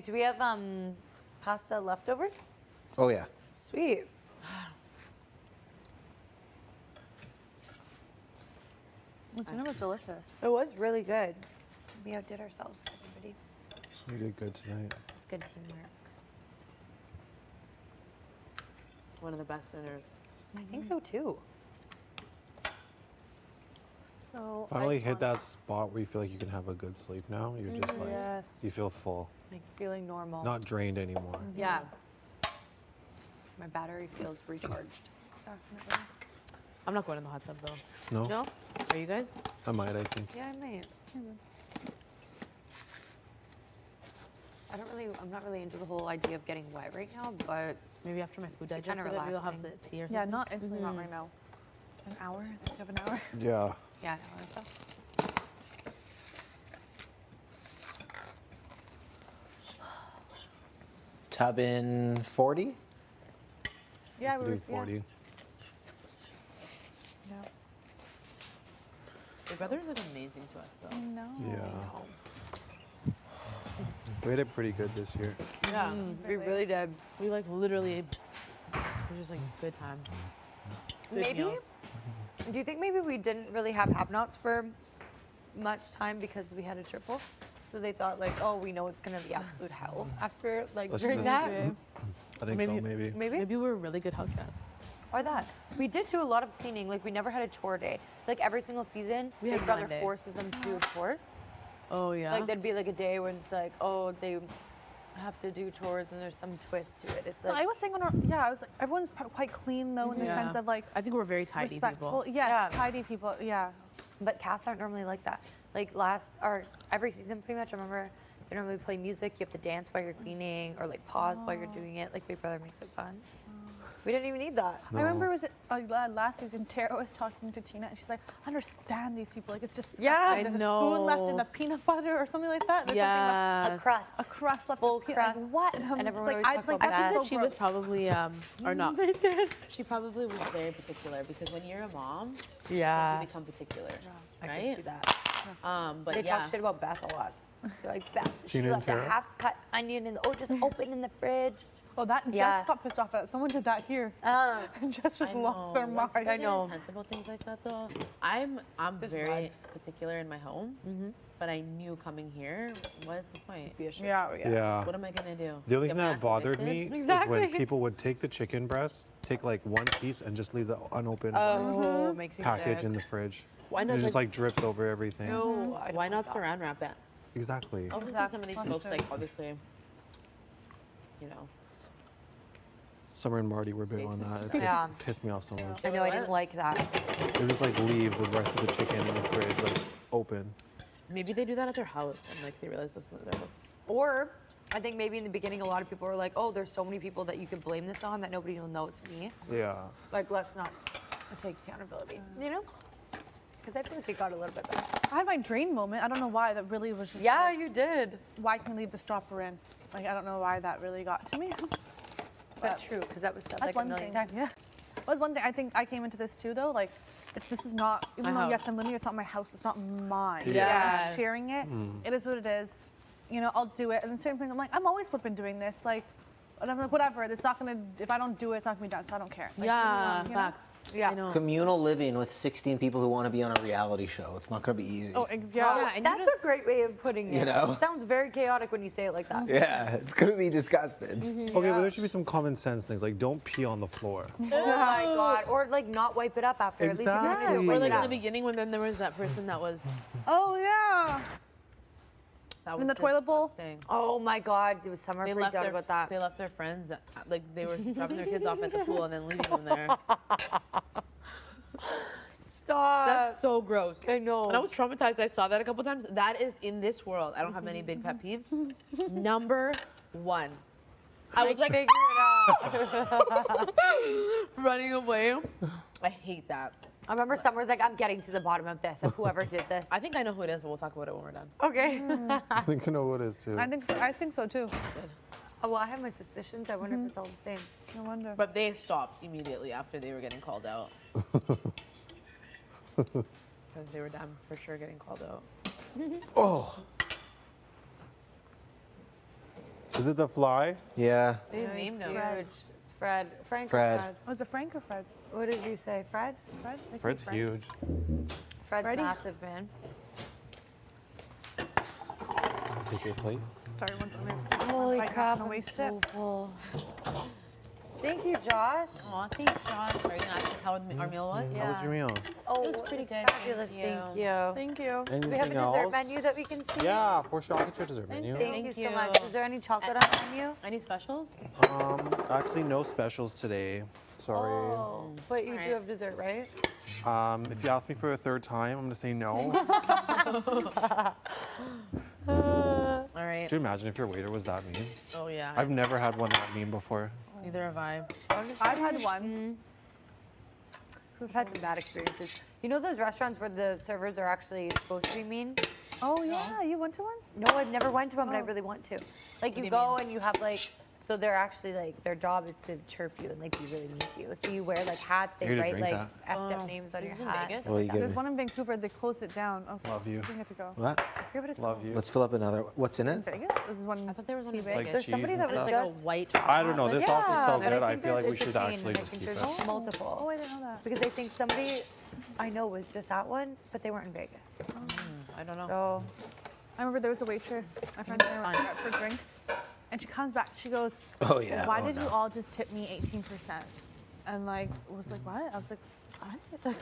Do we have pasta leftovers? Oh yeah. Sweet. It's was delicious. It was really good. We outdid ourselves, everybody. You did good tonight. It's good teamwork. One of the best dinners. I think so too. So Finally hit that spot where you feel like you can have a good sleep now. You're just like, yes. you feel full, Like feeling normal. not drained anymore. Yeah. My battery feels recharged. Definitely. I'm not going in the hot tub though. No? No? Are you guys? I might, I think. Yeah, I might. I'm not really into the whole idea of getting wet right now, but Maybe after my food digested, kinda maybe we'll have relaxing. the tea or Yeah, something. not instantly, not right now. An hour? I think you have an hour. Yeah. yeah, no, it's up. Tub in 40? Yeah, We we were do 40. Yeah. Your brother's like amazing to us though. No. Yeah. We did pretty good this year. Yeah. We really did. We like literally, it was just like good time. Good Maybe? meals. Do you think maybe we didn't really have have-nots for much time because we had a triple? So they thought like, oh, we know it's gonna be absolute hell after like Let's during just- that. I think so, maybe. Maybe? Maybe we were really good house guests. Or that. We did do a lot of cleaning. Like we never had a chore day. Like every single season, We Big had Brother Monday. forces them to do chores. Oh yeah. Like there'd be like a day when it's like, oh, they have to do chores and there's some twist to it. It's like I was saying on our, I was like, everyone's quite clean though, in the Yeah. sense of like I think we're very tidy respectful. people. Yes, Yeah. tidy people. Yeah. But casts aren't normally like that. Like every season pretty much, I remember they normally play music, you have to dance while you're cleaning or like pause while you're doing it. Like Big Brother makes it fun. We didn't even need that. I remember it was last season. Tara was talking to Tina, and she's like, "I understand these people. Like it's just Yeah. there's I a spoon left in know. the peanut butter or something like that. There's Yeah. A crust. something left, a crust left. Full in the peanut. crust. Like, what? And, I'm And just everyone like, always talk about I think that. that she was probably, or not. They did. She probably was very particular because when you're a mom, Yeah. you become particular, I right? can see that. But They yeah, talk shit about Beth a lot. They're like, Beth, she Tina and left a Tara? half-cut onion in just open in the fridge. Oh, that Yeah. Jess got pissed off at. Someone did that here, Uh, and Jess just I lost their know. mind. When people I get know. intense about things like that though. I'm Just very run. particular in my home, but I knew coming here, what's the point? be a shit Yeah, show, Yeah. What am I gonna do? The only Get thing my that ass bothered me evicted? was when Exactly. people would take the chicken breast, take like one piece, and just leave the unopened Oh, makes me package sick. in the fridge. Why And not it just like- like drips over everything. No, I don't Why like not that. saran wrap it? Exactly. Obviously, some of these That's folks, true. like obviously, you know, Summer and Marty were big on that. It Yeah. pissed me off so much. I know, I What? didn't like that. They would just like leave the rest of the chicken in the fridge like open. maybe they do that at their house and like they realize this is their house. Or I think maybe in the beginning, a lot of people were like, oh, there's so many people that you could blame this on that nobody will know it's me. Yeah. Like, let's not take accountability, you know? Because I feel like it got a little bit better. I had my drain moment. I don't know why. That really was just. Yeah, like, you did. why can we leave the stopper in? Like, I don't know why that really got to me. That's true, because that was said That's like a one million thing. times. Yeah. That was one thing. I think I came into this too, though. Like, this is not, even My though, yes, house. I'm living here, it's not my house. It's not mine. Yes. I'm sharing it. It is what it is. You know, I'll do it. And then certain things, I'm like, I'm always flipping doing this. Like, and I'm like, whatever. It's not going to, if I don't do it, it's not going to be done. So I don't care. Like, Yeah, you know? facts. Yeah. I know. Communal living with 16 people who want to be on a reality show. It's not going to be easy. Oh, exactly. Yeah, and That's a great way of putting it. You know? It sounds very chaotic when you say it like that. Yeah, it's going to be disgusting. Okay, but there should be some common sense things like don't pee on the floor. Oh my god. Or like not wipe it up after. At least if you're Exactly. gonna Or wipe like it in the up. beginning when then there was that person that was Oh, yeah. that was In the toilet bowl? disgusting. Oh my god, there was summer They freaked left out their about that. They left their friends like they were dropping their kids off at the pool and then leaving them there. Stop. That's so gross. I know. And I was traumatized. I saw that a couple times. That is in this world. I don't have many big pet peeves. Number one. I was like figure it out. running away. I hate that. I remember Summer's like, I'm getting to the bottom of this, of whoever did this. I think I know who it is, but we'll talk about it when we're done. Okay. I think I know what it is too. I think so too. Oh, well, I have my suspicions. I wonder if it's all the same. No wonder. But they stopped immediately after they were getting called out. Because they were damn for sure getting called out. Oh. Is it the fly? Yeah. They named him. Huge. It's Fred. Frank or Fred. Fred? Was it Frank or Fred? What did you say? Fred? Fred? I think Fred's Frank. huge. Fred's Freddy? massive, man. Take your plate. Sorry, one second. Holy Like, crap, no I'm waste so full. Thank you, Josh. Aw, thanks, Josh. Are you gonna ask us how our meal was? How was your meal? Oh, It was pretty good, Fabulous, thank thank you. you. Thank you. Do we have a dessert menu that we can see? Yeah, for sure. I'll get your dessert menu. Thank you Thank so much. you. Is there any chocolate on the menu? Any specials? Actually, no specials today. Sorry. Oh, but you Alright. do have dessert, right? If you ask me for a third time, I'm gonna say no. All right. Could you imagine if your waiter was that mean? Oh yeah. I've never had one that mean before. Neither have I. I've had one. I've had some bad experiences. You know those restaurants where the servers are actually supposed to be mean? Oh, yeah. You went to one? No, I've never went to one, but I really want to. Like do you you go and you have like, so they're actually like, their job is to chirp you and like be really mean to you. So you wear like hats, they Here to write drink like effed up names on Is your this in hat. Vegas? stuff Well, like you that. There's one in Vancouver. They closed it down. I was Love you. We have to go. What? I forget what it's Love called. you. Let's fill up another. What's in In it? Vegas? This is one. I thought there was one in Like Vegas. There's somebody that It's was like a just. white. I don't know. This sauce is so and good. I think feel like we there's- should it's a chain. actually I just think keep there's it. multiple. Oh, I didn't know that. Because I think somebody I know was just at one, but they weren't in Vegas. I don't know. So I remember there was a waitress. My friend and I went out for drinks. And she comes back. She goes, Oh, yeah. why Oh, did you no. all just tip me 18%? And like, was like, what? I was like, what?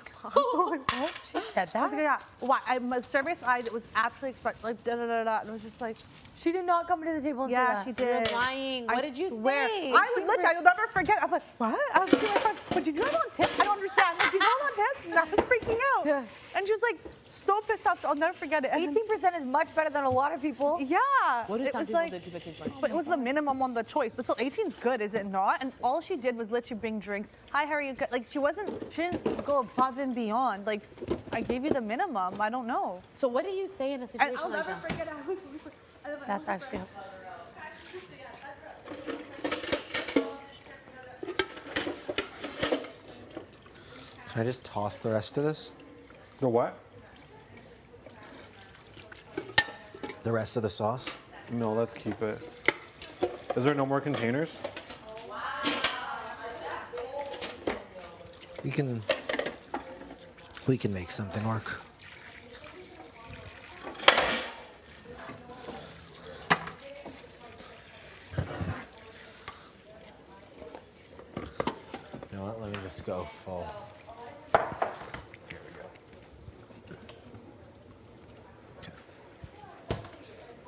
Like, she said I was that. like, yeah. Why? I'm a service side. It was absolutely expect like da da da da. And it was just like, She did not come to the table and say yeah, that. she did. You're lying. What did you swear. say? I would literally, I'll never forget. I'm like, what? I was like, to my friend, but did you guys on tip? I don't understand. Like, did you guys on tip? And I was freaking out. Yeah. And she was like, so pissed off. I'll never forget it. And then- 18% is much better than a lot of people. yeah. What did it some was people like, do to the kids? but it was the minimum on the choice. But still, 18 is good, is it not? And all she did was literally bring drinks. Hi, Harry. You good? Like she didn't go above and beyond. Like I gave you the minimum. I don't know. So what do you say in a situation And I'll like never that? forget. That's actually. Can I just toss the rest of this? The what? The rest of the sauce? No, let's keep it. Is there no more containers? We can make something work. You know what? Let me just go full. Here we go. Okay.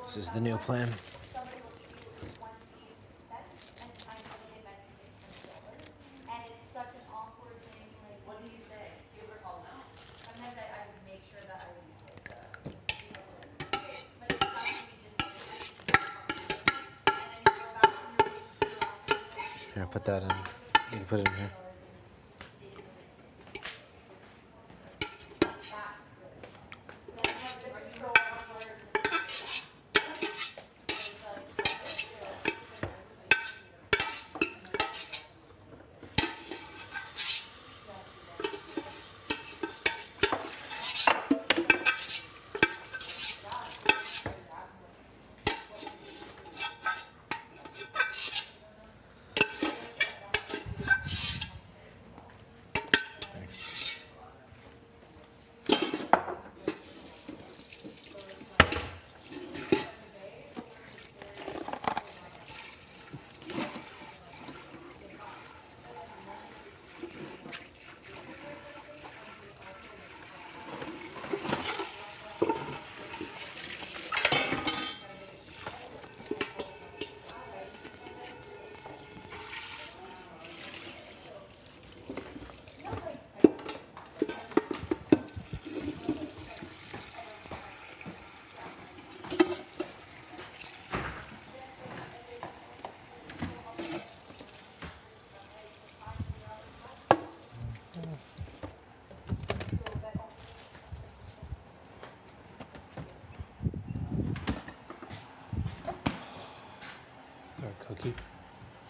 This is the new plan. And it's such an awkward thing. Like, what do you say? Give her a call now. Sometimes I would make sure that I would like but it's something we didn't and then you go back to your Here, put that in. You can put it in here.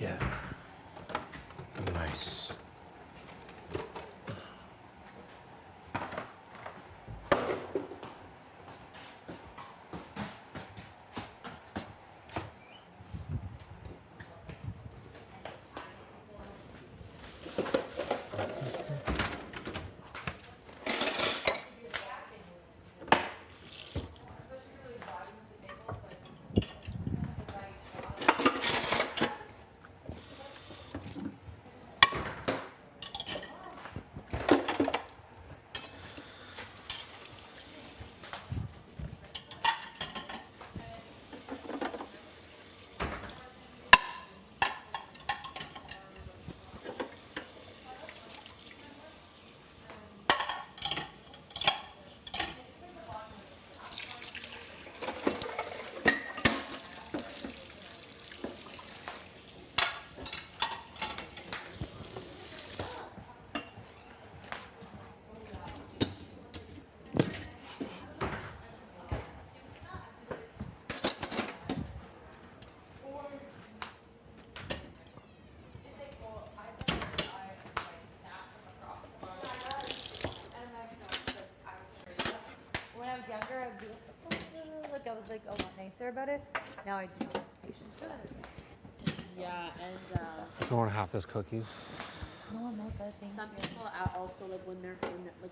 Yeah. Nice. When I was younger, I'd be like I was like a lot nicer about it. Now I just don't have patience for that. Yeah, and Do you want half this cookie? No, I'm not that thing. some people also like when they're like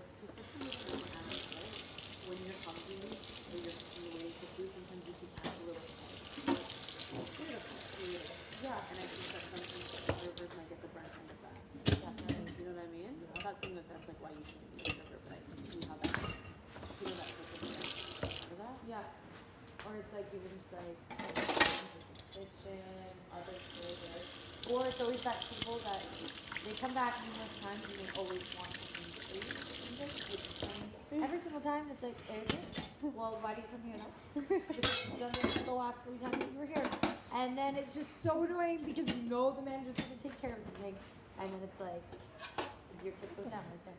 especially with animals, right? When you're hungry or you're waiting for food, sometimes you can add a little salt. Yeah, and I think that sometimes the servers might get the brunt end of that. Definitely. You know what I mean? I'm not saying that that's like why you shouldn't be a server, but I can see how that, you know, that's like a big part of that. Yeah. Or it's like even just like kitchen, other servers. Or it's always that people that they come back numerous times and they always want something to eat. And every single time it's like, Eric, well, why do you come here now? Because you've done this the last 3 times that you were here. And then it's just so annoying because you know the manager's gonna take care of something. And then it's like, your tip goes down right there.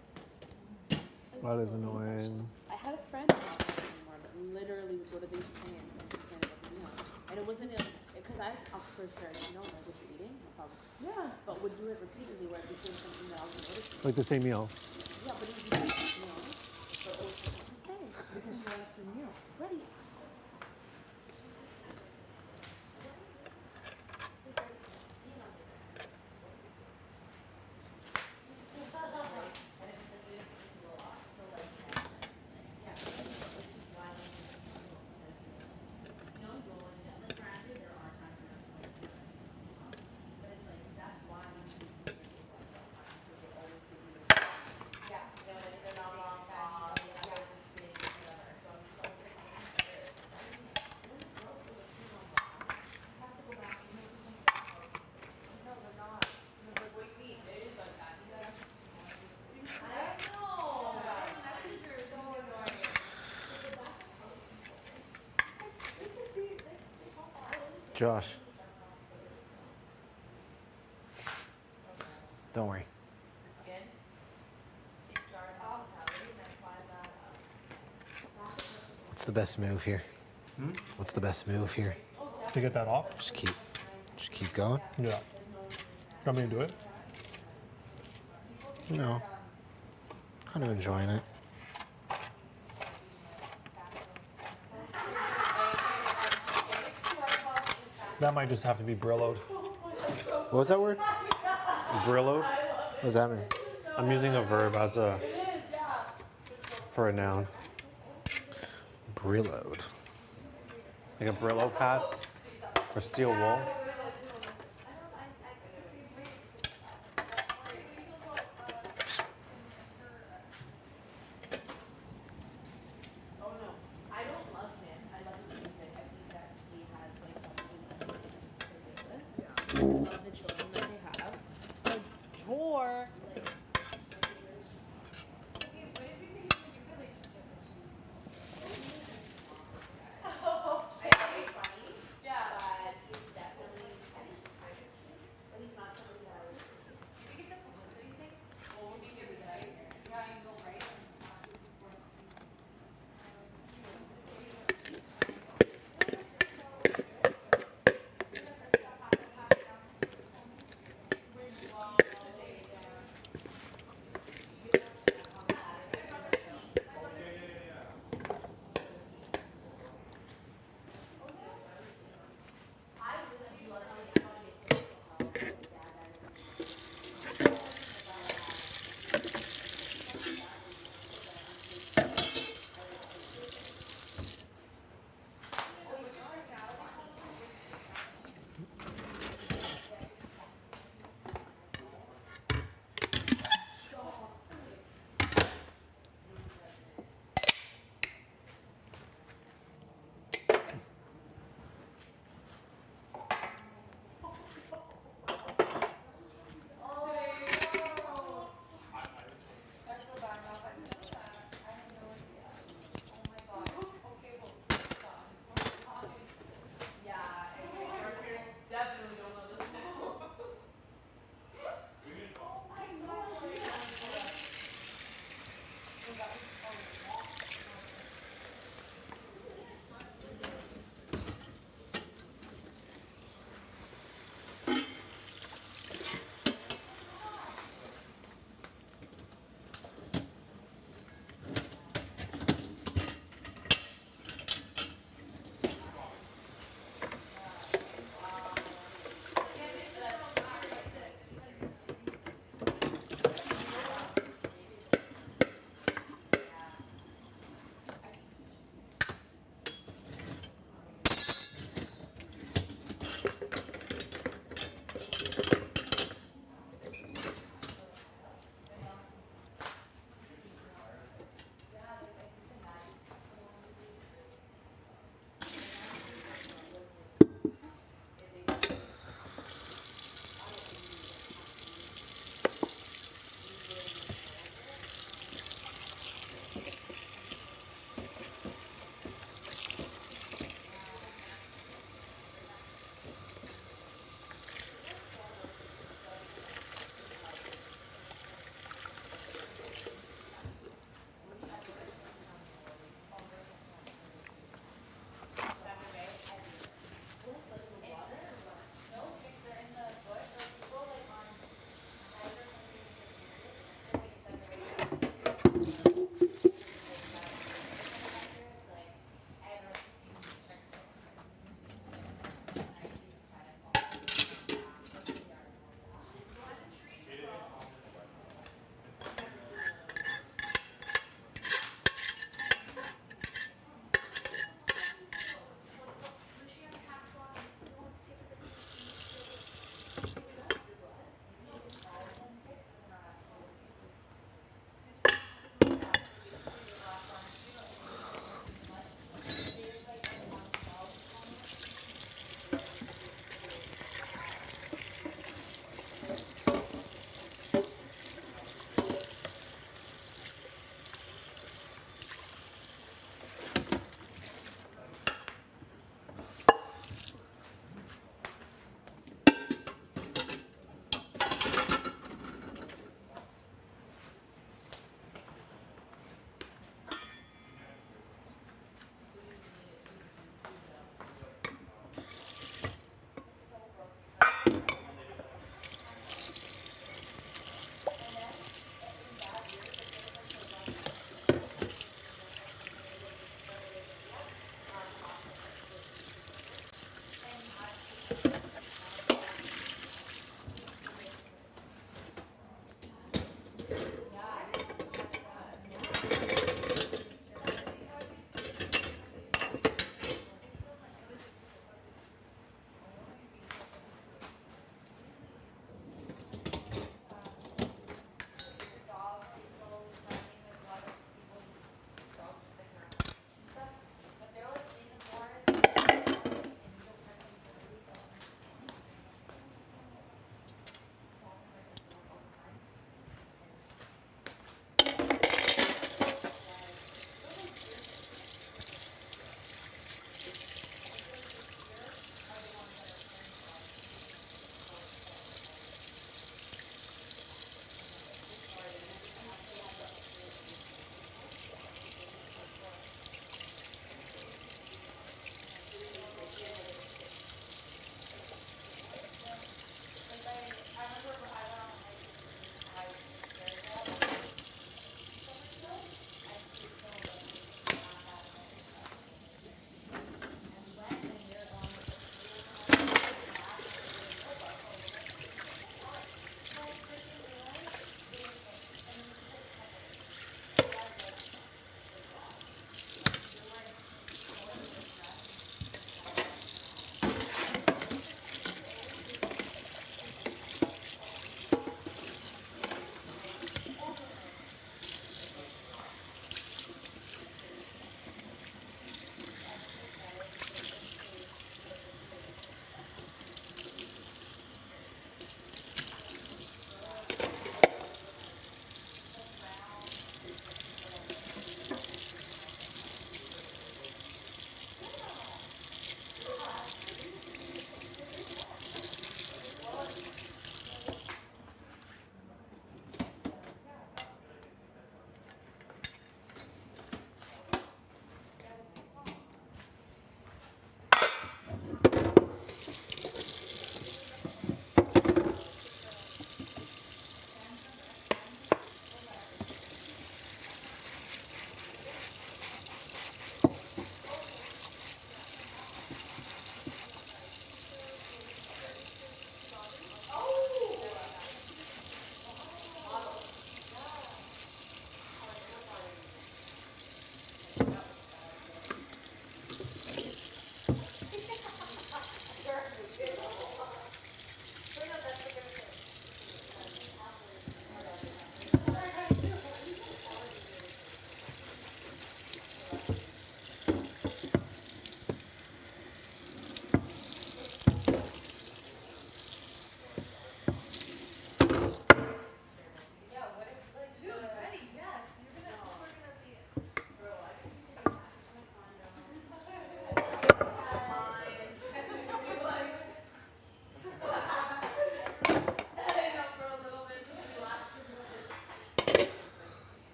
That is annoying. I had a friend who not anymore, but literally would go to these trains and she can't get the meal. And it wasn't because I'll for sure, you know, like what you're eating, no problem. Yeah. But would do it repeatedly where it became something that I was noticing. Like the same meal. Yeah, but it was the same meal. But it was the same because she likes the meal. Ready. Josh. Don't worry. What's the best move here? What's the best move here? To get that off? Just keep going. Yeah. Want me to do it? No. Kind of enjoying it. That might just have to be Brilloed. What was that word? Brillo. What does that mean? I'm using a verb as a for a noun. Brilloed. Like a Brillo pad or steel wool. Oh no, I don't love him. I love his music. I think that he has like something ridiculous. I love the children that they have. The door.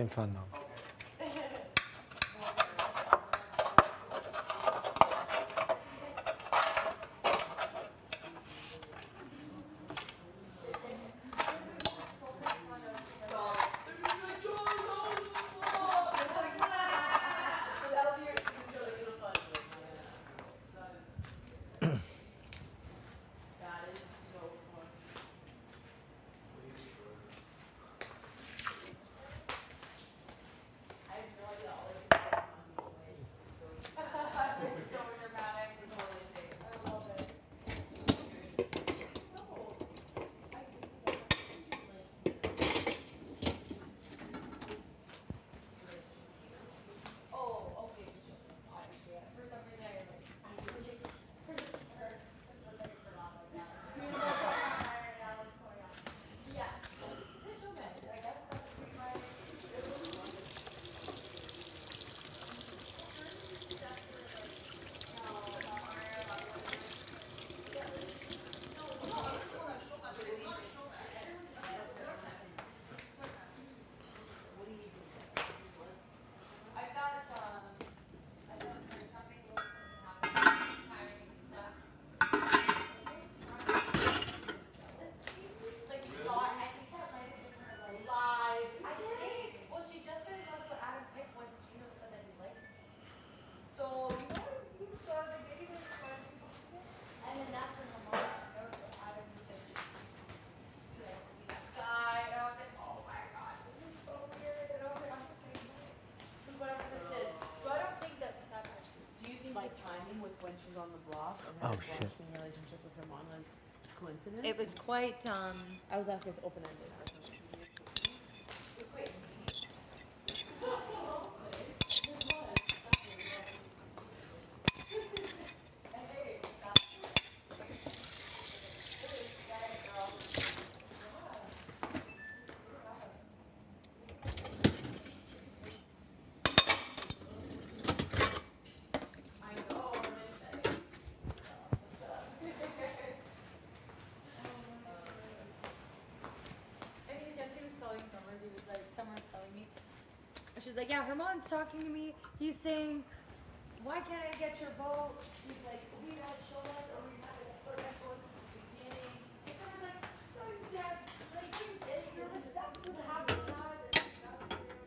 having fun though. When she's on the block and Oh, her shit. blushing relationship with her mom was coincidence? It was quite. I was asking if it's open ended. I mean, yes, he was telling Summer. He was like, Summer was telling me. She was like, yeah, Herman's talking to me. He's saying, why can't I get your vote? He's like, we had shown us or we had a foot record since the beginning. And Summer's like, no, Dad, like, you're respectful to have a dad.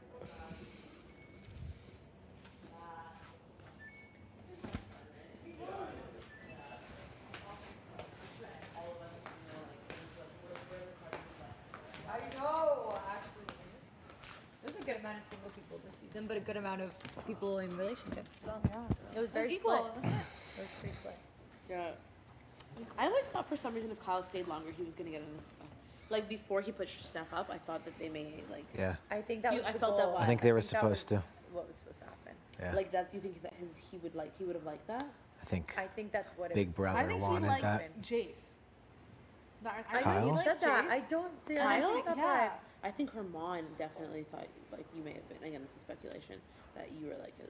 I know, actually. There's a good amount of single people this season, but a good amount of people in relationships as well. Yeah. It was very split. It was pretty split. Yeah. I always thought for some reason if Kyle stayed longer, he was gonna get like before he put Steph up. I thought that they may like. Yeah. I think that was I the felt goal. that I think they were that supposed was to. What was supposed to happen? Yeah. Like that, you think that he would have liked that? I think I think that's what it Big was. Brother I think he wanted liked that. Jace. I know Kyle? you said that. Jace. I don't think Kyle? I think that Yeah. I think Herman definitely thought like you may have been. Again, this is speculation that you were like his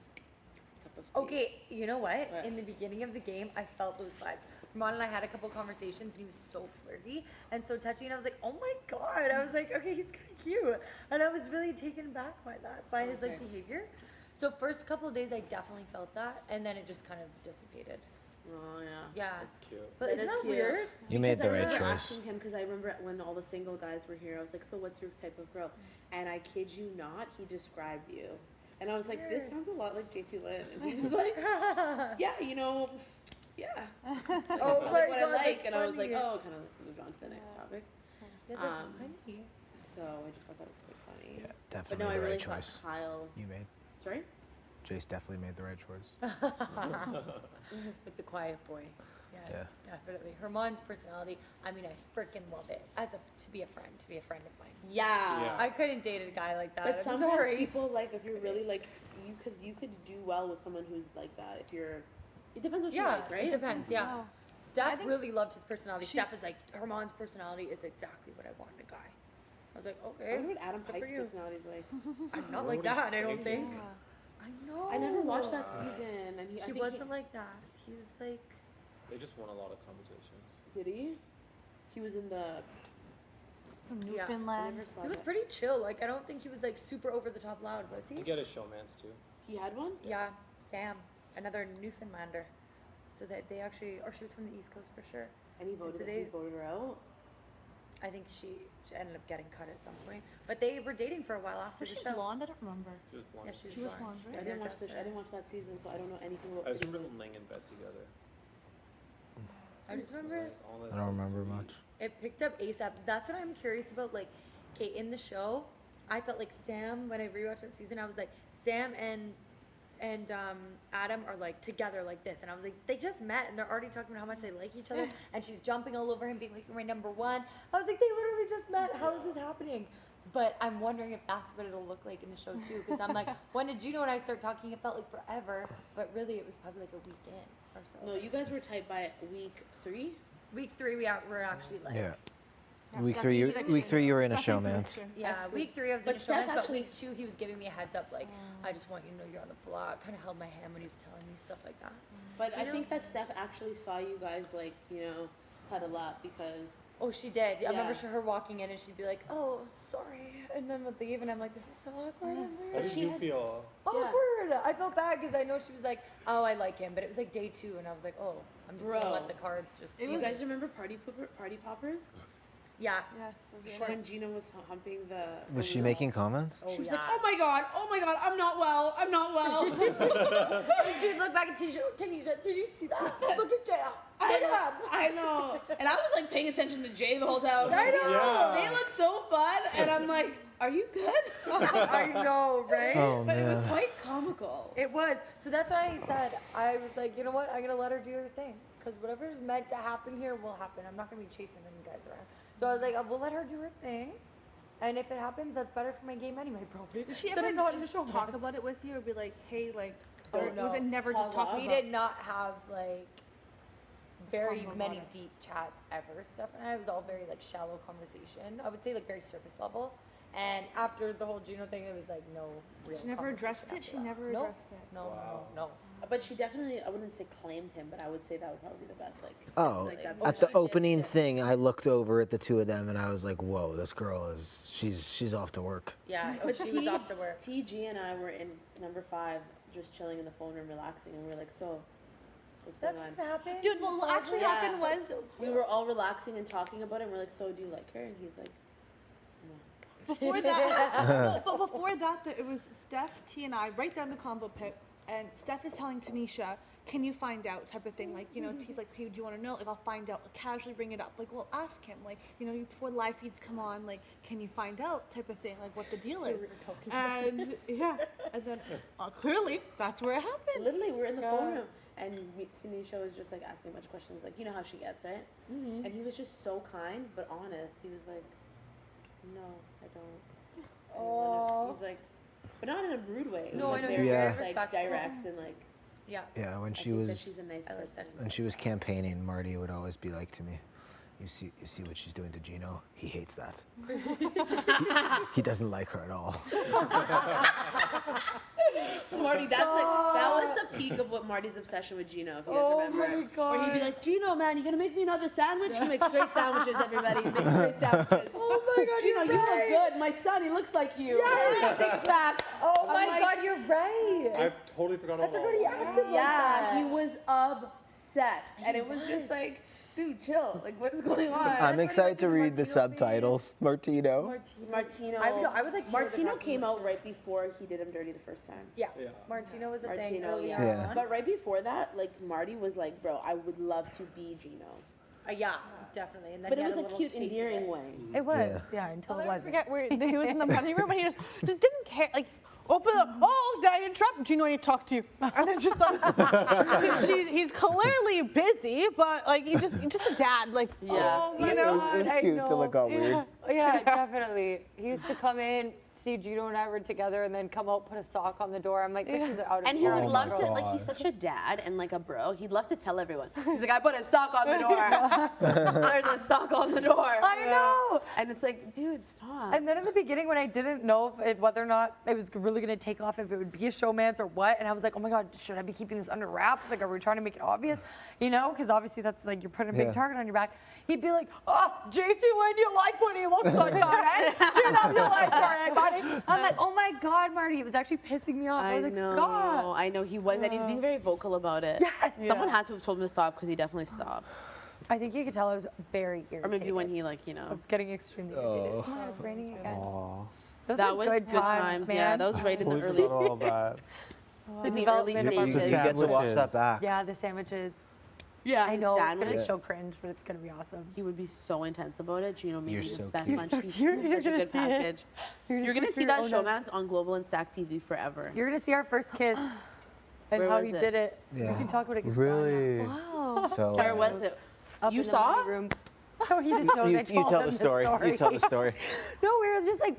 cup of tea. Okay, you know what? What? In the beginning of the game, I felt those vibes. Ramon and I had a couple conversations, and he was so flirty and so touchy, and I was like, oh my god! I was like, okay, he's kind of cute, and I was really taken back by that, by his like behavior. So first couple of days, I definitely felt that, and then it just kind of dissipated. Oh yeah. Yeah. That's cute. But That isn't is that cute. weird? You made Because the I right remember choice. asking him because I remember when all the single guys were here, I was like, "So what's your type of girl?" And I kid you not, he described you, and I was like, "This sounds a lot like JC Lynn," and he was like, "Yeah, you know, yeah." Oh I my like what I God, like, that's and I was like, funny. "Oh," kind of moved on to the next topic. Yeah, that's Um, funny. So I just thought that was quite funny. Yeah, But definitely no, I the really right thought choice. Kyle. You made. Sorry. Jace definitely made the right choice. With the quiet boy. Yes, definitely. Herman's personality, I mean, I freaking love it. To be a friend of mine. Yeah. I couldn't date a guy like that. But I'm sometimes sorry. people like if you're really like you could do well with someone who's like that if you're. It depends what you Yeah, like, right? it depends. Yeah. Wow. Steph really loved his personality. Steph is like, Herman's personality is exactly what I want in a guy. I was like, I okay. wonder what Adam good for Pike's you. personality is like. I'm not like that, I don't think. I know. I never watched that season, and I He think wasn't like that. He was like, They just won a lot of competitions. Did he? He was in the. From Yeah. Newfoundland. He was pretty chill. Like I don't think he was like super over the top loud, was he? You get a showman's too. He had one? Yeah, Sam, another Newfoundlander. So that they actually, or she was from the East Coast for sure. And he voted, so he voted her out? I think she ended up getting cut at some point. But they were dating for a while after Was the she show. blonde? I don't remember. She was blonde. Yeah, she was She was blonde. blonde, right? I didn't watch I didn't watch that season, so I don't know anything about I just Pretty remember Boys. laying in bed together. I just remember Like, all that I don't stuff. remember much. it picked up ASAP. That's what I'm curious about. Like, okay, in the show, I felt like Sam, when I rewatched that season, I was like, Sam and Adam are like together like this, and I was like, they just met and they're already talking about how much they like each other, and she's jumping all over him, being like, you're my number one. I was like, they literally just met. How is this happening? But I'm wondering if that's what it'll look like in the show too, because I'm like, when did Juno and I start talking? It felt like forever, but really it was probably like a weekend or so. No, you guys were tight by week 3? Week 3 we're actually like. Yeah. Yeah, Week Stephanie 3, Fiction. week 3, you were in a Stephanie showman's. Fiction. Yeah, That's week 3 I was but in Steph insurance, but actually- week 2 he was giving me a heads up, like, I just want you to know you're on the block. Kind of held my hand when he was telling me stuff like that. But I You know? think that Steph actually saw you guys, like, you know, cuddle up because Oh, she did. I remember Yeah. her walking in and she'd be like, oh, sorry, and then would leave, and I'm like, this is so awkward. I'm How did you feel? awkward. I felt bad because I know she was like, oh, I like him, but it was like day 2, and I was like, oh, I'm just gonna Bro. let the cards just. Do you guys remember Party Poppers? Yeah. Yes. When Gina was humping the. Was she wall. making comments? Oh, She was yeah. like, oh my god, I'm not well, I'm not well. And she'd look back at Tanisha, did you see that? Look at Jaya. I know. And I was like paying attention to Jay the whole time. I know. Yeah. They look so fun, and I'm like, are you good? I know, right? Oh, But it was man. quite comical. It was. So that's why I said, I was like, you know what? I'm going to let her do her thing. Because whatever's meant to happen here will happen. I'm not going to be chasing any guys around. So I was like, we'll let her do her thing. And if it happens, that's better for my game anyway, probably. Did she Instead ever of not in the show talk minutes. about it with you or be like, hey, like, Oh, or no. was it never just Pause talked off. We about? did not have, like, very Convo about many it. deep chats ever stuff. And it was all very, like, shallow conversation. I would say, like, very surface level. And after the whole Juno thing, it was like no real. She never addressed conversation it? She after never that. No. addressed it? No, Wow. no. But she definitely, I wouldn't say claimed him, but I would say that would probably be the best. Like, Oh, like that's what at she the did opening did. thing, I looked over at the two of them and I was like, whoa, this girl is, she's off to work. Yeah, But she was off to work. TG and I were in number 5, just chilling in the phone room, relaxing, and we were like, so, what's going That's on? what happened. Dude, well, what actually Yeah. happened was We were all relaxing and talking about it, and we're like, so do you like her? And he's like, no. before that, no, but before that, it was Steph, T, and I right there in the convo pit, and Steph is telling Tanisha, "Can you find out?" type of thing. Like, you know, T's like, "Hey, do you want to know?" Like, I'll find out. Like, casually bring it up. Like, well, ask him. Like, you know, before live feeds come on, like, can you find out? Type of thing. Like, what the deal is. And yeah, and then clearly that's where it happened. Literally, we're in the phone room, and Tanisha was just like asking a bunch of questions, like, you know how she gets, right? And he was just so kind but honest. He was like, no, I don't. I don't wanna-" He's like, but not in a rude way. It was No, like I know, very, Yeah. just, like, respectful. direct and like. Yeah. Yeah, when I she think that was she's a nice I like person. that. when she was campaigning, Marty would always be like to me, you see what she's doing to Gino? He hates that. he doesn't like her at all. Marty, that was the peak of what Marty's obsession with Gino, if you guys Oh remember. my God. Where he'd be like, Gino, man, you gonna make me another sandwich? He makes great sandwiches, everybody. He makes great sandwiches. Oh my God, Gino, you're you right. look good. My son, he looks like you. Yes. Six pack. Oh I'm my like, God, you're right. I totally forgot all I forgot about he that. acted like Yeah, that. he was obsessed. And it was just like, dude, chill. Like, what is going on? I'm excited to read the Martino subtitles. Martino. Martino. I would like to hear the Martino talking came about out right before he did him dirty the first time. Yeah. Yeah. Martino was a thing Martino, early yeah. on. But right before that, like, Marty was like, bro, I would love to be Gino. Yeah, definitely. And then But he it had was a little cute, taste of endearing it. way. It was, Yeah. until I'll it never wasn't. forget where he was in the funny room and he just didn't care. Like, open up. Oh, did I interrupt? Do you know I need to talk to you? And then just like, he's clearly busy, but like he's just a dad. Like, Yeah. Oh my you know. God, It was I cute till know. it got weird. Yeah, definitely. He used to come in see Gino and I were together and then come out, put a sock on the door. I'm like, this is out of And he would Oh love my to, like, God. he's such a dad and like a bro. He'd love to tell everyone. He's like, I put a sock on the door. There's a sock on the door. I know. And it's like, dude, stop. And then in the beginning, when I didn't know whether or not it was really going to take off, if it would be a showman's or what, and I was like, oh my God, should I be keeping this under wraps? Like, are we trying to make it obvious? You know, because obviously that's like you're putting a big Yeah. target on your back. He'd be like, oh, JC, when you like when he looks like that, eh? Do you know you like that, eh, buddy? I'm like, oh my God, Marty, it was actually pissing me off. I was like, stop. I know he was, and he's being very vocal about it. Yes. Someone had to have told him to stop because he definitely stopped. I think you could tell I was very irritated. Or maybe when he, like, you I know. was getting extremely irritated. Oh. Oh, it's raining again. Aw. Those That were was good times, man. Yeah, that was right in the Totally early, forgot all that. in the early development of our You stages. get to watch that Sandwiches. back. Yeah, the sandwiches. Yeah, I his know, it's going to sandwich. be so cringe, but it's going to be awesome. He would be so intense about it. Gino made You're me the so best cute. lunch. You're so He's cute. You're such a gonna good see it. package. You're gonna see your that own showman's on Global and Stack TV forever. You're going to see our first kiss and Where how was he it? did it. Yeah. We can talk about it. 'cause Really? Wow. So Where was it? Up You in the saw? money room. So he just knows I you told tell him the story. You tell the story. No, we were just like,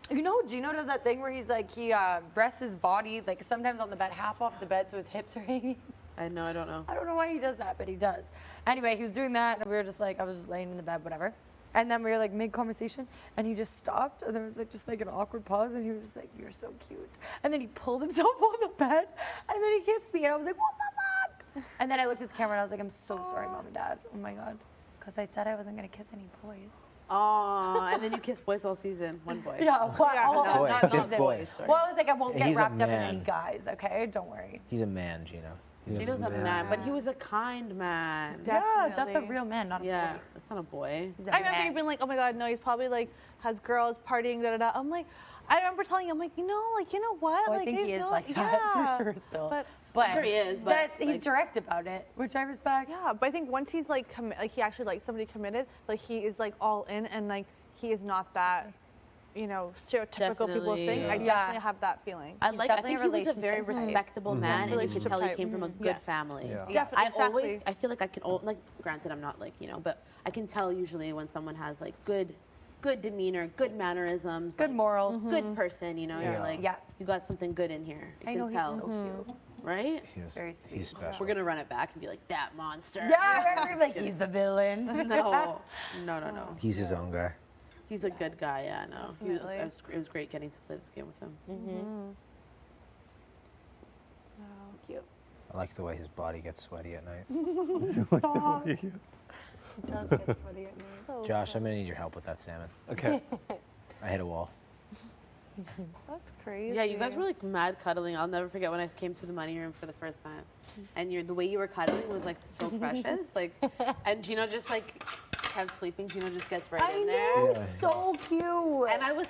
you know, Gino does that thing where he's like, he rests his body, like sometimes on the bed, half off the bed, so his hips are hanging. I know, I don't know. I don't know why he does that, but he does. Anyway, he was doing that, and we were just like, I was just laying in the bed, whatever. And then we were like mid-conversation, and he just stopped, and there was like just like an awkward pause, and he was just like, "You're so cute." And then he pulled himself on the bed, and then he kissed me, and I was like, "What the fuck?" And then I looked at the camera, and I was like, "I'm so sorry, Mom and Dad. Oh my God, because I said I wasn't gonna kiss any boys." Oh, and then you kissed boys all season. One boy. Yeah, well, no, Boy, not kiss the boy. boys. Sorry. well, I was like, I won't get He's a wrapped up in any man. guys, okay? Don't worry. He's a man, Gino. Gino's a man, but he was a kind man. Yeah, that's a Definitely. real man, not a Yeah, boy. that's not a boy. He's a I remember man. you being like, oh my God, no, he's probably like has girls partying, da da da. I'm like, I remember telling you, I'm like, you know what? Oh, I like, think he he's is not- like that yeah. for sure still. But But sure he is, but, that he's like- direct about it, which I respect. yeah, but I think once he's like, like he actually like somebody committed, like he is like all in, and like he is not that, you know, stereotypical people Definitely. think. I Yeah. definitely have that feeling. I He's like. I definitely think a he was a very relationship type. respectable man, and you could Relationship tell he type. came from a good Yes. family. Yeah. Definitely, I always, exactly. I feel like I can, like, granted, I'm not like, you know, but I can tell usually when someone has like good demeanor, good mannerisms, Good like, morals. good person. You know, you're Yeah. like, Yeah. you got something good in here. You I can know he's tell, so cute. right? He's Very sweet. He's special. We're gonna run it back and be like that monster. Yeah, we're like he's the villain. No, no. He's his own guy. He's a good guy. Yeah, no. He was, Definitely. it was great getting to play this game with him. Cute. I like the way his body gets sweaty at night. Stop. It does get sweaty at night. Josh, I'm gonna need your help with that salmon. Okay. I hit a wall. That's crazy. Yeah, you guys were like mad cuddling. I'll never forget when I came to the money room for the first time, and the way you were cuddling was like so precious. Like, and Gino just like kept sleeping. Gino just gets right I in know, there. it's so cute. And I was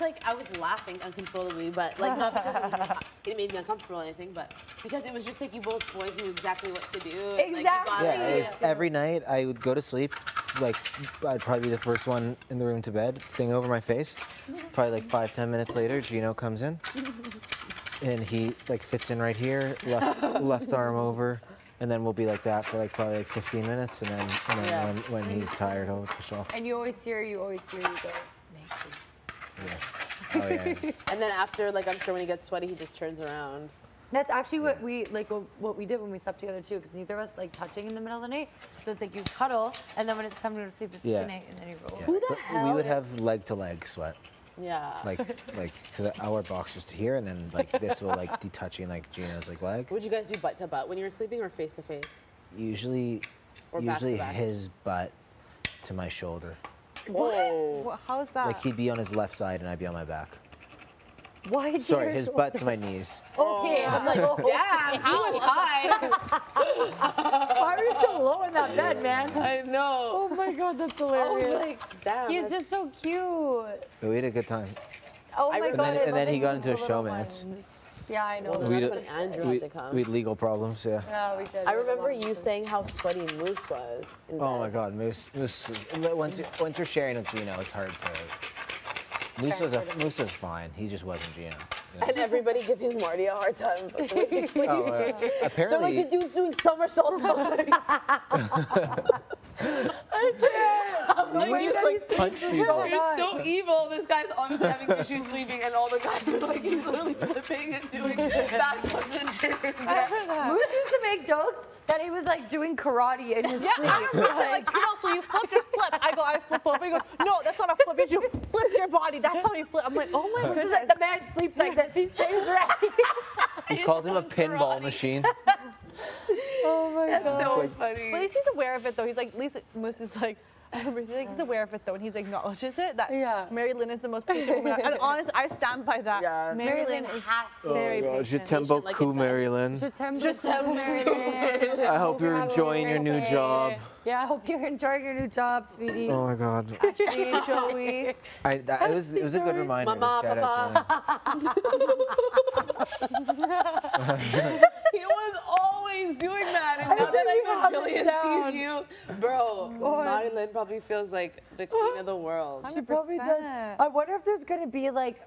laughing uncontrollably, but like not because it made me uncomfortable or anything, but because it was just like you both boys knew exactly what to do. And, like, you Exactly. got Yeah, it. it was every night I would go to sleep, like I'd probably be the first one in the room to bed, thing over my face. Probably like 5-10 minutes later, Gino comes in, and he like fits in right here, left arm over, and then we'll be like that for like probably like 15 minutes, and then Yeah. when he's tired, he'll push off. And you always hear you go, Macy. Yeah. Oh yeah. And then after, like I'm sure when he gets sweaty, he just turns around. That's actually what we like. What we did when we slept together too, because neither of us like touching in the middle of the night. So it's like you cuddle, and then when it's time to go to sleep, it's Yeah. good night, and then you roll. Yeah. Who the But hell we would is- have leg to leg sweat, Yeah. like because I wear boxers to here, and then like this will like be touching like Gino's like leg. Would you guys do butt to butt when you were sleeping, or face to face? Usually Or back to back? his butt to my shoulder. Whoa. How is that? Like he'd be on his left side and I'd be on my back. Why? Sorry, his butt to my knees. Okay, I'm like, Damn, he was high. why are you so low in that bed, man? I know. Oh my God, that's I was hilarious. like, damn. He's that's- just so cute. But we had a good time. Oh my And God. then- I and love then he it. got into a He's little showman's. one. Yeah, I know. Well, We that's did- when Andrew we, had to come. we had legal problems, yeah. Yeah, we did. I remember you saying how sweaty Moose was. In Oh bed. my God, Moose was, once you're sharing with Gino, it's hard to. Moose was fine. He just wasn't Gino. You know? And everybody giving Marty a hard time. But the way he sleeps. Oh, They're like, the apparently, dude's doing somersaults. I can't. I'm like, You you just like punch me. You're so evil. This guy's obviously having issues sleeping, and all the guys are like, he's literally flipping and doing backflips and shit. Moose used to make jokes that he was like doing karate in his Yeah, sleep. I remember like, you know, so you flip, just flip. I flip over. He goes, no, that's not a flip. You flip your body. That's how you flip. I'm like, oh my Moose goodness. is like, the man sleeps like this. He stays ready. He called him a pinball machine. Oh my That's god. so funny. But at least he's aware of it though. He's like, at least Moose is like, I remember he's aware of it though, and he's acknowledges it. That Yeah. Mary Lynn is the most patient woman. And honestly, I stand by that. Yeah. Mary Lynn is has to be very Je patient. t'aime like beaucoup, it Mary Lynn. Just I hope you're enjoying your new job. Yeah, I hope you're enjoying your new job, sweetie. Oh my God. Ashley, Joey. It was a good reminder. Mama, Shout out Jillian. He was always doing that, and now that I know Jillian sees you, bro, Marilyn probably feels like the queen of the world. She probably does. I wonder if there's gonna be like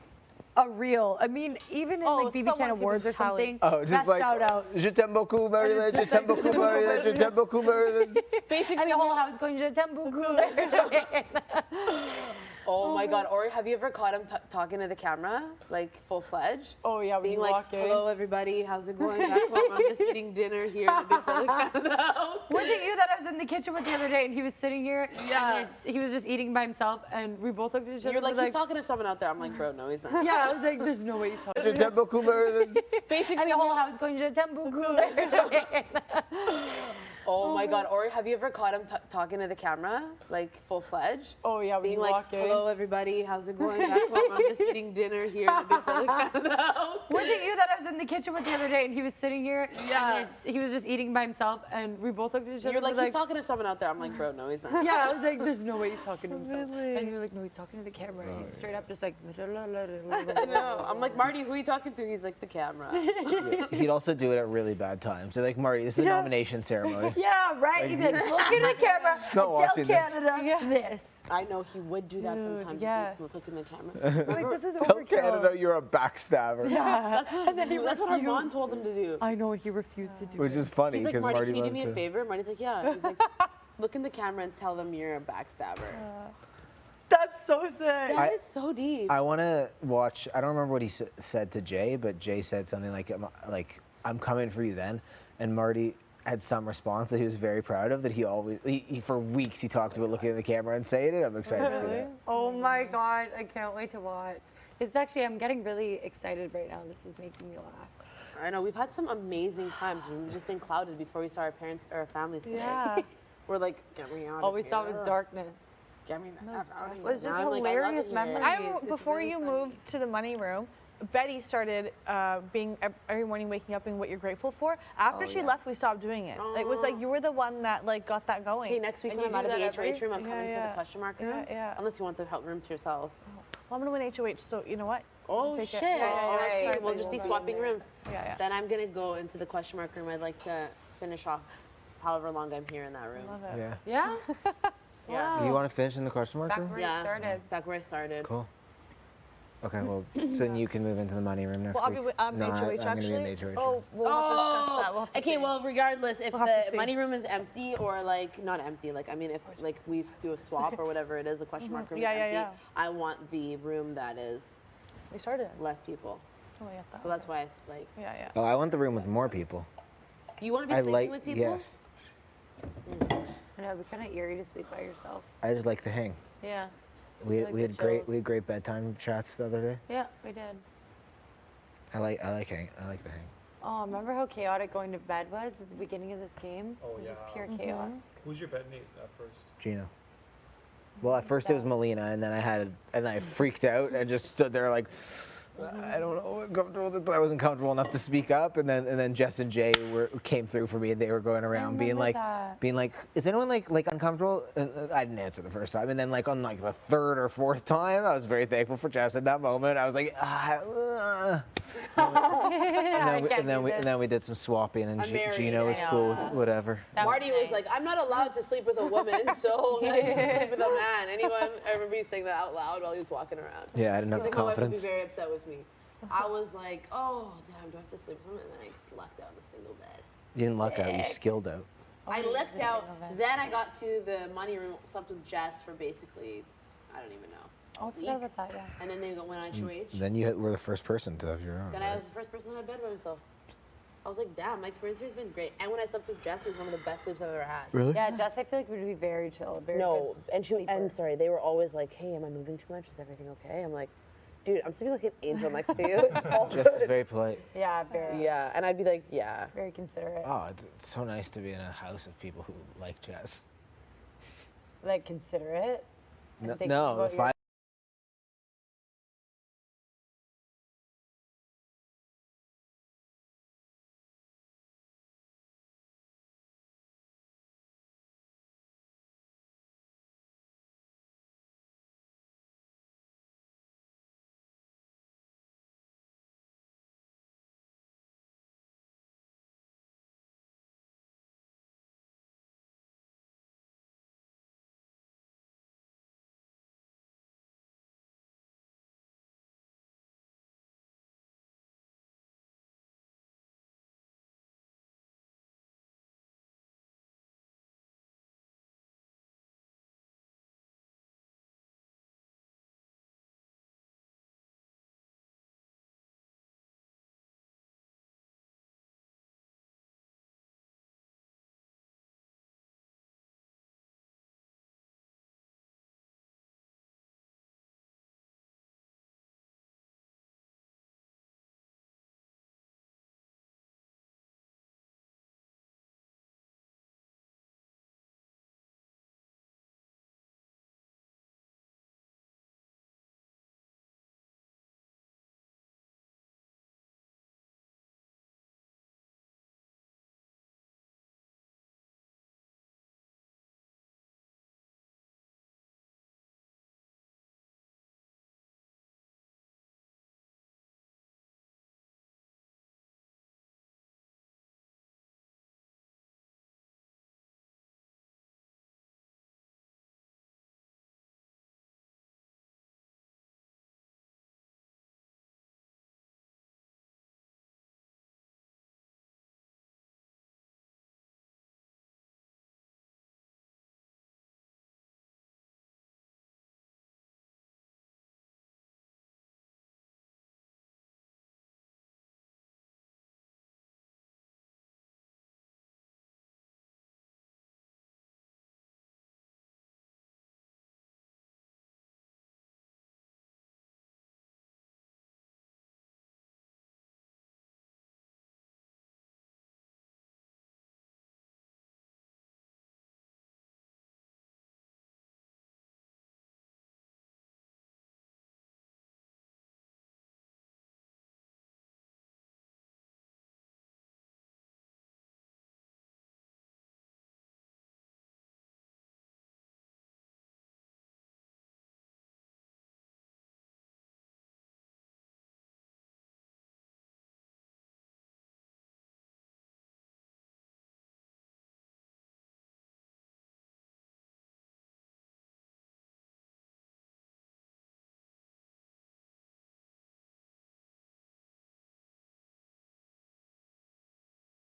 a reel. I mean, even in like BB10 someone's Awards or giving Sally. something. Oh, just that like, shout out. Je t'aime beaucoup, Mary Lynn. Je t'aime beaucoup, Mary Lynn. Je t'aime beaucoup, Mary Lynn. Basically, And the whole house going, Je t'aime beaucoup. oh my God, Ori, have you ever caught him talking to the camera, like full-fledged? Oh yeah, Being like, hello everybody, how's it going back home? I'm just eating dinner here in the Big Brother Canada house. Was it you that I was in the kitchen with the other day and he was sitting here? Yeah. And he was just eating by himself and we both looked at each other. You're like, and he's talking to someone out there. I'm like, bro, no, he's not. Yeah, I was like, there's no way he's talking. Je t'aime beaucoup, Mary Lynn. Basically, And the whole house going, Je t'aime beaucoup. oh my God, Ori, have you ever caught him talking to the camera, like full-fledged? Oh yeah, Being like, hello everybody, how's it going back home? I'm just eating dinner here in the Big Brother Canada house. Was it you that I was in the kitchen with the other day and he was sitting here? Yeah. And he was just eating by himself and we both looked at each other. You're like, and he's talking to someone out there. I'm like, bro, no, he's not. Yeah, I was like, there's no way he's talking to himself. Really? And you're like, no, he's talking to the camera. And he's straight up just like. I know. I'm like, Marty, who are you talking to? He's like, the camera. He'd also do it at really bad times. So like, Marty, this is a nomination ceremony. Yeah, right. You'd be like, look at the camera. not Tell watching this. Canada this. I know he would do that sometimes. yes. Look in the camera. Like, this is Tell overkill. Canada you're a backstabber. Yeah. And then that's what Armand told him to do. I know he refused to do Which it. is funny He's like, because Marty, Marty can you do loves me a to. favor? Marty's like, yeah. He's like, look in the camera and tell them you're a backstabber. That's so sick. That is so deep. I want to watch. I don't remember what he said to Jay, but Jay said something like, "I'm coming for you then," and Marty had some response that he was very proud of. That he always, he for weeks he talked about looking at the camera and saying it. I'm excited to see that. Oh my God, I can't wait to watch. It's actually, I'm getting really excited right now. This is making me laugh. I know, we've had some amazing times. We've just been clouded before we saw our parents or our families today. Yeah. We're like, get me out All of we here. saw was darkness. Get me the F out of It here. was just Now I'm like, I love hilarious it here. memories. I remember It's before really you funny. moved to the money room, Betty started being every morning waking up and what you're grateful for. After Oh, she yeah. left, we stopped doing it. Like, it was like you were the one that like got that going. Okay, next week And when you I'm out do of the that every- HOH room, I'm coming to yeah. the question mark room. Yeah, yeah. Unless you want the room to yourself. Well, I'm gonna win HOH, so you know what? Oh Take shit! it. Yeah, All right, Sorry, we'll but just be we'll swapping rooms. Yeah, yeah. Then I'm gonna go into the question mark room. I'd like to finish off however long I'm here in that room. Love it. Yeah. Yeah? Yeah. You want to finish in the question mark Back room? where you started. Back where I started. Cool. Okay, well, so then you can move into the money room next Well, I'll week. be with, no, HOH I'm gonna actually. be in the HOH room. Oh, we'll have to discuss that. We'll have to okay, see. well, regardless, if We'll have to the see. money room is empty or like not empty, like I mean, if like we do a swap or whatever it is, a question mark room Yeah, is yeah, empty, yeah. I want the room that is We started. less people. Oh, yeah, that So that's why, like, Yeah, yeah. Oh, I want the room with more people. you want to be I sleeping like with people? yes. I know, it'd be kind of eerie to sleep by yourself. I just like the hang. Yeah. We Like we the had great chills. we had great bedtime chats the other day. Yeah, we did. I like hang. I like the hang. Oh, remember how chaotic going to bed was at the beginning of this game? Oh, It was just yeah. pure chaos. Who's your bedmate at first? Gino. Well, at first it was Melina, and then I freaked out and just stood there like, I don't know, I'm comfortable with it, but I wasn't comfortable enough to speak up. And then Jess and Jay came through for me, and they were going around being like, is anyone like uncomfortable? And I didn't answer the first time, and then like on like the third or fourth time, I was very thankful for Jess in that moment. I was like, and then we did some swapping, and I'm married, Gino was I cool know. with whatever. Marty was like, I'm not allowed to sleep with a woman, so I can sleep with a man. Anyone ever be saying that out loud while he was walking around? Yeah, I didn't have He's the like, my wife would confidence. be very upset with me. I was like, oh, damn, do I have to sleep with him? And then I just lucked out in a single bed. You didn't luck out, you Sick. skilled out. I you licked did the out. same event. Then I got to the money room, slept with Jess for basically, I don't even know, Oh, I a forgot week. about that, yeah. And then they went on HOH. Then you were the first person to have your own. Then I right? was the first person in bed by myself. I was like, damn, my experience here has been great. And when I slept with Jess, it was one of the best sleeps I've ever had. Really? Yeah, Jess, I feel like would be very chill. Very No, good and sleeper. sorry, they were always like, hey, am I moving too much? Is everything okay? I'm like, dude, I'm sleeping like an angel next to you. It's all Just good. very polite. Yeah, very. Yeah, and I'd be like, yeah. Very considerate. Oh, it's so nice to be in a house of people who like chess. Like considerate. and No, thinking no, about the your- five.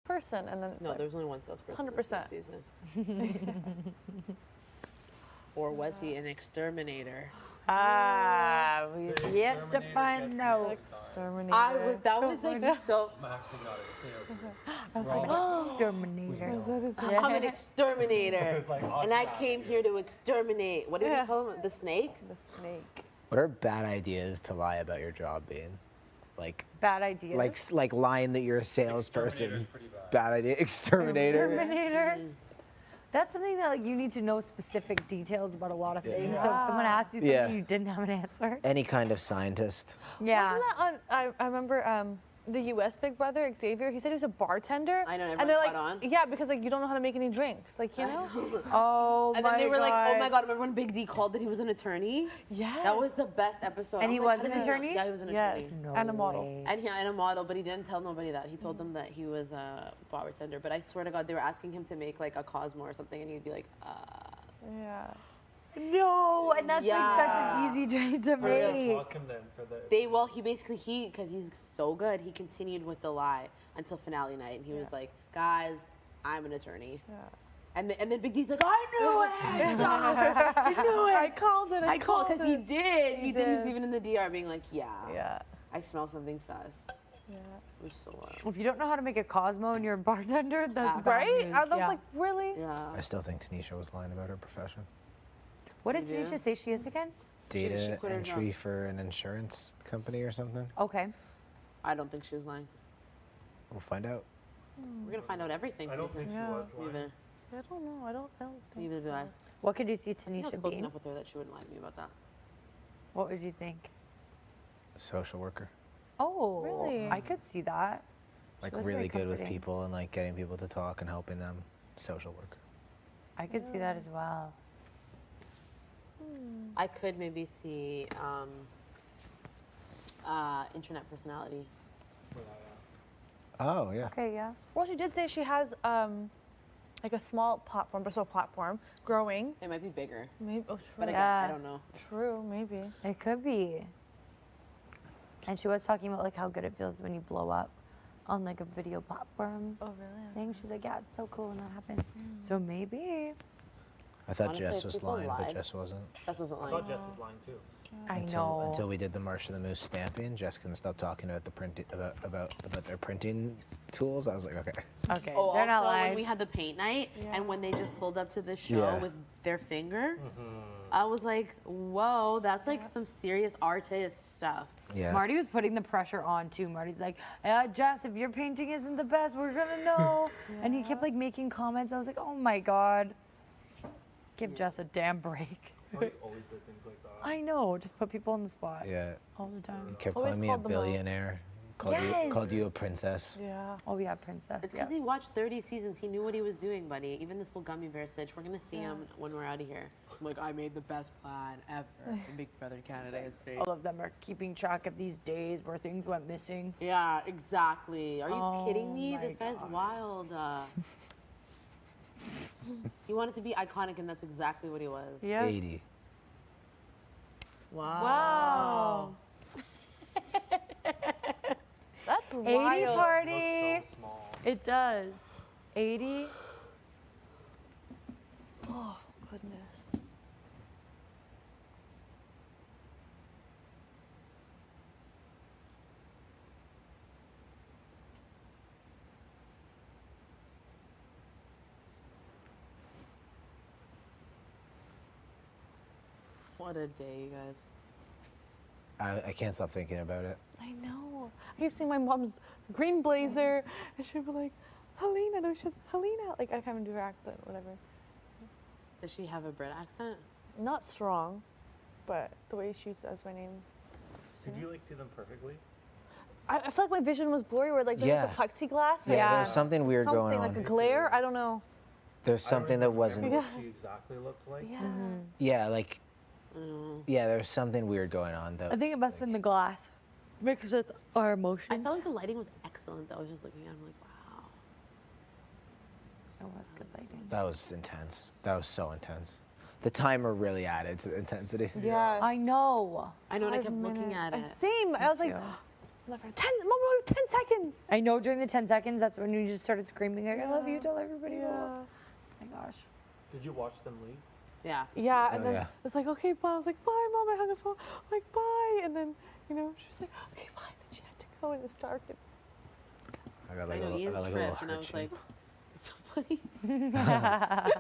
Person, and then it's No, like, there's only one salesperson. 100%. This season. Or was he an exterminator? Ah, we've yet to find out. Exterminator. That was like so. I'm actually not a salesman. I was We're all like, Exterminator. I'm an exterminator, It's like and I came here to exterminate. What did Yeah. he call him? The snake? the snake. What are bad ideas to lie about your job being? Like, Bad idea. like lying that you're a salesperson. Exterminator's pretty bad. Bad idea. Exterminator. Exterminator. That's something that like you need to know specific details about a lot of things. So if someone asks you something Yeah. you didn't have an answer. Any kind of scientist. Yeah. Wasn't that on, I remember the U.S. Big Brother, Xavier, he said he was a bartender. I know, and everyone they're like, caught on. yeah, because like you don't know how to make any drinks, like, you know? Oh And my then they were like, "Oh my God. God!" Remember when Big D called that he was an attorney? Yeah. That was the best episode. And I'm he like, was how an did you know? attorney? Yeah, he was an Yes. attorney. No and a model. way. And a model, but he didn't tell nobody that. He told them that he was a bartender. But I swear to God, they were asking him to make like a Cosmo or something, and he'd be like, Yeah. No, and that's like such Yeah. an easy drink to Where did they make. block him then for the? because he's so good, he continued with the lie until finale night, and he was like, guys, I'm an attorney. Yeah. And then Big D's like, I knew it! I knew it! I called it. I called because he it. did. He did. He was did. even in the DR being like, yeah, Yeah. I smell something sus. Yeah. It was so wild. If you don't know how to make a Cosmo and you're a bartender, that's bad Right? news. I was Yeah. like, really? Yeah. I still think Tanisha was lying about her profession. What did You do? Tanisha say she is again? She Data quit her entry job. for an insurance company or something. Okay. I don't think she was lying. We'll find out. We're gonna find out everything. I don't think she Yeah. was lying. Neither. I don't know. I don't think Neither do so. I. What could you see I was Tanisha close being? enough with her that she wouldn't lie to me about that. What would you think? Social worker. Oh, Really? I could see that. Like was very really good with comforting. people and like getting people to talk and helping them. Social worker. I could see that as well. I could maybe see internet personality. Oh yeah. Okay, yeah. Well, she did say she has like a small platform, Bristol platform, growing. It might be bigger, Maybe. Oh, true. but again, Yeah. I don't know. True. Maybe. It could be. And she was talking about like how good it feels when you blow up on like a video platform Oh, really? thing. She's like, yeah, it's so cool when that happens. So maybe. I thought Honestly, Jess if was people lying, but lied- Jess wasn't. That wasn't I lying. thought Jess was lying too. I Until know. we did the March of the Moose stamping, Jess couldn't stop talking about the printing about their printing tools. I was like, okay. Okay, Oh, they're not also lying. when we had the paint night and when they just pulled up to the show Yeah. with their finger, I was like, whoa, that's like some serious artist stuff. Yeah. Marty was putting the pressure on too. Marty's like, Jess, if your painting isn't the best, we're gonna know. And he kept like making comments. I was like, oh my God. Give Jess a damn break. Oh, you always did things like that. I know, just put people on the spot Yeah. all the time. He kept Always calling me a called them out. billionaire. Yes. Called you a princess. Yeah. Oh yeah, princess. It's Yeah. because he watched 30 seasons. He knew what he was doing, buddy. Even this whole gummy bear sitch, we're gonna see him when we're out of here. I'm like, I made the best plan ever in Big Brother Canada history. All of them are keeping track of these days where things went missing. Yeah, exactly. Are you kidding me? Oh This my guy's God. wild. He wanted to be iconic, and that's exactly what he was. Yeah. 80. Wow. That's 80 wild. party. Looks so small. It does. 80. Oh goodness. What a day, you guys. I can't stop thinking about it. I know. I used to see my mom's green blazer, and she'd be like, Helena. No, she's Helena. Like I can't even do her accent, whatever. Does she have a Brit accent? Not strong, but the way she says my name. Did you like see them perfectly? I feel like my vision was blurry, where like there Yeah. was a plexiglass. Yeah, like, there was something weird something going like a on. glare. I don't know. There's something that I don't wasn't. remember what she exactly looked like. Yeah. Yeah, like Mm. yeah, there was something weird going on though. I think it must have been the glass mixed with our emotions. I felt like the lighting was excellent, though. I was just looking at him like, wow. It was good lighting. That was intense. That was so intense. The timer really added to the intensity. Yeah. I know. I know, and I 5 kept looking at it. Same. I was like, too. love her. 10, Mom, 10 seconds. I know during the 10 seconds, that's when you just started screaming, like, I love you, tell everybody. Yeah. Oh my gosh. Did you watch them leave? Yeah. Yeah, and Oh, then yeah. it's like, okay, bye. I was like, bye, Mom. I hung up the phone. I'm like, bye. And then, she was like, okay, bye. And then she had to go, and it was dark. And I got I like know, a little, Ian I got like a little tripped, and I heart was shape. like, it's so funny.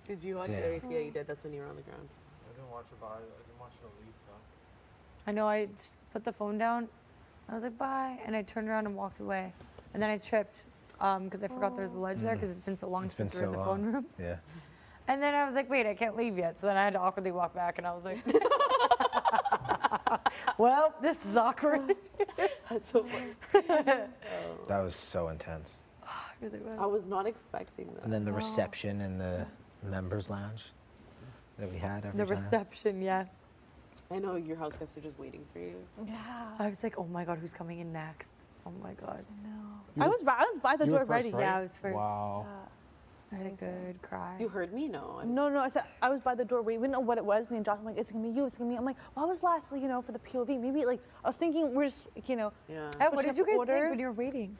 Did you watch Damn. it? Yeah, you did. That's when you were on the ground. I didn't watch it, but I didn't watch it leave though. I know, I just put the phone down. I was like, bye. And I turned around and walked away. And then I tripped because I forgot there was a ledge there because it's been so long It's been since we were in so the phone long. room. Yeah. And then I was like, wait, I can't leave yet. So then I had to awkwardly walk back and I was like, well, this is awkward. That's so funny. That was so intense. It really was. I was not expecting that. And then the reception in the members lounge that we had every The time. reception, yes. I know your house guests are just waiting for you. yeah. I was like, oh my God, who's coming in next? Oh my God. No. I was by the you door were first, ready. right? Yeah, I was first. Wow. I had a good cry. You heard me? No. No, I said I was by the door. We didn't know what it was. Me and Josh, I'm like, is it gonna be you? Is it gonna be me? I'm like, well, I was lastly, for the POV. Maybe like I was thinking we're just, Yeah. Hey, what Pushing did up you guys order. think when you were waiting?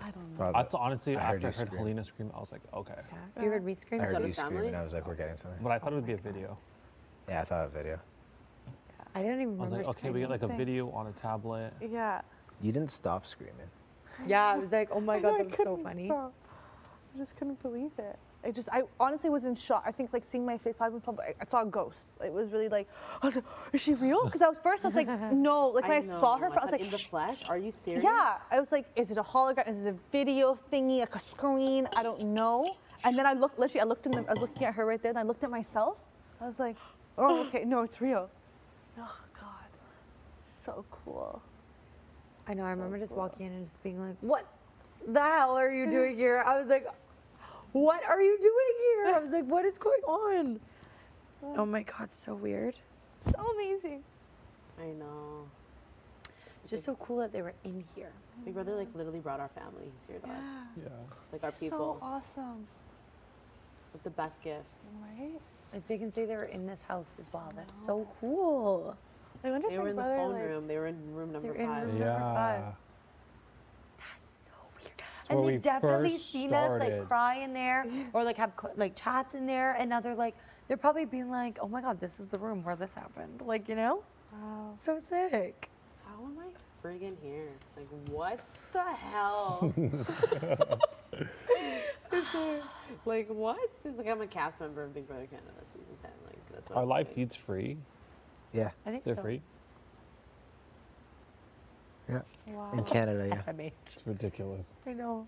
I don't know. That's honestly, I heard after I you heard scream. Helena scream, I was like, okay. Yeah. You heard me scream? I heard Got a you scream, family? and I was like, we're getting something. But I thought it would be a video. Yeah, I thought a video. I didn't even I was remember like, okay, we get like a Thank- video on a tablet. Yeah. You didn't stop screaming. Yeah, I was like, oh my I know, god, I that was so couldn't funny. stop. I just couldn't believe it. I honestly was in shock. I think like seeing my face probably, I saw a ghost. It was really like, I was like, is she real? Because I was like, no. Like when I saw her, I was like, in the flesh? Are you serious? yeah. I was like, is it a hologram? Is it a video thingy, like a screen? I don't know. And then I looked, literally, I was looking at her right there, and I looked at myself. I was like, oh, okay, no, it's real. Oh God, so cool. I know, I remember just walking in and just being like, what the hell are you doing here? I was like, what are you doing here? I was like, what is going on? Oh my God, so weird. So amazing. I know. It's just so cool that they were in here. Big Brother like literally brought our family here to us. Yeah. Like our people. So awesome, With the best gift. right? Like they can say they were in this house as well. That's so cool. I wonder They if were my in the brother, phone like, room. They were in room number They're in 5. room- Yeah. Number 5. That's so weird. where And we they've definitely first seen us like started. cry in there or like have like chats in there. And now they're probably being like, oh my God, this is the room where this happened. Like, you know? wow. So sick. How am I friggin' here? Like, what the hell? Like, what? It's like I'm a cast member of Big Brother Canada season 10. Like, that's what Are I'm live doing. feeds free? Yeah. I think They're so. free. Yeah. Wow. In Canada, yeah. SMH. It's ridiculous. I know.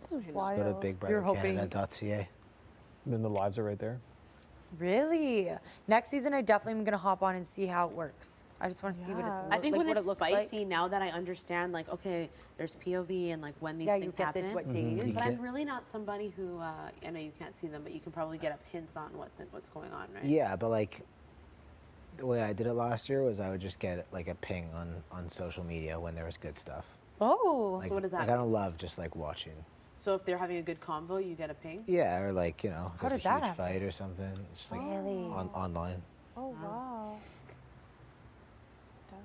This is Go to wild. BigBrotherCanada.ca. And then the lives are right there. Really? Next season, I definitely am gonna hop on and see how it works. I just want to see what it's. Yeah. I think like, when what it's it looks spicy, like. now that I understand, like, okay, there's POV and like when these Yeah, things you get the happen. what days. You But get- I'm really not somebody who, I know you can't see them, but you can probably get up hints on what's going on, right? Yeah, but like the way I did it last year was I would just get like a ping on social media when there was good stuff. Oh. Like, what does that like I don't love just like watching. So if they're having a good convo, you get a ping? Yeah, or like, you know, How there's does a that huge happen? fight or something. It's just like Really? online. Oh wow. Damn.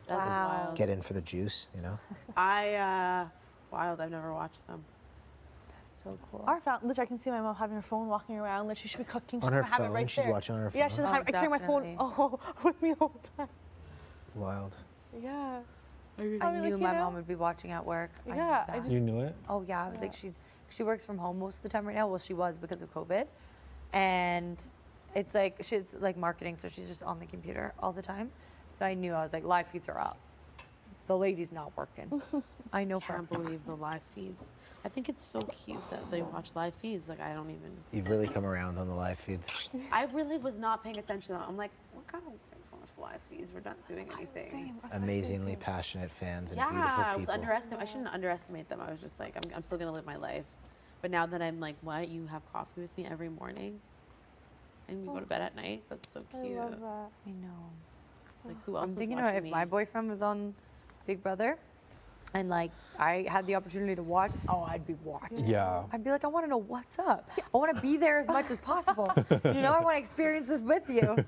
That's Wow. wild. Get in for the juice, you know? Wild, I've never watched them. That's so cool. Our family, literally, I can see my mom having her phone, walking around. Like she should be cooking. She's On her gonna have it phone? right She's there. watching on her Yeah, phone? she'll Oh, have. I carry my phone definitely. with me all the time. Wild. Yeah. I mean, knew like, you my know? mom would be watching at work. I knew Yeah, I that. just- You knew it? Oh yeah, I was like, she works from home most of the time right now. Well, she was because of COVID, and it's like she's like marketing, so she's just on the computer all the time. So I knew, I was like, live feeds are up. The lady's not working. I know for a Can't believe the live feeds. I think it's so cute that they watch live feeds. Like, I don't even. You've really come around on the live feeds. I really was not paying attention. I'm like, what kind of live feeds? We're not doing anything. Amazingly passionate fans and Yeah, beautiful I was people. I shouldn't underestimate them. I was just like, I'm still gonna live my life. But now that I'm like, what? You have coffee with me every morning, and you go to bed at night. That's so I cute. love that. I know. Like, who else? I'm is thinking watching about if me? my boyfriend was on Big Brother, and like I had the opportunity to watch. Oh, I'd be watching. Yeah. I'd be like, I want to know what's up. I want to be there as much as possible. You know, I want to experience this with you.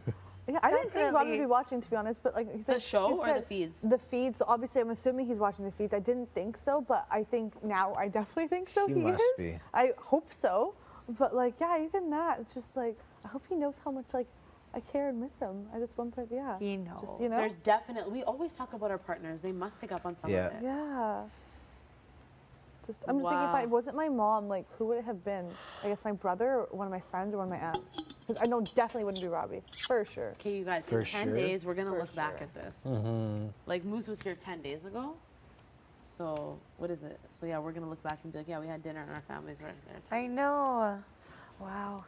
Yeah, I didn't think Rob would Definitely. be watching, to be honest. But like he said, The show he's or got the feeds? The feeds. So obviously, I'm assuming he's watching the feeds. I didn't think so, but I think now I definitely think so. He He must is. be. I hope so. But like, yeah, even that, it's just like I hope he knows how much like I care and miss him. I just one part, yeah. He knows. Just you know. There's definitely. We always talk about our partners. They must pick up on some Yeah. of it. Yeah. Just I'm just thinking if Wow. it wasn't my mom, like who would it have been? I guess my brother, or one of my friends, or one of my aunts. Because I know definitely wouldn't be Robbie, for sure. Okay, you guys. For In 10 sure. days, we're gonna For look back sure. at this. Mm-hmm. Like Moose was here 10 days ago. So what is it? So yeah, we're gonna look back and be like, yeah, we had dinner and our families were there. I know. Wow.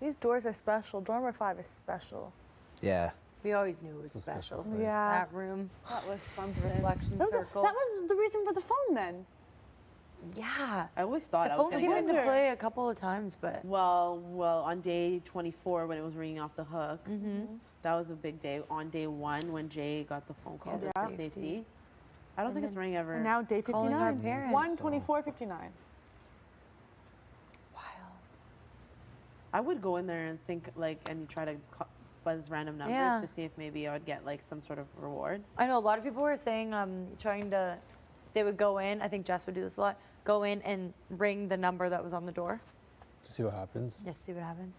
These doors are special. Door number 5 is special. Yeah. We always knew it was It's a special special. place. Yeah. That room, That was fun. reflection That circle. was the reason for the phone then. Yeah. I always thought The I was phone gonna came get into wonder. play a couple of times, but Well, on day 24 when it was ringing off the hook, that was a big day. On day 1 when Jay got the phone call Yeah. for safety, I don't And think it's then- ringing ever. And now day 59. Calling our parents. 1:24:59. wild. I would go in there and think like, and you try to buzz random numbers Yeah. to see if maybe I would get like some sort of reward. I know a lot of people were saying they would go in, I think Jess would do this a lot, go in and ring the number that was on the door. See what happens. Just see what happened.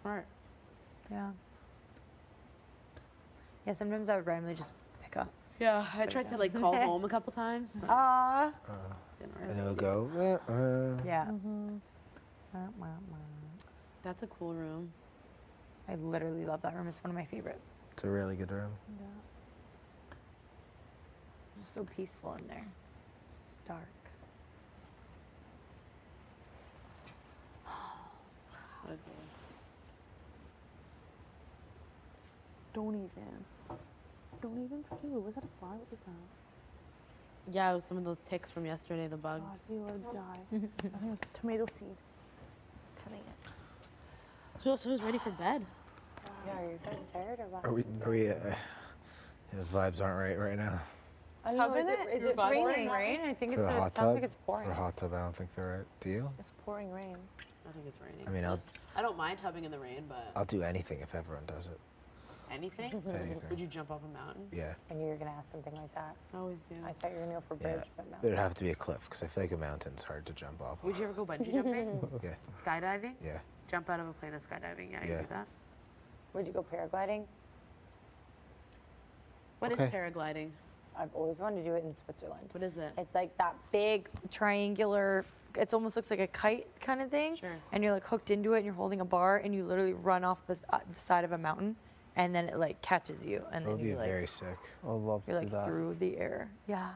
Smart. Yeah. Yeah, sometimes I would randomly just pick up. Yeah, I tried to like call home a couple times. But Ah. didn't And really it'll do go. Yeah. That's a cool room. I literally love that room. It's one of my favorites. It's a really good room. It's so peaceful in there. It's dark. What a day. Don't even. Ew, was that a fly? What was that? Yeah, it was some of those ticks from yesterday, the bugs. God, you would die. I think it's tomato seed. It's cutting it. So who's ready for bed? Yeah, are you guys tired or what? Are we? The vibes aren't right now. I don't know, is it pouring rain? I think For it's the it hot sounds tub. like it's pouring. For a hot tub, I don't think they're right. Do you? It's pouring rain. I think it's raining. I mean, I don't mind tubbing in the rain, but I'll do anything if everyone does it. anything? Anything. Would you jump off a mountain? Yeah. I knew you were gonna ask something like that. I always do. I thought you were gonna go for Yeah. bridge, but no. It would have to be a cliff because I feel like a mountain's hard to jump off. Would you ever go bungee jumping? Okay. Skydiving? Yeah. Jump out of a plane of skydiving? Yeah, you Yeah. do that. Would you go paragliding? What is Okay. paragliding? I've always wanted to do it in Switzerland. What is it? It's like that big triangular, it almost looks like a kite kind of thing. Sure. And you're like hooked into it and you're holding a bar and you literally run off the side of a mountain and then it like catches you and That would then be you like, very sick. I would love to you're do like that. through the air. Yeah.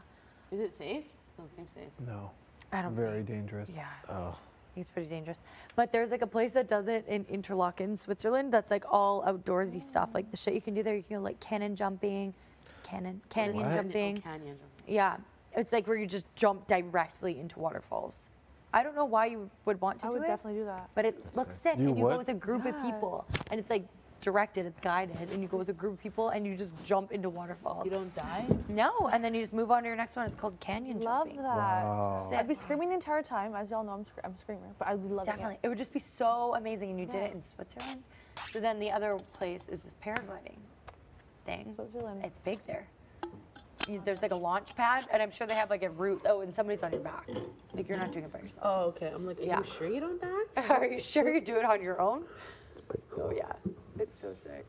Is it safe? Doesn't seem safe. No. I don't Very think. dangerous. Yeah. Oh. It's pretty dangerous. But there's like a place that does it in Interlaken, Switzerland that's like all outdoorsy stuff. Like the shit you can do there, you can go like canyon What? jumping. Oh, Canyon jumping. canyon jumping. Yeah. It's like where you just jump directly into waterfalls. I don't know why you would want to I do would it, definitely do that. but it looks sick. You and you go would? with a group of people, and it's like directed, it's guided, and you go with a group of people, and you just jump into waterfalls. You don't die? No, and then you just move on to your next one. It's called canyon Love jumping. that. Wow. Sick. I'd be screaming the entire time. As y'all know, I'm a screamer, but I'd be loving Definitely. it. It would just be so amazing, and you did Yeah. it in Switzerland. So then the other place is this paragliding thing. Switzerland. It's big there. There's like a launch pad, and I'm sure they have like a route. Oh, and somebody's on your back. Like you're not doing it by yourself. Oh, okay. I'm like, are Yeah. you sure you don't die? Are you sure you do it on your own? It's pretty cool. Oh yeah, it's so sick.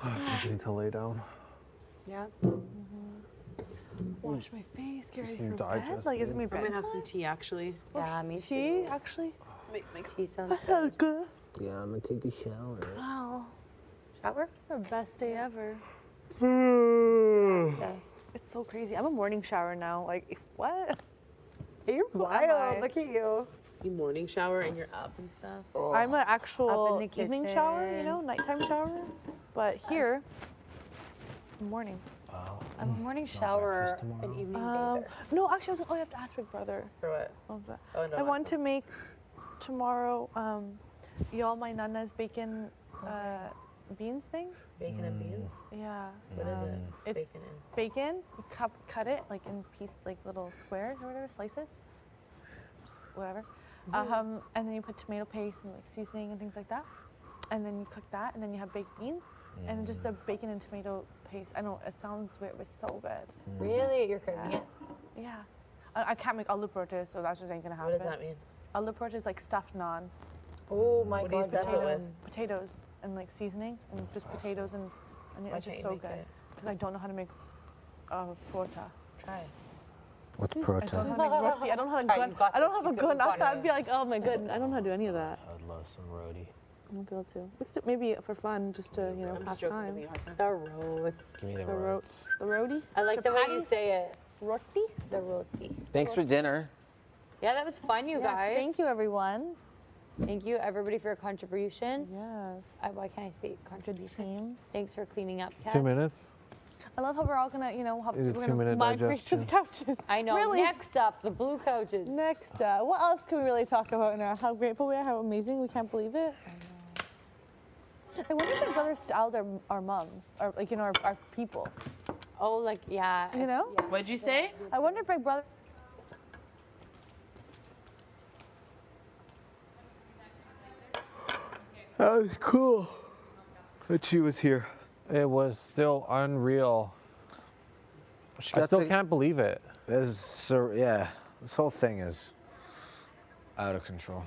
I need to lay down. Yeah. Wash my face, get ready Some for bed. Like, is it me I bed? might have some tea actually. Yeah, me Tea, too. actually? Tea sounds Oh, good. good. Yeah, I'm gonna take a shower. Wow. Shower? The best day ever. Okay. It's so crazy. I'm a morning shower now. Like, what? You're Who am I? wild. Look at you. You morning shower and you're up and stuff. I'm an actual Up in the evening shower, you kitchen. know, nighttime shower. But here, morning. I'm a morning shower, breakfast tomorrow? an evening bather. No, actually, I have to ask Big Brother. For what? What was that? Oh, no. I want to make tomorrow, y'all my nana's bacon beans thing. Bacon and beans? Yeah. What is it? It's Bacon and bacon. You cut it like in like little squares or whatever, slices. Whatever. And then you put tomato paste and like seasoning and things like that. And then you cook that, and then you have baked beans, and just a bacon and tomato paste. I know it sounds weird, but it's so good. Really? You're cooking it? Yeah. I can't make aloo paratha, so that just ain't gonna happen. what does that mean? Aloo paratha is like stuffed naan, Oh my What do you god, stuff it with? potatoes, and like seasoning, and just potatoes, and Why it's can't just you so make good. it? Because I don't know how to make paratha. Try. What's I don't protein? know how to make roti. I don't know how to Alright, gun. you got I don't this. have a You gun. got it. I'd be like, oh my god, I don't know how to do any of that. I would love some roti. I won't be able to. We could do, maybe for fun, just to I'm pass just joking. time. Give me a hard time. The roads. Give me the The ro- rotes. The roti. I like the way you Chapati? say it. Roti. The roti. Thanks for dinner. Yeah, that was fun, you Yes, guys. thank you, everyone. Thank you, everybody, for your contribution. Yes. Why can't I speak? Contribution. Team. Thanks for cleaning up, Kat. 2 minutes. I love how we're all gonna, have Is it we're gonna 2-minute migrate to the couches. I know. Really? Next up, the blue couches. Next, what else can we really talk about now? How grateful we are, how amazing, we can't believe it. I wonder if my brother styled our mums, or like, our people. Oh, like, yeah. You know? Yeah. What'd you say? I wonder if my brother. That was cool that she was here. It was still unreal. She I got still to- can't believe it. This is so, yeah, this whole thing is out of control.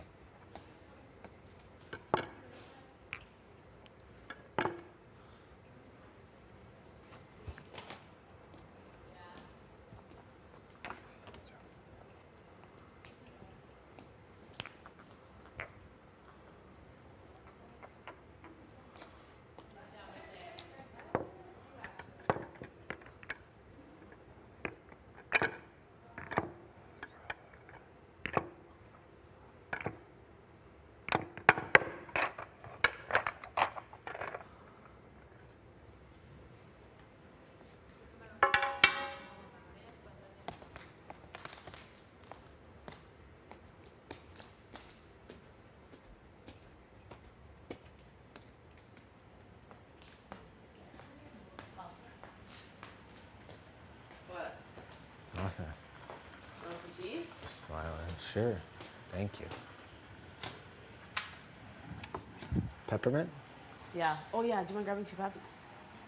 What? Nothing. Want some tea? Smiling. Sure. Thank you. Peppermint? Yeah. Oh yeah. Do you mind grabbing 2 cups? Do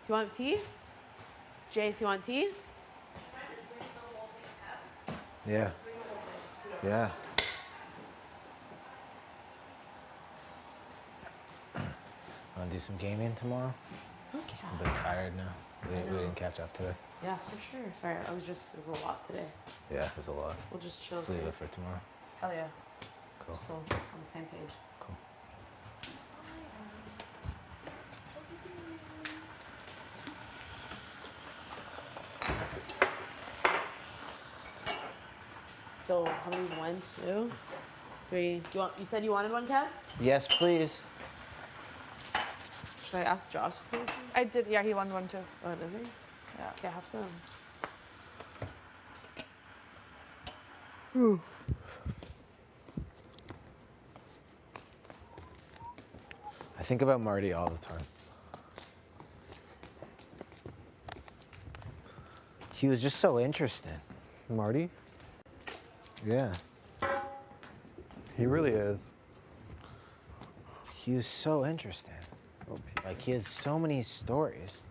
you want tea? Jace, you want tea? Yeah. Yeah. Want to do some gaming tomorrow? Okay. I'm a bit tired now. We didn't catch up today. Yeah, for sure. Sorry, it was a lot today. Yeah, there's a lot. We'll just chill. Let's leave today. it for tomorrow. Hell yeah. Cool. Still on the same page. Cool. So how many? 1, 2, 3. You said you wanted one, Kev? Yes, please. Should I ask Josh? For this one? I did. Yeah, he won one too. Oh, does he? Yeah. Okay, I have to. I think about Marty all the time. He was just so interesting. Marty? Yeah. He really is. He was so interesting. Like, he had so many stories.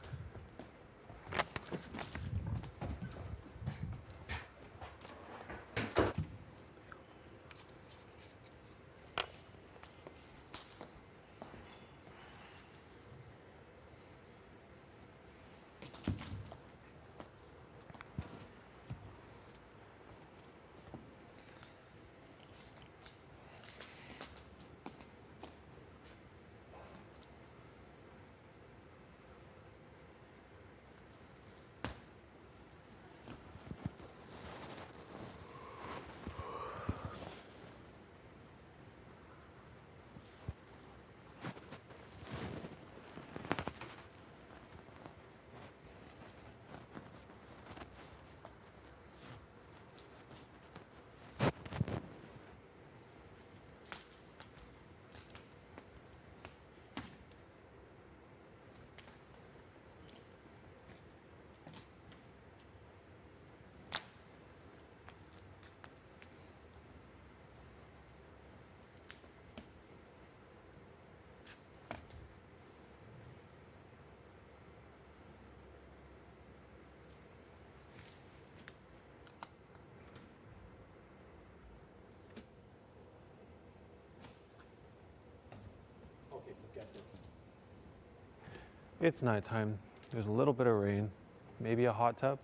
It's nighttime. There's a little bit of rain. Maybe a hot tub.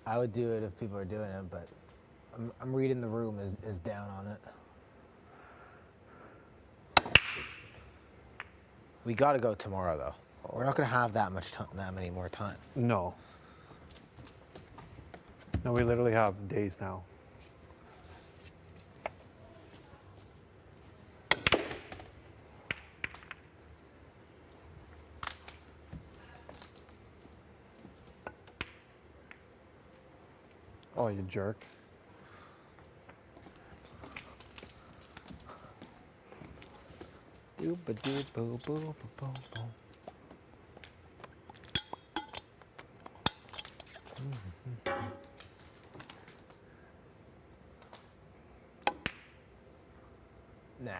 I would do it if people are doing it, but I'm reading the room is down on it. We gotta go tomorrow though. We're not gonna have that many more time. No. No, we literally have days now. Oh, you jerk. Nah.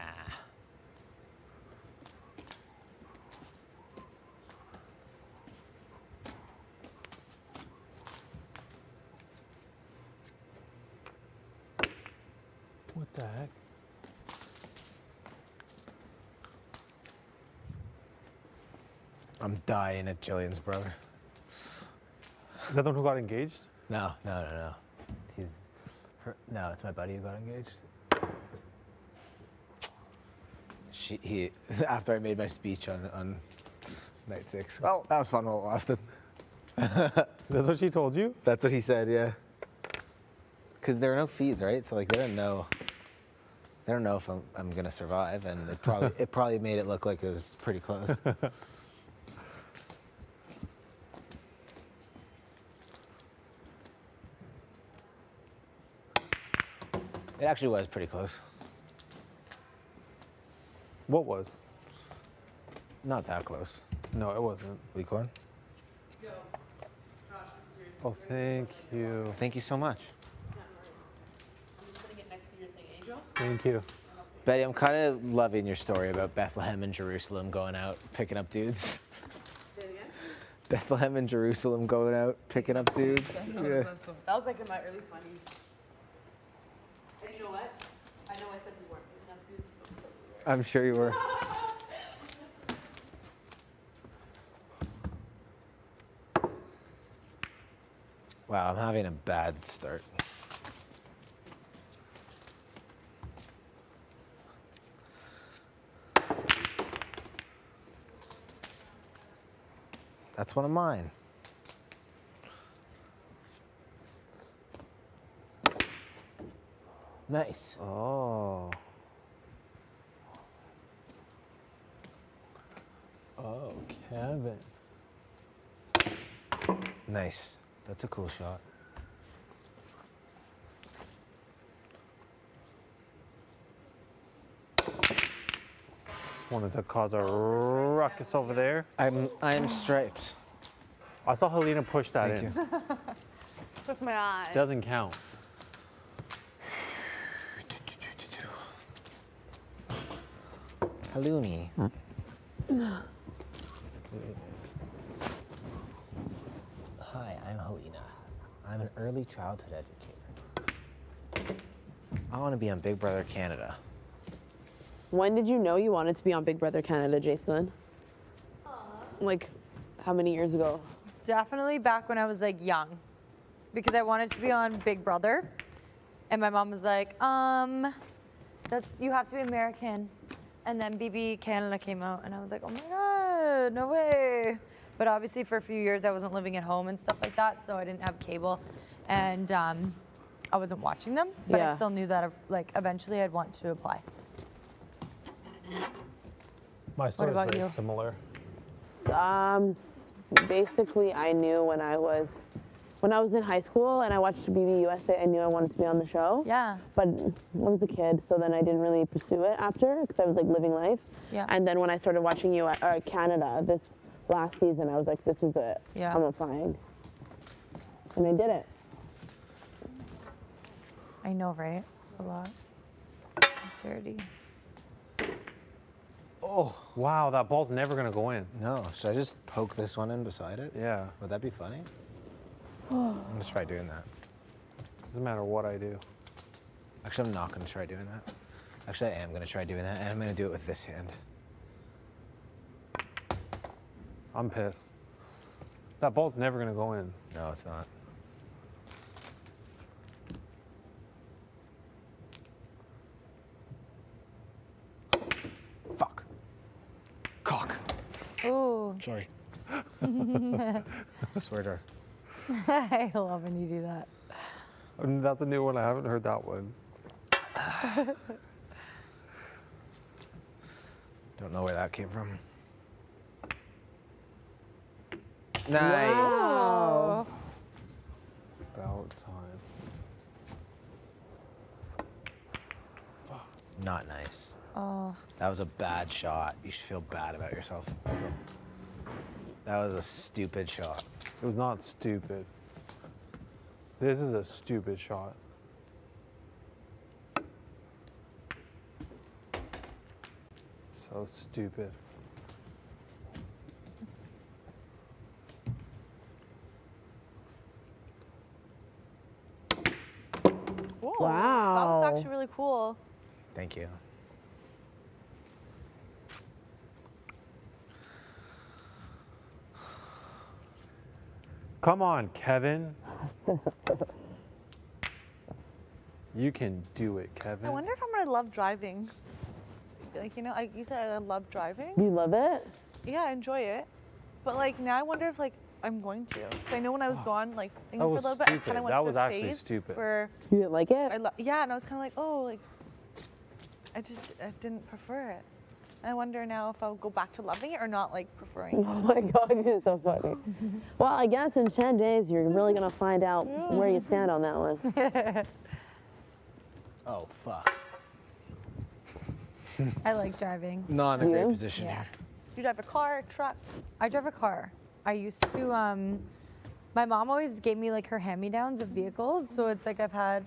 What the heck? I'm dying at Jillian's brother. Is that the one who got engaged? No. No, it's my buddy who got engaged. He after I made my speech on night 6. Well, that was fun while it lasted. That's what she told you? That's what he said, yeah. Because there are no feeds, right? So like they don't know if I'm gonna survive, and it probably made it look like it was pretty close. It actually was pretty close. What was? Not that close. No, it wasn't. Weak one? Yo, Josh, this is yours. Oh, thank you. Thank you so much. I'm just putting it next to your thing, Angel. Thank you. Betty, I'm kind of loving your story about Bethlehem and Jerusalem going out, picking up dudes. Say it again. Bethlehem and Jerusalem going out, picking up dudes. Yeah. That was like in my early 20s. And you know what? I know I said we weren't picking up dudes, but we were. I'm sure you were. Wow, I'm having a bad start. That's one of mine. Nice. Oh. Oh, Kevin. Nice. That's a cool shot. Wanted to cause a ruckus over there. I'm stripes. I saw Helena push that Thank in. you. With my eye. Doesn't count. Halloumi. Hi, I'm Helena. I'm an early childhood educator. I want to be on Big Brother Canada. When did you know you wanted to be on Big Brother Canada, Jason? Like, how many years ago? Definitely back when I was like young, because I wanted to be on Big Brother, and my mom was like, that's you have to be American, and then BB Canada came out, and I was like, oh my god, no way. But obviously for a few years I wasn't living at home and stuff like that, so I didn't have cable, and I wasn't watching them, but I Yeah. still knew that like eventually I'd want to apply. My story is about very you? similar. Basically, I knew when I was in high school and I watched BB USA, I knew I wanted to be on the show. Yeah. But I was a kid, so then I didn't really pursue it after because I was like living life. Yeah. And then when I started watching Canada this last season, I was like, this is it. Yeah. I'm applying. And I did it. I know, right? It's a lot. Dirty. Oh, wow, that ball's never going to go in. No, should I just poke this one in beside it? Yeah. Would that be funny? I'm gonna try doing that. Doesn't matter what I do. Actually, I'm not gonna try doing that. Actually, I am gonna try doing that, and I'm gonna do it with this hand. I'm pissed. That ball's never going to go in. No, it's not. Fuck. Cock. Ooh. Sorry. Swear jar. I love when you do that. That's a new one. I haven't heard that one. Don't know where that came from. Nice. Oh. About time. Not nice. Oh. That was a bad shot. You should feel bad about yourself. That was a stupid shot. It was not stupid. This is a stupid shot. So stupid. Whoa, that Wow. was actually really cool. Thank you. Come on, Kevin. You can do it, Kevin. I wonder if I'm gonna love driving. Like, you know, you said I love driving. You love it? Yeah, I enjoy it. But like now I wonder if like I'm going to. 'Cause I know when I was gone, like thinking That for a was little bit, I stupid. kind of went That through was a actually phase stupid. where You didn't like it? yeah, and I was kind of like, oh, like I didn't prefer it. And I wonder now if I'll go back to loving it or not, like preferring Oh it. my God, you're so funny. Well, I guess in 10 days, you're really going to find out where you stand on that one. Oh, fuck. I like driving. Not in a great You? position Yeah. here. You drive a car, a truck. I drive a car. I used to, my mom always gave me like her hand-me-downs of vehicles. So it's like I've had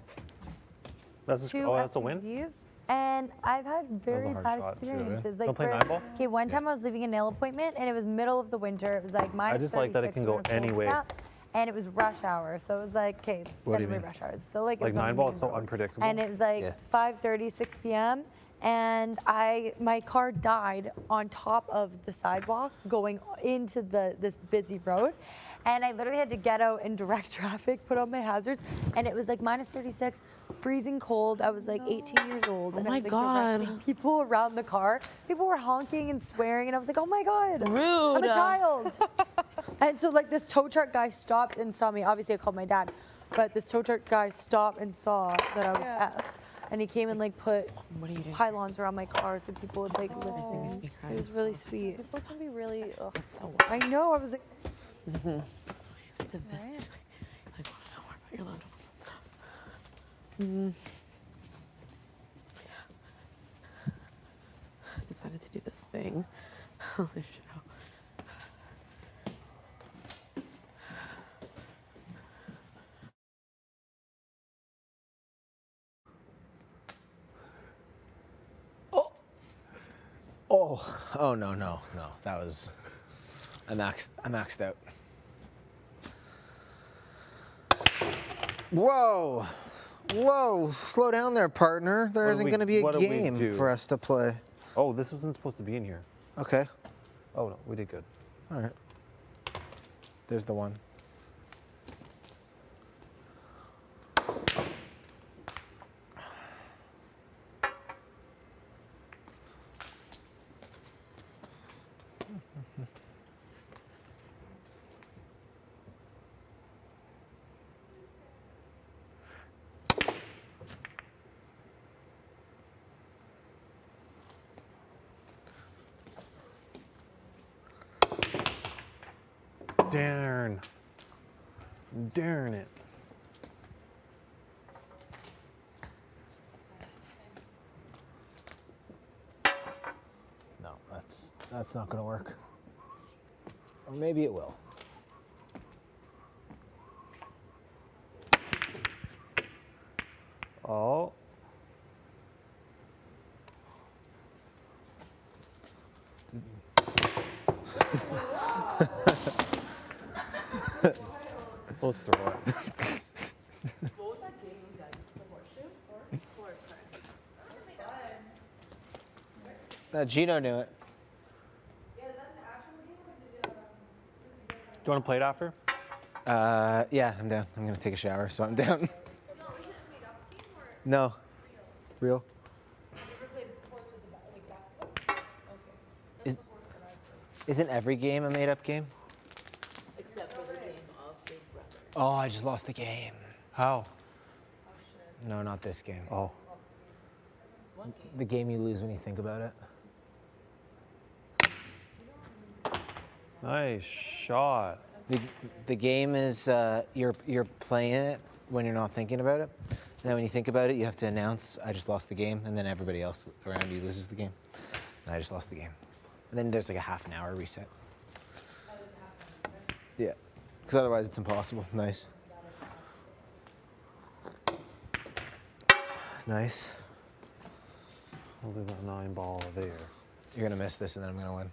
That's two that's a win. SUVs, and I've had very hard bad shot, too, eh? experiences. Don't play nine ball? Okay, one time I was leaving a nail appointment, and it was middle of the winter. It was like minus just like that it 36, can we go were in a cold any way. snap, and it was rush hour, so it was like, okay, What do you definitely mean? rush hour. So like, it Like was on nine the ball main is so road. unpredictable. And it was like Yeah. 5:30, 6 p.m. And my car died on top of the sidewalk going into this busy road. And I literally had to get out in direct traffic, put on my hazards. And it was like minus 36, freezing cold. I was like 18 years old. And Oh I my was like God. directing people around the car. People were honking and swearing. And I was like, oh my God. Rude. I'm a child. And so like this tow truck guy stopped and saw me. Obviously I called my dad. But this tow truck guy stopped and saw that I was effed. And he came and like put pylons around my car so people would like listen. It was really sweet. People can be really. Ugh. I know. I was like, Right. Decided to do this thing on the show. Oh no. That was I maxed out. Whoa. Slow down there, partner. There What do isn't we- going to be a what do we game do? for us to play. Oh, this wasn't supposed to be in here. Okay. Oh no, we did good. All right. There's the one. Darn it. No, that's not going to work. Or maybe it will. Oh. We'll throw it. What was that game you got? The horseshoe? Gino knew it. Do you want to play it after? Yeah, I'm down. I'm going to take a shower, so I'm down. No. Real? Isn't every game a made-up game? Except for the game of Big Brother. Oh, I just lost the game. How? No, not this game. Oh. The game you lose when you think about it. Nice shot. The game is you're playing it when you're not thinking about it. And then when you think about it, you have to announce, I just lost the game, and then everybody else around you loses the game. And I just lost the game. And then there's like a half an hour reset. Yeah, because otherwise it's impossible. Nice. Nice. I'll leave that 9 ball there. You're gonna miss this, and then I'm gonna win.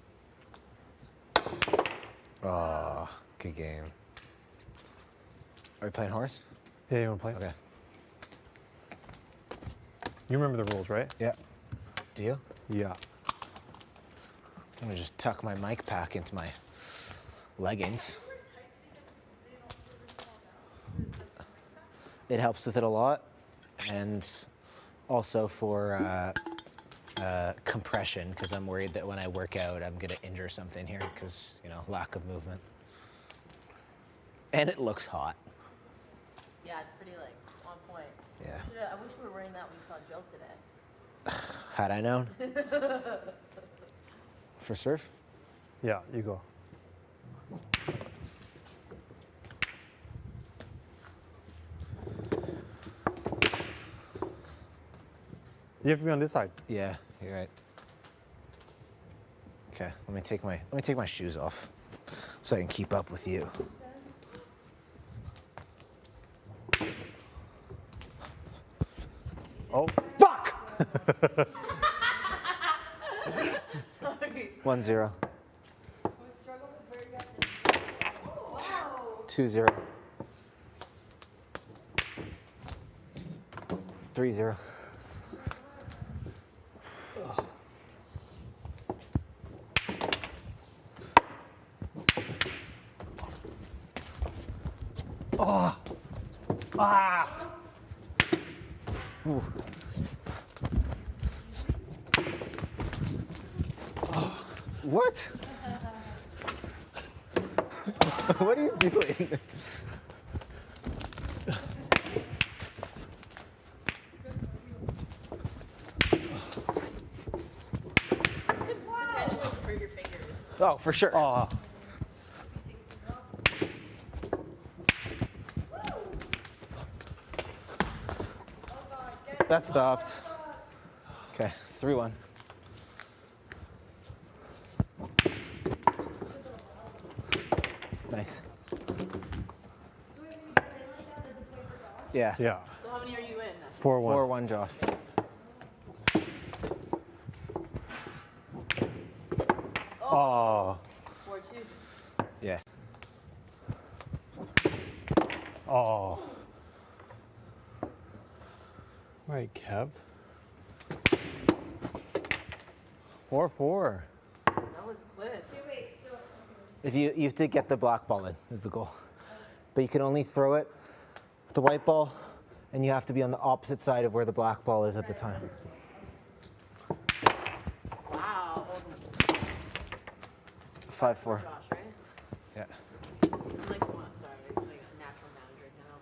Oh, good game. Are we playing horse? Yeah, you want to play? Okay. You remember the rules, right? Yeah. Do you? Yeah. I'm gonna just tuck my mic pack into my leggings. It helps with it a lot, and also for compression, because I'm worried that when I work out, I'm gonna injure something here, because lack of movement. And it looks hot. Yeah, it's pretty like on point. Yeah. I wish we were wearing that when we saw Jill today. Had I known. For surf? Yeah, you go. You have to be on this side. Yeah, you're right. Okay, let me take my shoes off so I can keep up with you. Oh, fuck! Sorry. 1-0. 2-0. 3-0. Oh. Ah. Ooh. Oh. What? What are you doing? Potentially hurt your fingers. Oh, for sure. Oh. That stopped. Okay, 3-1. Nice. Yeah. Yeah. So how many are you in? 4-1, 4-1. Josh. Oh. 4-2. Yeah. Oh. All right, Kev. 4-4. That was quick. If you have to get the black ball in is the goal. But you can only throw it with the white ball, and you have to be on the opposite side of where the black ball is at the time. Wow. 5-4. Josh, right? Yeah. I'm like, well, sorry, like a natural manager now,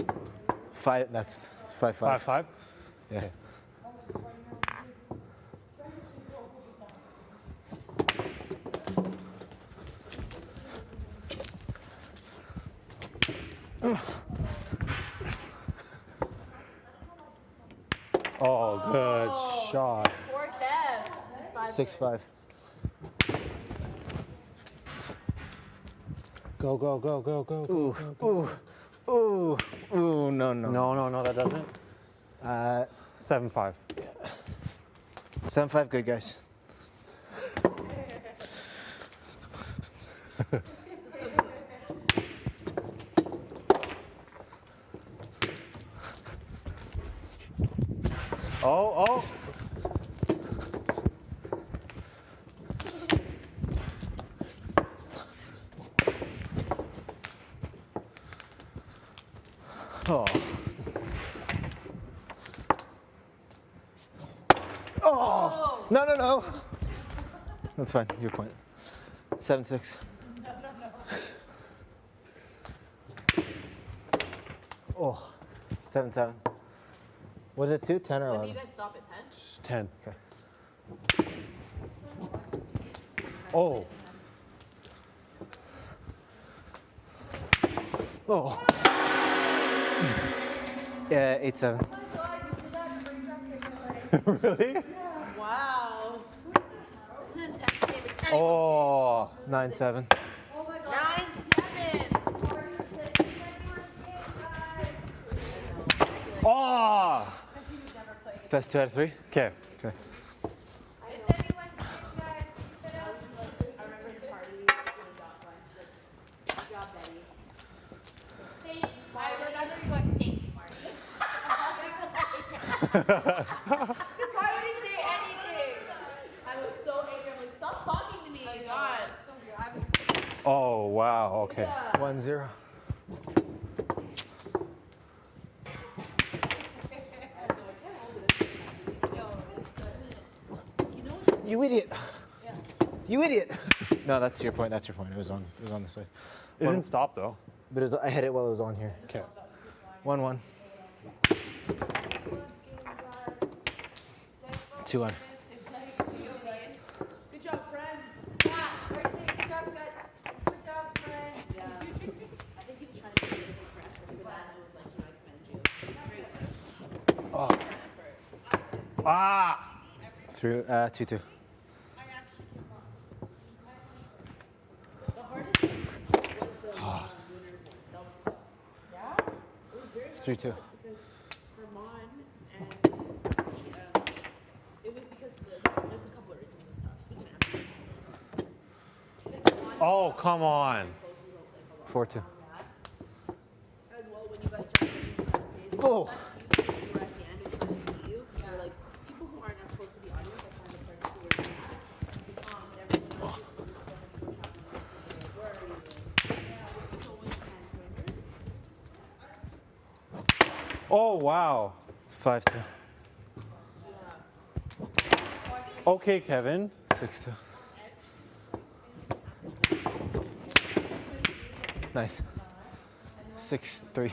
but. 5. That's 5-5. 5-5. Yeah. Oh, good shot. 6-4, Kev. 6-5. Go, go, go, go, go. Ooh, go, go. ooh, ooh, ooh, no, no. No, that doesn't. 7-5. 7-5, good guys. Oh. Oh. Oh. No. That's fine. Your point. 7-6. Oh. 7-7. Was it 2, 10, or When do 11? you guys stop at 10. 10? Okay. Oh. Oh. Yeah, 8-7. Really? Wow. This is an intense game. It's kind Oh. 9-7. 9-7. Oh. Best 2 out of 3? Okay. Okay. It's anyone's game, guys. Keep it up. I remember the party when I got one. Like, good job, Betty. Thanks, Marty. I remember you going, thanks, Marty. Why would he say anything? I was so angry. I'm like, stop talking to me. God. So weird. I was Oh wow. Okay. 1-0. You idiot. You idiot. No, that's your point. That's your point. It was on this way. It didn't stop though. But it was, I hit it while it was on here. Okay. 1-1. 2-1. Good job, friends. Yeah, good job, guys. Good job, friends. Yeah. I think he was trying to do it for effort, but that was like, I commend you. Ah. 2-2. The hardest thing was the winner point. Yeah? It was very hard 3-2. because Herman and it was because there's a couple of reasons and stuff. He didn't have Oh, come on. 4-2. as well when you guys started getting to that phase. Oh. You were at the end and trying to see you. You're like people who aren't as close to the audience are kind of starting to where you at. But everyone else is just so much more happy. Where are you? Yeah, it's so intense. Oh wow. 5-2. Okay, Kevin. 6-2. Nice. 6-3.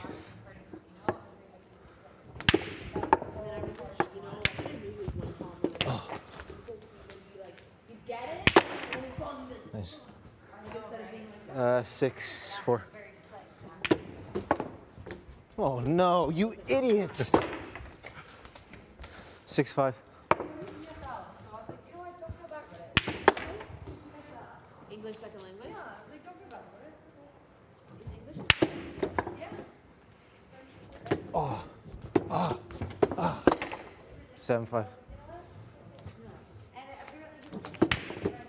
Nice. 6-4. Oh no, you idiot! 6-5. English second language? Yeah, like, don't feel bad about it. Oh. 7-5.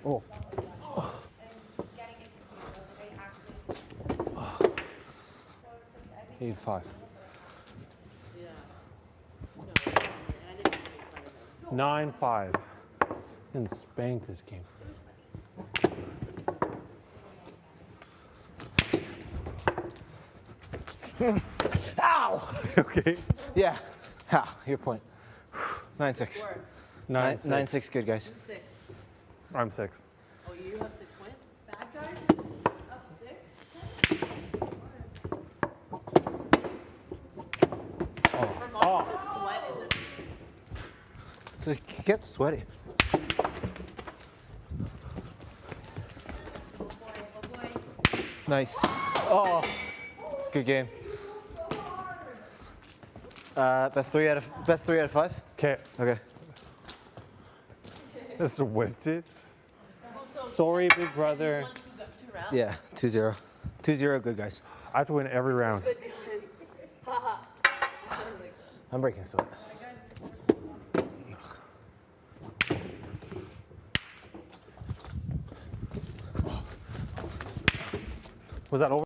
Oh. 8-5. 9-5. And spank this game. Ow! Okay. Yeah. Ha, your point. 9-6. 9-6. 9-6, good guys. 6. I'm 6. Oh, you have 6 points? Bad guys? Up 6? Herman is a sweat in the So it gets sweaty. Nice. Oh, good game. Best three out of 5. Okay. Okay. This is wicked. Sorry, big brother. won two rounds. Yeah, 2-0. 2-0, good guys. I have to win every round. Good guys. Haha. I'm breaking sweat. Was that over?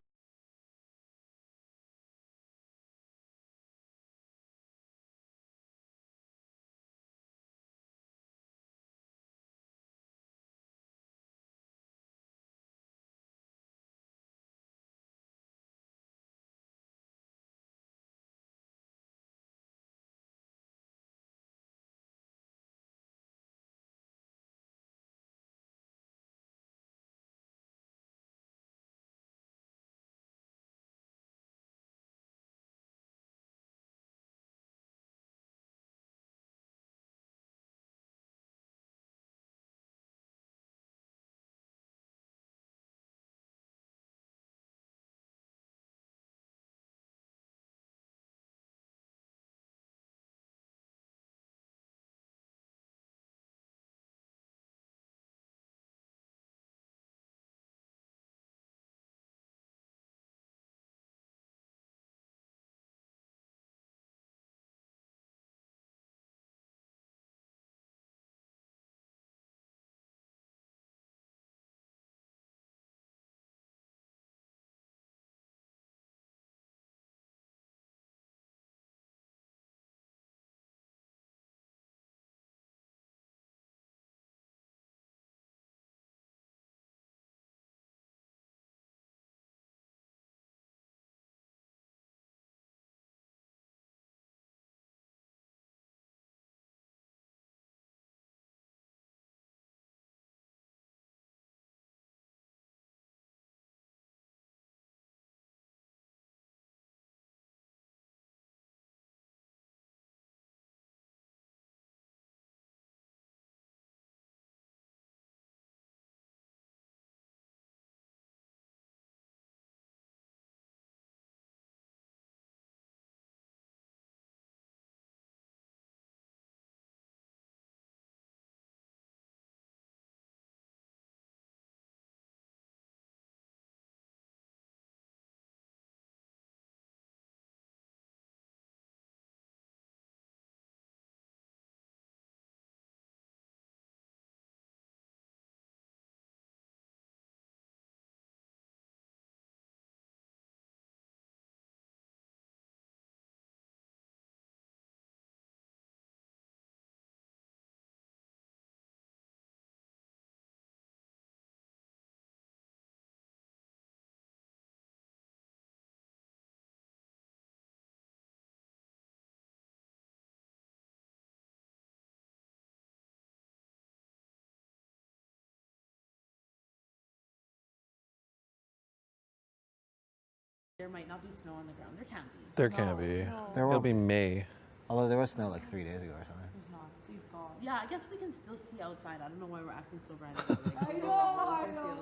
there might not be snow on the ground. There can be. There can't be. There It'll won't be May. Although there was snow like 3 days ago or something. There's not. Please God. Yeah, I guess we can still see outside. I don't know why we're acting so random. I know.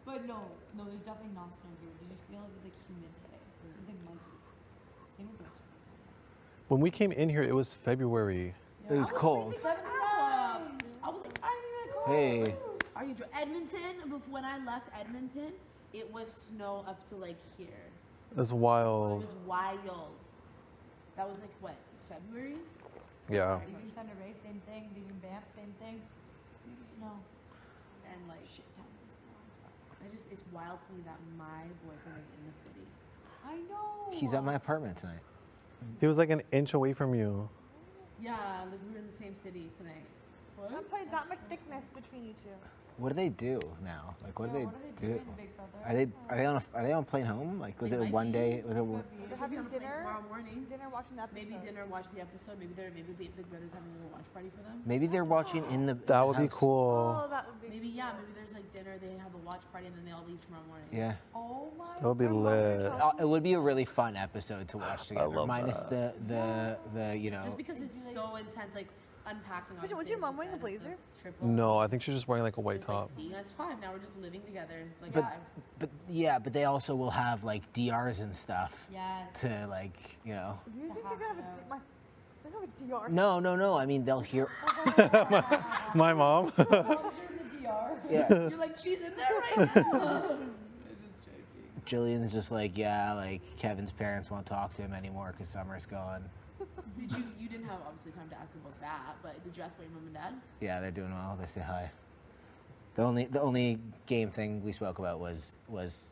But no, there's definitely not snow here. Did you feel it was like humid today? It was like muggy. Same with yesterday. When we came in here, it was February. It was cold. I was like, I'm even cold. Hey. Are you Edmonton? When I left Edmonton, it was snow up to like here. It's It wild. was wild. That was like what, February? Yeah. Leaving Thunder Bay, same thing. Leaving Banff, same thing. Snow. And like Shit tons of snow. it's wild to me that my boyfriend is in the city. I know. He's at my apartment tonight. He was like an inch away from you. Yeah, like we were in the same city tonight. What? Not quite that much thickness between you two. What do they do now? Like, what do Yeah, they what are they do? doing, Big Brother? Are they on a plane home? Like, was They it a might one be. day? Was it? Could be. They're Maybe having on a plane dinner. tomorrow morning. Dinner, watching the episode. Maybe dinner, watch the episode. Maybe Big Brother's having a little watch party for them. Maybe they're watching in the. That would be house. cool. Oh, that would be. Maybe maybe there's like dinner. They have a watch party and then they all leave tomorrow morning. Yeah. Oh my. That would be lit. It would be a really fun episode to watch together. love minus that. the you know. Just because it's so intense, like unpacking. Was obviously, your mom is wearing a sad, it's, blazer? like, triple. No, I think she's just wearing like a white It's like, top. see, that's fine. Now we're just living together. Like, But they also will have like DRs and stuff Yes. to like you know. Do you think you're gonna have a DR? No. I mean they'll hear. My mom. Mom's in the DR. Yeah. you're like, she's in there right now. Jillian's just like, yeah, like Kevin's parents won't talk to him anymore because Summer's gone. You didn't have obviously time to ask about that, but did you ask about your mom and dad? Yeah, they're doing well. They say hi. The only game thing we spoke about was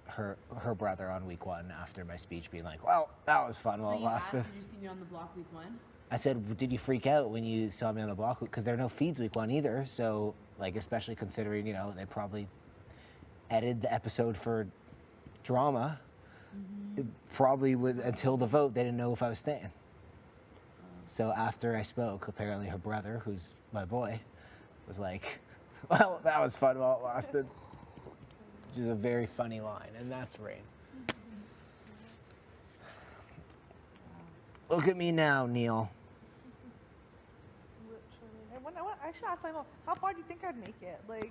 her brother on week 1 after my speech being like, well, that was fun while So it you asked, lasted. did you see me on the block week 1? I said, did you freak out when you saw me on the block? Because there are no feeds week 1 either. So like, especially considering they probably edited the episode for drama. It probably was until the vote they didn't know if I was staying. So after I spoke, apparently her brother, who's my boy, was like, well, that was fun while it lasted. Which is a very funny line, and that's Rain. Look at me now, Neil. Literally. I should ask my mom, how far do you think I'd make it? Like,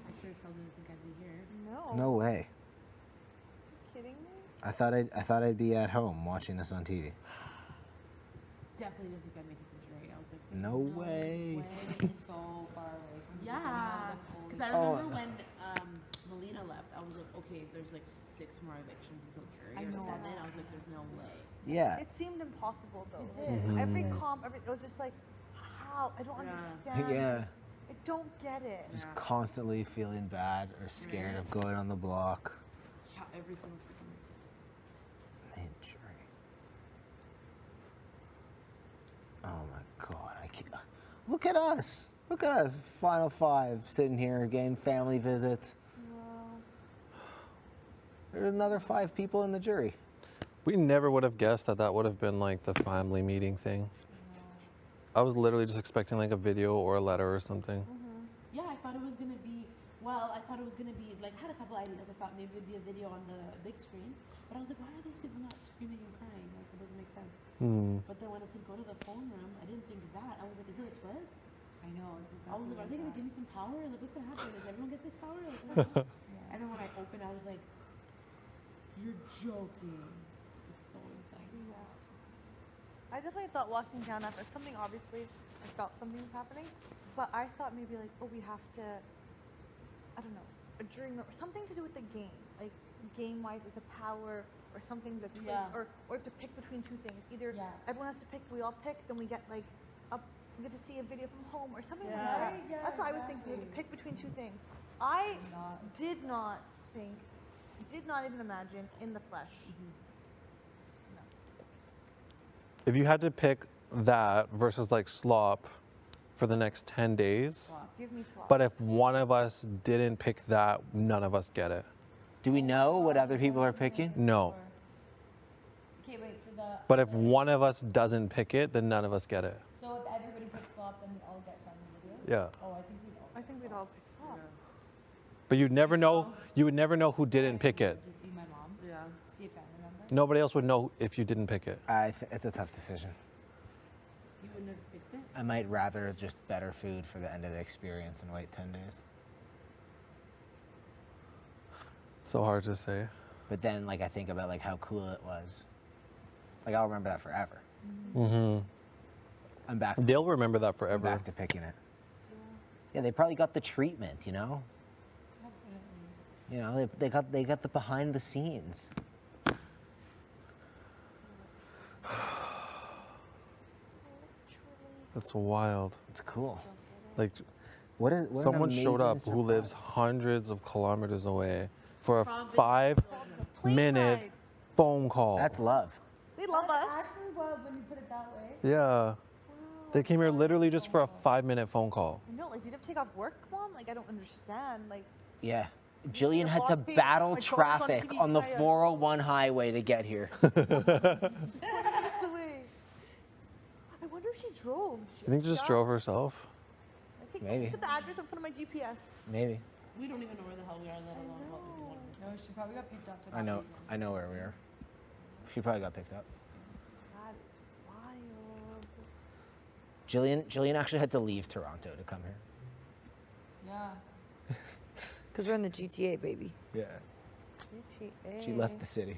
I sure as hell didn't think I'd be here. no. No way. Are you kidding me? I thought I'd be at home watching this on TV. Definitely didn't think I'd make it to Drake. I was like, No way. So far away from the Yeah, because I remember when Melina left, I was like, okay, there's like 6 more evictions until jury I or know. 7. I was like, there's no way. Yeah. It seemed impossible though. It did. Every comp, it was just like, how? I don't understand. Yeah. I don't get it. Just constantly feeling bad or scared of going on the block. Yeah, every single freaking. Injury. Oh my God! I can't. Look at us! Look at us! Final 5, sitting here getting family visits. There's another 5 people in the jury. We never would have guessed that would have been like the family meeting thing. I was literally just expecting like a video or a letter or something. Yeah, I thought it was gonna be. Well, I thought it was gonna be like I had a couple ideas. I thought maybe it'd be a video on the big screen, but I was like, why are these people not screaming and crying? Like it doesn't make sense. But then when it said go to the phone room, I didn't think of that. I was like, is it a twist? I know. It's I was exactly like, are they gonna that. give me some power? Like what's gonna happen? Does everyone get this power? Like, what? And then when I opened, I was like, you're joking. It's so exciting. I definitely thought walking down after something, obviously, I felt something was happening, but I thought maybe like, oh, we have to, I don't know, a dream or something to do with the game. Like, game-wise, is a power or something's a twist, Yeah. or to pick between 2 things. Either everyone has to pick, we all pick, then we get like, we get to see a video from home or something like that. Yeah, That's what I would think, we would pick between 2 things. I did not think, did not even imagine in the flesh. If you had to pick that versus like slop for the next 10 days, Give me swap. but if one of us didn't pick that, none of us get it. Do we know what other people are picking? No. Okay, wait. So the. But if one of us doesn't pick it, then none of us get it. So if everybody picks slop, then we all get family videos. Yeah. Oh, I think we all. I think we'd all pick swap. But you'd never know. You would never know who didn't pick it. To see my mom. Yeah. See a family member. Nobody else would know if you didn't pick it. It's a tough decision. You wouldn't have picked it? I might rather just better food for the end of the experience and wait 10 days. So hard to say. But then, like, I think about like how cool it was. Like, I'll remember that forever. Mm-hmm. I'm back. They'll remember that I'm forever. back to picking it. Yeah, they probably got the treatment, you know. You know, they got the behind the scenes. That's wild. It's cool. Like, What an someone showed up amazing who lives surprise. hundreds of kilometers away for a From Venezuela. 5-minute ride. phone call. That's love. They love us. Actually, well, when you put it that way. Yeah. They came here literally just for a 5-minute phone call. I know, like, you'd have to take off work, Mom? Like, I don't understand. Like, Yeah. Jillian had to boss being- battle my daughter's on traffic TV on the tonight. 401 highway to get here. that's the way. I wonder if she drove. You think she just drove herself? I think Maybe. Put the address and put it on my GPS. Maybe. We don't even know where the hell we are, let alone what we want. No, she probably got picked up. for I that know. reason. I know where we are. She probably got picked up. That is wild. Jillian actually had to leave Toronto to come here. Yeah. Because we're in the GTA, baby. Yeah. GTA. She left the city.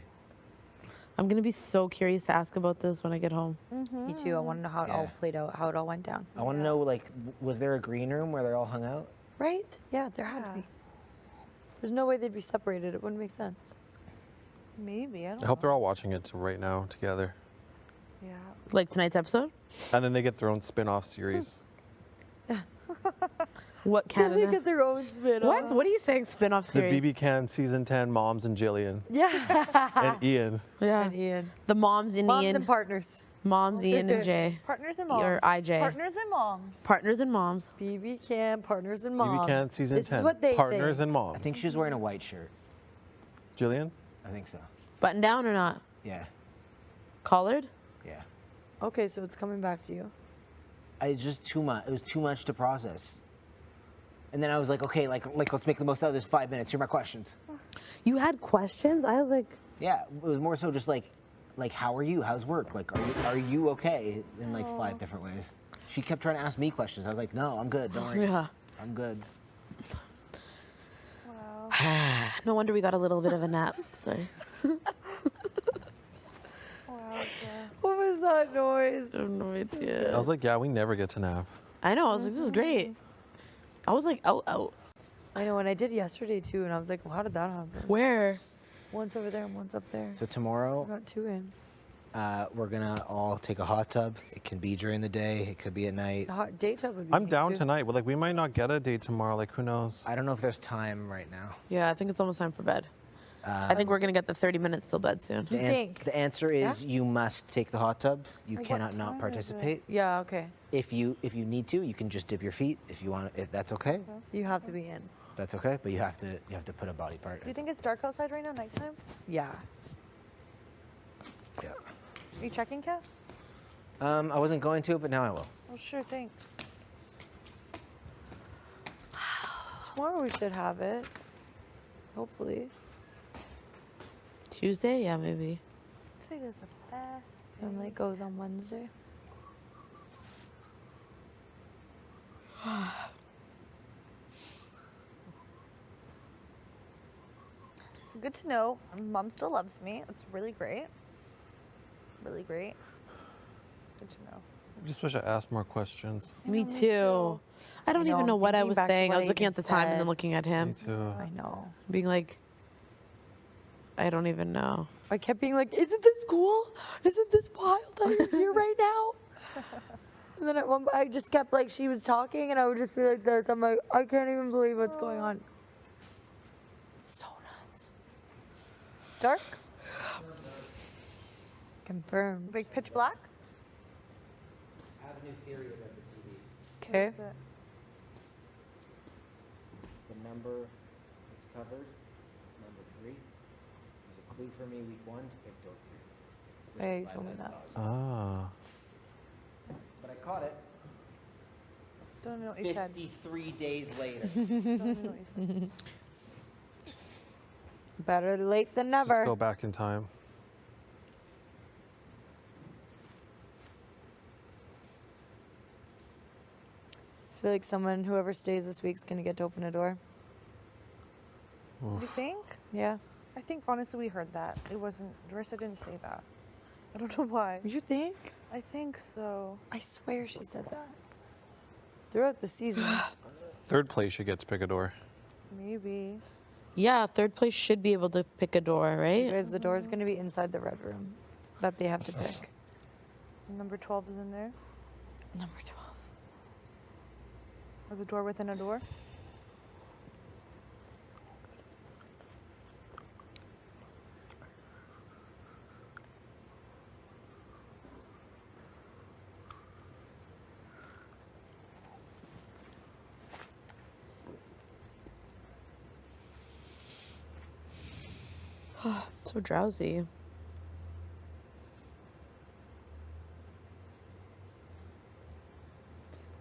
I'm gonna be so curious to ask about this when I get home. Me too. I want to know how it all Yeah. played out, how it all went down. I want to know, like, was there a green room where they all hung out? Right? Yeah, there had to Yeah. be. There's no way they'd be separated. It wouldn't make sense. Maybe. I don't I hope know. they're all watching it right now together. Yeah. Like tonight's episode? And then they get their own spin-off series. What They Canada? get their own spin What? What are you saying? Spin-off The series? BB Can season 10 Moms and Jillian Yeah. and Ian. Yeah. And Ian. The moms and Moms Ian. and partners. Moms, Ian and Jay. Partners and moms. Or IJ. Partners and moms. Partners and moms. BB Can, partners and moms. BB Can season This 10 is what they Partners say. and Moms. I think she was wearing a white shirt. Jillian? I think so. Button down or not? Yeah. Collared? Yeah. Okay, so it's coming back to you. It's just too much. It was too much to process. And then I was like, okay, like let's make the most out of this 5 minutes. Here are my questions. You had questions? I was like, Yeah, it was more so just like how are you? How's work? Like, are you okay? In like 5 different ways. She kept trying to ask me questions. I was like, no, I'm good. Don't worry. yeah. I'm good. Wow. No wonder we got a little bit of a nap. Sorry. Wow. Yeah. What was that noise? I have no idea. I was like, yeah, we never get to nap. I know. I was like, this is great. I was like, out. I know, and I did yesterday too, and I was like, well, how did that happen? Where? One's over there and one's up there. So I tomorrow, got two in. we're gonna all take a hot tub. It can be during the day. It could be at night. The hot day tub would be I'm nice, down too. tonight, but like we might not get a date tomorrow. Like who knows? I don't know if there's time right now. Yeah, I think it's almost time for bed. I think we're going to get the 30 minutes till bed soon. You think? The answer is you must take the hot tub. You Like, what cannot not time is it? participate. Yeah, okay. If you need to, you can just dip your feet. If you want, if that's okay, You have to be in. that's okay. But you have to put a body part. Do you think it's dark outside right now, nighttime? Yeah. Yeah. Are you checking, Kat? I wasn't going to, but now I will. Oh, sure thing. Tomorrow we should have it. Hopefully. Tuesday? Yeah, maybe. Today's the best. And like goes on Wednesday. It's good to know. Mom still loves me. It's really great. Really great. Good to know. I just wish I asked more questions. Me too. I don't I know, even know I'm what I thinking was back to saying. I what was I looking even at the time and then said. looking at Me him, too. I know. being like, I don't even know. I kept being like, isn't this cool? Isn't this wild that you're here right now? And then at one point, I just kept like, she was talking and I would just be like this. I'm like, I can't even believe what's going on. It's so nuts. Dark? Confirmed. Like pitch black? I have a new theory about the TVs. Okay. The number that's covered is number 3. There's a clue for me week 1 to pick door 3. Yeah, you told me that. Ah. But I caught it Don't know what you said. 53 days later. Don't know what you said. Better late than Just never. go back in time. I feel like whoever stays this week's gonna get to open a door. You think? Yeah. I think honestly we heard that. It wasn't. Marissa didn't say that. I don't know why. You think? I think so. I swear she said that. Throughout the season. Third place should get to pick a door. Maybe. Yeah, third place should be able to pick a door, right? Guys, the door's gonna be inside the red room that they have to pick. Number 12 is in there. Number 12. There's a door within a door. So drowsy.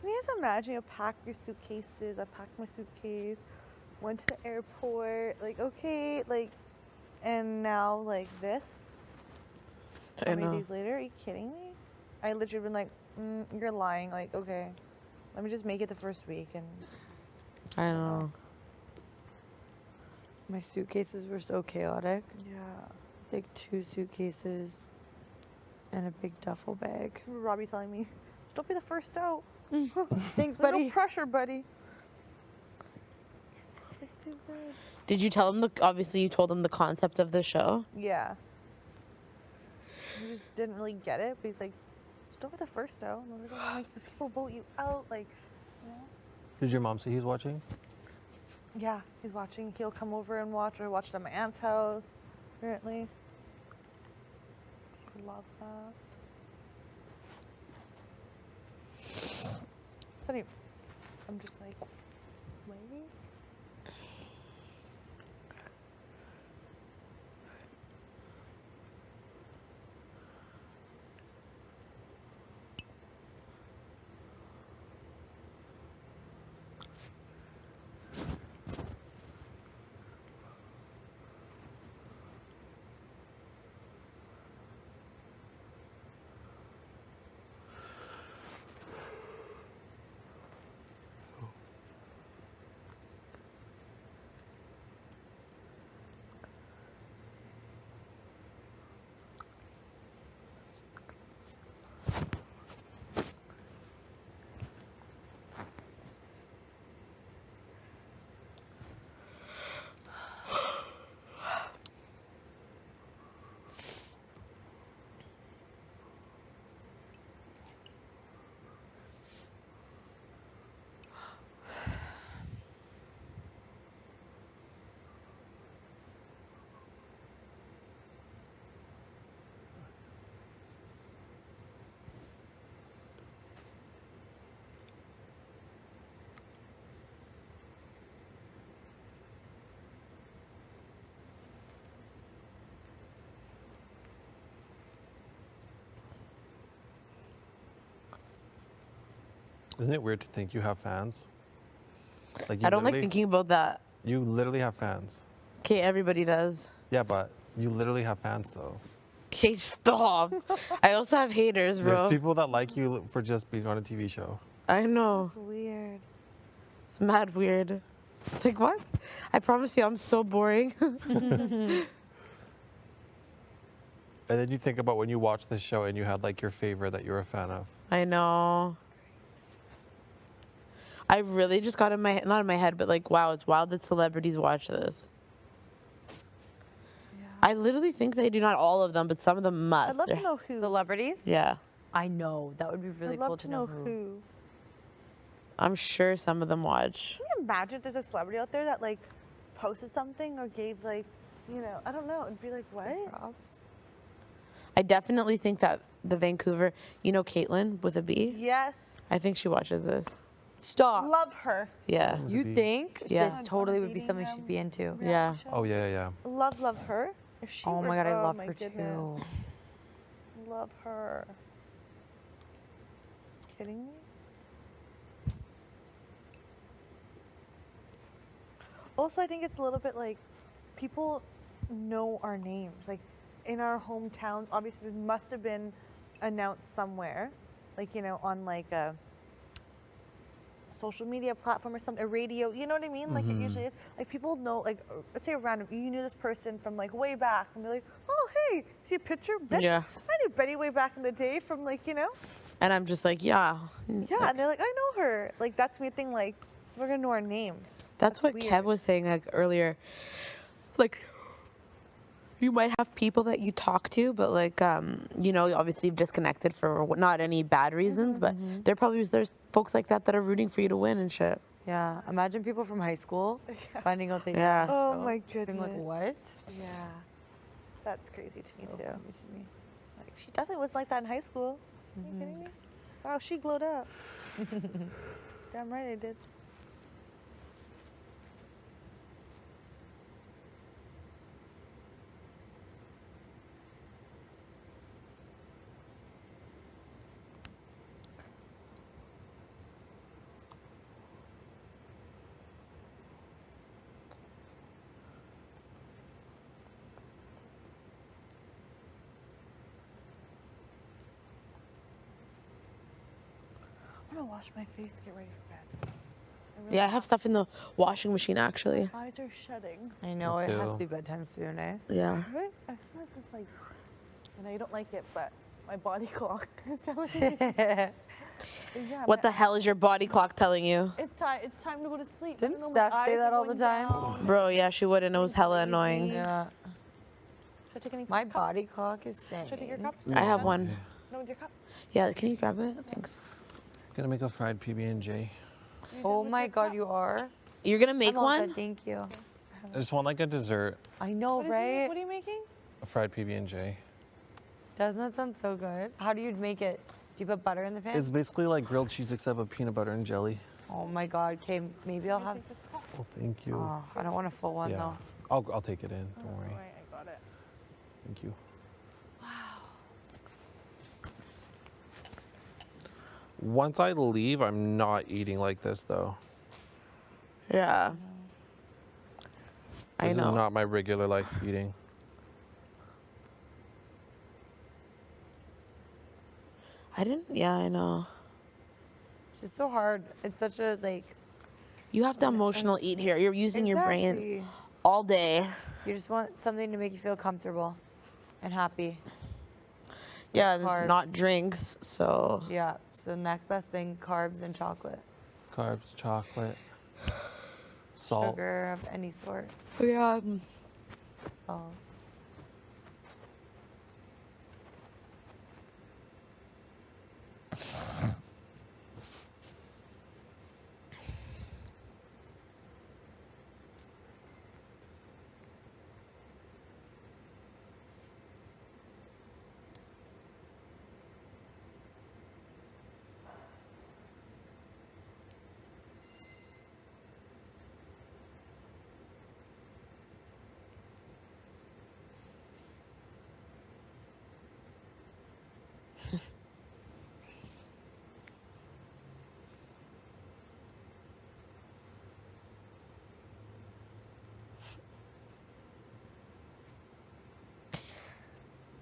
Can you just imagine you pack your suitcases? I packed my suitcase, went to the airport, like, okay, like, and now, like, this? I How many know. days later? Are you kidding me? I literally been like, you're lying. Like, okay, let me just make it the first week. And I know. My suitcases were so chaotic. yeah. Like 2 suitcases and a big duffel bag. I remember Robbie telling me, don't be the first out. Thanks, There's buddy. no pressure, buddy. It's too good. Did you tell him obviously you told him the concept of the show? Yeah. He just didn't really get it, but he's like, just don't be the first out. Because people vote you out, like, you know? Did your mom say he's watching? Yeah, he's watching. He'll come over and watch, or watch it at my aunt's house, apparently. I love that. So I'm just like, wait. Isn't it weird to think you have fans? Like you I don't like literally- thinking about that. You literally have fans. Okay, everybody does. Yeah, but you literally have fans though. Okay, stop. I also have haters, bro. There's people that like you for just being on a TV show. I know. It's weird. It's mad weird. It's like, what? I promise you, I'm so boring. And then you think about when you watch this show and you had like your favorite that you're a fan of. I know. I really just got in my, not in my head, but like, wow, it's wild that celebrities watch this. Yeah. I literally think they do, not all of them, but some of them must. I'd love to They're- know who. Celebrities? Yeah. I know. That would be really I'd love cool to know who. who. I'm sure some of them watch. Can you imagine if there's a celebrity out there that like posted something or gave like, you know, I don't know. It'd be like, what? Props. I definitely think that the Vancouver, you know, Caitlin with a B? Yes. I think she watches this. Stop. Love her. Yeah. With a You B. think Yeah. this totally would be something she'd be into? Yeah. Oh yeah, yeah. Love her. If she Oh were- my god, I love my her goodness. too. Love her. Kidding me? Also, I think it's a little bit like people know our names. Like in our hometowns, obviously this must have been announced somewhere, like, you know, on like a social media platform or something, a radio, you know what I mean? Like it usually is. Like people know, like let's say a random, you knew this person from like way back and they're like, oh, hey, see a picture? Betty? Yeah. I knew Betty way back in the day from like, you know? And I'm just like, yeah. Yeah, Like, and they're like, I know her. Like that's me thing, like, we're gonna know our name. that's what weird. Kev was saying like earlier. Like, you might have people that you talk to, but like, you know, obviously you've disconnected for not any bad reasons, but there's folks like that are rooting for you to win and shit. Yeah. Imagine people from high school finding out they Yeah. Oh my Being like, goodness. what? Yeah. That's crazy to me So too. funny to me. Like she definitely was like that in high school. Are you kidding me? Wow, she glowed up. Damn right I did. I'm gonna wash my face, get ready for bed. Yeah, I have stuff in the washing machine actually. Eyes are shutting. I know, Me it has too. to be bedtime soon, eh? Yeah. Right? I feel it's just like, I know you don't like it, but my body clock is telling me. Yeah, What the hell is your body clock telling you? It's time to go to sleep. I Didn't don't know, my Steph say eyes that are all the going time? down. Bro, yeah, she would, and it was hella annoying. Yeah. Should I take any My cup? body clock is saying. Should I take your cup? I have one. No, with your cup. Yeah, can you grab it? Thanks. Gonna make a fried PB&J. Oh my god, you are? You're gonna make I'm all one? set, thank you. I just want like a dessert, I know, What is he- right? What are you making? a fried PB&J. Doesn't that sound so good? How do you make it? Do you put butter in the pan? It's basically like grilled cheese except with peanut butter and jelly. Oh my god, okay, maybe I'll have. Take this cup. Oh, thank you. Oh, I don't want a full one yeah, though. I'll take it in. Don't worry. Alright, I got it. Thank you. Once I leave, I'm not eating like this though. Yeah. I This know. is not my regular life eating. Yeah, I know. It's just so hard. It's such a like. You have to emotional eat here. You're using your brain Exactly. all day. You just want something to make you feel comfortable and happy. Yeah, and it's Carbs. not drinks, so. Yeah. So the next best thing, carbs and chocolate. Carbs, chocolate, salt. Sugar of any sort. Yeah. Salt.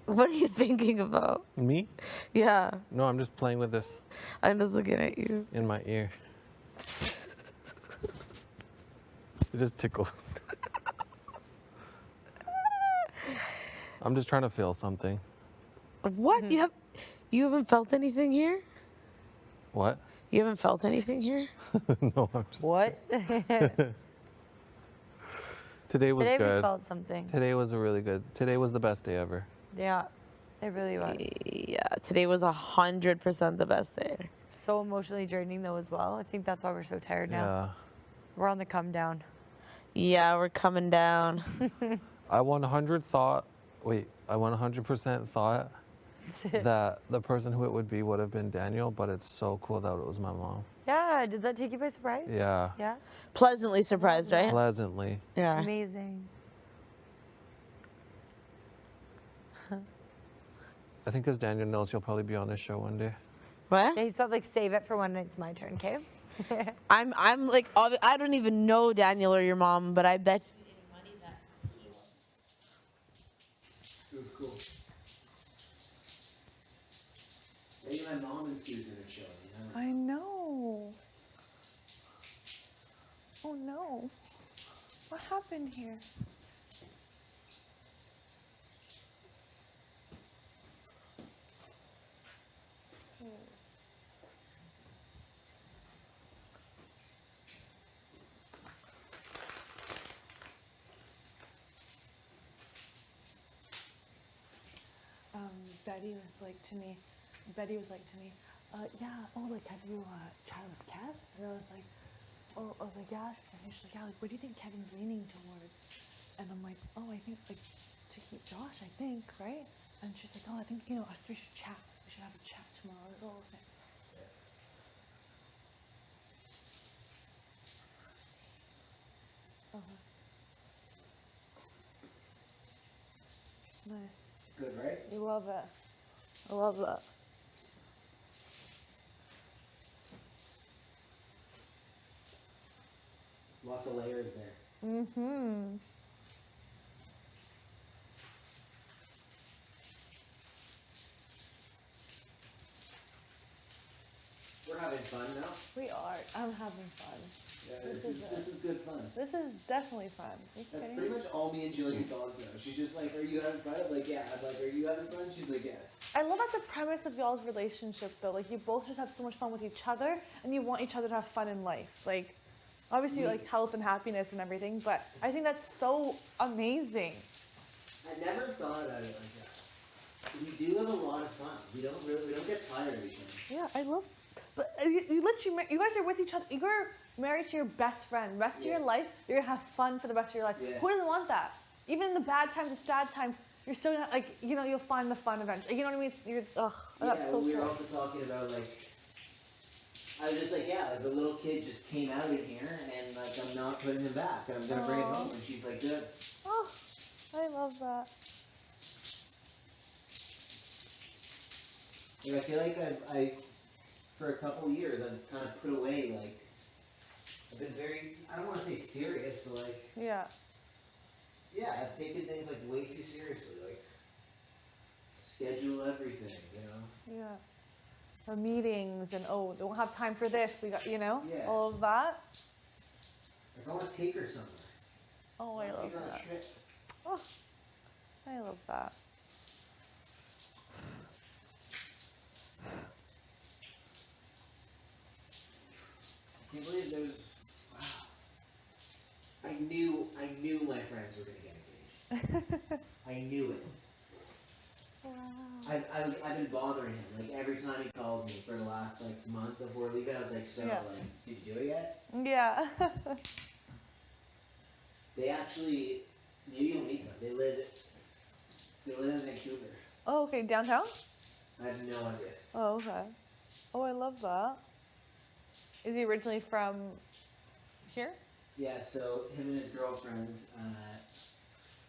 What are you thinking about? Me? Yeah, No, I'm just playing with this I'm just looking at you. in my ear. It just tickles. I'm just trying to feel something. What? You haven't felt anything here? What? You haven't felt anything here? No, I'm just. What? Today was Today we good. felt something. Today was a really good. Today was the best day ever. Yeah, it really was. Yeah, today was 100% the best day. So emotionally draining though as well. I think that's why we're so tired now. Yeah. We're on the come down. Yeah, we're coming down. I 100% thought that the person who it would be would have been Daniel, but it's so cool that it was my mom. Yeah, did that take you by surprise? Yeah. Yeah? Pleasantly surprised, right? Pleasantly. Yeah. Amazing. I think because Daniel knows he'll probably be on this show one day. What? Yeah, he's probably like, save it for when it's my turn, okay? I'm like, I don't even know Daniel or your mom, but I bet Maybe my mom and Susan are chilling, you know? I know. Oh no. What happened here? Betty was like to me, yeah, oh, like, have you chatted with Kev? And I was like, I was like, yeah. And she's like, yeah, like, what do you think Kevin's leaning towards? And I'm like, oh, I think, like, to keep Josh, I think, right? And she's like, oh, I think, us three should chat. We should have a chat tomorrow. Oh, okay. Uh-huh. Nice. Good, right? You love it. I love that. Lots of layers there. Mm-hmm. We're having fun now. We are. I'm having fun. Yeah, this is good fun. This is definitely fun. Are you That's kidding pretty me? much all me and Jillian talk about. She's just like, are you having fun? I'm like, yeah. I'm like, are you having fun? She's like, yeah. I love that's the premise of y'all's relationship though. Like you both just have so much fun with each other and you want each other to have fun in life. Like obviously like health and happiness and everything, but I think that's so amazing. I never thought about it like that. We do have a lot of fun. We don't get tired of each other. Yeah, I love. But you literally, you guys are with each other. You're married to your best friend. Rest of your life, you're gonna have fun for the rest of your life. Yeah. Who doesn't want that? Even in the bad times, the sad times, you're still gonna like, you'll find the fun eventually. You know what I mean? You're, Yeah, that's so we were true. also talking about like, I was just like, yeah, like the little kid just came out in here and like I'm not putting him back and I'm gonna bring it home and she's like, good. Oh, I love that. Like, I feel like I for a couple years I've kind of put away like, I've been very, I don't want to say serious, but like, Yeah. yeah, I've taken things like way too seriously, like schedule everything, you know? Yeah. The meetings and don't have time for this. We got Yeah. all of that. Like I want to take her somewhere. Oh, I love Take her on a that. trip. Oh, I love that. I can't believe there's, wow. I knew my friends were gonna get engaged. I knew it. Wow. I've been bothering him, like every time he calls me for the last like month before leaving, I was like, so, Yeah. like, did you do it yet? Yeah. They actually, maybe you'll meet them, they live in Vancouver. Oh, okay. Downtown? I have no idea. Oh, okay. Oh, I love that. Is he originally from here? Yeah, so him and his girlfriend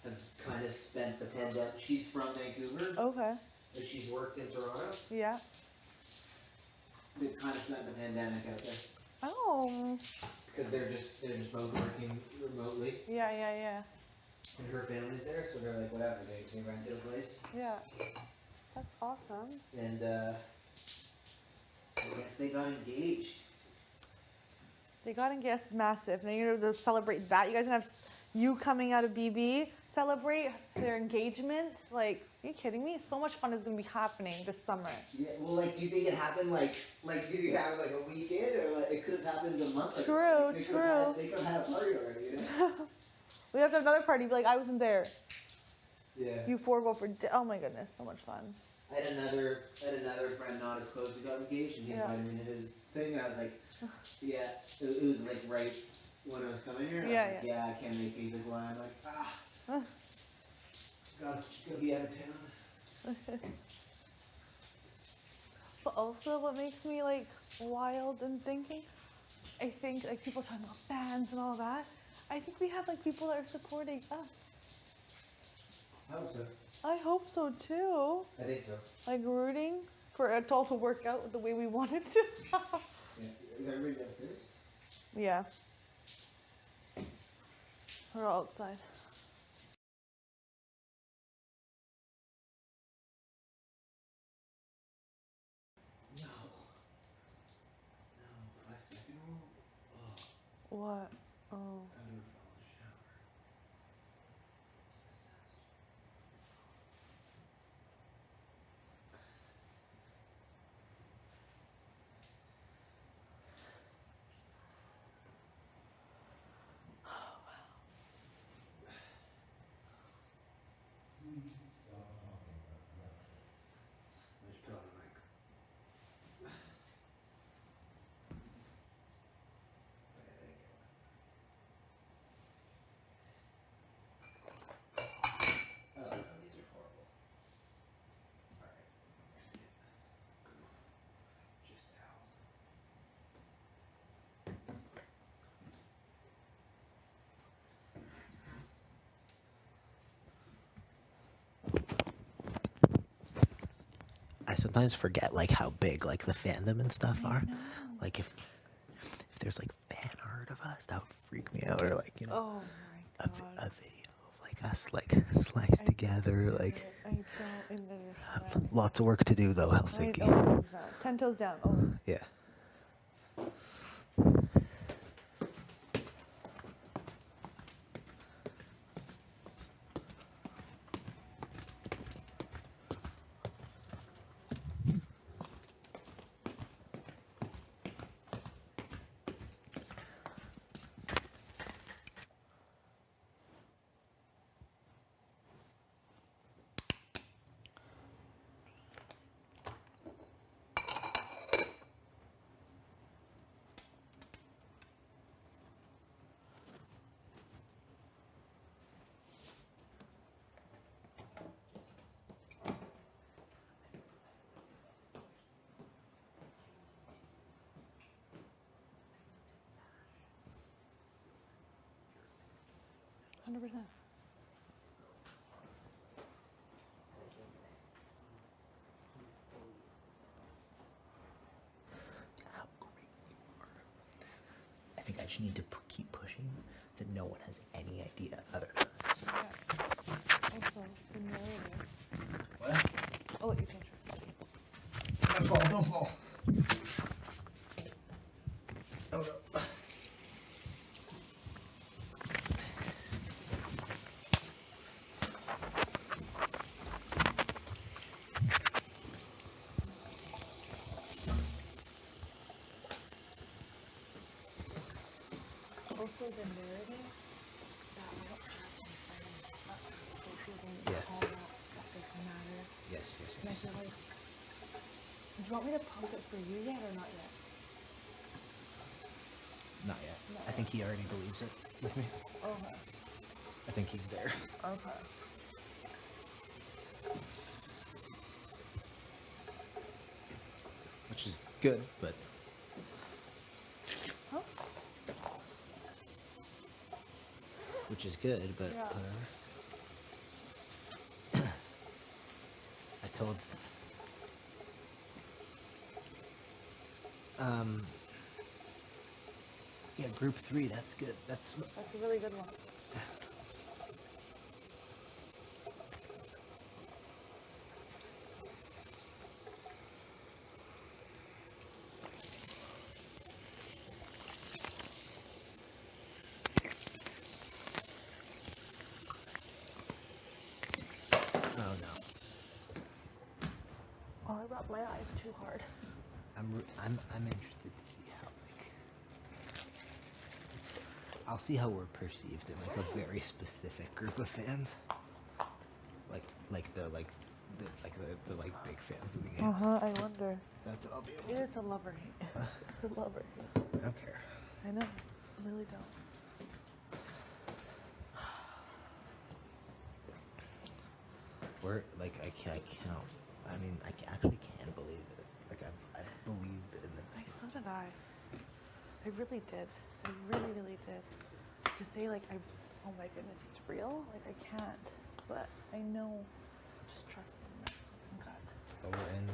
have kind of spent the pandemic, she's from Vancouver, Okay. but she's worked in Toronto. Yeah. They've kind of spent the pandemic out there. Oh. Because they're just both working remotely, Yeah. and her family's there, so they're like, whatever, they rented a place, Yeah. That's awesome. and I guess they got engaged. They got engaged. That's massive. Now you're going to celebrate that. You guys gonna have you coming out of BB, celebrate their engagement. Like, are you kidding me? So much fun is going to be happening this summer. Yeah, well, like, do you think it happened, like did you have, like, a weekend, or, like, it could have happened a month ago? True, Like, they true. They could have had a party already, you know? We have to have another party. Be like, I wasn't there. Yeah. You four go for. Oh my goodness, so much fun. I had another friend not as close who got engaged, and he Yeah. invited me to his thing, and I was like, yeah, it was, like, right when I was coming here, and Yeah, I was like, yeah, I can't make it. He's like, why? I'm like, gotta be out of town. But also, what makes me like wild and thinking, I think like people talking about fans and all that. I think we have like people that are supporting us. I hope so. I hope so too. I think so. Like rooting for it all to work out the way we want it to. Yeah. Is everybody downstairs? Yeah. We're all outside. What? Oh. I sometimes forget like how big like the fandom and stuff are. Like if there's like fan art of us, that would freak me out. Or like, you know, Oh my god. a video of like us like sliced together. Like I don't understand. lots of work to do though, Helsinki. 10 toes down. Oh. Yeah. 100%. How great you are. I think I just need to keep pushing that no one has any idea other than us. Yeah. Also, familiarity. What? I'll let you finish. Don't fall, don't fall. Oh no. Also, the narrative that I don't have my friends associating Yes. all that doesn't matter. Yes, yes, And I yes. feel like, do you want me to post it for you yet or not yet? Not yet. I think he already believes it with me. Okay. I think he's there. Okay. Which is good, but Huh? which is good, but Yeah. I told yeah, group 3, that's good. That's That's a really good one. oh no. Oh, I rubbed my eyes too hard. I'm interested to see how like I'll see how we're perceived in like a very specific group of fans. Like the big fans of the game. I wonder. That's what I'll be able Maybe to. it's a lover hate. It's a lover hate. I don't care. I know. I really don't. We're like I can't. I mean, I actually can believe it. Like I believed in this. So did I. I really did. I really, really did. To say like oh my goodness, it's real. Like I can't, but I know. Just trust in my gut. But we're in.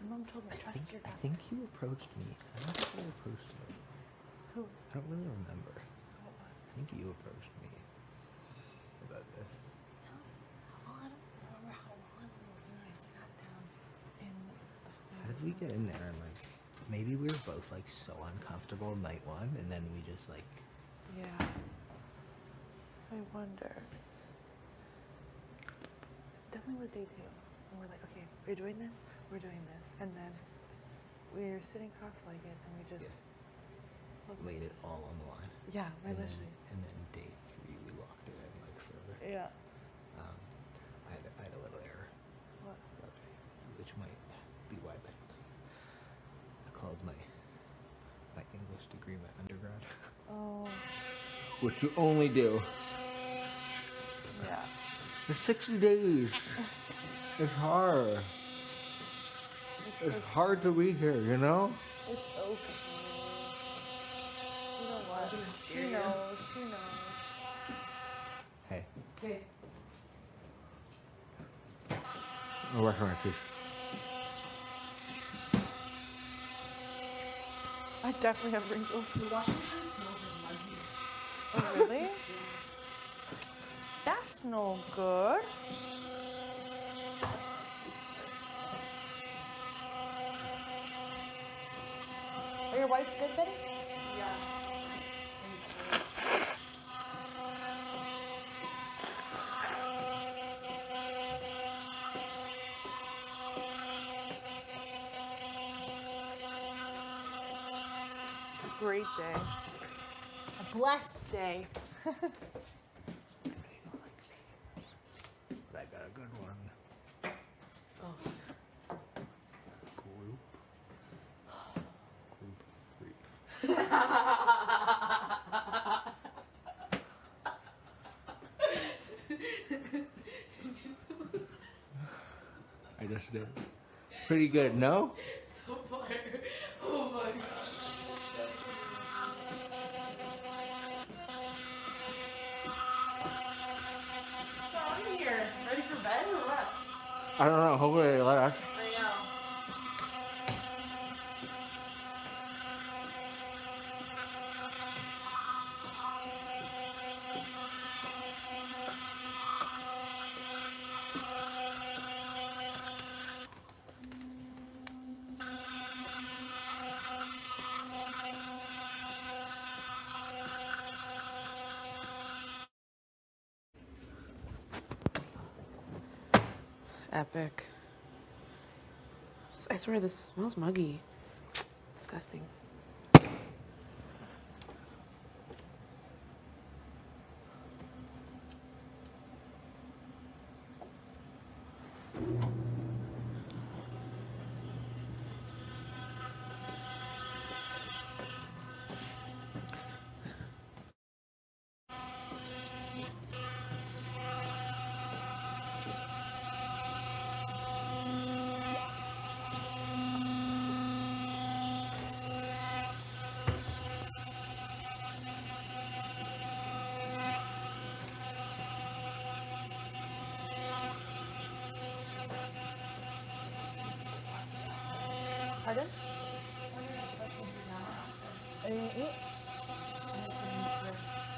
My mom told me trust your I gut. think you approached me. I don't think you approached me. Who? I don't really remember. I think you approached me about this. Oh, I don't remember how long ago I sat down in the. How did we get in there and like maybe we were both like so uncomfortable night one, and then we just like. Yeah. I wonder. It's definitely was day 2. And we're like, okay, we're doing this, and then we're sitting cross-legged, and we just Laid it all on the line. Yeah, And then, literally. and then day 3 we locked it in like further. Yeah. I had a little error. What? The other day, which might be why I called my English degree my undergrad. Oh. Which you only do Yeah. for 60 days. It's hard. It's hard to be here, you know? It's okay. You know what? She knows. She knows. Hey, Okay. I'm brushing my teeth. I definitely have wrinkles. The washing machine smells like muggy. Oh, really? That's no good. Are your wipes good, Betty? Yeah. Great day. A blessed day. But I got a good one. Oh. Group 3. I just did. Pretty good, no? So fire. Oh my god. What's on here? Ready for bed or what? I don't know. Hopefully they let us. I know. Epic. I swear this smells muggy. Disgusting. Pardon? Are you gonna eat?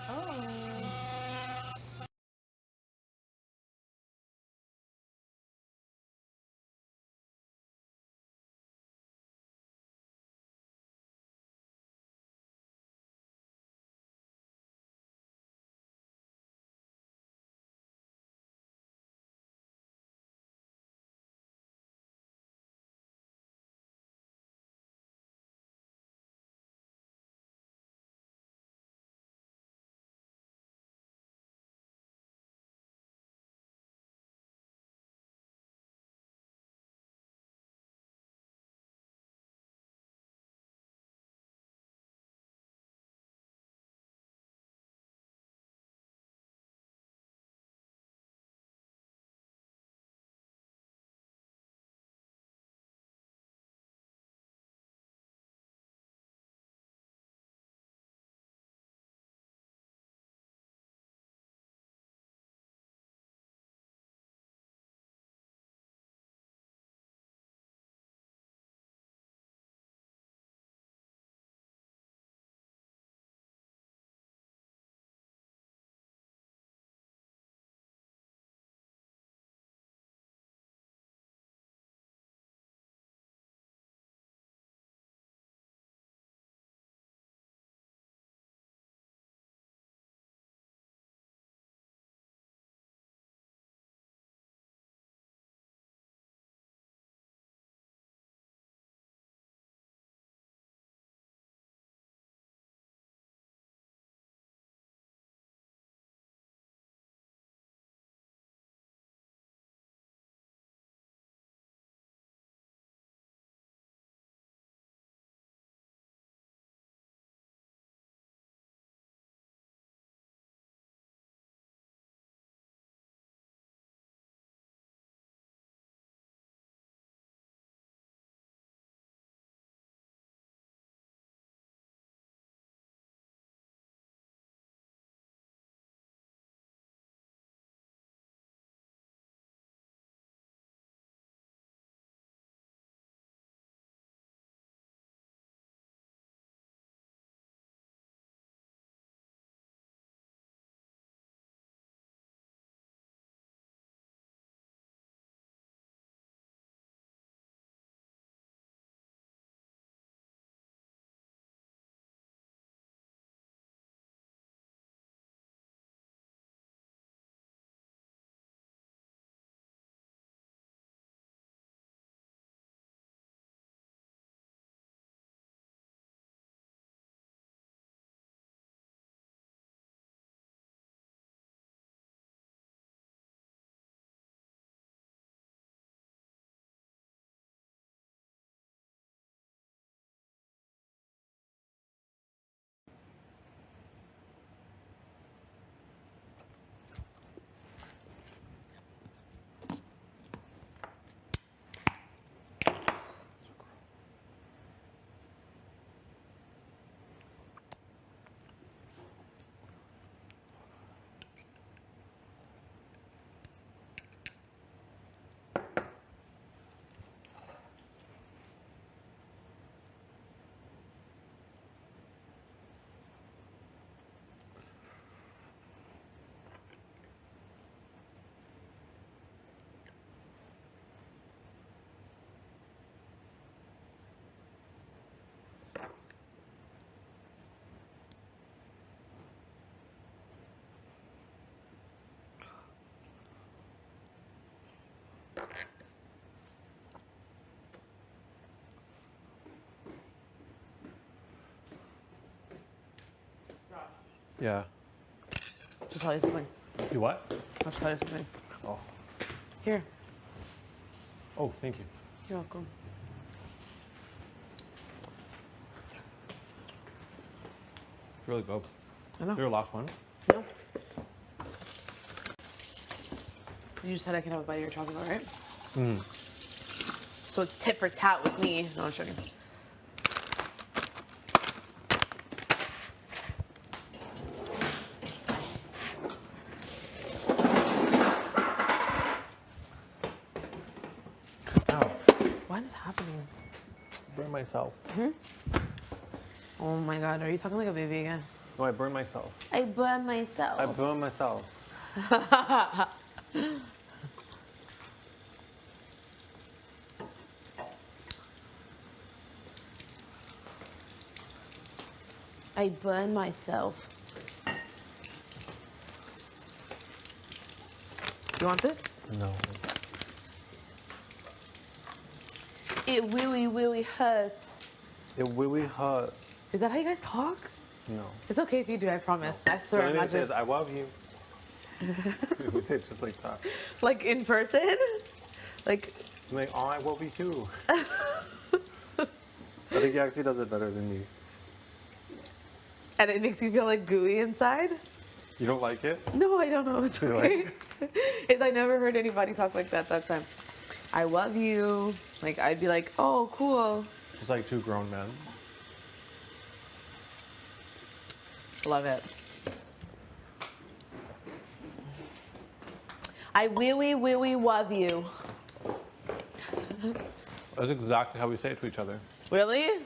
Oh. Yeah. Just tell you something. You what? I'll tell you something. Oh. Here. Oh, thank you. You're welcome. It's really good. I know. Your last one? No. You just said I can have a bite of your chocolate, right? So it's tit for tat with me. No, I'm joking. Ow. Why is this happening? Burn myself. Oh my god, are you talking like a baby again? No, I burned myself. I burned myself. I burned myself. I burned myself. You want this? No. It really, really hurts. It really hurts. Is that how you guys talk? No. It's okay if you do, I promise. I The swear, only I'm thing not it says, I love you. We say it just like that. like in person? Like, I'm like, oh, I love you too. I think he actually does it better than me. and it makes you feel like gooey inside? You don't like it? No, I don't know. It's You okay. I never heard anybody talk like that time. I love you. Like, I'd be like, oh, cool. It's like two grown men. Love it. I really, really love you. That's exactly how we say it to each other. Really?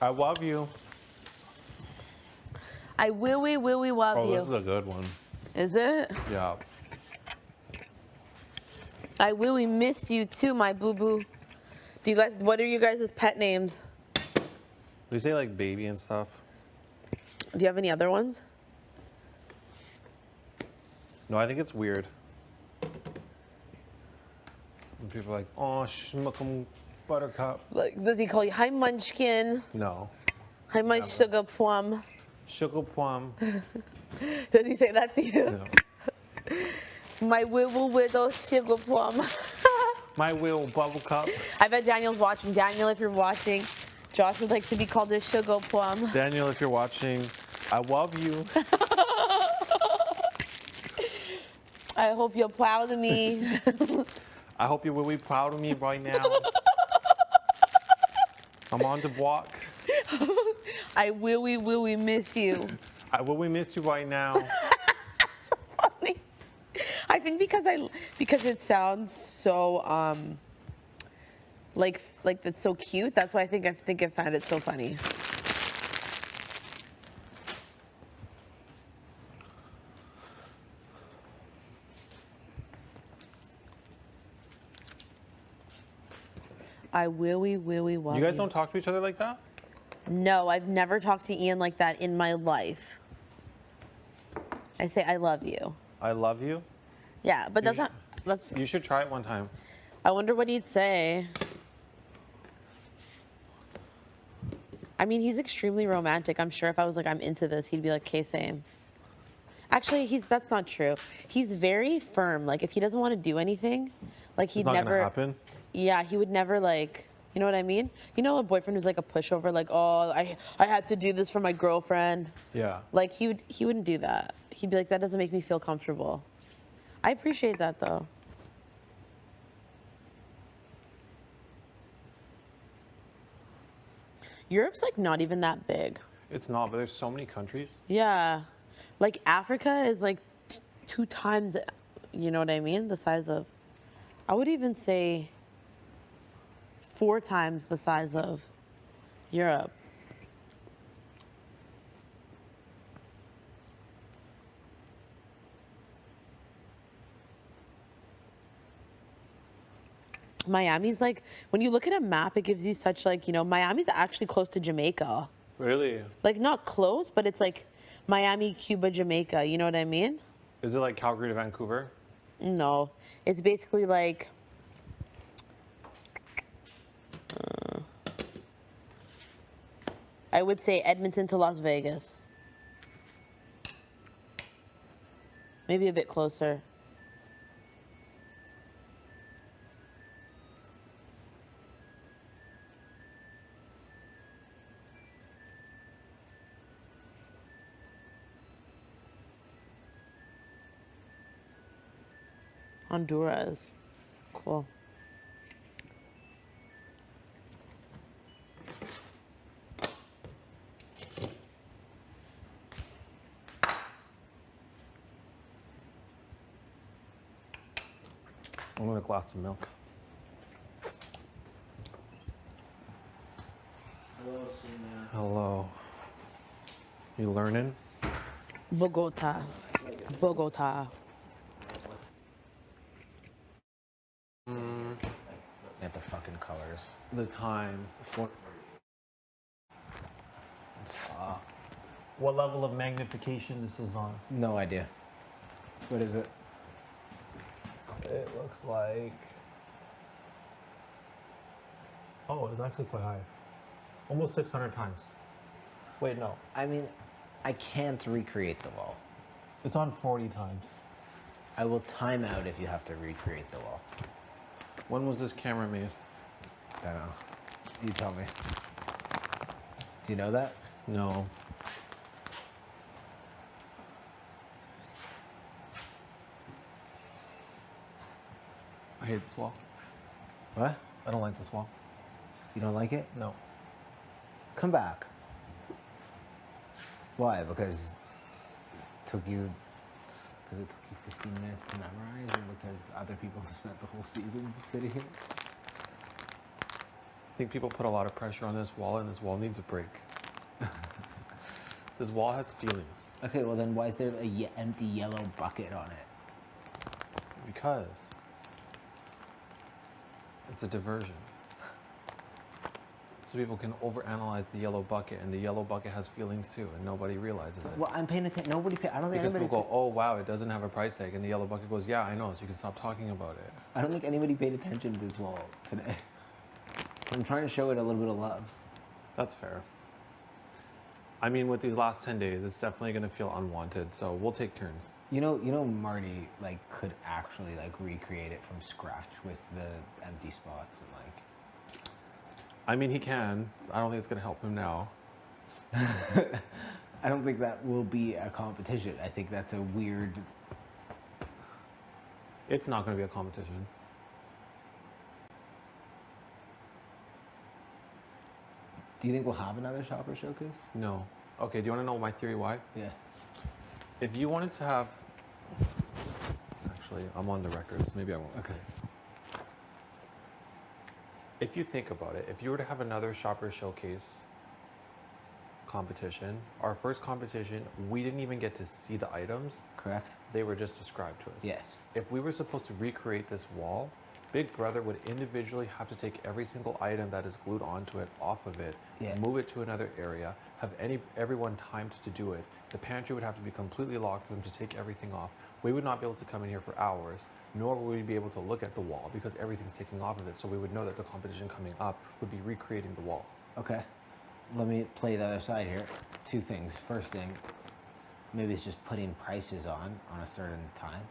I love you. I really, really love Oh, you. this is a good one. Is it? Yeah. I really miss you too, my boo-boo. Do you guys, what are you guys' pet names? We say like baby and stuff. Do you have any other ones? No, I think it's weird. When people are like, oh, schmuckum buttercup. Like, does he call you, hi, munchkin? No. Hi, my Never. sugar plum. Sugar plum. Does he say that to you? No. My wibble widow sugar plum. My will bubble cup. I bet Daniel's watching. Daniel, if you're watching, Josh would like to be called a sugar plum. Daniel, if you're watching, I love you. I hope you're proud of me. I hope you're really proud of me right now. I'm on the block. I really, really miss you. I really miss you right now. So funny. I think because it sounds so like that's so cute. That's why I think I find it so funny. I really, really love you. You guys don't talk to each other like that? No, I've never talked to Ian like that in my life. I say I love you. I love you? Yeah, but that's not. That's. You should try it one time. I wonder what he'd say. I mean, he's extremely romantic. I'm sure if I was like, I'm into this, he'd be like, okay, same. Actually, that's not true. He's very firm. Like, if he doesn't want to do anything, like he'd It's not never. gonna happen. Yeah, he would never like. You know what I mean? You know, a boyfriend who's like a pushover, like, oh, I had to do this for my girlfriend. Yeah. Like he wouldn't do that. He'd be like, that doesn't make me feel comfortable. I appreciate that though. Europe's like not even that big. It's not, but there's so many countries. Yeah. Like Africa is like 2 times, you know what I mean? The size of, I would even say 4 times the size of Europe. Miami's like, when you look at a map, it gives you such like, you know, Miami's actually close to Jamaica. Really? Like not close, but it's like Miami, Cuba, Jamaica. You know what I mean? Is it like Calgary to Vancouver? No, it's basically like I would say Edmonton to Las Vegas. Maybe a bit closer. Honduras. Cool. I want a glass of milk. Hello, Sina. Hello. You learning? Bogota. Bogota. Looking at the fucking colors. The time. What level of magnification this is on? No idea. What is it? It looks like... Oh, it's actually quite high. Almost 600 times. Wait, no. I mean, I can't recreate the wall. It's on 40 times. I will time out if you have to recreate the wall. When was this camera made? I don't know. You tell me. Do you know that? No. I hate this wall. What? I don't like this wall. You don't like it? No. Come back. Why? Because it took you 15 minutes to memorize, or because other people have spent the whole season sitting here? I think people put a lot of pressure on this wall, and this wall needs a break. This wall has feelings. Okay, well then why is there an empty yellow bucket on it? Because it's a diversion. So people can overanalyze the yellow bucket, and the yellow bucket has feelings too, and nobody realizes it. Well, I'm paying attention. I don't think Because anybody. people go, oh wow, it doesn't have a price tag, and the yellow bucket goes, yeah, I know, so you can stop talking about it. I don't think anybody paid attention to this wall today. I'm trying to show it a little bit of love. That's fair. I mean, with these last 10 days, it's definitely going to feel unwanted, so we'll take turns. You know, Marty like could actually like recreate it from scratch with the empty spots and like. I mean, he can. I don't think it's going to help him now. I don't think that will be a competition. I think that's a weird. It's not going to be a competition. Do you think we'll have another shopper showcase? No. Okay, do you want to know my theory why? Yeah. If you wanted to have... Actually, I'm on the records. Maybe I won't say. If you think about it, if you were to have another shopper showcase competition, our first competition, we didn't even get to see the items. Correct. They were just described to us. Yes. If we were supposed to recreate this wall, Big Brother would individually have to take every single item that is glued onto it off of it, move it to another area, have everyone timed to do it. The pantry would have to be completely locked for them to take everything off. We would not be able to come in here for hours, nor would we be able to look at the wall because everything's taking off of it. So we would know that the competition coming up would be recreating the wall. Okay. Let me play the other side here. Two things. First thing, maybe it's just putting prices on a certain time.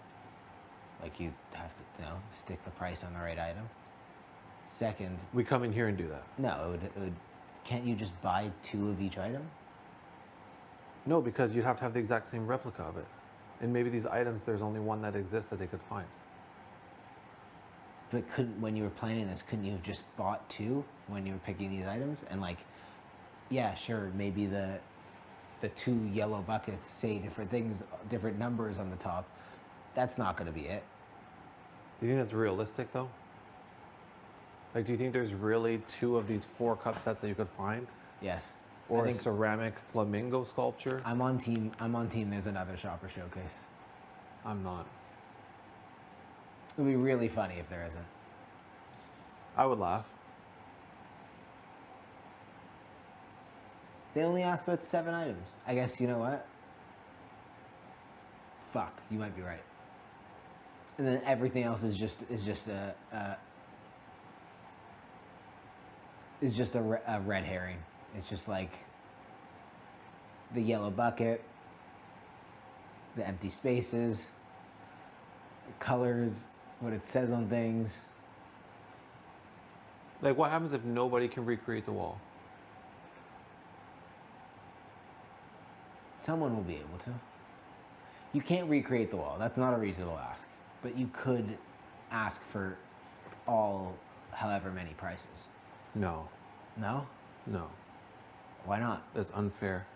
Like you have to, stick the price on the right item. Second, we come in here and do that. No, it would. Can't you just buy 2 of each item? No, because you'd have to have the exact same replica of it. And maybe these items, there's only one that exists that they could find. But when you were planning this, couldn't you have just bought 2 when you were picking these items? And like, yeah, sure, maybe the 2 yellow buckets say different things, different numbers on the top. That's not going to be it. Do you think that's realistic though? Like, do you think there's really 2 of these 4 cup sets that you could find? Yes. Or a ceramic flamingo sculpture? I'm on team. There's another shopper showcase. I'm not. It would be really funny if there isn't. I would laugh. They only asked about 7 items. I guess, you know what? Fuck, you might be right. And then everything else is just a red herring. It's just like the yellow bucket, the empty spaces, the colors, what it says on things. Like, what happens if nobody can recreate the wall? Someone will be able to. You can't recreate the wall. That's not a reasonable ask. But you could ask for all however many prices. No. No? No. Why not? That's unfair.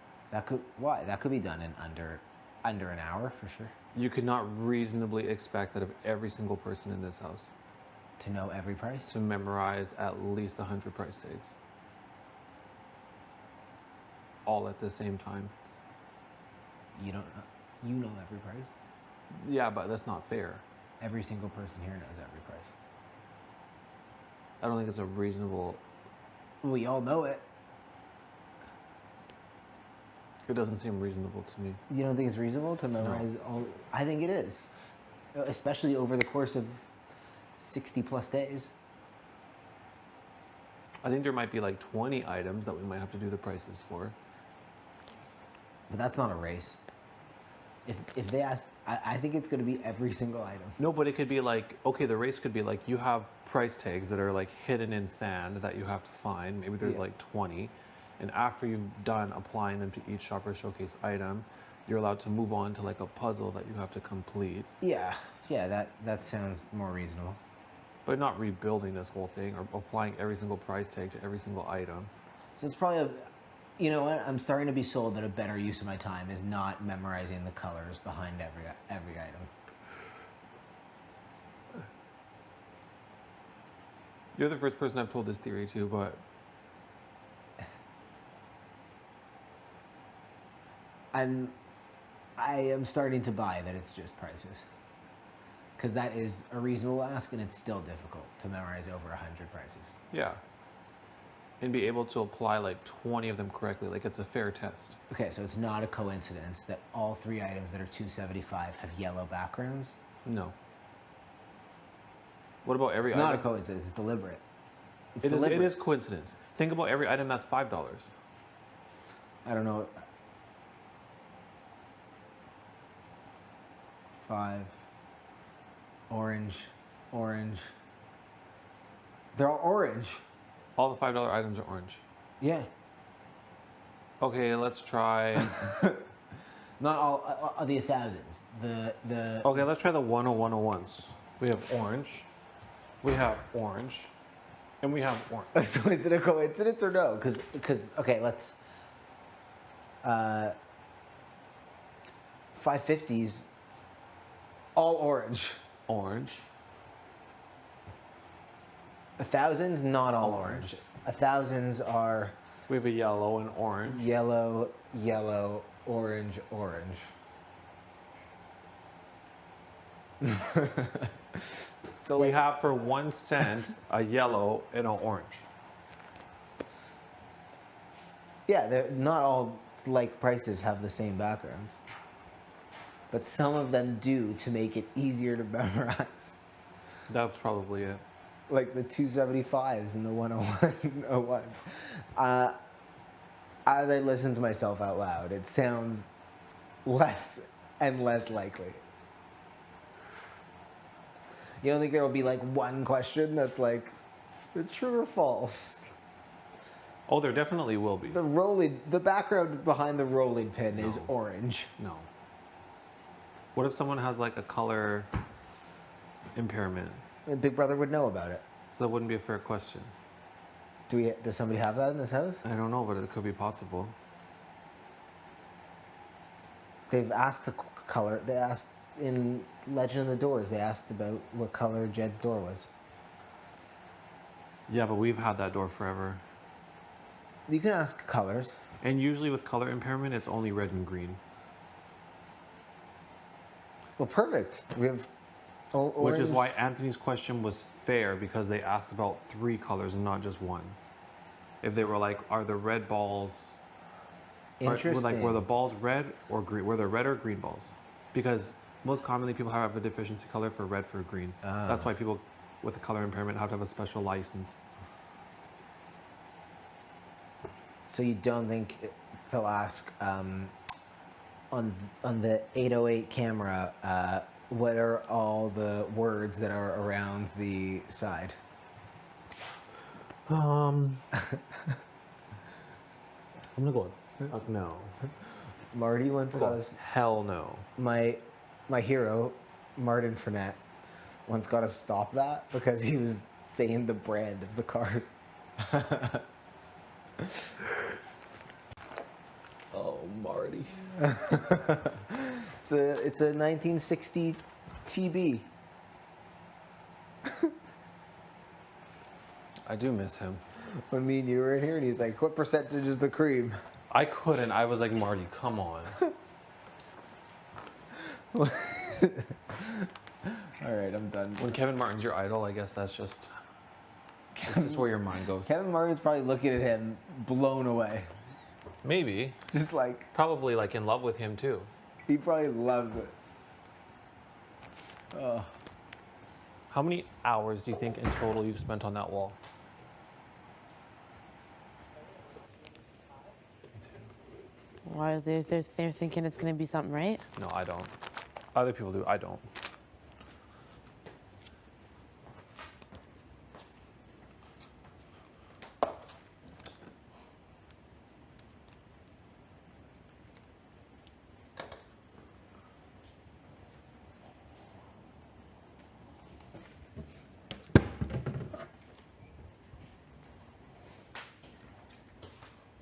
Why? That could be done in under an hour for sure. You could not reasonably expect that of every single person in this house To know every price? to memorize at least 100 price tags. All at the same time. You don't know. You know every price? Yeah, but that's not fair. Every single person here knows every price. I don't think it's a reasonable. We all know it. It doesn't seem reasonable to me. You don't think it's reasonable to memorize all? I think it is. Especially over the course of 60 plus days. I think there might be like 20 items that we might have to do the prices for. But that's not a race. If they ask, I think it's going to be every single item. No, but it could be like, okay, the race could be like you have price tags that are like hidden in sand that you have to find. Maybe there's like 20. And after you've done applying them to each Shopper Showcase item, you're allowed to move on to like a puzzle that you have to complete. Yeah, that sounds more reasonable. But not rebuilding this whole thing or applying every single price tag to every single item. So it's probably you know what? I'm starting to be sold that a better use of my time is not memorizing the colors behind every item. You're the first person I've told this theory to, but I am starting to buy that it's just prices. Because that is a reasonable ask, and it's still difficult to memorize over 100 prices. yeah. And be able to apply like 20 of them correctly. Like it's a fair test. Okay, so it's not a coincidence that all 3 items that are $2.75 have yellow backgrounds? No. What about every It's item? not a coincidence, it's deliberate. It's It deliberate. is coincidence. Think about every item that's $5. I don't know. 5. Orange. They're all orange. All the $5 items are orange. Yeah. Okay, let's try. Not all the thousands. The Okay, let's try the 10101s. We have orange. We have orange. And we have orange. So is it a coincidence or no? Because okay, let's 550s all orange. Orange. 1000s not all orange. 1000s are We have a yellow and orange. yellow, orange. So we have for 1 cent a yellow and an orange. Yeah, they're not all like prices have the same backgrounds. But some of them do to make it easier to memorize. That's probably it. Like the 275s and the 101s. As I listen to myself out loud, it sounds less and less likely. You don't think there will be like one question that's like, true or false? Oh, there definitely will be. The background behind the rolling pin is orange. No. What if someone has like a color impairment? And Big Brother would know about it. So that wouldn't be a fair question. Does somebody have that in this house? I don't know, but it could be possible. They've asked the color. They asked in Legend of the Doors. They asked about what color Jed's door was. Yeah, but we've had that door forever. You can ask colors. And usually with color impairment, it's only red and green. Well, perfect. We have orange. Which is why Anthony's question was fair, because they asked about 3 colors and not just one. If they were like, are the red balls... Interesting. Were the balls red or green? Were they red or green balls? Because most commonly people have a deficiency color for red for green. That's why people with a color impairment have to have a special license. So you don't think they'll ask on the 808 camera, what are all the words that are around the side? I'm gonna go with fuck no. Marty once got us. Hell no. My hero, Martin Fournette, once got to stop that because he was saying the brand of the cars. Oh, Marty. It's a 1960 TB. I do miss him. When me and you were in here, and he's like, "What percentage is the cream?" I couldn't. I was like, Marty, come on. All right, I'm done. When Kevin Martin's your idol, I guess that's just where your mind goes. Kevin Martin's probably looking at him, blown away. Maybe. Just like Probably like in love with him too. he probably loves it. Oh. How many hours do you think in total you've spent on that wall? Why they're thinking it's gonna be something, right? No, I don't. Other people do. I don't.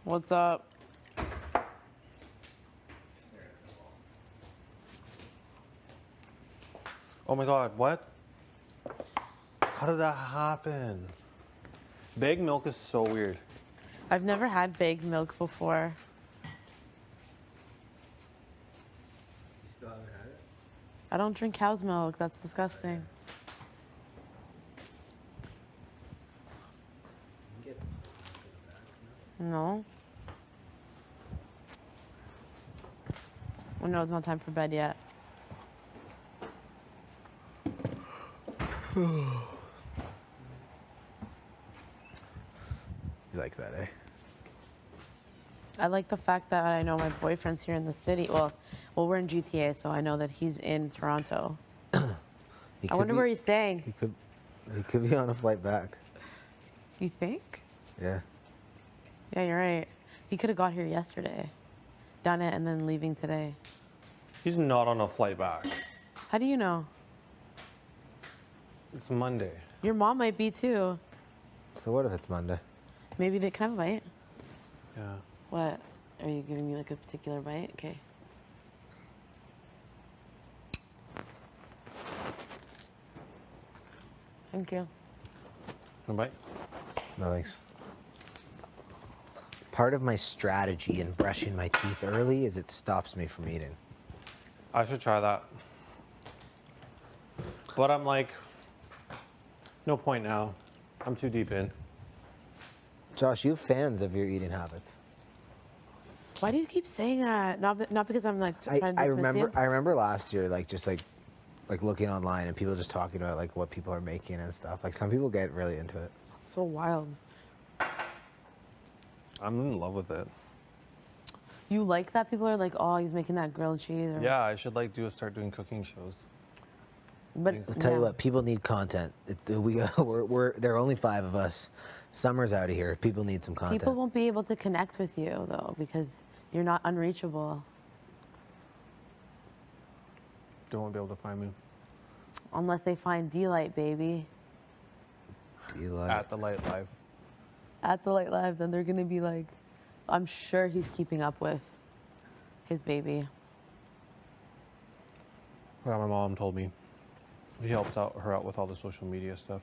What's up? Oh my God, what? How did that happen? Baked milk is so weird. I've never had baked milk before. You still haven't had it? I don't drink cow's milk. That's disgusting. You can get it. No. Well, no, it's not time for bed yet. You like that, eh? I like the fact that I know my boyfriend's here in the city. Well, we're in GTA, so I know that he's in Toronto. I wonder where he's staying. He could be on a flight back. You think? Yeah. Yeah, you're right. He could have got here yesterday, done it, and then leaving today. He's not on a flight back. How do you know? It's Monday. Your mom might be too. So what if it's Monday? Maybe they can have a bite. Yeah. What? Are you giving me like a particular bite? Okay. Thank you. One bite? No thanks. Part of my strategy in brushing my teeth early is it stops me from eating. I should try that. But I'm like, no point now. I'm too deep in. Josh, you have fans of your eating habits. Why do you keep saying that? Not because I'm like trying to I dismiss you. remember last year, like just like looking online and people just talking about like what people are making and stuff. Like some people get really into it. It's so wild. I'm in love with it. You like that people are like, oh, he's making that grilled cheese. Or... Yeah, I should like start doing cooking shows. But I'll tell you what, people need content. We're there are only 5 of us. Summer's out of here. People need some content. People won't be able to connect with you though because you're not unreachable. They won't be able to find me. Unless they find D-Light, baby. D-Light. At the Light Live. At the Light Live, then they're gonna be like, I'm sure he's keeping up with his baby. Yeah, my mom told me. He helps her out with all the social media stuff.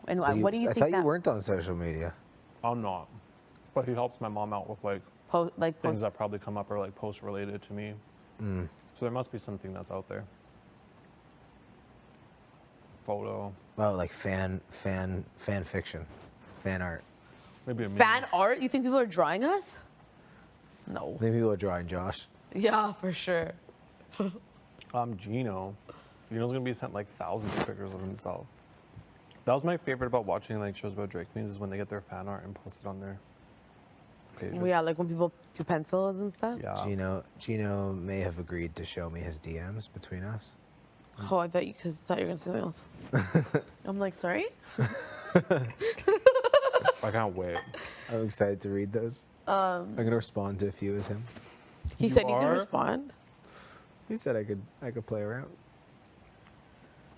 And So what do you I think thought that you weren't on social media. I'm not. But he helps my mom out with like things that probably come up or like posts related to me. Mm. So there must be something that's out there. Photo. Oh, like fan fiction, fan art. Maybe a meme. fan art? You think people are drawing us? No. Maybe people are drawing Josh. Yeah, for sure. Gino. Gino's gonna be sent like thousands of pictures of himself. That was my favorite about watching like shows about Drake memes is when they get their fan art and post it on there. pages. Well, yeah, like when people do pencils and stuff. Yeah. Gino may have agreed to show me his DMs between us. Oh, I thought you were gonna say something else. I'm like, sorry. I can't wait. I'm excited to read those. I'm gonna respond to a few as him. He said you can respond. He said I could play around.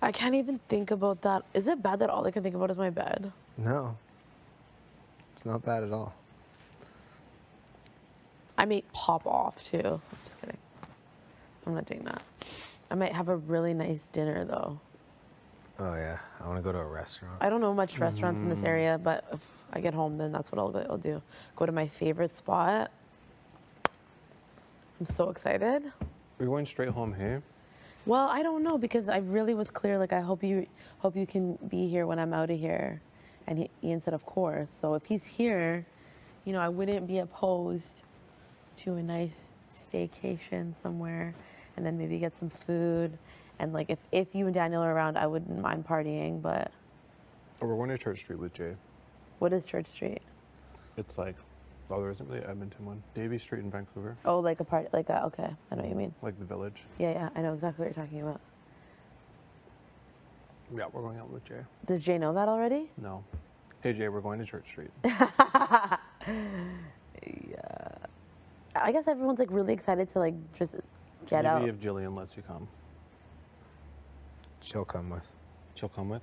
I can't even think about that. Is it bad that all I can think about is my bed? No. It's not bad at all. I may pop off too. I'm just kidding. I'm not doing that. I might have a really nice dinner though. Oh yeah, I want to go to a restaurant. I don't know much restaurants in this area, but if I get home, then that's what I'll do. Go to my favorite spot. I'm so excited. We're going straight home, hey? Well, I don't know because I really was clear. Like, I hope you can be here when I'm out of here, and Ian said, of course. So if he's here, you know, I wouldn't be opposed to a nice staycation somewhere, and then maybe get some food. And like, if you and Daniel are around, I wouldn't mind partying. But Oh, we're going to Church Street with Jay. what is Church Street? It's like, oh, there isn't really an Edmonton one. Davie Street in Vancouver. Oh, like a party, like a, okay, I know what you mean. Like the village. Yeah, I know exactly what you're talking about. Yeah, we're going out with Jay. Does Jay know that already? No. Hey, Jay, we're going to Church Street. Yeah. I guess everyone's like really excited to like just get Maybe out. if Jillian lets you come. She'll come with. She'll come with?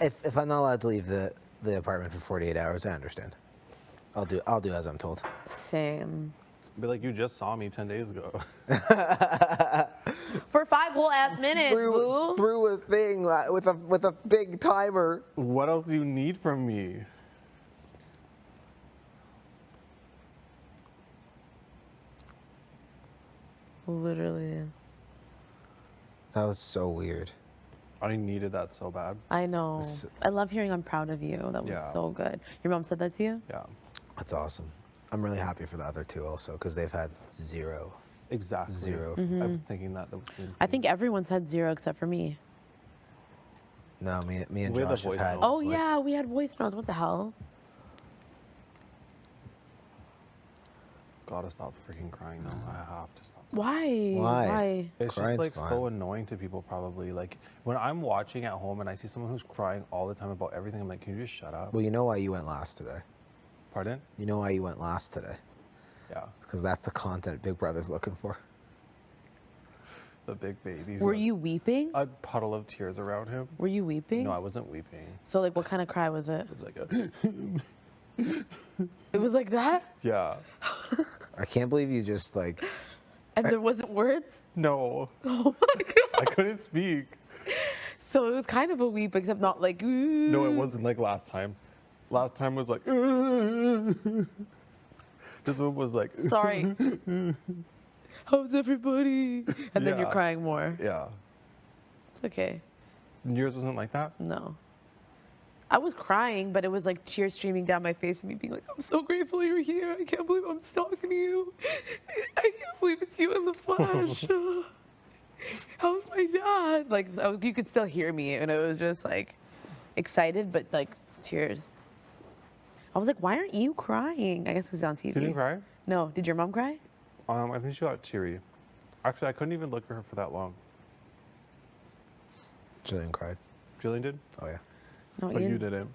If I'm not allowed to leave the apartment for 48 hours, I understand. I'll do as I'm told. Same. Be like, you just saw me 10 days ago. For 5 whole ass minutes, boo. Through a thing with a big timer. What else do you need from me? Literally. That was so weird. I needed that so bad. I know. I love hearing I'm proud of you. That was Yeah. so good. Your mom said that to you? Yeah. That's awesome. I'm really happy for the other two also because they've had zero. Exactly. Zero. I'm thinking that. I think everyone's had 0 except for me. No, me and We had the Josh have voice had. note. Oh yeah, we had voice notes. What the hell? Gotta stop freaking crying now. I have to stop. Why? Why? It's Crying's just like fine. so annoying to people probably. Like when I'm watching at home and I see someone who's crying all the time about everything, I'm like, can you just shut up? Well, you know why you went last today. Pardon? You know why you went last today. Yeah. Because that's the content Big Brother's looking for. The big baby. who Were had you weeping? a puddle of tears around him? Were you weeping? No, I wasn't weeping. So like, what kind of cry was it? It was like a It was like that, yeah. I can't believe you just like. and there wasn't words. No. Oh my god. I couldn't speak. So it was kind of a weep, except not like. No, it wasn't like last time. Last time was like. This one was like. Sorry. How's everybody? And then you're Yeah. crying more. Yeah. It's okay. Yours wasn't like that? No. I was crying, but it was like tears streaming down my face and me being like, I'm so grateful you're here. I can't believe I'm talking to you. I can't believe it's you in the flesh. How's my dad? Like, you could still hear me. And it was just like excited, but like tears. I was like, why aren't you crying? I guess it's on TV. Did you cry? No. Did your mom cry? I think she got teary. Actually, I couldn't even look at her for that long. Jillian cried. Jillian did? Oh yeah. No, But Ian? you didn't.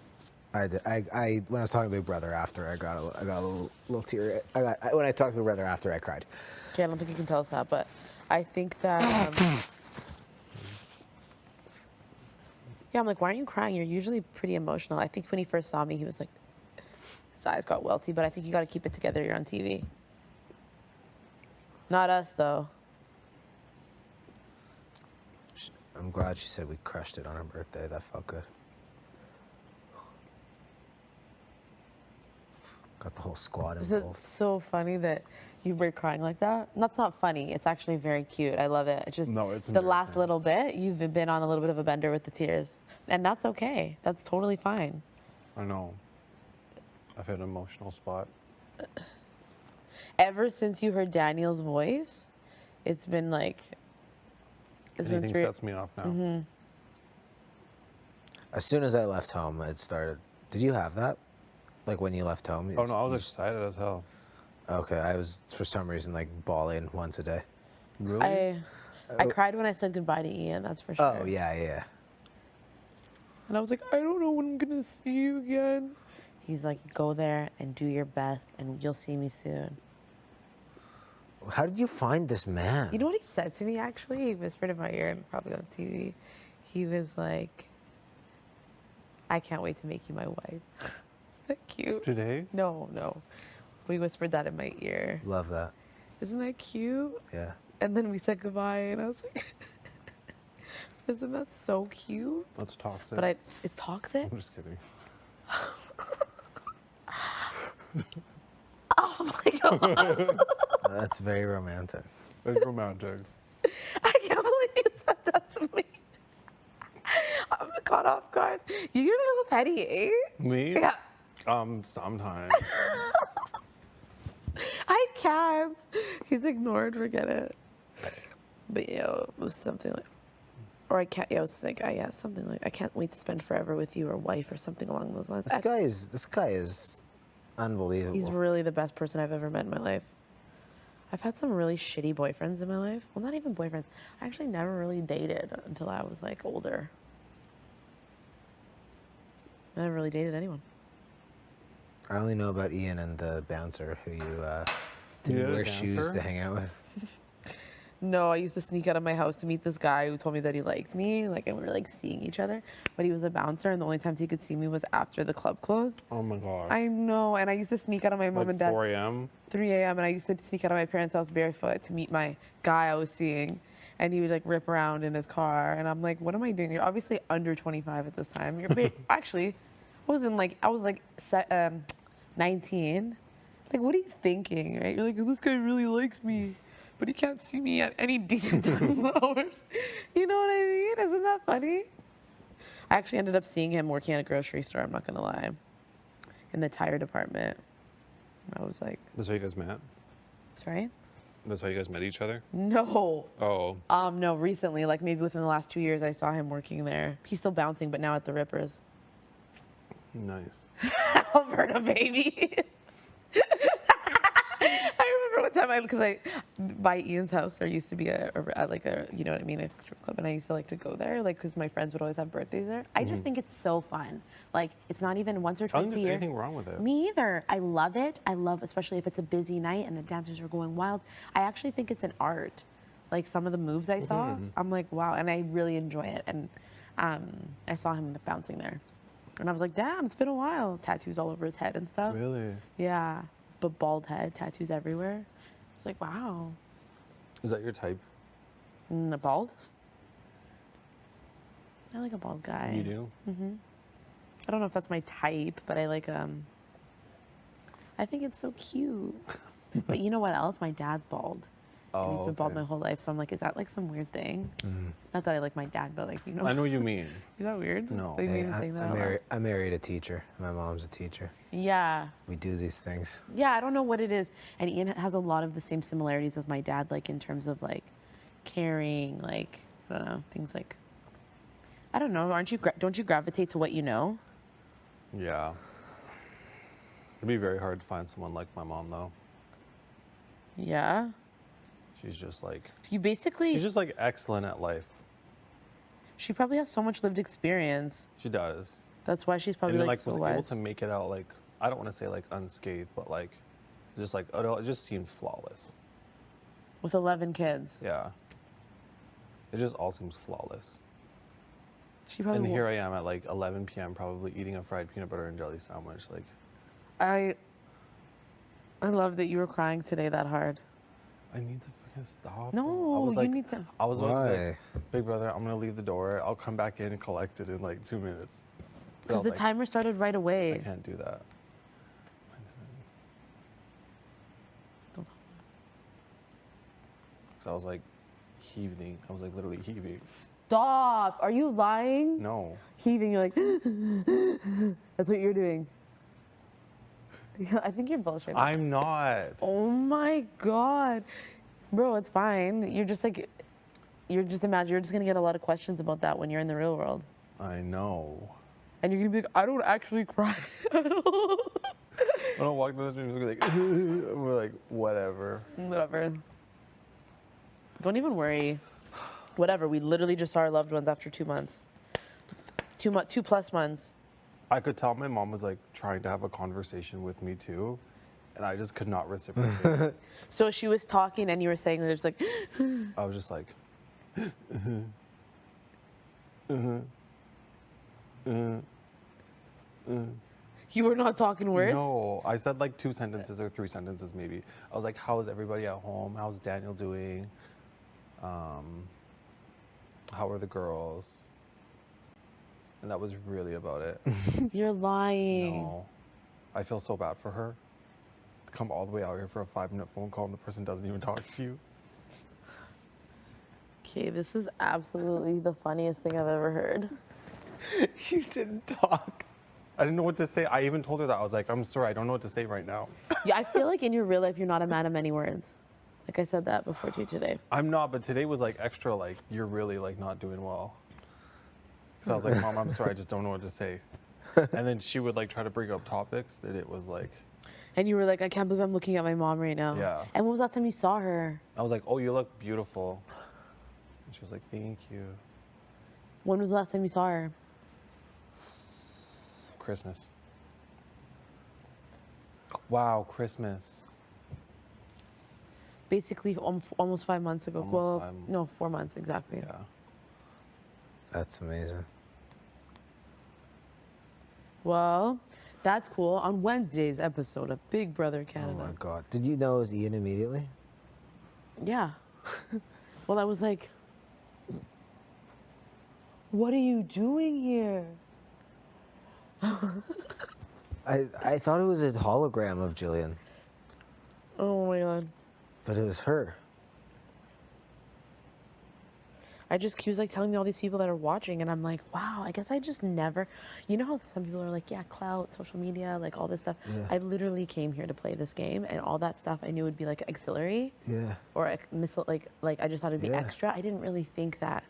I did. I when I was talking to Big Brother after, I got a little tear. When I talked to Big Brother after, I cried. Okay, I don't think you can tell us that, but I think that. Yeah, I'm like, why aren't you crying? You're usually pretty emotional. I think when he first saw me, he was like, his eyes got welty, but I think you got to keep it together. You're on TV. Not us, though. I'm glad she said we crushed it on her birthday. That felt good. Got the whole squad It's involved. so funny that you were crying like that. That's not funny. It's actually very cute. I love it. It's just No, it's the last embarrassing. little bit, you've been on a little bit of a bender with the tears. And that's okay. That's totally fine. I know. I've hit an emotional spot. Ever since you heard Daniel's voice, it's been like, it's Anything been 3. sets me off now. As soon as I left home, it started. Did you have that? Like when you left home? Oh no, I was excited as hell. Okay, I was for some reason like bawling once a day. Really? I cried when I said goodbye to Ian, that's for sure. Oh yeah. And I was like, I don't know when I'm gonna see you again. He's like, go there and do your best and you'll see me soon. How did you find this man? You know what he said to me actually? He whispered in my ear and probably on TV. He was like, I can't wait to make you my wife. Isn't that cute? Today? No. We whispered that in my ear. Love that. Isn't that cute? Yeah. And then we said goodbye and I was like, isn't that so cute? That's toxic. But it's toxic? I'm just kidding. Oh my God. That's very romantic. It's romantic. I can't believe you said that to me. I'm caught off guard. You're a little petty, eh? Me? Yeah. Sometimes. I can't. He's ignored, forget it. But yeah, it was something like, or I can't, yeah, it was like, something like, I can't wait to spend forever with you or wife or something along those lines. This guy is unbelievable. He's really the best person I've ever met in my life. I've had some really shitty boyfriends in my life. Well, not even boyfriends. I actually never really dated until I was like older. I never really dated anyone. I only know about Ian and the bouncer who you didn't wear shoes to hang out with. No, I used to sneak out of my house to meet this guy who told me that he liked me, like, and we were like seeing each other. But he was a bouncer, and the only times he could see me was after the club closed. Oh my God. I know, and I used to sneak out of my mom Like and dad. 4 a.m. 3 a.m. and I used to sneak out of my parents' house barefoot to meet my guy I was seeing, and he would like rip around in his car, and I'm like, what am I doing? You're obviously under 25 at this time. You're actually, I was 19. Like, what are you thinking, right? You're like, this guy really likes me, but he can't see me at any decent time hours. You know what I mean? Isn't that funny? I actually ended up seeing him working at a grocery store, I'm not gonna lie, in the tire department. I was like... That's how you guys met? Sorry? That's how you guys met each other? No. Oh. No, recently, like maybe within the last 2 years, I saw him working there. He's still bouncing, but now at the Rippers. Nice. Alberta, baby. I remember one time because by Ian's house there used to be a you know what I mean, a strip club, and I used to like to go there, like, because my friends would always have birthdays there. I just think it's so fun. Like, it's not even once or I don't twice a think year. there's anything wrong with it. Me either. I love it. I love, especially if it's a busy night and the dancers are going wild. I actually think it's an art. Like, some of the moves I saw, I'm like, wow, and I really enjoy it. And I saw him bouncing there. And I was like, damn, it's been a while. Tattoos all over his head and stuff. Really? Yeah, but bald head, tattoos everywhere. It's like, wow. Is that your type? A bald? I like a bald guy. You do? Mm-hmm. I don't know if that's my type, but I like, I think it's so cute. But you know what else? My dad's bald. And he's been bald my whole life, so I'm like, is that like some weird thing? Not that I like my dad, but like, you know. I know what you mean. Is that weird? No. Like, Hey, me saying that out loud? I married a teacher. My mom's a teacher. Yeah. We do these things. Yeah, I don't know what it is. And Ian has a lot of the same similarities as my dad, like in terms of like caring, like, I don't know, things like, I don't know, don't you gravitate to what you know? Yeah. It'd be very hard to find someone like my mom, though. Yeah. She's just like... She's just like excellent at life. She probably has so much lived experience. She does. That's why she's probably and like like so was wise. able to make it out, like, I don't want to say like unscathed, but like, just like, it just seems flawless. With 11 kids. Yeah. It just all seems flawless. She probably And here I am at like 11 p.m. probably eating a fried peanut butter and jelly sandwich. Like, I love that you were crying today that hard. I need to fucking stop. No, you need to. I was Why? like, big brother, I'm gonna leave the door. I'll come back in and collect it in like 2 minutes. Because the like, timer started right away. I can't do that. So I was like heaving. I was like literally heaving. Stop. Are you lying? No. Heaving. You're like, that's what you're doing. I think you're bullshitting. I'm not. Oh my God. Bro, it's fine. You're just like, you're just going to get a lot of questions about that when you're in the real world. I know. And you're going to be like, I don't actually cry at all. When I walk down the street, we're like, we're like, whatever. Whatever. Don't even worry. Whatever. We literally just saw our loved ones after 2 months. 2+ months. I could tell my mom was like trying to have a conversation with me too, and I just could not reciprocate. So she was talking, and you were saying that there's like. I was just like, You were not talking words? No, I said like 2 sentences or 3 sentences maybe. I was like, how is everybody at home? How's Daniel doing? How are the girls? And that was really about it. You're lying. No. I feel so bad for her. To come all the way out here for a 5-minute phone call and the person doesn't even talk to you. Okay, this is absolutely the funniest thing I've ever heard. You didn't talk. I didn't know what to say. I even told her that. I was like, I'm sorry, I don't know what to say right now. Yeah, I feel like in your real life, you're not a man of many words. Like I said that before to you today. I'm not, but today was like extra, like, you're really like not doing well. So I was like, Mom, I'm sorry, I just don't know what to say. And then she would like try to bring up topics that it was like. And you were like, I can't believe I'm looking at my mom right now. Yeah. And when was the last time you saw her? I was like, oh, you look beautiful. And she was like, thank you. When was the last time you saw her? Christmas. Wow, Christmas. Basically, almost 5 months ago. Almost Well, 5 no, 4 months exactly. Yeah. That's amazing. Well, that's cool. On Wednesday's episode of Big Brother Oh Canada. my God. Did you know it was Ian immediately? Yeah. Well, I was like, what are you doing here? I thought it was a hologram of Jillian, Oh my God. but it was her. He was like telling me all these people that are watching, and I'm like, wow, I guess I just never, you know how some people are like, yeah, clout, social media, like all this stuff. Yeah. I literally came here to play this game, and all that stuff I knew would be like auxiliary Yeah. or like I just thought it'd be Yeah. extra. I didn't really think that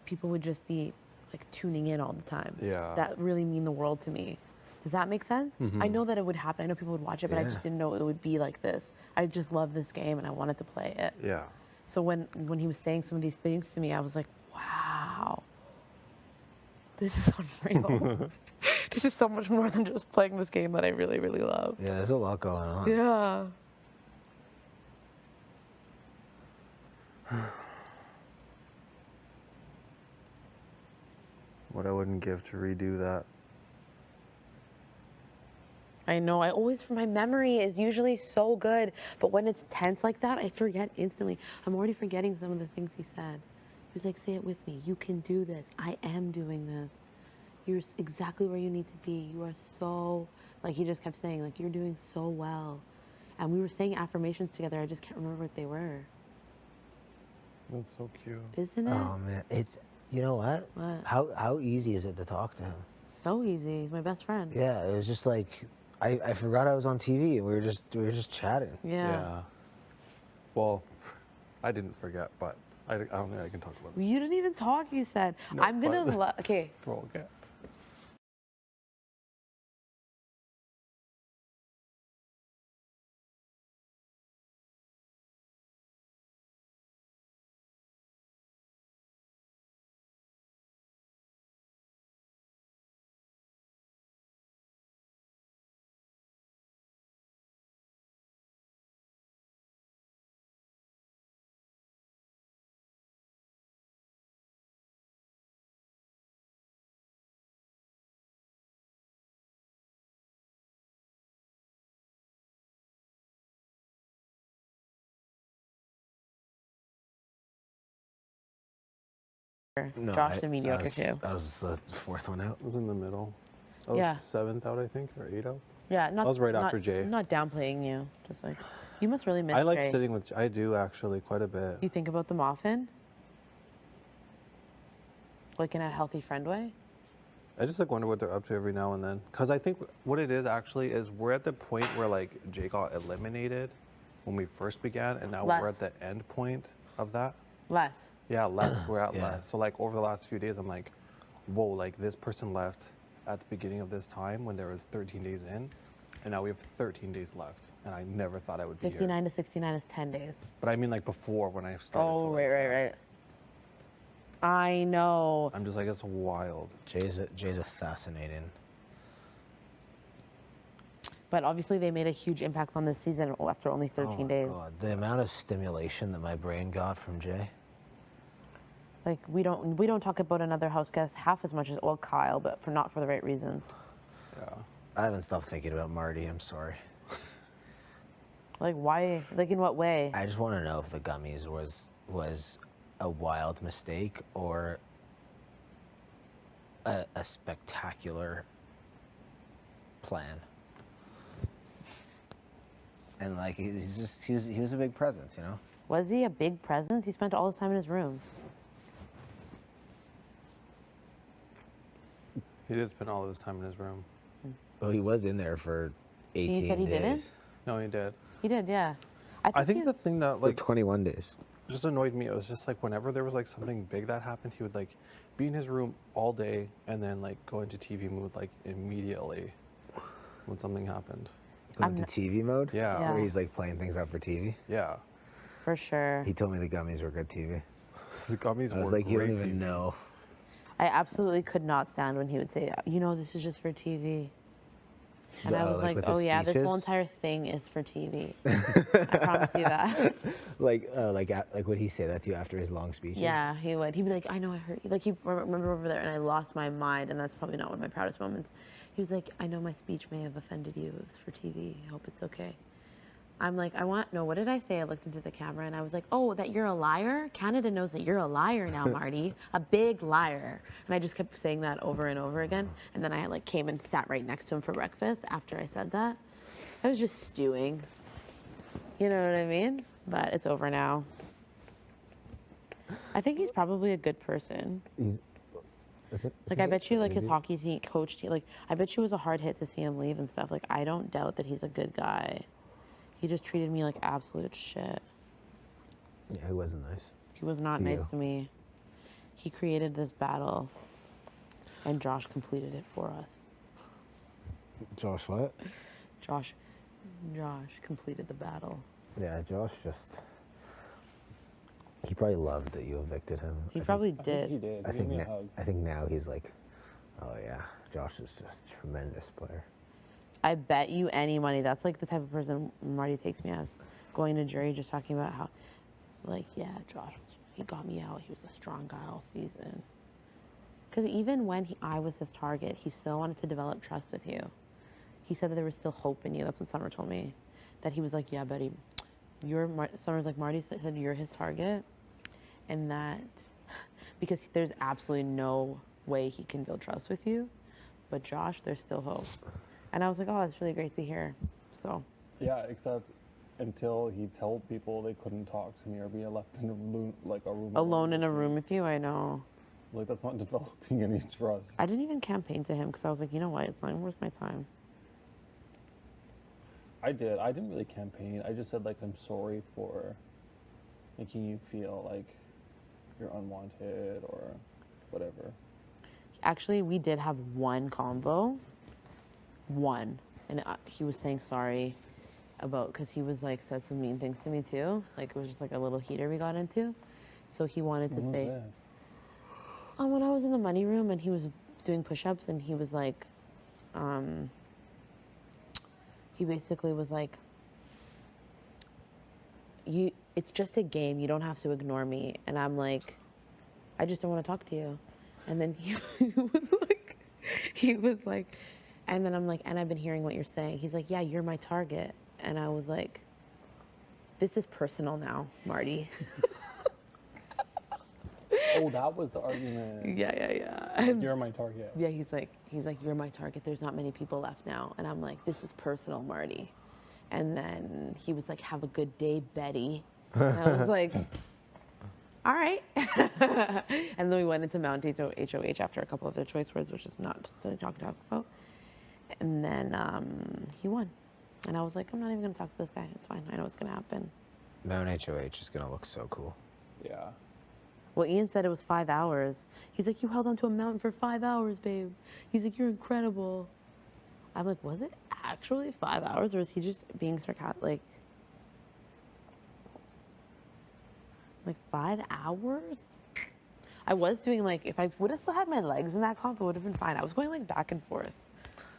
people would just be like tuning in all the time. Yeah. That really mean the world to me. Does that make sense? I know that it would happen. I know people would watch it, but I Yeah. just didn't know it would be like this. I just love this game, and I wanted to play it. Yeah. So when he was saying some of these things to me, I was like, wow, this is unreal. This is so much more than just playing this game that I really, really love. Yeah, there's a lot going on. Yeah. What I wouldn't give to redo that. I know. My memory is usually so good, but when it's tense like that, I forget instantly. I'm already forgetting some of the things he said. He was like, say it with me. You can do this. I am doing this. You're exactly where you need to be. You are so, like he just kept saying, like, you're doing so well. And we were saying affirmations together. I just can't remember what they were. That's so cute. Isn't it? Oh man, you know what? What? How easy is it to talk to him? So easy. He's my best friend. Yeah, it was just like I forgot I was on TV and we were just chatting. Yeah. Well, I didn't forget, but I don't think I can talk about it. You didn't even talk, you said. No, I'm gonna, but- okay. Bro, okay. No, Josh the mediocre too. That was the fourth one out. I was in the middle. I was Yeah. 7th out, I think, or 8th out. Yeah, not. I was right not- after Jay. Not downplaying you. Just like, you must really miss I like Jay. sitting with. I do actually quite a bit. You think about them often? Like in a healthy friend way? I just like wonder what they're up to every now and then. Cause I think what it is actually is we're at the point where like Jay got eliminated when we first began, and now we're Less. at the end point of that. Less. Yeah, less. We're at Yeah. less. So like over the last few days, I'm like, whoa, like this person left at the beginning of this time when there was 13 days in, and now we have 13 days left, and I never thought I would be 59 here. to 69 is 10 days. But I mean, like before when I started. Oh, to, right, like, right. I know. I'm just like, it's wild. Jay's a fascinating. But obviously they made a huge impact on this season after only 13 days. God, the amount of stimulation that my brain got from Jay. Like we don't talk about another house guest half as much as old Kyle, but not for the right reasons. Yeah. I haven't stopped thinking about Marty. I'm sorry. Like why? Like in what way? I just want to know if the gummies was a wild mistake or a spectacular plan. And like he was a big presence, you know. Was he a big presence? He spent all his time in his room. He did spend all of his time in his room. Well, he was in there for 18 days. You said he didn't? No, he did. He did, yeah. I think the thing that Like like 21 days. just annoyed me, it was just like whenever there was like something big that happened, he would like be in his room all day and then like go into TV mood like immediately when something happened. Go into TV mode? Yeah. Where he's like playing things out for TV? Yeah. For sure. He told me the gummies were good TV. The gummies I was were like, you great don't even TV. know. I absolutely could not stand when he would say, you know, this is just for TV. And I was like, with oh his yeah, this whole speeches? entire thing is for TV. I promise you that. like would he say that to you after his long speeches? Yeah, he would. He'd be like, I know I hurt you. Like, he remember over there, and I lost my mind, and that's probably not one of my proudest moments. He was like, I know my speech may have offended you. It was for TV. I hope it's okay. I'm like, what did I say? I looked into the camera, and I was like, oh, that you're a liar? Canada knows that you're a liar now, Marty. A big liar. And I just kept saying that over and over again. And then I, like, came and sat right next to him for breakfast after I said that. I was just stewing. You know what I mean? But it's over now. I think he's probably a good person. Like, I bet you, like, his hockey team, coach team, like, I bet you it was a hard hit to see him leave and stuff. Like, I don't doubt that he's a good guy. He just treated me like absolute shit. Yeah, he wasn't nice. He was not nice to me. He created this battle, and Josh completed it for us. Josh what? Josh completed the battle. Yeah, Josh just... He probably loved that you evicted him. He probably I think did. he did. I He think, gave me a hug. I think now he's like, oh yeah, Josh is just a tremendous player. I bet you any money that's like the type of person Marty takes me as. Going to jury, just talking about how, like, yeah, Josh, he got me out. He was a strong guy all season. Because even when I was his target, he still wanted to develop trust with you. He said that there was still hope in you. That's what Summer told me. That he was like, yeah, Betty, Summer's like, Marty said you're his target. And that, because there's absolutely no way he can build trust with you. But Josh, there's still hope. And I was like, oh, that's really great to hear. So. Yeah, except until he told people they couldn't talk to me or be left in a room, Alone in a room with you, I know. Like, that's not developing any trust. I didn't even campaign to him because I was like, you know what? It's not even worth my time. I did. I didn't really campaign. I just said, like, I'm sorry for making you feel like you're unwanted or whatever. Actually, we did have one convo. One. And he was saying sorry about, because he was like, said some mean things to me too. Like, it was just like a little heater we got into. So he wanted to say, when I was in the money room and he was doing push-ups and he was like, he basically was like, it's just a game. You don't have to ignore me. And I'm like, I just don't want to talk to you. And then he was like, and then I'm like, and I've been hearing what you're saying. He's like, yeah, you're my target. And I was like, this is personal now, Marty. Oh, that was the argument. Yeah. Like, you're my target. Yeah, he's like, you're my target. There's not many people left now. And I'm like, this is personal, Marty. And then he was like, have a good day, Betty. And I was like, all right. And then we went into Mount HOH after a couple of their choice words, which is not the talk about. And then he won. And I was like, I'm not even going to talk to this guy. It's fine. I know what's going to happen. Mount HOH is going to look so cool. Yeah. Well, Ian said it was 5 hours. He's like, you held onto a mountain for 5 hours, babe. He's like, you're incredible. I'm like, was it actually 5 hours, or is he just being sarcastic? Like 5 hours? I was doing like, if I would have still had my legs in that comp, it would have been fine. I was going like back and forth.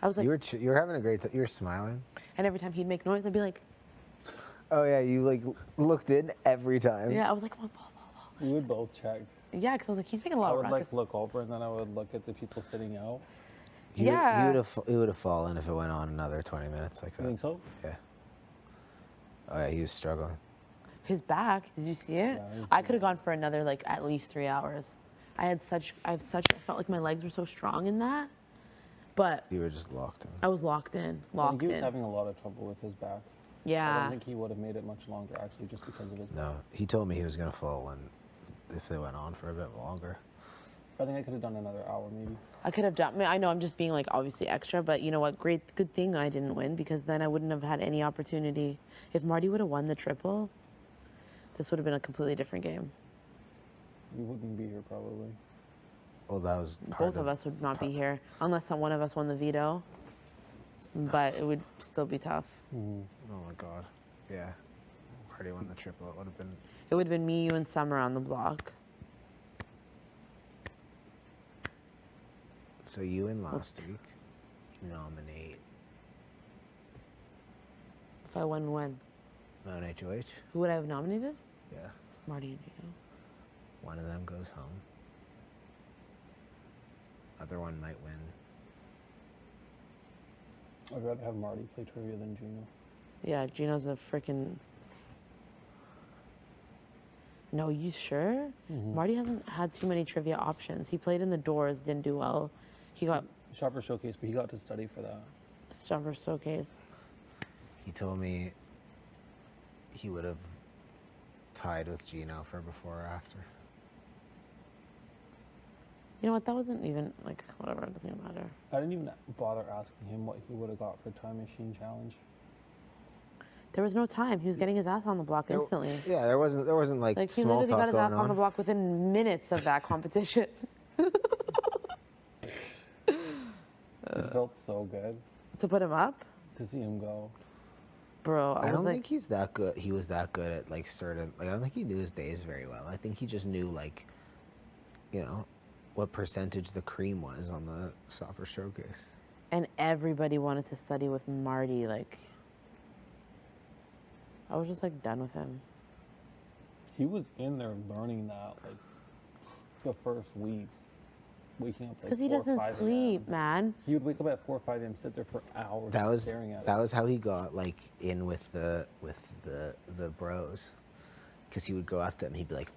I was like, You were having a great. You were smiling. and every time he'd make noise, I'd be like, Oh yeah, you like looked in every time. yeah. I was like, come on, ball, ball, ball. We would both check. Yeah, because I was like, he's making a lot I of would ruckus. like look over and then I would look at the people sitting out. Yeah. He would have fallen if it went on another 20 minutes like that. You think so? Yeah. Oh yeah, he was struggling. His back, did you see it? Yeah, he was I could have gone for another like at least 3 hours. I felt like my legs were so strong in that, but You were just locked in. I was locked in, I think locked he was in. having a lot of trouble with his back. I Yeah. don't think he would have made it much longer actually just because of his back. No, he told me he was gonna fall if they went on for a bit longer. I think I could have done another hour maybe. I could have done. I mean, I know I'm just being like obviously extra, but you know what? Good thing I didn't win, because then I wouldn't have had any opportunity. If Marty would have won the triple, this would have been a completely different game. You wouldn't be here probably. Well, that was Both of us would not be here unless one of us won the veto. But it would still be tough. Mm-hmm. Oh my god. Yeah. Marty won the triple. It would have been. It would have been me, you, and Summer on the block. So you win last week. You nominate. If I won, when? No, HOH. Who would I have nominated? Yeah. Marty and Gino. One of them goes home. Other one might win. I'd rather have Marty play trivia than Gino. Yeah, Gino's a freaking. No, you sure? Mhm. Marty hasn't had too many trivia options. He played in the doors, didn't do well. He got Shopper Showcase, but he got to study for that. Stopper Showcase. He told me he would have tied with Gino for before or after. You know what? That wasn't even like whatever. It doesn't even matter. I didn't even bother asking him what he would have got for Time Machine Challenge. There was no time. He was getting his ass on the block instantly. Yeah, there wasn't like Like he small literally talk got his going ass on the block within minutes of that competition. It felt so good To put him up, to see him go. bro. I was don't like, think he's that good. He was that good at like certain. Like I don't think he knew his days very well. I think he just knew like, you know, what percentage the cream was on the Shopper Showcase. and everybody wanted to study with Marty. Like, I was just like done with him. He was in there learning that like the first week, waking up like Because he 4 or doesn't 5 a.m. sleep, man. He would wake up at 4 or 5 a.m., sit there for hours That was staring at that it. was how he got like in with the bros, because he would go after them. He'd be like,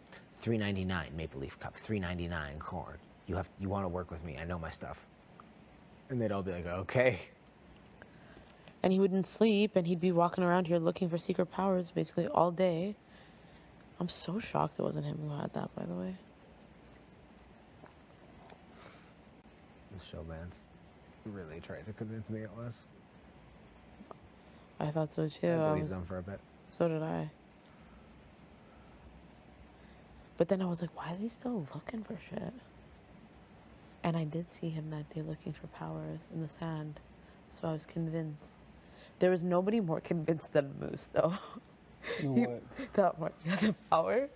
$3.99 Maple Leaf Cup, $3.99 corn. You want to work with me? I know my stuff. And they'd all be like, okay. And he wouldn't sleep, and he'd be walking around here looking for secret powers basically all day. I'm so shocked it wasn't him who had that, by the way. The showman's really tried to convince me it was. I thought so too. I believed them for a bit. So did I. But then I was like, why is he still looking for shit? And I did see him that day looking for powers in the sand. So I was convinced. There was nobody more convinced than Moose, though. You know He what? thought Marty had the power.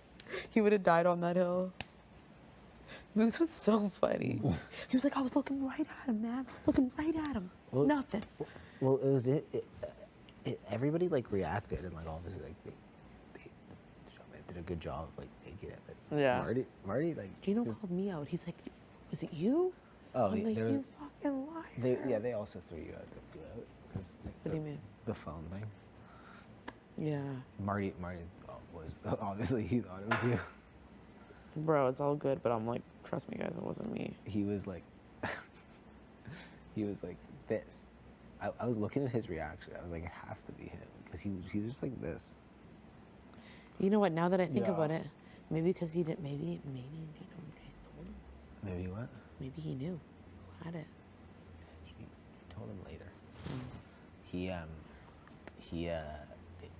He would have died on that hill. Moose was so funny. He was like, I was looking right at him, man. Looking right at him. Well- Nothing. Well, it was everybody like reacted, and like obviously like the showman did a good job of like making it. But Yeah. Marty like Gino just- called me out. He's like, was it you? Oh, I'm yeah, like, there was- you fucking liar. they also threw you out. Cause What do you mean? The phone thing. Yeah. Marty was obviously he thought it was you. Bro, it's all good, but I'm like, trust me, guys, it wasn't me. He was like, this. I was looking at his reaction. I was like, it has to be him, because he was just like this. You know what? Now that I think Yeah. about it, maybe because he didn't. Maybe you know Jay's told him. Maybe what? Maybe he knew who had it. He told him later.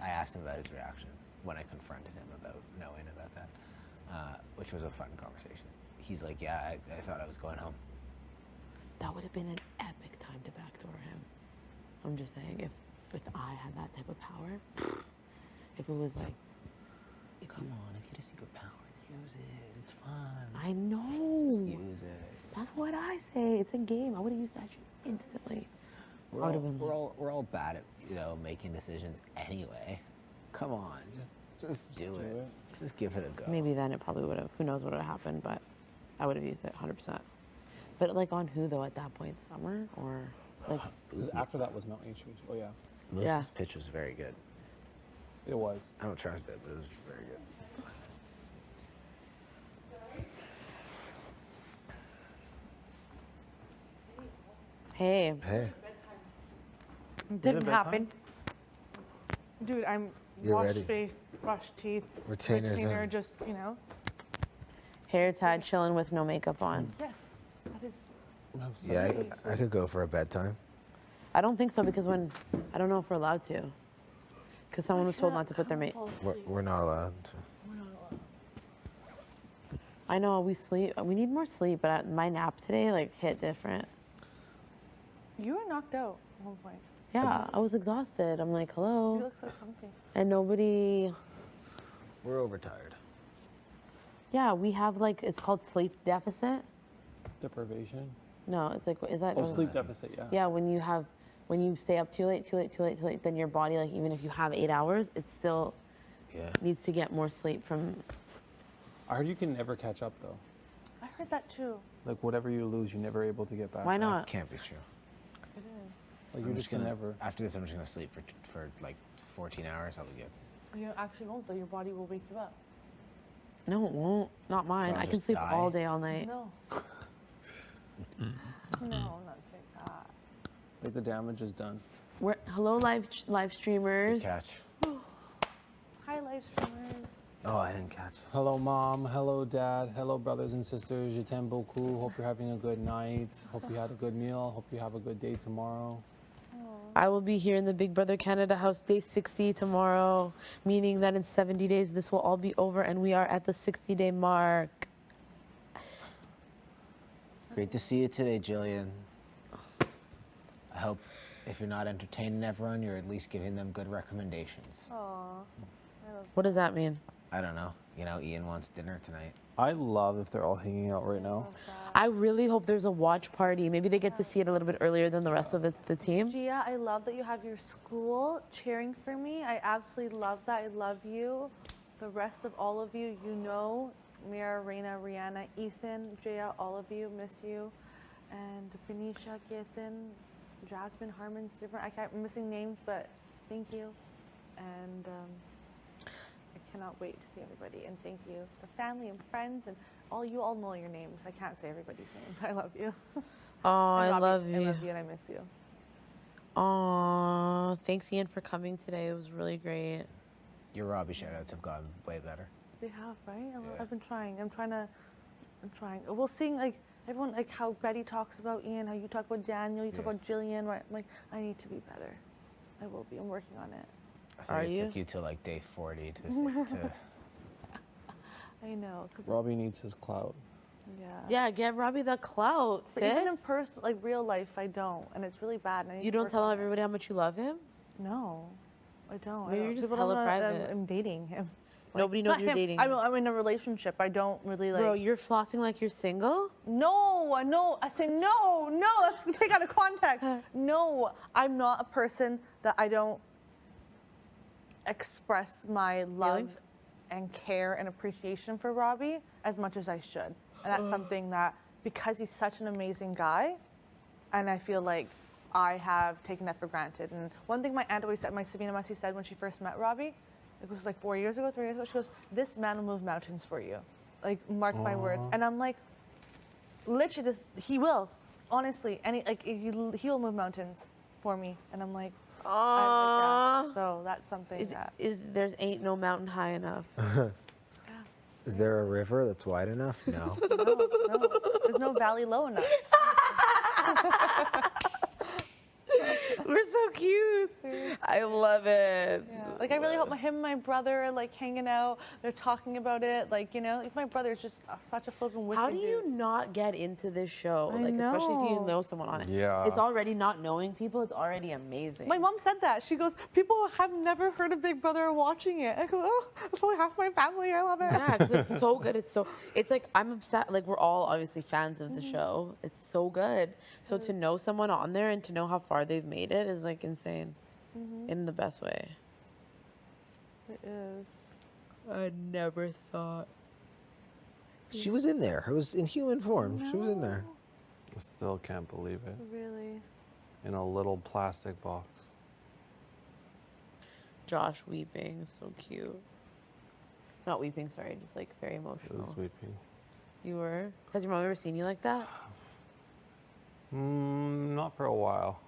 I asked him about his reaction when I confronted him about knowing about that, which was a fun conversation. He's like, yeah, I thought I was going home. That would have been an epic time to backdoor him. I'm just saying, if I had that type of power, if it was like, Come on, if you get a secret power, use it. It's fun. I know. Just use it. That's what I say. It's a game. I would have used that shit instantly. We're all bad at, making decisions anyway. Come on, just do it. Just give it a go. Maybe then it probably would have. Who knows what would have happened, but I would have used it 100%. But like on who though at that point? Summer or like? Because after that was Mountain Issues. Oh yeah. Melissa's pitch was very good. It was. I don't trust it, but it was very good. Hey. Hey. Didn't happen. Dude, I'm You're wash ready. face, brush teeth, Retainers retainer, in. just Hair tied, chilling with no makeup on. Yes, that is. Yeah, I could go for a bedtime. I don't think so because I don't know if we're allowed to. Because someone was told not to put their makeup. We're not allowed to. I know we sleep. We need more sleep, but my nap today hit different. You were knocked out at one point. Yeah, I was exhausted. I'm like, hello. You look so comfy. And nobody. We're overtired. Yeah, we have it's called sleep deficit. Deprivation. No, it's like, is that? Oh, sleep deficit. Yeah. Yeah, when you stay up too late, then your body, even if you have 8 hours, it still needs to get more sleep from. I heard you can never catch up though. I heard that too. Like whatever you lose, you're never able to get back. Why not? That can't be true. It is. Like you just can never. After this, I'm just gonna sleep for 14 hours. I'll be good. You actually won't though. Your body will wake you up. No, it won't. Not mine. So I'll I can just sleep die? all day, all night. No. No, I'm not saying that. Like the damage is done. Hello, live streamers. Good catch. Hi, live streamers. Oh, I didn't catch. Hello, mom. Hello, dad. Hello, brothers and sisters. Je t'aime beaucoup. Hope you're having a good night. Hope you had a good meal. Hope you have a good day tomorrow. I will be here in the Big Brother Canada house day 60 tomorrow, meaning that in 70 days this will all be over and we are at the 60-day mark. Great to see you today, Jillian. I hope if you're not entertaining everyone, you're at least giving them good recommendations. Aww. What does that mean? I don't know. Ian wants dinner tonight. I love if they're all hanging out right now. I really hope there's a watch party. Maybe they get to see it a little bit earlier than the rest of the team. Gia, I love that you have your school cheering for me. I absolutely love that. I love you. The rest of all of you, Mira, Reina, Rihanna, Ethan, Jaya, all of you, miss you. And Benicia, Ketan, Jasmine, Harmon, Sibra. I'm missing names, but thank you. And I cannot wait to see everybody. And thank you, the family and friends, and you all know your names. I can't say everybody's names. I love you. Oh, I Robbie, love you. I love you and I miss you. Aw, thanks Ian for coming today. It was really great. Your Robbie shoutouts have gotten way better. They have, right? I've been trying. I'm trying. We'll sing everyone, how Betty talks about Ian, how you talk about Daniel, you talk about Jillian, right? I'm like, I need to be better. I will be. I'm working on it. I think it took you to day 40 to I know. Robbie needs his clout. Yeah. Yeah, get Robbie the clout, But sis. even in person, real life, I don't, and it's really bad. And I need You to don't work tell on everybody how much you love him? it. No, I don't. Maybe you're just People don't hella know that private. I'm dating him. Nobody knows you're dating him. I'm in a relationship. I don't really Bro, you're flossing like you're single? No. I say no. Let's take out of context. No, I'm not a person that I don't express my love Feelings? and care and appreciation for Robbie as much as I should. And that's something that, because he's such an amazing guy, and I feel like I have taken that for granted. And one thing my aunt always said, my Sabina Masi said when she first met Robbie, it was 3 years ago, she goes, this man will move mountains for you. Mark my words. And I'm like, literally, he will, honestly. And he will move mountains for me. And I'm like, I like that. So that's something There's ain't no mountain high enough. Is there a river that's wide enough? No. No. There's no valley low enough. We're so cute. I love it. Yeah. Like I really hope him and my brother are like hanging out. They're talking about it. Like like my brother is just such a fucking wicked How do you dude. not get into this show? I Like, especially if you know. know someone on it. Yeah. It's already not knowing people. It's already amazing. My mom said that. She goes, people have never heard of Big Brother or watching it. I go, oh, it's only half my family. I love it. Yeah, 'cause it's so good. It's like I'm upset. Like we're all obviously fans of the show. It's so good. So to know someone on there and to know how far they've made it is like insane, in the best way. It is. I never thought. She was in there. It was in human form. She was in there. I still can't believe it. Really. In a little plastic box. Josh weeping, so cute. Not weeping, sorry, just like very It emotional. was weeping. You were? Has your mom ever seen you like that? Not for a while.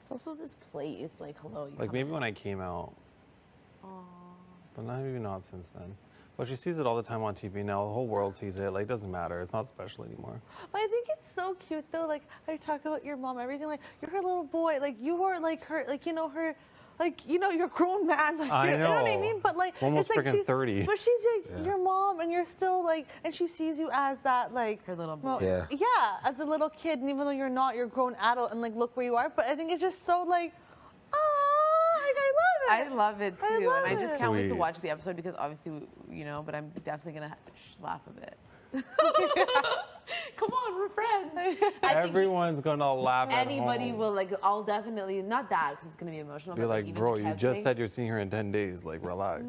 It's also this place, like hello. You Like come maybe in. when I came out. But maybe not since then. But she sees it all the time on TV now. The whole world sees it. Like, it doesn't matter. It's not special anymore. But I think it's so cute though. Like how you talk about your mom, everything. Like you're her little boy. Like you are like her. Like her. Like you're a grown man. Like, I you know what I know. mean? But like Almost it's like freaking 30. But she's your mom, and you're still like, and she sees you as that like Her little boy. Yeah. Yeah, as a little kid, and even though you're not, you're a grown adult, and like look where you are. But I think it's just so like, like I love it. I love it too, I love and I just it. can't wait to Sweet. watch the episode because obviously, but I'm definitely gonna laugh a bit. Come on, we're friends. I think Everyone's gonna laugh at anybody home. will like. I'll definitely not that because it's gonna be emotional. Be but like, even bro, the you Kev just thing, said you're seeing her in 10 days. Like, relax.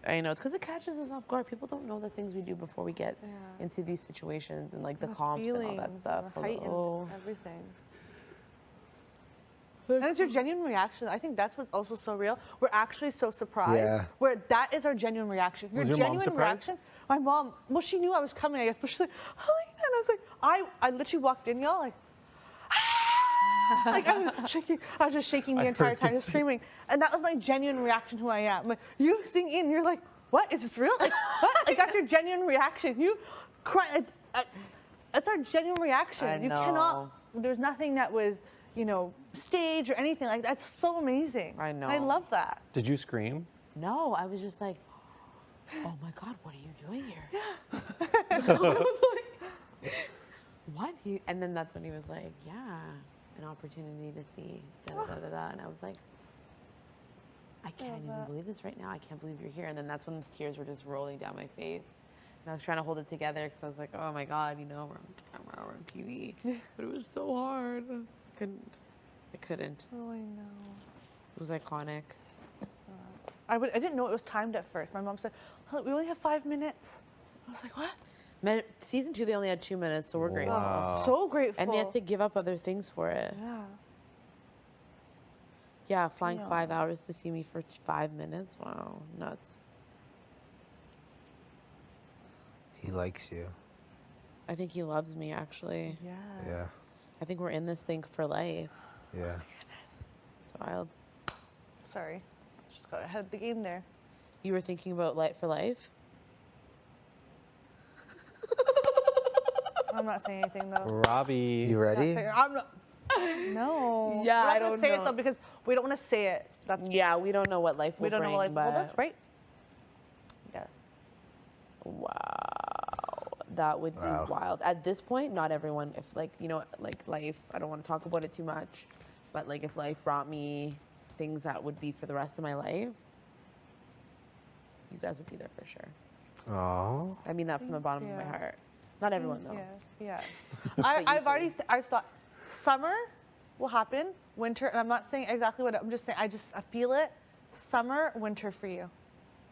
I know it's because it catches us off guard. People don't know the things we do before we get into these situations and like the comps and all that stuff. the height Oh. and everything. And it's your genuine reaction. I think that's what's also so real. We're actually so surprised. Yeah. Where that is our genuine reaction. Was your mom genuine surprised? reaction. My mom, well, she knew I was coming, I guess, but she's like, oh, and I was like, I literally walked in, y'all, like, like I was shaking. I was just shaking the I entire heard time, you just screaming. And that was my genuine reaction to who I am. Like, you sing in, you're like, what? Is this real? Like, what? Like, that's your genuine reaction. You cry. That's our genuine reaction. I You know. cannot, there's nothing that was, stage or anything like that. That's so amazing. I know. I love that. Did you scream? No, I was just like, oh my God, what are you doing here? I was like, what? And then that's when he was like, yeah, an opportunity to see da da da da da. And I was like, I can't even believe this right now. I can't believe you're here. And then that's when the tears were just rolling down my face. And I was trying to hold it together because I was like, oh my God, we're on camera, we're on TV. But it was so hard. I couldn't. Oh, I know. It was iconic. I didn't know it was timed at first. My mom said, oh, we only have 5 minutes. I was like, what? Season 2, they only had 2 minutes, so we're grateful. Wow. So grateful. And they had to give up other things for it. Yeah. Yeah, flying Yeah. 5 hours to see me for 5 minutes. Wow, nuts. He likes you. I think he loves me, actually. Yeah. Yeah. I think we're in this thing for life. Yeah. It's wild. Sorry. Just got ahead of the game there. You were thinking about life for life? I'm not saying anything though. Robbie. You ready? I'm not. No. Yeah, We're not I gonna don't say know. it though because we don't want to say it. That's Yeah, we don't know what life will we don't bring, know life. but Well, that's right. Yes. wow, that would Wow. be wild. At this point, not everyone, if like life, I don't want to talk about it too much, but like if life brought me things that would be for the rest of my life, you guys would be there for sure. Oh. I mean that from the bottom of my Yeah. heart. Not everyone though. Yeah. But I've you already. I thought summer will happen. Winter, and I'm not saying exactly what. I'm just saying. I feel it. Summer, winter for you.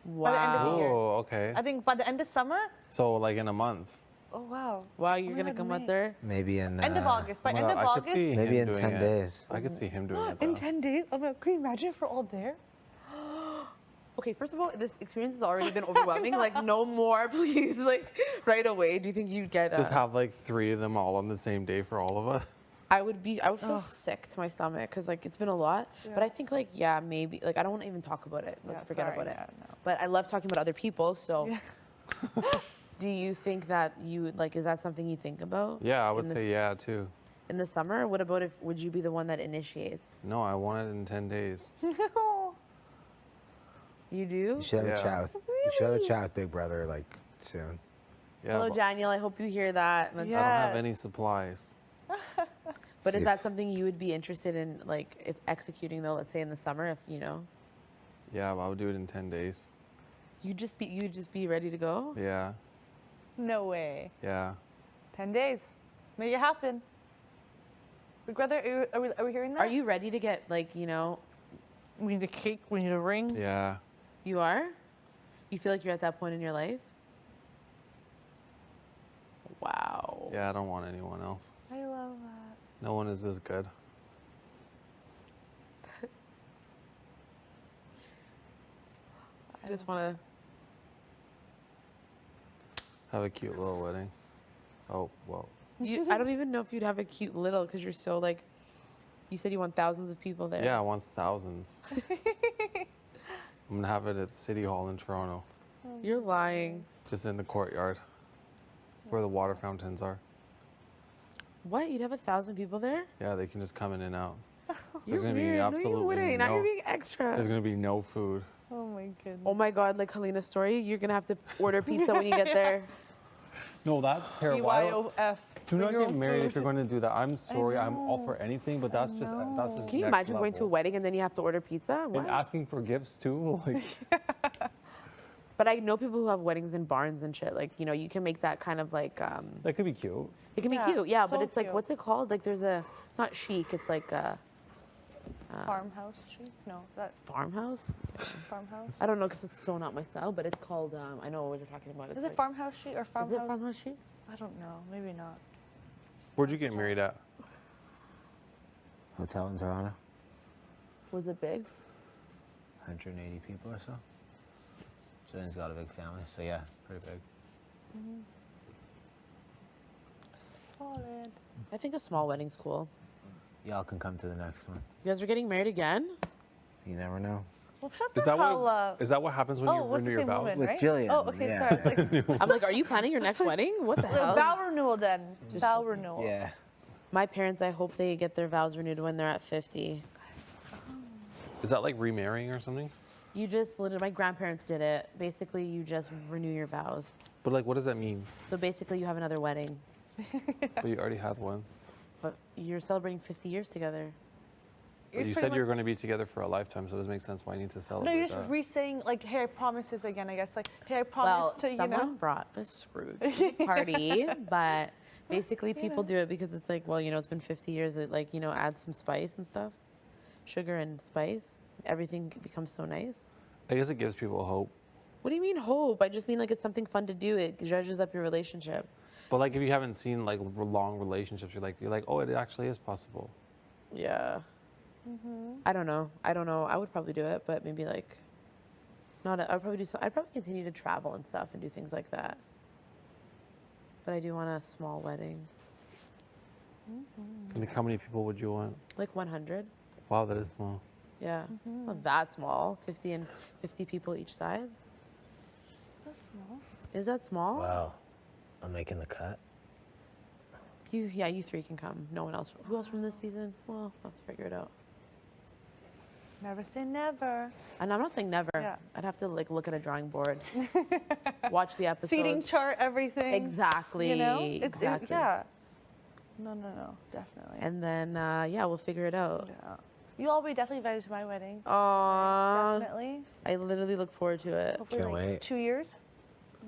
By the end of the year. Oh, okay. I think by the end of summer. So, like in a month. Oh wow. Wow, you're my gonna God, come May. out there? Maybe in End of August. By end of I could August. see maybe him in doing 10 it. days. I could see him doing it. In though. 10 days. Oh my, can you imagine if we're all there? Okay, first of all, this experience has already been overwhelming. Like, no more, please. Like, right away. Do you think you'd get? Just have like 3 of them all on the same day for all of us. I would feel sick to my stomach because like it's been a lot. But I think like maybe like I don't want to even talk about it. Let's forget about it. No. But I love talking about other people. So, Yeah. do you think that you like? Is that something you think about? Yeah, I in would this- say yeah too. In the summer? What about if, would you be the one that initiates? No, I want it in 10 days. You do? You should have a chat with. You should have a chat with Big Brother like soon. Yeah, Hello, but Daniel. I hope you hear that. I don't have any supplies. But is that something you would be interested in, like, if executing though? Let's say in the summer, if you know. Yeah, but I would do it in 10 days. You'd just be ready to go. Yeah, No way. yeah. 10 days. Make it happen. Big Brother, are we hearing that? Are you ready to get, like, you know? We need a cake. We need a ring. Yeah. You are? You feel like you're at that point in your life? Wow. Yeah, I don't want anyone else. I love that. No one is as good. I just want to. Have a cute little wedding. Oh, well. I don't even know if you'd have a cute little, because you're so, like, you said you want thousands of people there. Yeah, I want thousands. I'm gonna have it at City Hall in Toronto. You're lying. Just in the courtyard, where the water fountains are. What? You'd have 1,000 people there? Yeah, they can just come in and out. You're There's gonna weird. be No, absolutely you wouldn't. Now no. you're being extra. There's gonna be no food. Oh my goodness. Oh my God, like Helena's story, you're gonna have to order pizza when you get there. No, that's terrible. I don't- BYOF. Do not Bring your get own married food. if you're going to do that. I'm sorry. I'm all for anything, but that's just Can you next imagine going to a level. wedding and then you have to order pizza? And What? asking for gifts too? Like, But I know people who have weddings in barns and shit. Like, you know, you can make that kind of like, that could be cute. it can Yeah, be cute, yeah, but so it's like, cute. what's it called? Like, there's a, it's not chic, it's like a Farmhouse sheet? No, that farmhouse? farmhouse. I don't know, because it's so not my style, but it's called, I know what you're talking about. It's Is it like, farmhouse sheet or is farmhouse? it farmhouse chic? I don't know. Maybe not. Where'd you get married at? Hotel in Toronto. Was it big? 180 people or so. Jillian's got a big family, so yeah, pretty big. Solid. I think a small wedding's cool. Y'all can come to the next one. You guys are getting married again? You never know. Well, shut Is the that hell what? up. Is that what happens when Oh, you with renew the your same vows? woman, With right? Jillian, Oh, okay, yeah. sorry. I was like, I'm like, are you planning your next wedding? What the hell? vow renewal then. Vow renewal. Yeah. My parents, I hope they get their vows renewed when they're at 50. Is that like remarrying or something? You just literally, my grandparents did it. Basically, you just renew your vows. But like, what does that mean? So basically, you have another wedding, But you already had one. but you're celebrating 50 years together. But you said you were going to be together for a lifetime, so it doesn't make sense why you need to No, celebrate you're just that. re-saying like, hey, I promise this again. I guess like, hey, I Well, promise to, you someone know. brought a Scrooge to the party, but basically, people do it because it's like, well, you know, it's been 50 years. It like, you know, adds some spice and stuff, sugar and spice. Everything becomes so nice. I guess it gives people hope. What do you mean hope? I just mean like it's something fun to do. It judges up your relationship. But like, if you haven't seen like long relationships, you're like, oh, it actually is possible. Yeah. I don't know. I would probably do it, but maybe like, not. I'd probably do. I'd probably continue to travel and stuff and do things like that. But I do want a small wedding, Like, how many people would you want? like 100. Wow, that is small. Yeah, not that small. 50 people each side. That's small. Is that small? Wow. I'm making the cut. You three can come. No one else. Who else from this season? Well, we'll have to figure it out. Never say never. And I'm not saying never. Yeah. I'd have to like look at a drawing board, watch the episodes. Seating chart, everything. Exactly. You know? Exactly. Yeah. No, definitely. And then yeah, we'll figure it out. Yeah. You'll all be definitely invited to my wedding. Aww. Definitely. I literally look forward to it. Hopefully Can't like wait. 2 years.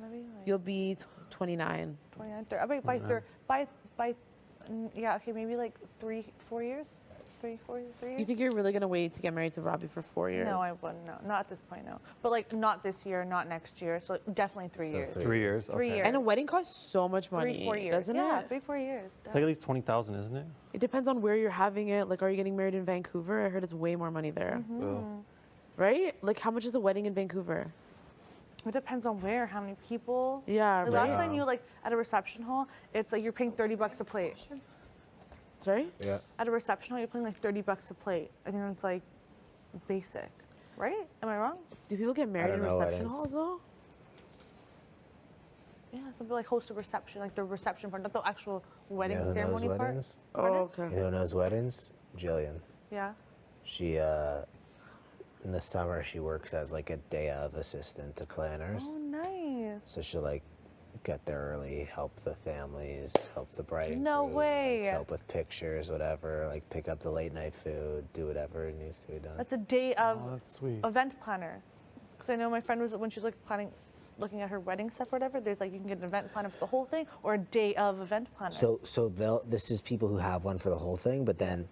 Maybe like You'll be 29. 29, 30. I mean, yeah, okay, maybe like 3, 4 years. 3 years. You think you're really gonna wait to get married to Robbie for 4 years? No, I wouldn't. No, not at this point. No, but like not this year, not next year. So definitely 3 So years. 3 years. 3 Okay. years. And a wedding costs so much money. 3, 4 years. Doesn't Yeah, it? 3, 4 years. It's like at least 20,000, isn't it? It depends on where you're having it. Like, are you getting married in Vancouver? I heard it's way more money there. Well, Right? Like, how much is a wedding in Vancouver? It depends on where, how many people. Yeah, The right. last time you like at a reception hall, it's like you're paying $30 a plate. Sorry? Yeah. At a reception hall, you're paying like $30 a plate. I think that's like basic, right? Am I wrong? Do people get married in don't know what reception is. halls though? Yeah, some people like host a reception, like the reception part, not the actual wedding You know who knows ceremony part. weddings? Oh, okay. You know who knows weddings? Jillian. Yeah. She, in the summer, she works as like a day of assistant to planners. Oh, nice. So she'll like get there early, help the families, help the bride and No groom, way. like, help with pictures, whatever, like pick up the late night food, do whatever needs to be done. That's a day of Oh, that's sweet. event planner. Because I know my friend was, when she was like planning, looking at her wedding stuff or whatever, there's like, you can get an event planner for the whole thing or a day of event planner. So this is people who have one for the whole thing, but then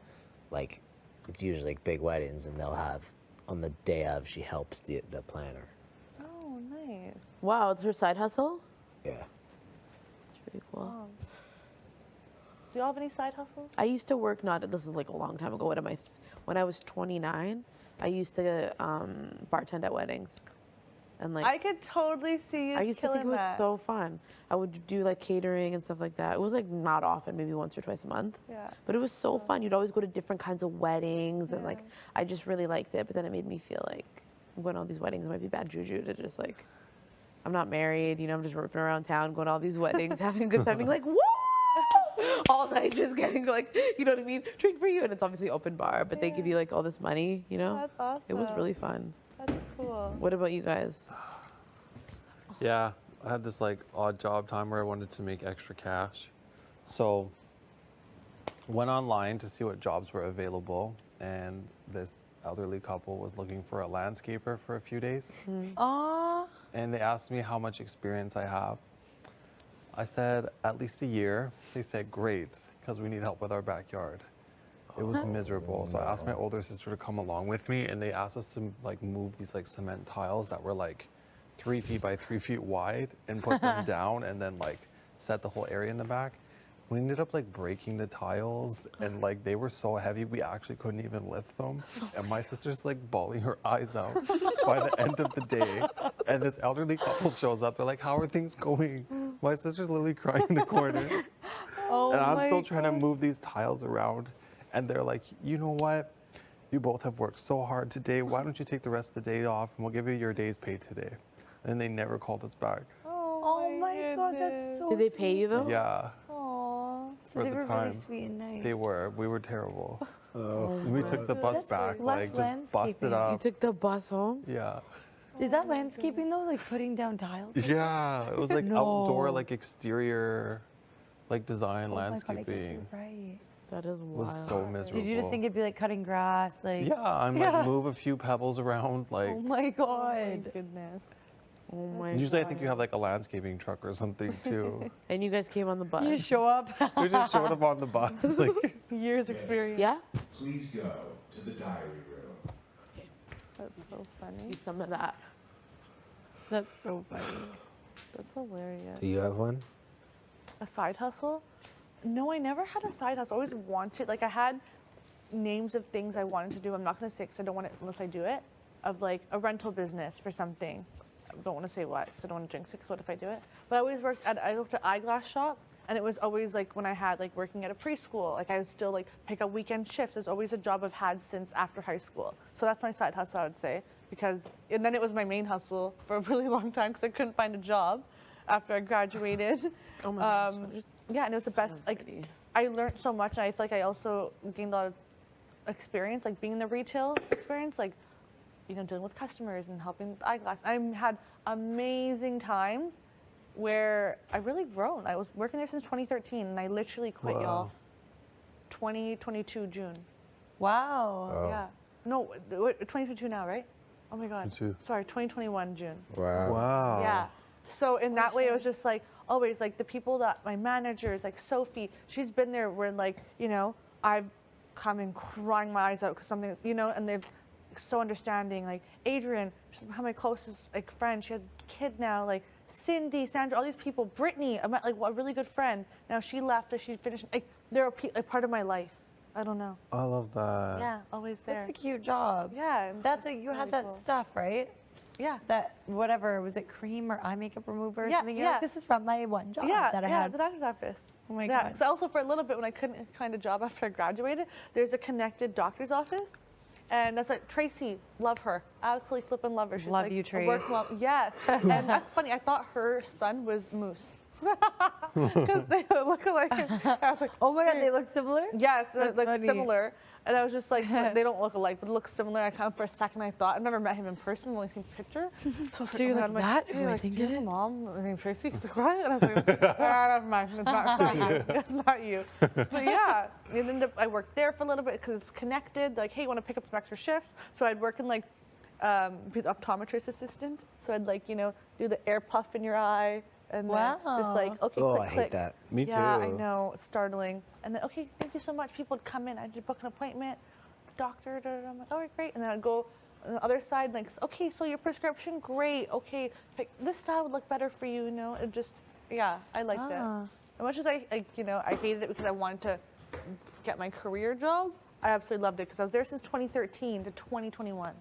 like it's usually like big weddings and they'll have on the day of she helps the planner. Oh, nice. Wow, it's her side hustle? Yeah. It's pretty cool. Wow. Do y'all have any side hustles? I used to work, this is like a long time ago, when I was 29, I used to bartend at weddings. And like I could totally see you I used to think it killing was that. so fun. I would do like catering and stuff like that. It was like not often, maybe once or twice a month. Yeah. But it was so fun. You'd always go to different kinds of weddings and like I just really liked it. But then it made me feel like I'm going to all these weddings. It might be bad juju to just like I'm not married, I'm just ripping around town, going to all these weddings, having a good time, being like, woo! All night just getting like, you know what I mean? Drink for you. And it's obviously open bar, but they give you like all this money, That's awesome. It was really fun. That's cool. What about you guys? Yeah, I had this like odd job time where I wanted to make extra cash. So went online to see what jobs were available, and this elderly couple was looking for a landscaper for a few days. Aw. And they asked me how much experience I have. I said at least a year. They said great, because we need help with our backyard. It was miserable. So I asked my older sister to come along with me, and they asked us to like move these like cement tiles that were like 3 feet by 3 feet wide and put them down and then like set the whole area in the back. We ended up like breaking the tiles, and like they were so heavy we actually couldn't even lift them. And my sister's like bawling her eyes out by the end of the day. And this elderly couple shows up. They're like, "How are things going?" My sister's literally crying in the corner. Oh And I'm my still trying to God. move these tiles around. And they're like, "You know what? You both have worked so hard today. Why don't you take the rest of the day off and we'll give you your day's pay today?" And they never called us back. Oh my God, that's so Did they pay you though? Yeah. Aw. So for they the were time. really sweet and nice. They were. We were terrible. Oh. And we took the bus That's back, less like just busted landscaping. up. You took the bus home? Yeah. Is that landscaping though? Like putting down tiles? Yeah. It was like No. outdoor, like exterior, like design Oh my God, I guess landscaping. you're right. That is It was wild. so miserable. Did you just think it'd be like cutting grass? Like Yeah, I'm Yeah. like move a few pebbles around, like. oh my God. Goodness. Oh my Usually, I God. think you have like a landscaping truck or something too. And you guys came on the bus. You just show up. We just showed up on the bus. Like, Years experience. Yeah? Please go to the diary room. That's so funny. Need some of that. That's so funny. That's hilarious. Do you have one? A side hustle? No, I never had a side hustle. I always wanted, like I had names of things I wanted to do. I'm not going to say because I don't want it unless I do it. Of like a rental business for something. I don't want to say what because I don't want to jinx it. 'Cause what if I do it? But I always worked at an eyeglass shop, and it was always like when I had like working at a preschool. Like I would still like pick up weekend shifts. It's always a job I've had since after high school. So that's my side hustle, I would say, because and then it was my main hustle for a really long time because I couldn't find a job after I graduated. Oh my gosh. Yeah, and it was the best. Like, I learned so much, and I feel like I also gained a lot of experience, like being in the retail experience, like, you know, dealing with customers and helping with eyeglass. I had amazing times where I really grown. I was working there since 2013, and I literally quit, y'all, 2022 June. Wow. Oh. Yeah. No, 2022 now, right? Oh my God. 22. Sorry, 2021 June. Wow. Wow. Yeah. So in that way, it was just like always like the people that my managers, like Sophie, she's been there where like, you know, I've come in crying my eyes out because something, you know, and they've so understanding. Like Adrian, she's become my closest like friend. She has a kid now. Like Cindy, Sandra, all these people. Brittany, I met like a really good friend. Now she left. She finished. Like they're a part of my life. I don't know. I love that. Yeah, always there. That's a cute job. Yeah. and That's like you had really that cool. stuff, right? Yeah. That whatever was it cream or eye makeup remover or Yeah, something? You're yeah. like, this is from my one job Yeah, that I yeah, had. the doctor's office. Oh my Yeah, God. so also for a little bit when I couldn't find a job after I graduated, there's a connected doctor's office, And that's like, Tracy, love her. Absolutely flippin' love her. She's Love like, you, a Trace. work mom. Yes. And that's funny. I thought her son was Moose. Because they look alike. I was like, Oh my God, they look similar? yes, That's like funny. similar. And I was just like, they don't look alike, but it looks similar. I kind of, for a second, I thought, I've never met him in person, I've only seen picture. So, I was So you're oh like, my is God, that I'm who I like, think do you it have a is? mom named Tracy? He's like, what? And I was like, never mind, it's not you. It's not you. But yeah, it ended up, I worked there for a little bit because it's connected. Like, hey, you want to pick up some extra shifts? So I'd work in like, be the optometrist assistant. So I'd like, do the air puff in your eye. And then just like, okay, Oh, click, I hate click. that. Me Yeah, I too. know, it's startling. And then, okay, thank you so much. People would come in, I'd book an appointment, the doctor, I'm like, all right, great. And then I'd go on the other side, like, okay, so your prescription, great. Okay, like, this style would look better for you, It just, yeah, I liked it. Ah. As much as I hated it because I wanted to get my career job, I absolutely loved it because I was there since 2013 to 2021.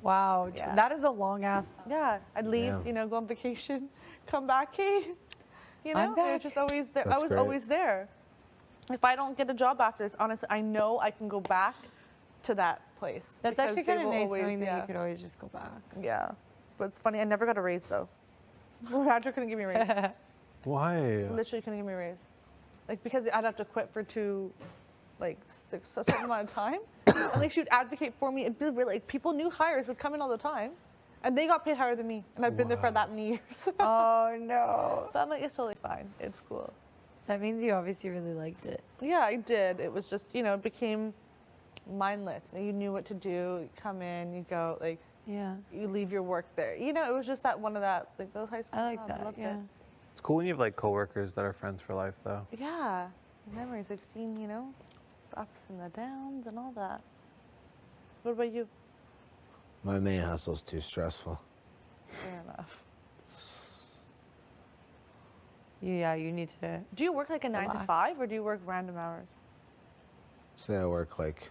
Wow, Yeah. that is a long ass. Yeah, I'd leave, Damn. go on vacation, come back, hey, I'm it was back. just always there. I That's was great. always there. If I don't get a job after this, honestly, I know I can go back to that place. That's because actually they kind of will nice always- knowing that yeah. you could always just go back. Yeah, but it's funny. I never got a raise though. Roger couldn't give me a raise. Why? Literally couldn't give me a raise, like because I'd have to quit for a certain amount of time, and like she would advocate for me. It'd be really like people, new hires would come in all the time, and they got paid higher than me, and I've been there for that many years. Oh no. But I'm like, it's totally fine. It's cool. That means you obviously really liked it. Yeah, I did. It was just, it became mindless. You knew what to do. You come in, you go, like, Yeah. you leave your work there. It was just that one of that, like, those high school. I like jobs. that. loved Yeah. it. It's cool when you have like coworkers that are friends for life, though. Yeah. Memories. I've seen, the ups and the downs and all that. What about you? My main hustle's too stressful. Fair enough. Yeah, you need to. Do you work like a 9 to Relax. 5 or do you work random hours? Say I work like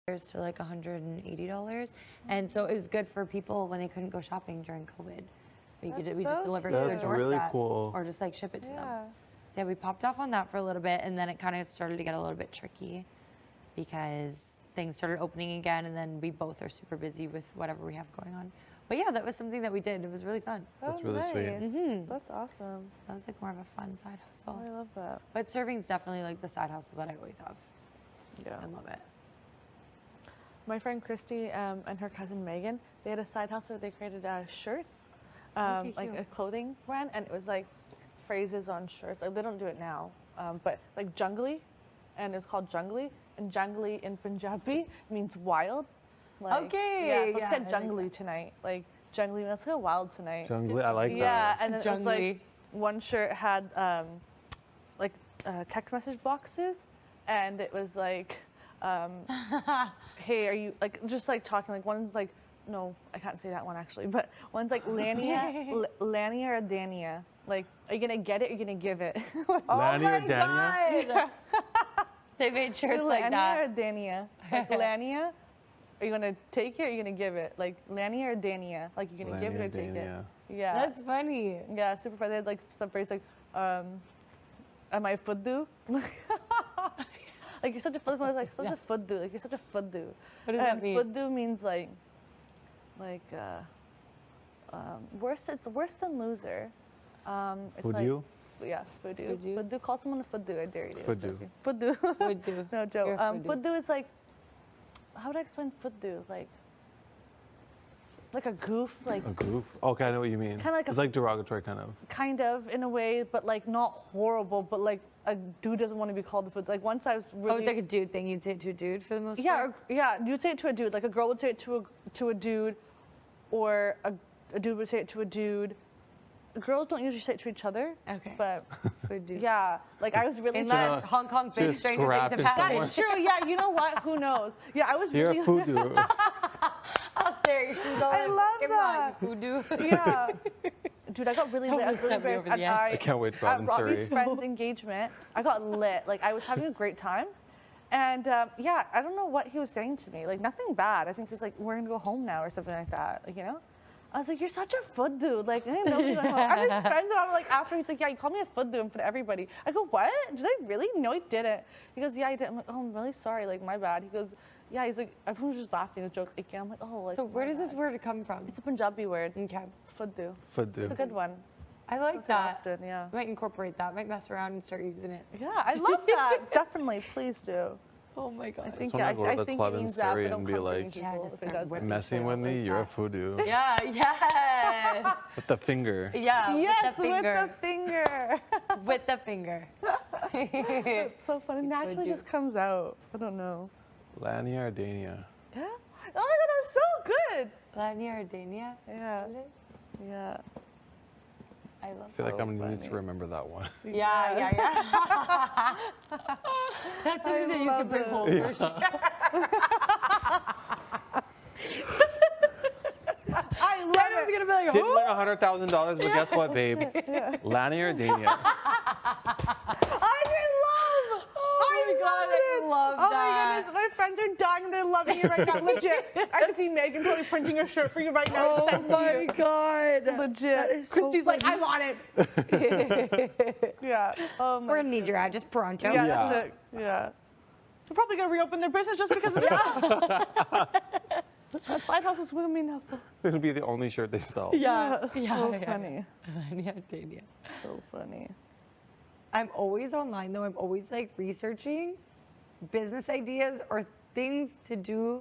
To like $180, and so it was good for people when they couldn't go shopping during COVID. We just so deliver it to their That's doorstep, really cool. or just like ship it to them. Yeah. So yeah, we popped off on that for a little bit, and then it kind of started to get a little bit tricky because things started opening again, and then we both are super busy with whatever we have going on. But yeah, that was something that we did. It was really fun. That's Oh, really sweet. nice. Mm-hmm. That's awesome. That was like more of a fun side Oh, hustle. I love that. But serving's definitely like the side hustle that I always have. Yeah. I love it. My friend Christy and her cousin Megan, they had a side hustle. They created shirts, Okay, like cute. a clothing brand, and it was like phrases on shirts. Like they don't do it now, but like jungly, and it's called jungly. And jungly in Punjabi means wild. Like, Okay, Yeah, let's yeah, get I like jungly tonight. Like jungly, let's go wild tonight. Jungly, I like Yeah, that. and it was like Jungly. one shirt had like text message boxes, and it was like, hey, are you like just like talking? Like one's like, no, I can't say that one actually, but one's like Lania, Lania or Dania. Like, are you gonna get it? Or are you gonna give it? Lanny or Dania? God. They made shirts like Lania that. or Dania? Like Lania, are you gonna take it? Or are you gonna give it? Like Lania or Dania? Like you're gonna give it or take it? Yeah. That's funny. Yeah, super fun. They had like some phrase like, am I fuddu? Like you're such a fuddu. I was like such a fuddu. Like you're such a fuddu. What does that mean? Fuddu means like worse. It's worse than loser. It's Would like, you? Yeah, fuddu. Fuddu? Fuddu. Call someone a fuddu. I dare you to. Fuddu. Fuddu. Would do. No joke. You're a fuddu. Fuddu is like, how would I explain fuddu? Like a goof, like A goof? Okay, I know what you mean. Kinda like a- it's like derogatory, kind of. kind of in a way, but like not horrible, but like a dude doesn't want to be called a fuddu. Like once I was really Oh, it's like a dude thing. You'd say it to a dude for the most yeah, part? or, yeah. You'd say it to a dude, like a girl would say it to a dude, or a dude would say it to a dude. Girls don't usually say it to each other. Okay. But Voodoo. yeah, like I was really Unless Hong Kong big just stranger things have scrapping happened. That's true. Yeah, you know what? Who knows? Yeah, I was You're really. a voodoo. I'll stare at your shoes all I love "Come on, that. you voodoo. Yeah. Dude, I got really lit. I was Almost really sent me embarrassed. over the And edge. I can't wait to go out at in Robbie's Surrey. friend's engagement, I got lit. Like I was having a great time. And yeah, I don't know what he was saying to me. Like nothing bad. I think he's like, we're gonna go home now or something like that. Like, you know? I was like, you're such a food dude. Like, I didn't know he was like, I'm his friends and I'm like, after he's like, yeah, you called me a food dude in front of everybody. I go, what? Did I really? No, he didn't. He goes, yeah, I did. I'm like, oh, I'm really sorry. Like, my bad. He goes, yeah, he's like, everyone was just laughing at jokes. I'm like, oh, like. So where my does this bad. word come from? It's a Punjabi word. Okay. Food dude. Voodoo. It's a good one. I like That's that. often, yeah. I might incorporate that. Might mess around and start using it. Yeah, I love that. Definitely, please do. Oh my god. I think wanna yeah, go to I the think club it in means that, Surrey but and don't be come for like, me, Yeah, people, just if it start does. whipping Messing shit with out me, like you're a that. voodoo. Yeah, yes. With the finger. Yeah, Yes, with the finger. with the finger. With the finger. It's so funny. Naturally do. just comes out. I don't know. Lania or Dania? Yeah. Oh my god, that was so good. Lania or Dania? Yeah. Yeah. I love I feel like So I'm gonna need to funny. remember that one. Yeah, yeah, yeah. That's something that you can love bring it. home for sure. I love Daniel's it. gonna be like, Didn't who? win $100,000, but guess what, babe? Lania or Dania? I'm in love. Oh my God, I love Oh that. my goodness, my friends are dying. They're loving you right now. Legit. I can see Megan totally printing your shirt for you right now. Oh Thank my you. God. Legit. That is so Christy's like, I funny. want it. Yeah. Oh my We're gonna need your address pronto. Yeah, Yeah. that's it. Yeah. They're probably gonna reopen their business just because of that. Lighthouse is with me now, so. It'll be the only shirt they sell. Yeah, So yeah. funny. Lania, Dania. So funny. I'm always online though. I'm always like researching business ideas or things to do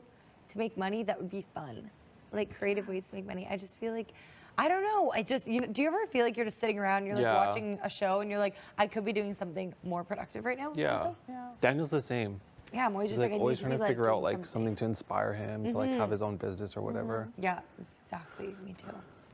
to make money that would be fun, like creative ways to make money. I just feel like, I don't know. I just, you know, do you ever feel like you're just sitting around, you're like Yeah. watching a show, and you're like, I could be doing something more productive right now? Yeah. Also? Yeah. Daniel's the same. Yeah, I'm always He's just like like, I always need trying to to be, figure out doing like something to inspire him to like have his own business or whatever. Yeah, it's exactly me too.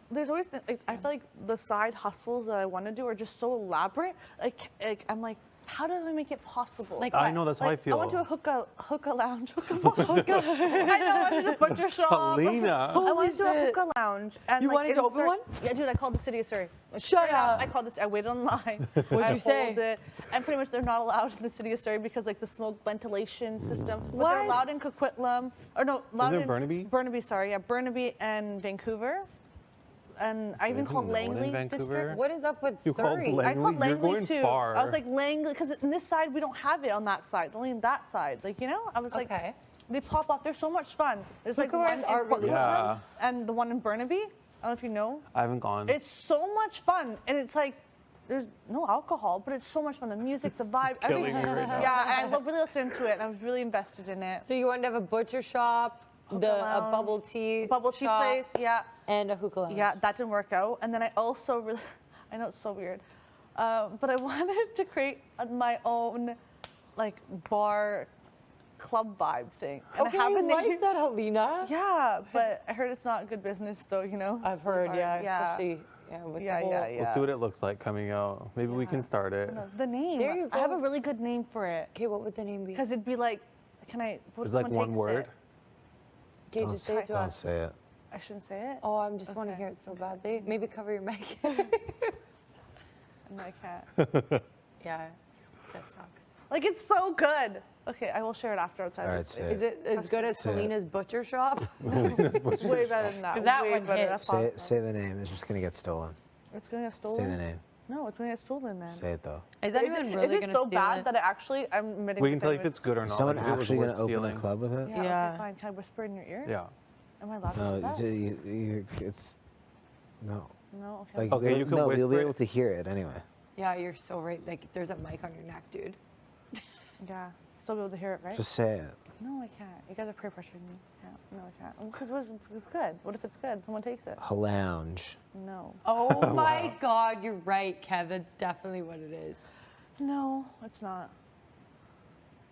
There's always, like, I feel like the side hustles that I want to do are just so elaborate. Like I'm like, how do I make it possible? Like I what? know, that's how I Like, feel. I went to a hookah lounge. I know, I went to the butcher shop. Alina. I went to a hookah lounge. And You like, wanted to in open Sur- one? Yeah, dude, I called the city of Surrey. Like, Shut straight up. I called this. I waited online. What'd I you say? pulled it, and pretty much they're not allowed in the city of Surrey because like the smoke ventilation system. But What? they're allowed in Coquitlam, or no, allowed Isn't it in Burnaby? Burnaby, sorry, yeah, Burnaby and Vancouver. And I even Isn't called no one in Langley Vancouver? district. What is up with You called Surrey? Lang- I called You're Langley going too. far. I was like Langley because in this side we don't have it on that side, only in that side. Like you know, I was like, Okay. they pop off. They're so much fun. There's like Hookah one bars in are really Coquitlam Yeah. and the one in Burnaby. I don't know if you know. I haven't gone. It's so much fun, and it's like there's no alcohol, but it's so much fun. The music, the vibe, killing everything. me right now. Yeah, and I really looked into it, and I was really invested in it. So you wanted to have a butcher shop, a lounge, bubble tea, Bubble tea shop, place, yeah. and a hookah lounge. Yeah, that didn't work out. And then I also really, I know it's so weird, but I wanted to create my own like bar club vibe thing. And Okay, I have a you name. like that, Alina? Yeah, but I heard it's not good business though, you know? I've heard, Hard. yeah, Yeah. especially with Yeah, the whole. yeah, yeah. We'll see what it looks like coming out. Maybe we can start it. The name. There you I have a go. really good name for it. Okay, what would the name be? Because it'd be like, can I, what It's if like someone one takes word. it? Okay, just say it to Don't us. say it. I shouldn't say it? Oh, I just want to Okay. hear it so badly. Maybe cover your mic. No, I can't. Yeah, that sucks. Like, it's so good. Okay, I will share it after outside. All right, Let's say see. it. Is it as good as Say it. Selena's butcher shop? Way better than that. 'Cause that Way one better. hit. That's Say, awesome. say the name. It's just gonna get stolen. It's gonna get stolen. Say the name. No, it's gonna get stolen then. Say it though. Is that Is even it, really is it gonna so steal bad it? that I actually I'm admitting We to can tell you saying if it's good or Is not. someone like, if it was actually worth gonna open stealing. a club with it? Yeah. Yeah. Okay, fine. Can I whisper in your ear? Yeah. Am I allowed to No, do that? it's no. No. Okay. Like, Okay, you can no, you'll be whisper it. able to hear it anyway. Yeah, you're so right. Like, there's a mic on your neck, dude. Yeah. Still be able to hear it, right? Just say it. No, I can't. You guys are peer pressuring me. Yeah. No, I can't. Because what if it's good? What if it's good? Someone takes it. Lounge. No. Oh my God, you're right, Kev. That's definitely what it is. No, it's not.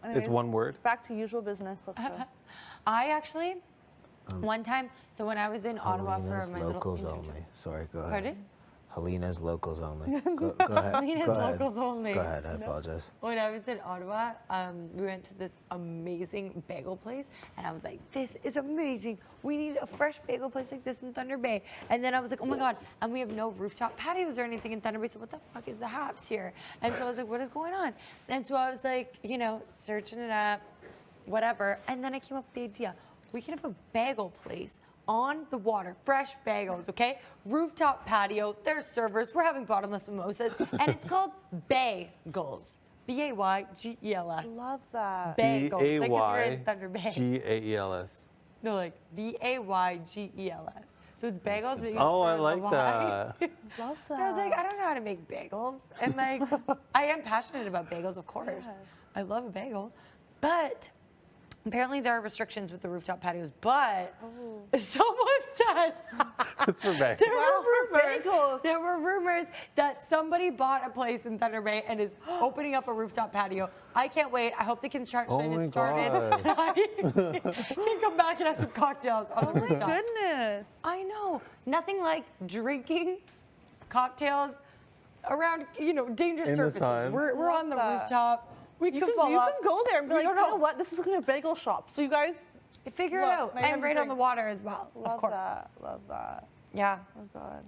It's Anyways, one word. Back to usual business. Let's go. I actually One time, so when I was in Ottawa for Helena's my locals little only. Sorry, go ahead. Pardon? Helena's locals only. Go ahead. Helena's go ahead. locals only. Go ahead. I apologize. When I was in Ottawa, we went to this amazing bagel place, and I was like, this is amazing. We need a fresh bagel place like this in Thunder Bay. And then I was like, oh my God, and we have no rooftop patios or anything in Thunder Bay, so what the fuck is the haps here? And so I was like, what is going on? And so I was like, you know, searching it up, whatever. And then I came up with the idea, we can have a bagel place on the water, fresh bagels, okay? Rooftop patio, there's servers, we're having bottomless mimosas, and it's called Bagels. B-A-Y-G-E-L-S. Love that. Bagels. Like 'cause you're in Thunder Bay. B-A-Y-G-A-E-L-S. No, like B-A-Y-G-E-L-S. So it's bagels, but you Oh, I just throw in the like Y. that. Love that. I was like, I don't know how to make bagels. And like, I am passionate about bagels, of course. Yeah. I love a bagel. But apparently there are restrictions with the rooftop patios. But someone said It's for bagels. there were rumors that somebody bought a place in Thunder Bay and is opening up a rooftop patio. I can't wait. I hope the construction Oh my is started. God. I can come back and have some cocktails on the rooftop. Goodness. I know. Nothing like drinking cocktails around, you know, dangerous In the surfaces. sun. We're on the Love that. rooftop. We You can can, fall you off. can go there and be We like, you don't know know. what? This is like a bagel shop. So you guys Figure Look, it out. now you And have right on the drinks. water as well, love of course. that. Love that. Yeah. Oh God.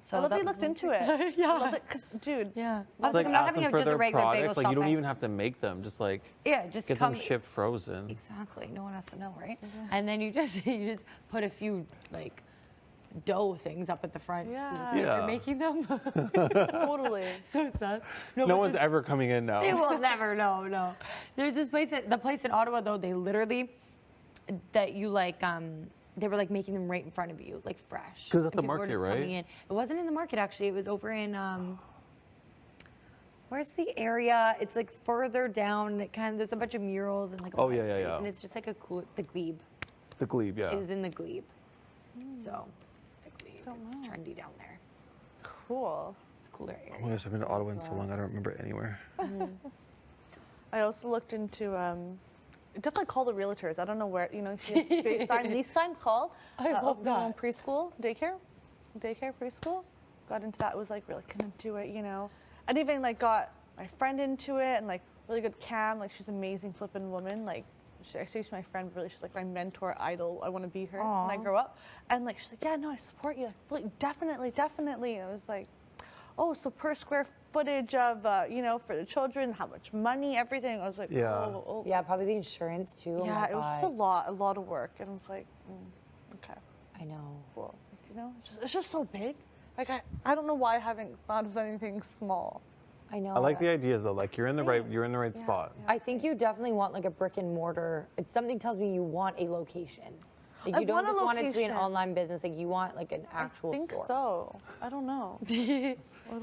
So I love that that you was looked one into thing. it. Yeah. I love it, cause dude. Yeah. I It's was like I'm not ask having them a, for just a their regular bagel products. Like shop. you don't I- even have to make them. Just like Yeah, just get come. them shipped frozen. Exactly. No one has to know, right? And then you just put a few like dough things up at the front. Yeah. So that Yeah. you're making them. Totally. So sad. No but one's this- ever coming in now. They will never know. No. There's this place, the place in Ottawa though. They literally, that you like, they were like making them right in front of you, like fresh. 'Cause at And the people were market, just right? coming in. It wasn't in the market actually. It was over in where's the area? It's like further down. It kind of there's a bunch of murals and like. A Oh, lot of yeah, yeah, trees, yeah. And it's just like a cool the glebe. The glebe, yeah. It was in the glebe. So the glebe. It's trendy down there. Cool. It's a cooler Oh area. my gosh, I've been to Ottawa in so long, I don't remember anywhere. I also looked into definitely call the realtors. I don't know where, you know, if you have sign, lease sign, call. I love open your own that. preschool, daycare, preschool. Got into that, was like really gonna do it, you know. And even like got my friend into it and like really good Cam, like she's an amazing flipping woman. Like I say she's my friend, really, she's like my mentor, idol. I want to be her when I Aw. grow up. And like she's like, yeah, no, I support you. Like, definitely, definitely. And I was like, oh, so per square footage of, you know, for the children, how much money, everything. I was like, Yeah. oh. Yeah, probably the insurance too. Oh Yeah, my it was God. just a lot of work. And I was like, okay, I know. cool. Like, you know, it's just so big. Like, I don't know why I haven't thought of anything small. I know. I like the ideas though, like you're in the right spot. I think you definitely want like a brick and mortar. It's something tells me you want a location. Like I you don't want a just want it to be an location. online business. Like you want like an actual I think store. so. I don't know.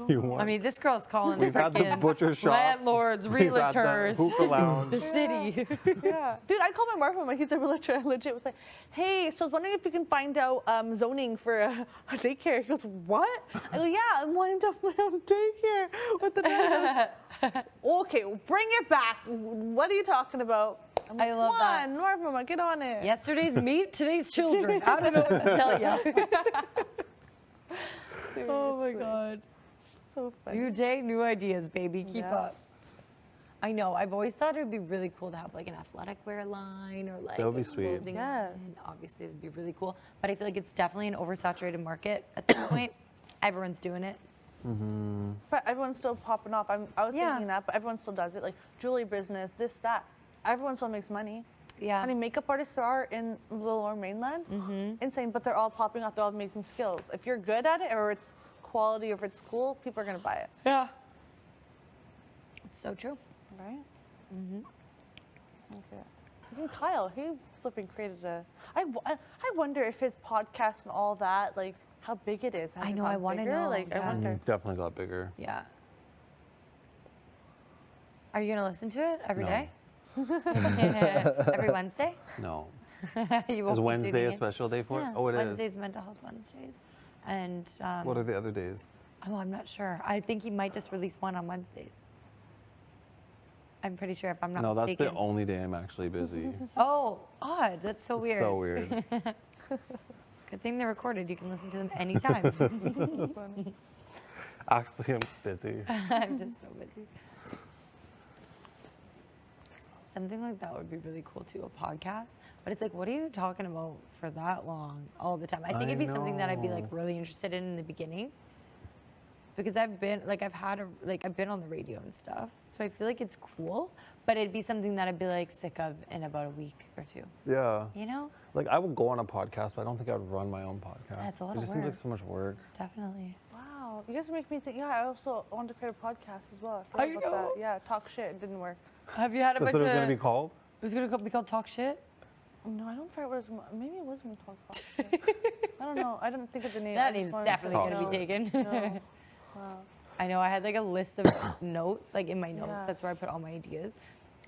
You want. I mean, this girl's calling We've had the freaking butcher shop. landlords, We've had the realtors, hookah lounge. the city. Yeah. Dude, I called my Marvin when he's a realtor. I legit was like, hey, so I was wondering if you can find out zoning for a daycare. He goes, what? I go, yeah, I'm wanting to have my own daycare. What the hell? Okay, bring it back. What are you talking about? I'm I love that. Come on, Marvin, get on it. Yesterday's meat, today's children. I don't know what to tell you. Oh my God. So funny. New day, new ideas, baby. Keep Yeah. up. I know. I've always thought it would be really cool to have like an athletic wear line or like That would be a sweet. clothing Yes. line. Obviously, it would be really cool. But I feel like it's definitely an oversaturated market at this point. Everyone's doing it. But everyone's still popping off. I was Yeah. thinking that, but everyone still does it. Like jewelry business, this, that. Everyone still makes money. Yeah. How many makeup artists there are in the Lower Mainland? Insane, but they're all popping off. They're all amazing skills. If you're good at it, or it's quality, or if it's cool, people are gonna buy it, Yeah. It's so true. right? Okay. Even Kyle, he flipping created a. I wonder if his podcast and all that, like how big it is. Has I it know, got I wanna bigger? know, Like I yeah. wonder. Definitely got bigger. Yeah. Are you gonna listen to it every No. day? Every Wednesday? No. You Is won't be Wednesday tuning a in? special day for it? Yeah. Oh, it is. Wednesday's Mental Health Wednesdays. And What are the other days? oh, I'm not sure. I think he might just release one on Wednesdays. I'm pretty sure if I'm not No, that's mistaken. the only day I'm actually busy. Oh, odd. That's so It's weird. so weird. Good thing they're recorded. You can listen to them anytime. Actually, I'm just busy. I'm just so busy. Something like that would be really cool too, a podcast. But it's like, what are you talking about for that long all the time? I think it'd be something that I'd be like really interested in the beginning. Because I've been on the radio and stuff. So I feel like it's cool, but it'd be something that I'd be like sick of in about a week or two. Yeah. You know? Like I would go on a podcast, but I don't think I would run my own podcast. That's a lot It of just seems work. like so much work. Definitely. Wow, you guys make me think. Yeah, I also wanted to create a podcast as well. I I forgot about know. that. Yeah, talk shit. It didn't work. Have you had a That's bunch what it was of... going to be called? It was going to be called Talk Shit? No, I don't forget what it was. Maybe it was going to talk shit. I don't know. I didn't think of the name. That name's definitely going to be taken. No. Wow. I know, I had like a list of notes, like in my notes, Yeah. that's where I put all my ideas.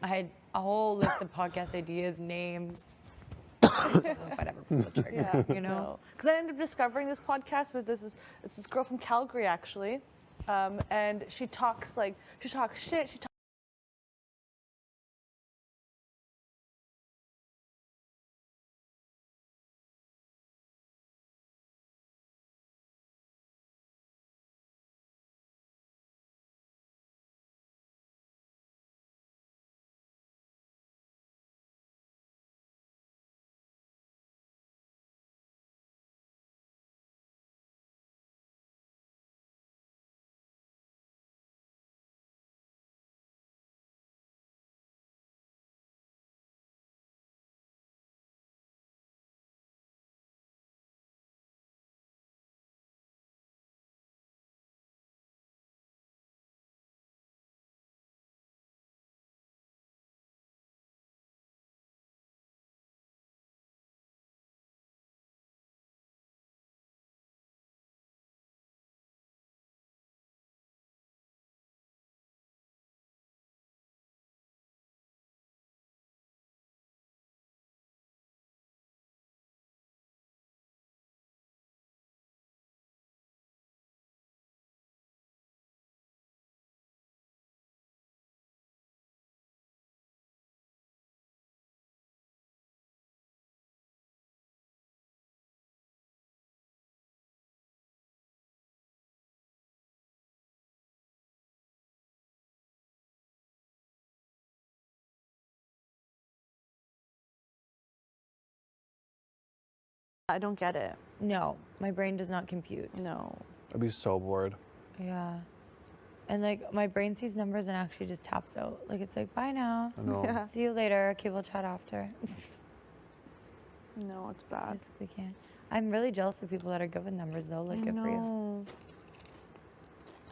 I had a whole list of podcast ideas, names. I don't know if I'd ever pull the trigger, you know? Because I ended up discovering this podcast with it's this girl from Calgary actually, and she talks shit. She talks. I don't get it. No, my brain does not compute. No. I'd be so bored. Yeah. And like my brain sees numbers and actually just taps out. Like it's like, bye now. I know. Yeah. See you later. Okay, we'll chat after. No, it's bad. Basically can't. I'm really jealous of people that are good with numbers though. Like good for you.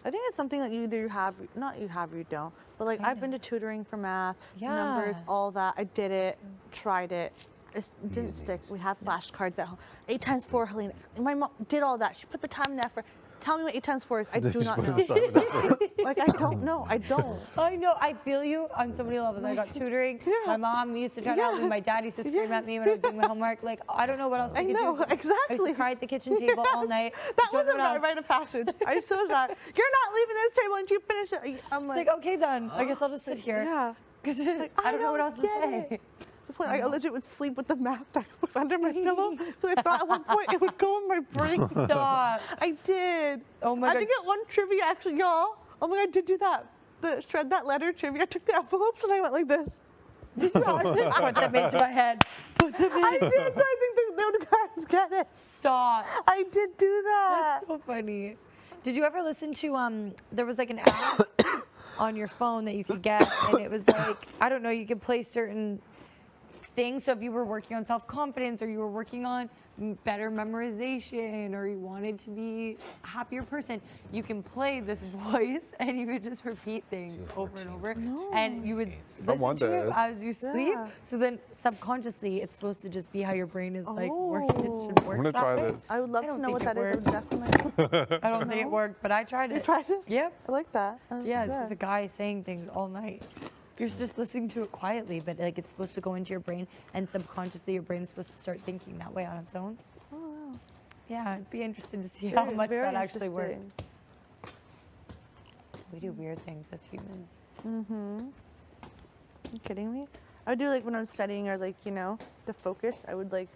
I think it's something that you have or you don't. But like I've been to tutoring for math, Yeah. numbers, all that. I did it, tried it. It didn't stick. We have flashcards at home. 8 times 4, Helena. My mom did all that. She put the time and effort. Tell me what 8 times 4 is. I do not know. Like I don't know. I don't. I know. I feel you on so many levels. I got tutoring. Yeah. My mom used to try to help me. My dad used to scream at me when I was doing my homework. Like I don't know what else we I could know, do. I used exactly. to cry at the kitchen table all night. That Don't was know a what else. rite of passage. I saw that. You're not leaving this table until you finish it. I'm It's like, like okay then. I guess I'll just sit here. yeah. Because Like, I don't know what else to get say. it. The point, I legit would sleep with the math textbooks under my pillow because I thought at one point it would go in my brain. Stop. I did. Oh my I god. think at one trivia actually, y'all. Oh my god, I did do that. The shred that letter trivia. I took the envelopes and I went like this. Did you actually put them into my head? Put them in. I did. So I think the guys get it. Stop. I did do that. That's so funny. Did you ever listen to there was like an app on your phone that you could get, and it was like, I don't know, you could play certain things. So if you were working on self-confidence, or you were working on better memorization, or you wanted to be a happier person, you can play this voice and you would just repeat things over and over. And you would listen to it as you sleep. Yeah. So then subconsciously, it's supposed to just be how your brain is like working. It should work I'm gonna that try way. this. I would love I to don't know what think that it is. I would definitely. I don't think it worked, but I tried it. You tried it? Yep. I like that. Yeah, it's just a guy saying things all night. You're just listening to it quietly, but like it's supposed to go into your brain, and subconsciously your brain's supposed to start thinking that way on its own. Oh, wow. Yeah, I'd be interested to see how much that actually works. interesting. We do weird things as humans. Mm-hmm. You kidding me? I would do like when I'm studying or like, you know, the focus, I would like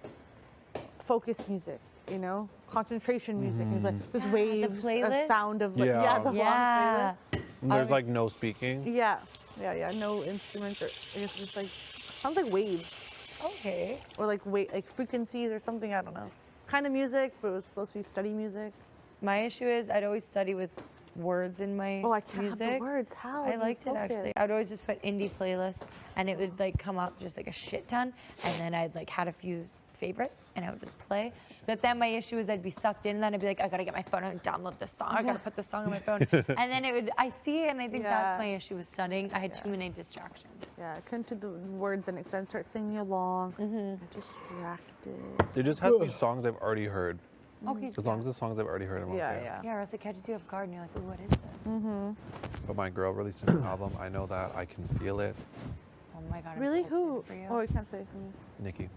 focus music, you know, concentration music. It's like this waves, a playlist? sound of like Yeah. the Yeah. long playlist. And there's like no speaking. Yeah, yeah. No instruments or I guess just like sounds like waves Okay. or like like frequencies or something. I don't know. Kind of music, but it was supposed to be study music. My issue is I'd always study with words in my Oh, I can't music. have the words. How? I do you liked it focus? actually. I'd always just put indie playlists, and it would like come up just like a shit ton, and then I'd like had a few favorites, and I would just play. But then my issue is I'd be sucked in, and then I'd be like, I gotta get my phone out and download this song. I gotta put this song on my phone, and then it would. I see it, and I think that's my issue with studying. I had too many distractions. Yeah, I couldn't do the words and then start singing along. I'm distracted. It just has to be songs I've already heard. Okay. As long as the songs I've already heard, I'm okay. Yeah. Yeah, or else it catches you off guard, and you're like, ooh, what is this? But my girl released a new album. I know that. I can feel it. Oh my god. I'm Really? so Who? excited for you. Oh, I can't say for me. Nikki.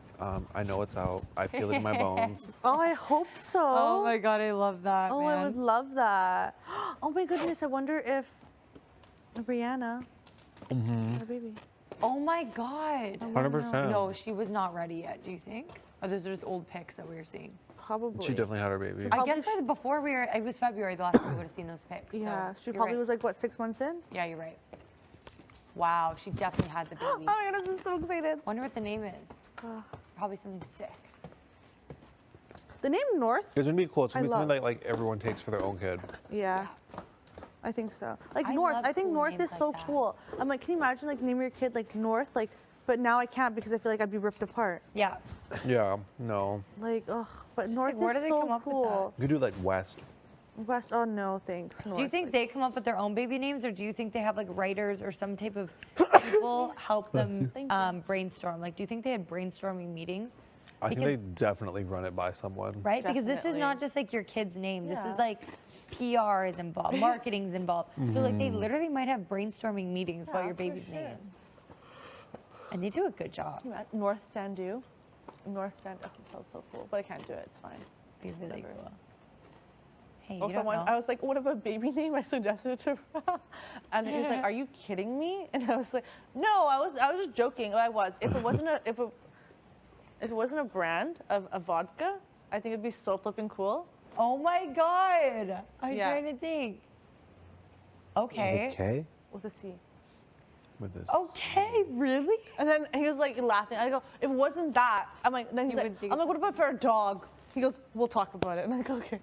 I know it's out. I feel it in my bones. Oh, I hope so. Oh my god, I love that. Oh, man. I would love that. Oh my goodness, I wonder if Brianna had a baby. Oh my god. 100%. No, she was not ready yet. Do you think? Or those are just old pics that we were seeing. Probably. She definitely had her baby. I guess before we were, it was February the last time we would have seen those pics. Yeah, so she you're probably right. was like, what, 6 months in? Yeah, you're right. Wow, she definitely had the baby. Oh my goodness, I'm so excited. Wonder what the name is. Probably something sick. The name North? It's gonna be cool. It's gonna I be something love- that like everyone takes for their own kid. Yeah. I think so. Like I North, love I think cool North names is like so that. cool. I'm like, can you imagine like name your kid like North? Like, but now I can't because I feel like I'd be ripped apart. Yeah. Yeah. No. Like, ugh, but Just, North like, where is do they so come up with cool. You could do like West. West, oh no, thanks. North, Do you think like- they come up with their own baby names, or do you think they have like writers or some type of people help them brainstorm? Like, do you think they had brainstorming meetings? I think Because- they definitely run it by someone. Right? Because this is Definitely. not just like your kid's name. This Yeah. is like PR is involved, marketing's involved. So like they literally might have brainstorming meetings about Yeah, your for baby's sure. name. And they do a good job. North Sandu? North Sandu, oh, it sounds so cool, but I can't do it, it's fine. Be really cool. Hey, you Also, don't know. I was like, what about baby name? I suggested it to and he's like, are you kidding me? And I was like, no, I was just joking. I was. If it wasn't if it wasn't a brand of a vodka, I think it'd be so flipping cool. Oh my god! I'm Yeah. trying to think. Okay. Okay. With a C. With this. Okay, really? And then he was like laughing. I go, if it wasn't that, I'm like, then he's You like, wouldn't think I'm like, what about for a dog? He goes, we'll talk about it. And I go, okay.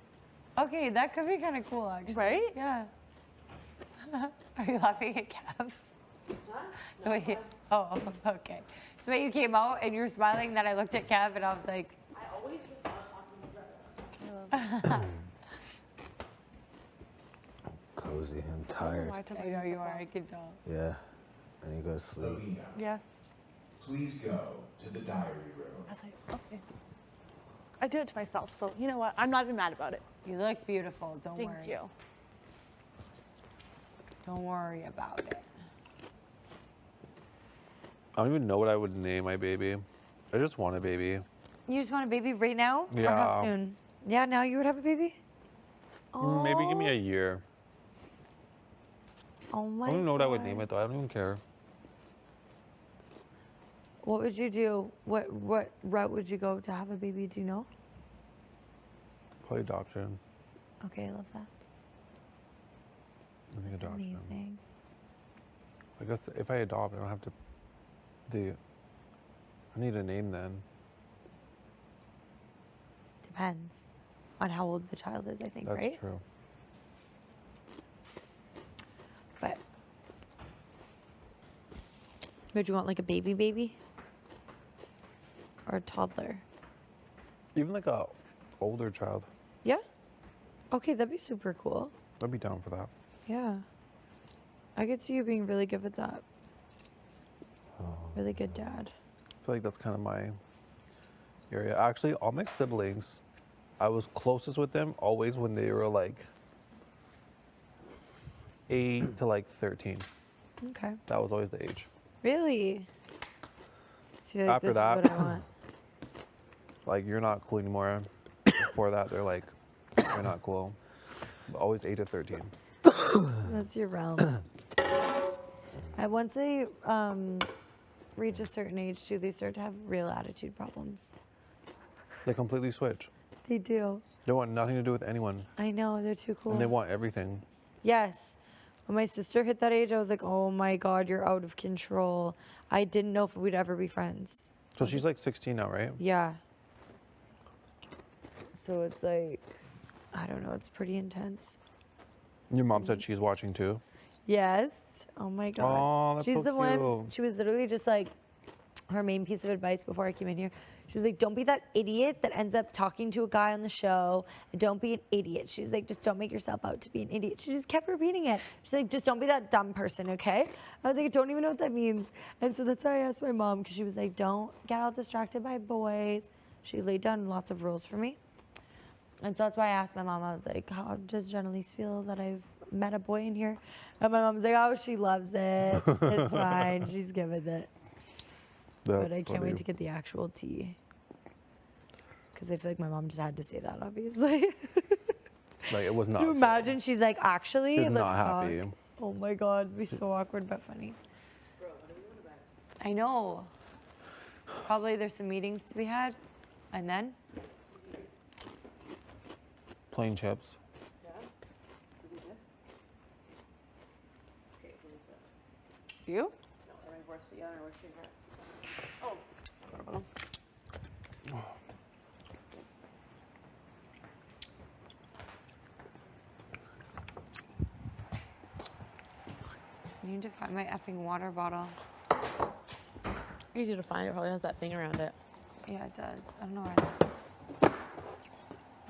Okay, that could be kind of cool actually. Right? Yeah. Are you laughing at Kev? No, wait. Oh, okay. So wait, you came out and you were smiling, then I looked at Kev and I was like, I always just love talking to brother. Cozy. I'm tired. I know you are, I can tell. Yeah. I need to go to sleep. Alina, Yes. please go to the diary room. I was like, okay. I do it to myself, so you know what? I'm not even mad about it. You look beautiful, don't Thank worry. you. Don't worry about it. I don't even know what I would name my baby. I just want a baby. You just want a baby right now? Or how Yeah. soon? Yeah, now you would have a baby? Maybe give me a year. Oh my I don't even know what I would God. name it though. I don't even care. What would you do? What route would you go to have a baby? Do you know? Probably adoption. Okay, I love that. I think That's adoption. amazing. I guess if I adopt, I don't have to. I need a name then. Depends on how old the child is, I think, That's right? true. But would you want like a baby? Or a toddler? Even like a older child. Yeah? Okay, that'd be super cool. I'd be down for that. Yeah. I could see you being really good with that. Really good dad. I feel like that's kind of my area. Actually, all my siblings, I was closest with them always when they were like 8 to like 13. Okay. That was always the age. Really? So you're like, After this that, is what I want. like, you're not cool anymore. Before that, they're like, you're not cool. But always 8 to 13. That's your realm. Once they reach a certain age too, they start to have real attitude problems. They completely switch. They do. They want nothing to do with anyone, I know, they're too cool. and they want everything. Yes. When my sister hit that age, I was like, oh my God, you're out of control. I didn't know if we'd ever be friends. So she's like 16 now, right? Yeah. So it's like, I don't know, it's pretty intense. Your mom said she's watching too. Yes. Oh my God. Aw, that's She's so the one, cute. she was literally just like, her main piece of advice before I came in here, she was like, don't be that idiot that ends up talking to a guy on the show. And don't be an idiot. She was like, just don't make yourself out to be an idiot. She just kept repeating it. She's like, just don't be that dumb person, okay? I was like, I don't even know what that means. And so that's why I asked my mom, because she was like, don't get all distracted by boys. She laid down lots of rules for me. And so that's why I asked my mom, I was like, how does Jenelise feel that I've met a boy in here? And my mom's like, oh, she loves it. It's fine. She's good with it. But I can't wait to get the actual tea. Because I feel like my mom just had to say that, obviously. Like it was not. Can you imagine? She's like, actually, She's let's not talk. happy. Oh my God, it'd be so awkward but funny. I know. Probably there's some meetings to be had. And then? Plain chips. Do you? I need to find my effing water bottle. Easy to find. It probably has that thing around it. Yeah, it does. I don't know where.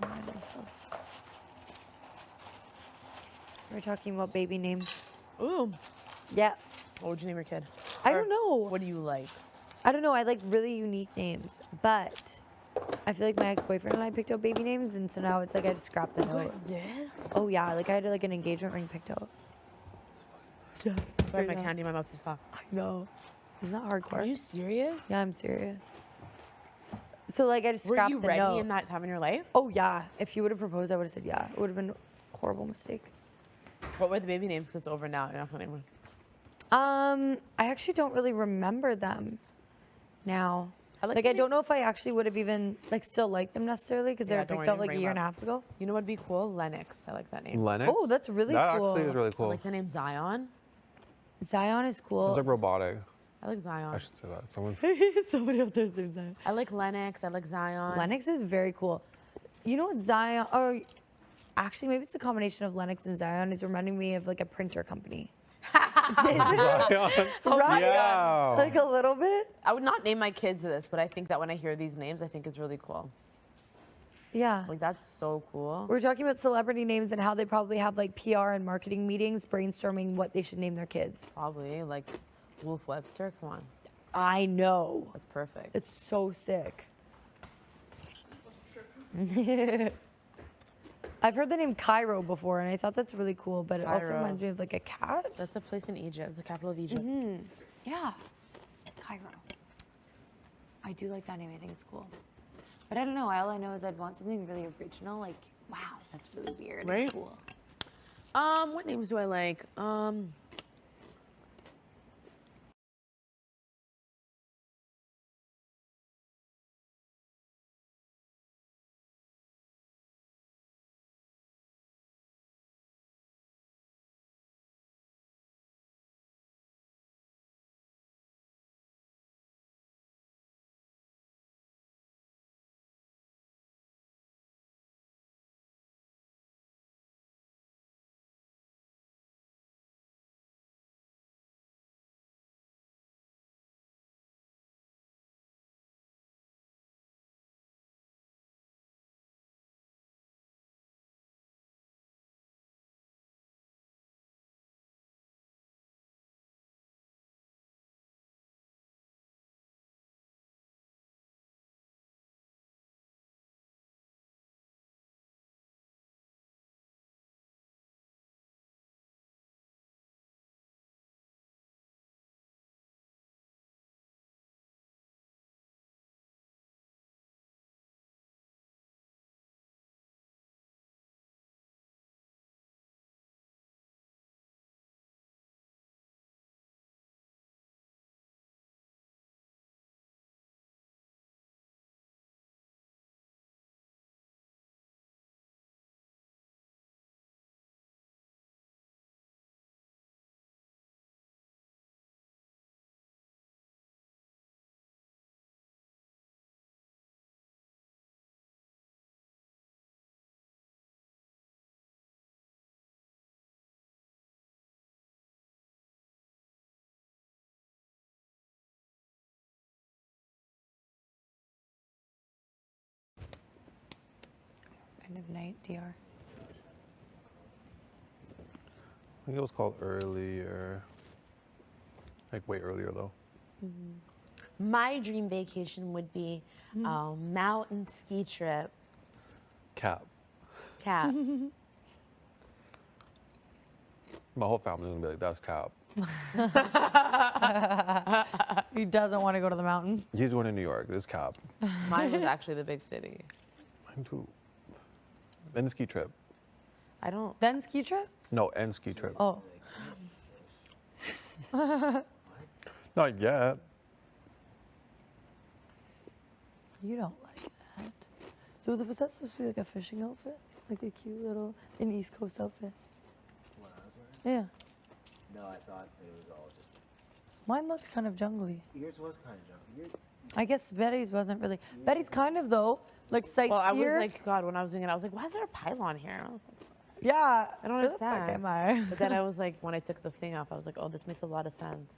Somewhere in this house. We're talking about baby names. Ooh. Yeah. What would you name your kid? I Or don't know. What do you like? I don't know. I like really unique names, but I feel like my ex-boyfriend and I picked out baby names, and so now it's like I just scrapped the note. Did? Oh yeah, like I had like an engagement ring picked out. Yeah. I have my candy in my mouth to stop. I know. Isn't that hardcore? Are you serious? Yeah, I'm serious. So like I just Were scrapped you the ready note. in that time in your life? Oh yeah. If you would have proposed, I would have said yeah. It would have been a horrible mistake. What were the baby names? 'Cause it's over now. You're not gonna name one. I actually don't really remember them now. I like Like the I don't know if I actually would have even like still liked them necessarily because they Yeah, were don't picked worry, out like a bring year them and a up. half ago. You know what'd be cool? Lennox. I like that name. Lennox. Oh, that's really that cool. actually is really I cool. like the name Zion. Zion is It's cool. like robotic. I like Zion. I should say that. Someone's. Somebody out there says Zion. I like Lennox. I like Zion. Lennox is very cool. You know what Zion? Or actually, maybe it's the combination of Lennox and Zion is reminding me of like a printer company. Right? Yeah. Like a little bit. I would not name my kids this, but I think that when I hear these names, I think it's really cool. Yeah. Like that's so cool. We're talking about celebrity names and how they probably have like PR and marketing meetings brainstorming what they should name their kids. Probably like Wolf Webster. Come on, I know. that's perfect. It's so sick. I've heard the name Cairo before, and I thought that's really cool, but it also Cairo. reminds me of like a cat. That's a place in Egypt. It's the capital of Egypt. Yeah. Cairo. I do like that name. I think it's cool. But I don't know. All I know is I'd want something really original. Like, wow, that's really weird Right? and cool. What names do I like? of night, DR. I think it was called earlier. Like way earlier though. My dream vacation would be a mountain ski trip. Cap. Cap. My whole family's gonna be like, that's Cap. He doesn't want to go to the mountain. He's going to New York. This Cap. Mine was actually the big city. Mine too. And the ski trip. I don't. Then ski trip? No, and ski trip. Oh. Not yet. You don't like that. So was that supposed to be like a fishing outfit? Like a cute little, an East Coast outfit? What I was wearing? Yeah. No, I thought it was all just. Mine looked kind of jungly. Yours was kind of jumpy. I guess Betty's wasn't really. Betty's kind of though, like sightseer. Well, I was like, God, when I was doing it, I was like, why is there a pylon here? I was like, yeah. I don't who the fuck understand. am I? But then I was like, when I took the thing off, I was like, oh, this makes a lot of sense.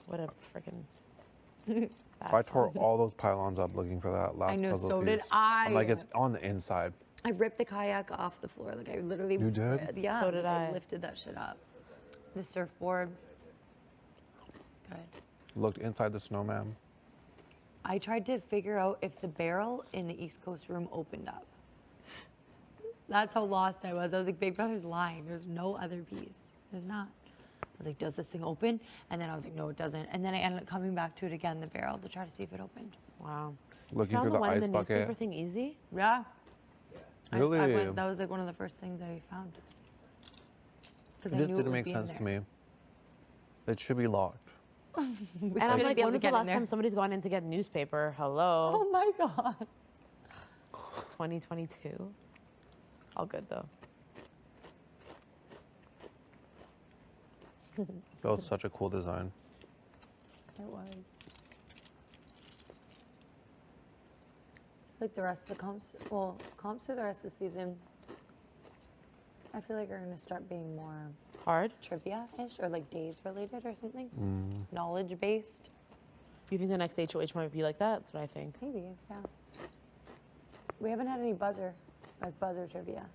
What a freaking. I tore all those pylons up looking for that last I know, puzzle so did piece. I. I'm like, it's on the inside. I ripped the kayak off the floor. Like I literally. You did? Yeah. So did like, I. lifted that shit up. The surfboard. Good. Looked inside the snowman. I tried to figure out if the barrel in the East Coast room opened up. That's how lost I was. I was like, Big Brother's lying. There's no other piece. There's not. I was like, does this thing open? And then I was like, no, it doesn't. And then I ended up coming back to it again, the barrel, to try to see if it opened. Wow. Looking Found through the the one in ice the newspaper bucket. thing easy? Yeah. Really? That was like one of the first things I found. It just didn't make sense to me. It should be locked. And I'm like, when was the last time somebody's gone in to get newspaper? Hello? Oh my God. 2022. All good though. That was such a cool design. It was. Like the rest of the comps for the rest of the season, I feel like are going to start being more hard, trivia-ish, or like days related or something, knowledge-based. You think the next HOH might be like that? That's what I think. Maybe, yeah. We haven't had any buzzer trivia.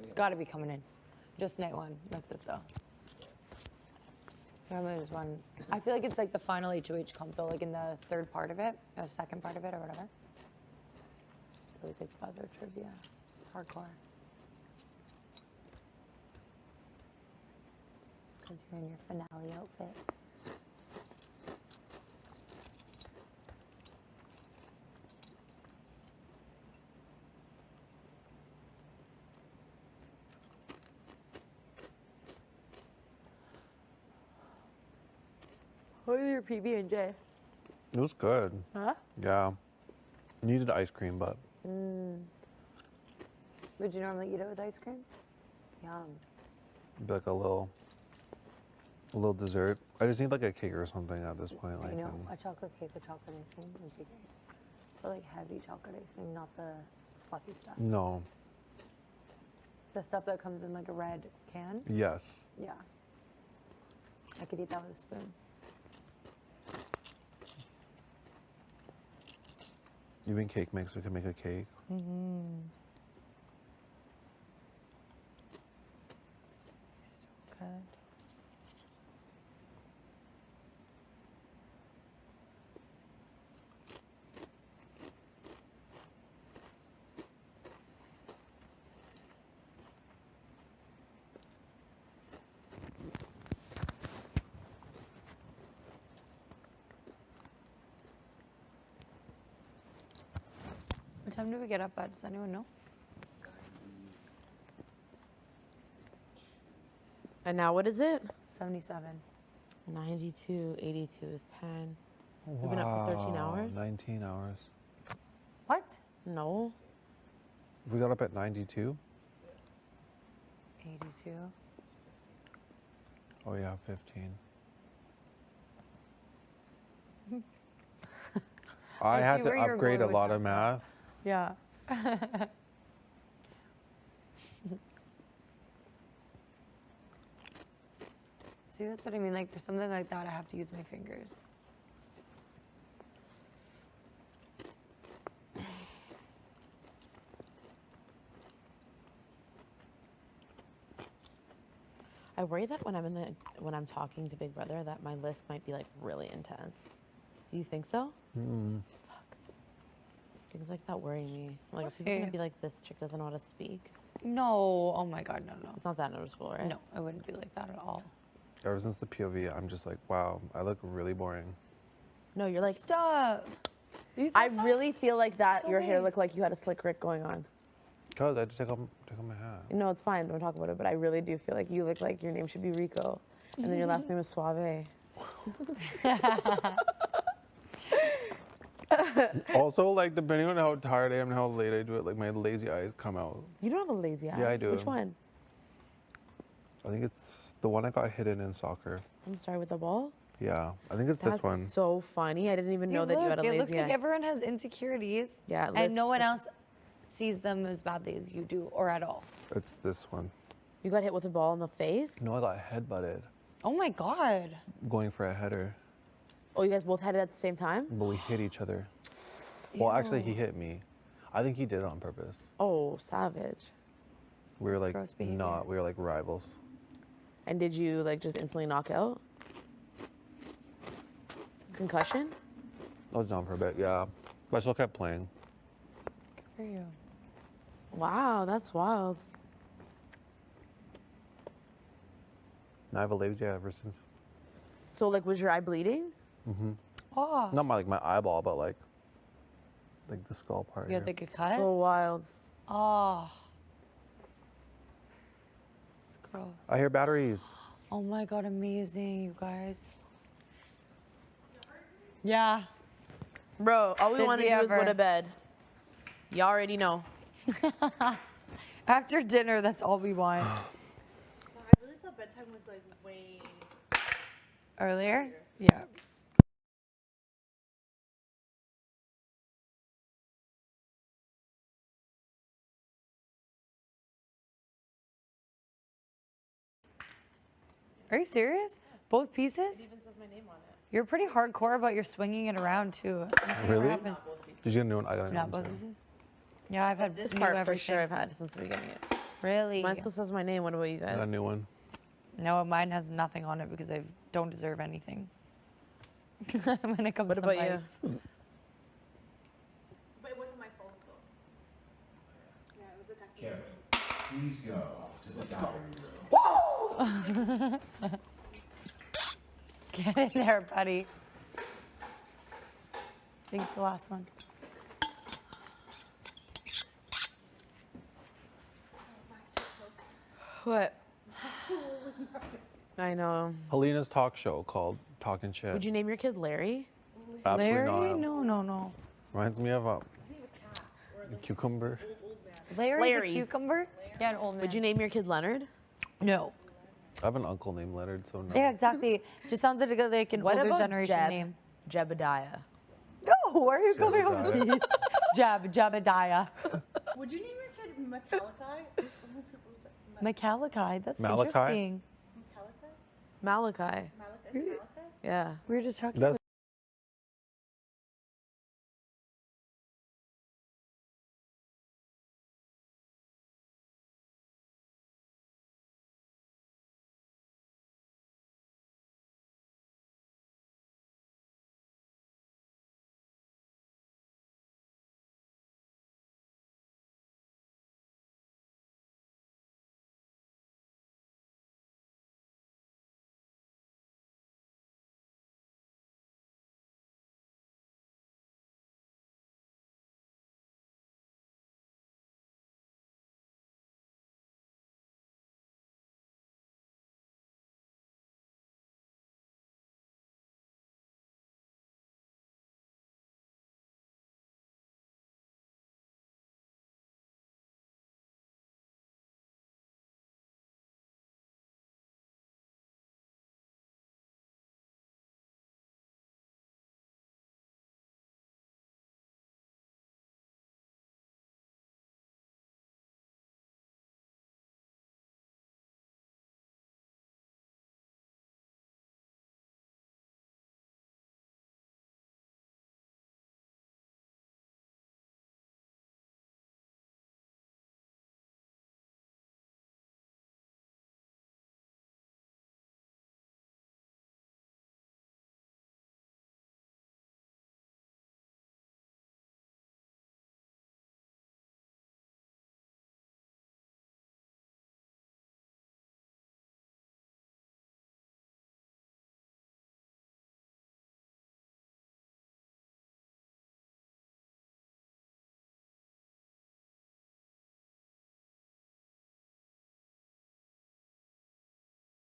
It's got to be coming in. Just night one. That's it though. There's one. I feel like it's like the final HOH comp though, like in the third part of it, or second part of it, or whatever. So it's like buzzer trivia, hardcore. Because you're in your finale outfit. What are your PB&J? It was good. Huh? Yeah. Needed ice cream, but Would you normally eat it with ice cream? Yum. like a little dessert. I just need like a cake or something at this point. Like, I know, and a chocolate cake with chocolate icing would be great. But like heavy chocolate icing, not the fluffy stuff. no. The stuff that comes in like a red can? Yes. Yeah. I could eat that with a spoon. Even cake mix, we can make a cake. So good. What time do we get up at? Does anyone know? And now what is it? 77. 92, 82 is 10. We've been up for 13 hours? 19 hours. What? No. We got up at 92? 82. Oh yeah, 15. I had see to where you're upgrade a going with lot that. of math. Yeah. See, that's what I mean. Like, for something like that, I have to use my fingers. I worry that when I'm talking to Big Brother, that my list might be like really intense. Do you think so? Fuck. Things like that worry me. Like, are people gonna be like, this chick doesn't know how to speak? No. Oh my God, no. It's not that noticeable, right? No, I wouldn't be like that at all. Ever since the POV, I'm just like, wow, I look really boring. No, you're like, Stop. I really feel like that your hair looked like you had a slick Rick going on. Cause I just take off my hat. No, it's fine. Don't talk about it. But I really do feel like you look like your name should be Rico, and then your last name is Suave. Also, like, depending on how tired I am and how late I do it, like, my lazy eyes come out. You don't have a lazy eye. Yeah, I do. Which one? I think it's the one I got hidden in soccer. I'm sorry, with the ball? Yeah, I think it's this one. That's so funny. I didn't even See, know that you had a lazy it looks eye. like everyone has insecurities. Yeah, and no one else sees them as badly as you do, or at all. It's this one. You got hit with a ball in the face? No, I got headbutted Oh my God. going for a header, Oh, you guys both had it at the same time? but we hit each other. Well, actually, he hit me. I think he did it on purpose. Oh, savage. We were That's like gross behavior. not. We were like rivals. And did you like just instantly knock out? Concussion? I was down for a bit, yeah, but I still kept playing. Good for you. Wow, that's wild. And I have a lazy eye ever since. So like, was your eye bleeding? Oh. Not my eyeball, but like the skull part. You had here. like a cut? So wild. Oh. It's gross. I hear batteries. Oh my God, amazing, you guys. Yeah. Bro, all we Did want to we do is go ever? to bed. You already know. After dinner, that's all we want. I really thought bedtime was like way. Earlier? Yeah. Are you serious? Both pieces? It even says my name on it. You're pretty hardcore about your swinging it around too. Nothing ever Really? happens. Did you get a new one? I got a new Not one both too. pieces? Yeah, I've had This new part for everything. sure I've had since the beginning. Really? Mine still says my name. What about you I got a guys? new one. No, mine has nothing on it because I don't deserve anything. When it comes What to about you? mics. But it wasn't my fault though. Yeah, it was a technical. Kevin, please go to the diary room. Get in there, buddy. I think it's the last one. What? I know. Helena's talk show called Talking Shit. Would you name your kid Larry? Absolutely Larry? not. No. Reminds me of a cucumber. Larry, Larry. the cucumber? Yeah, an old man. Would you name your kid Leonard? No. I have an uncle named Leonard, so no. Yeah, exactly. Just sounds like an What older about generation Jeb? name. Jebediah. No, where are you coming up with Jebediah. these? Jebediah. Would you name your kid Macalachi? Macalachi, that's Malachi? interesting. Macalachi? Malachi. Malachi? Yeah. We were just talking That's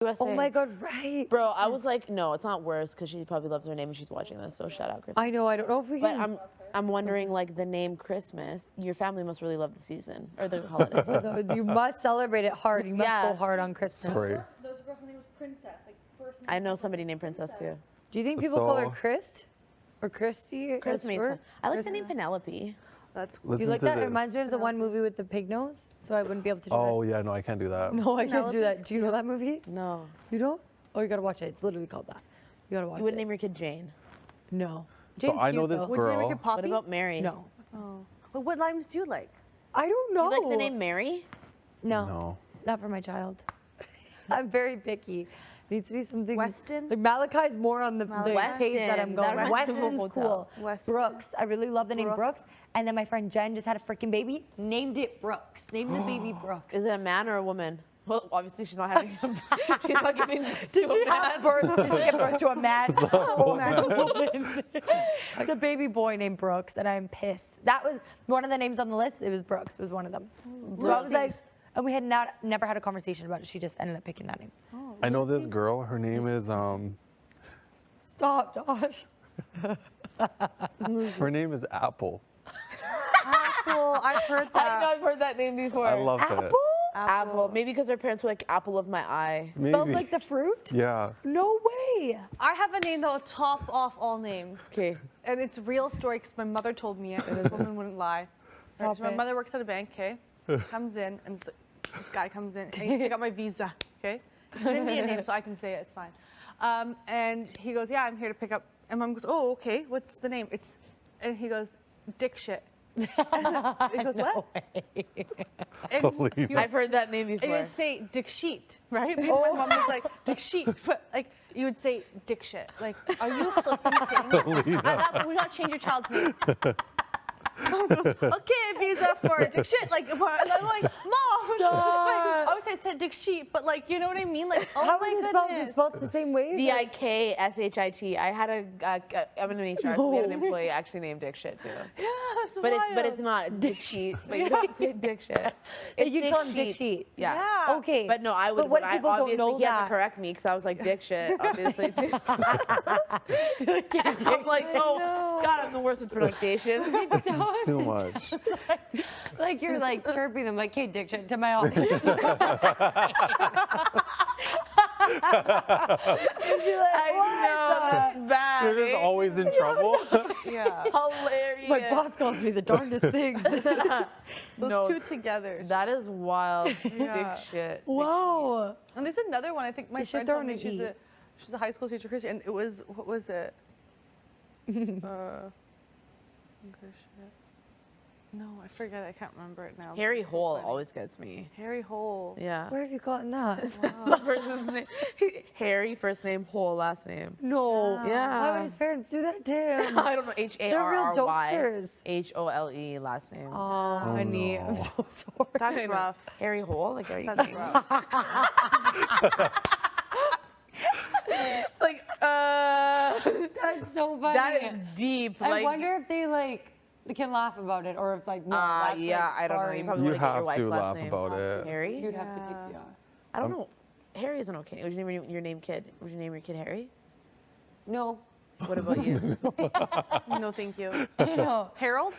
USA. Oh my God, right. Bro, I was like, no, it's not worse because she probably loves her name and she's watching this. So shout out Christmas. I know. I don't know if we But can. I'm wondering, like, the name Christmas. Your family must really love the season or the holiday. You must celebrate it hard. You must Yeah. go hard on Christmas. Sorry. There's a girl whose name was Princess, like first name. I know somebody named Princess too. Do you think people call her So- Chris or Christy? Chris makes sense. I like the name Christmas. Penelope. That's cool. You Listen like to that? It this. reminds me of the one movie with the pig nose, so I wouldn't be able to do Oh yeah, no, I can't do that. that. No, I can't do Penelope's that. Do you know that movie? No. You don't? Oh, you gotta watch it. It's literally called that. You gotta watch You wouldn't it. name your kid Jane. No. So Jane's I know cute, this though. Would you name your girl. kid Poppy? What about Mary? No. Oh. But what limes do you like? I don't know. You like the name Mary? No, No. not for my child. I'm very picky. It needs to be something. Weston? Like Malachi's more on the page that I'm Weston. going. That reminds me of a Weston's hotel. cool. Weston. Brooks. I really love the name Brooks. Brooks. And then my friend Jen just had a freaking baby. Named it Brooks. Named the baby Brooks. Is it a man or a woman? Well, obviously she's not having. She's not giving. Did to she a man. have birth? Did she give birth to a man? Oh, woman. The baby boy named Brooks, and I'm pissed. That was one of the names on the list. It was Brooks. Was one of them. So I was like, and we had never had a conversation about it. She just ended up picking that name. I know this girl. Her name is Stop, Josh. Her name is Apple. Apple. I've heard I know that. I've heard that name before. I love that. Apple. Maybe because her parents were like apple of my eye. Spelled Maybe. like the fruit? Yeah. No way. I have a name that'll top off all names. Okay. And it's a real story because my mother told me it, and this woman wouldn't lie. Stop So my it. mother works at a bank, okay? Comes in, and this guy comes in, and he's pick up my visa, okay? It's an Indian name, so I can say it, it's fine. And he goes, yeah, I'm here to pick up. And mom goes, oh, okay, what's the name? And he goes, Dick shit. He goes, what? And Believe you it. would- I've heard that name and before. you'd say Dick sheet, right? Because my mom was like, Dick sheet. But like, you would say Dick shit. Like, are you flipping kidding me? At that point, we not change your child's name. Mom goes, okay, visa for Dick shit. Like, and I'm like, Mom. She's just like, obviously I said Dick sheet, but like, you know what I mean? Like, oh How my is it spelled? Is it goodness. spelled the same way? Dikshit. I had I'm an HR, so we had an employee actually named Dick Shit too. Yeah, that's But it's not Dick Sheet. But you don't say Dick Shit. It's You call him Dick Sheet. Yeah. Yeah. Okay. But no, I would. But what if I people don't obviously know he had that? to correct me because I was like Dick Shit, obviously too. I'm like, oh God, I'm the worst with pronunciation. It's too much. Like you're like chirping them like, hey, Dick shit to my audience. I know that's bad. You're just eh? always in trouble. Yeah. Hilarious. My boss calls me the darndest things. Those No, two together. that is wild. Yeah. Dick Shit. Wow. And there's another one. I think my You should friend throw told in me an she's a high school teacher, Chrissy, and it was what was it? Shit. No, I forget. I can't remember it now. Harry It's so Hole funny. always gets me. Harry Hole. Yeah. Where have you gotten that? The person's name. Harry, first name, Hole, last name. No. Yeah. Why would his parents do that to him? I don't know. They're real H-A-R-R-Y. jokesters. H-O-L-E, last name. Oh, honey, I'm no. so sorry. That's I know. rough. Harry Hole? Like, are you That's kidding me? rough. It's like, That's so funny. that is deep. I like, wonder if they can laugh about it, or if like no, that's yeah, like I don't know. You scarring. probably You want to get your have wife's to last laugh name. about it. Harry? You'd have to take the I don't know. Harry isn't okay. Would you name your name kid? Would you name your kid Harry? No. What about you? No, thank you. No. Harold?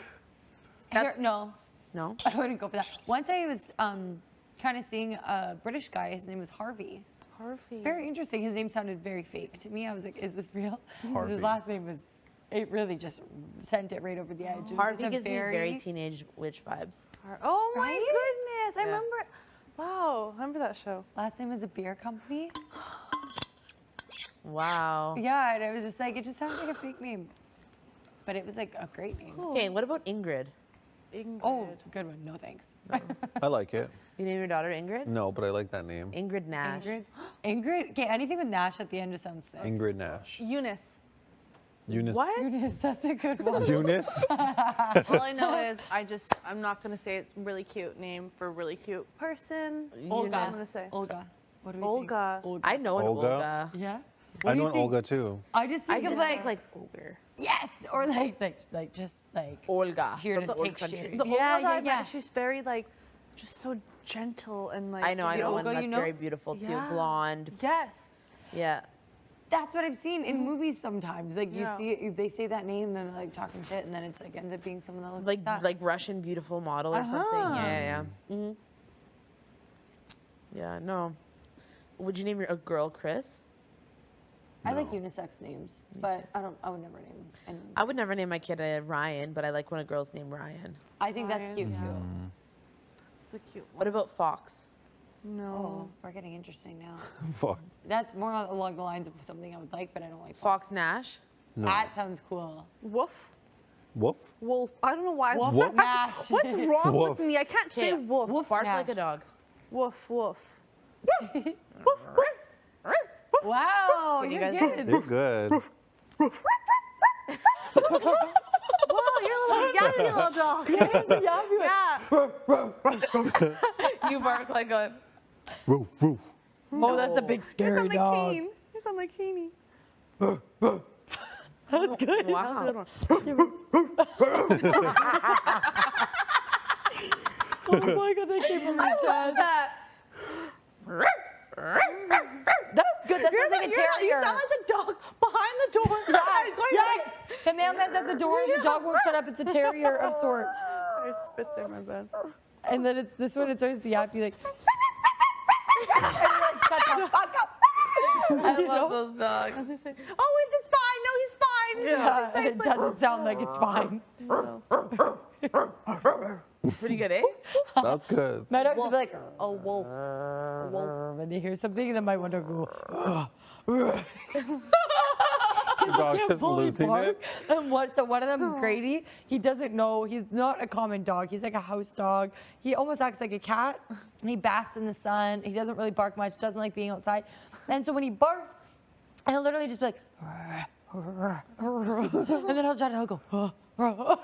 No. No? I wouldn't go for that. Once I was kind of seeing a British guy. His name was Harvey. Harvey. Very interesting. His name sounded very fake to me. I was like, is this real? 'Cause Harvey. his last name was, it really just sent it right over the edge. It was Harvey just a gives me very teenage witch vibes. Oh my Right? goodness! I Yeah. remember. Wow, I remember that show. Last name was a beer company. Wow. Yeah, and it was just like, it just sounded like a fake name. But it was like a great name. Okay, what about Ingrid? Ingrid. Oh, good one. No thanks. I like it. You name your daughter Ingrid? No, but I like that name. Ingrid Nash. Ingrid? Okay, anything with Nash at the end just sounds sick. Ingrid Nash. Eunice. Eunice. What? Eunice, that's a good one. Eunice? All I know is I'm not gonna say it's really cute name for really cute person. Olga. I'm gonna say Olga. What do we Olga. think? Olga. I know an Olga? Olga. Yeah? I do you know an think? Olga too. I just I think just of think like ogre. yes, or like just like Olga. here from to the old take country. shit. The Yeah, Olga, yeah. she's very like just so gentle and like. I know one Olga, that's you know? very beautiful too. Yeah. Blonde. Yes. Yeah. That's what I've seen in movies sometimes. Like you Yeah. see, they say that name, then they're like talking shit, and then it's like ends up being someone that looks like that. Like Russian beautiful model or something. Yeah. Mm-hmm. Yeah. No. Would you name a girl Chris? I like unisex names, but I would never name anyone. I would never name my kid Ryan, but I like when a girl's named Ryan. I think that's Ryan, cute yeah. too. It's a cute one. What about Fox? No. Oh, we're getting interesting now. Fox. That's more along the lines of something I would like, but I don't like Fox Nash? No. That sounds cool. Woof. Wolf? Wolf. I don't know why. Woof Woof? Nash. What's wrong Woof. with me? I can't say woof. Woof Bark Nash. like a dog. Woof. Woof. Wow, Can you you're guys- good. You're good. Wow, you're a little yappy little dog. Yeah. You bark like a. Woof, woof. Oh, that's a big You scary sound like dog. Kane. You sound like Kaney. That's good. Wow. Oh my god, that came from your chest. That. That's good. That sounds like a You terrier. sound like the dog behind the door. Yes. The mailman's at the door and the dog won't shut up. It's a terrier of sorts. I spit there, my bad. And then it's this one, it's always the yappy, like. And you're like, shut the fuck up. I love those dogs. And they say, oh, it's fine. No, he's fine. Yeah, and it doesn't sound like it's fine. Pretty good, eh? That's good. My dog should be like, A wolf. A wolf. when they hear something, and then my one dog will go. The dog is losing it. And one of them, Grady, he doesn't know, he's not a common dog. He's like a house dog. He almost acts like a cat. And he basks in the sun. He doesn't really bark much, doesn't like being outside. And so when he barks, he'll literally just be like, and then he'll try to go,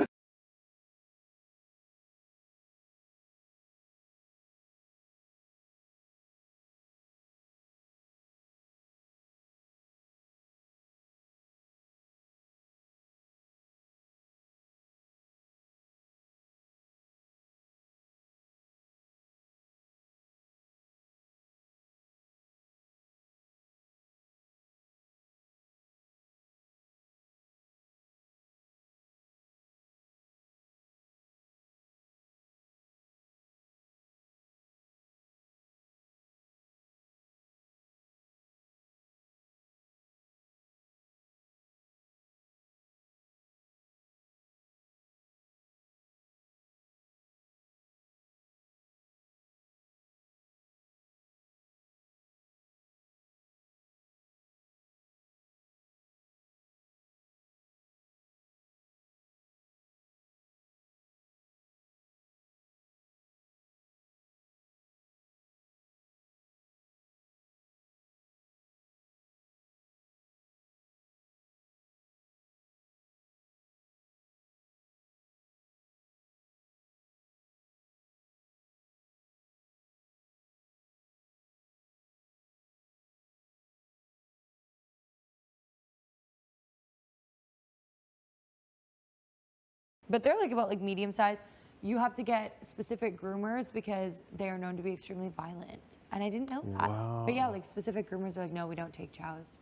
But they're like about like medium size. You have to get specific groomers because they are known to be extremely violent. And I didn't know that. Wow. But yeah, like specific groomers are like, no, we don't take chows.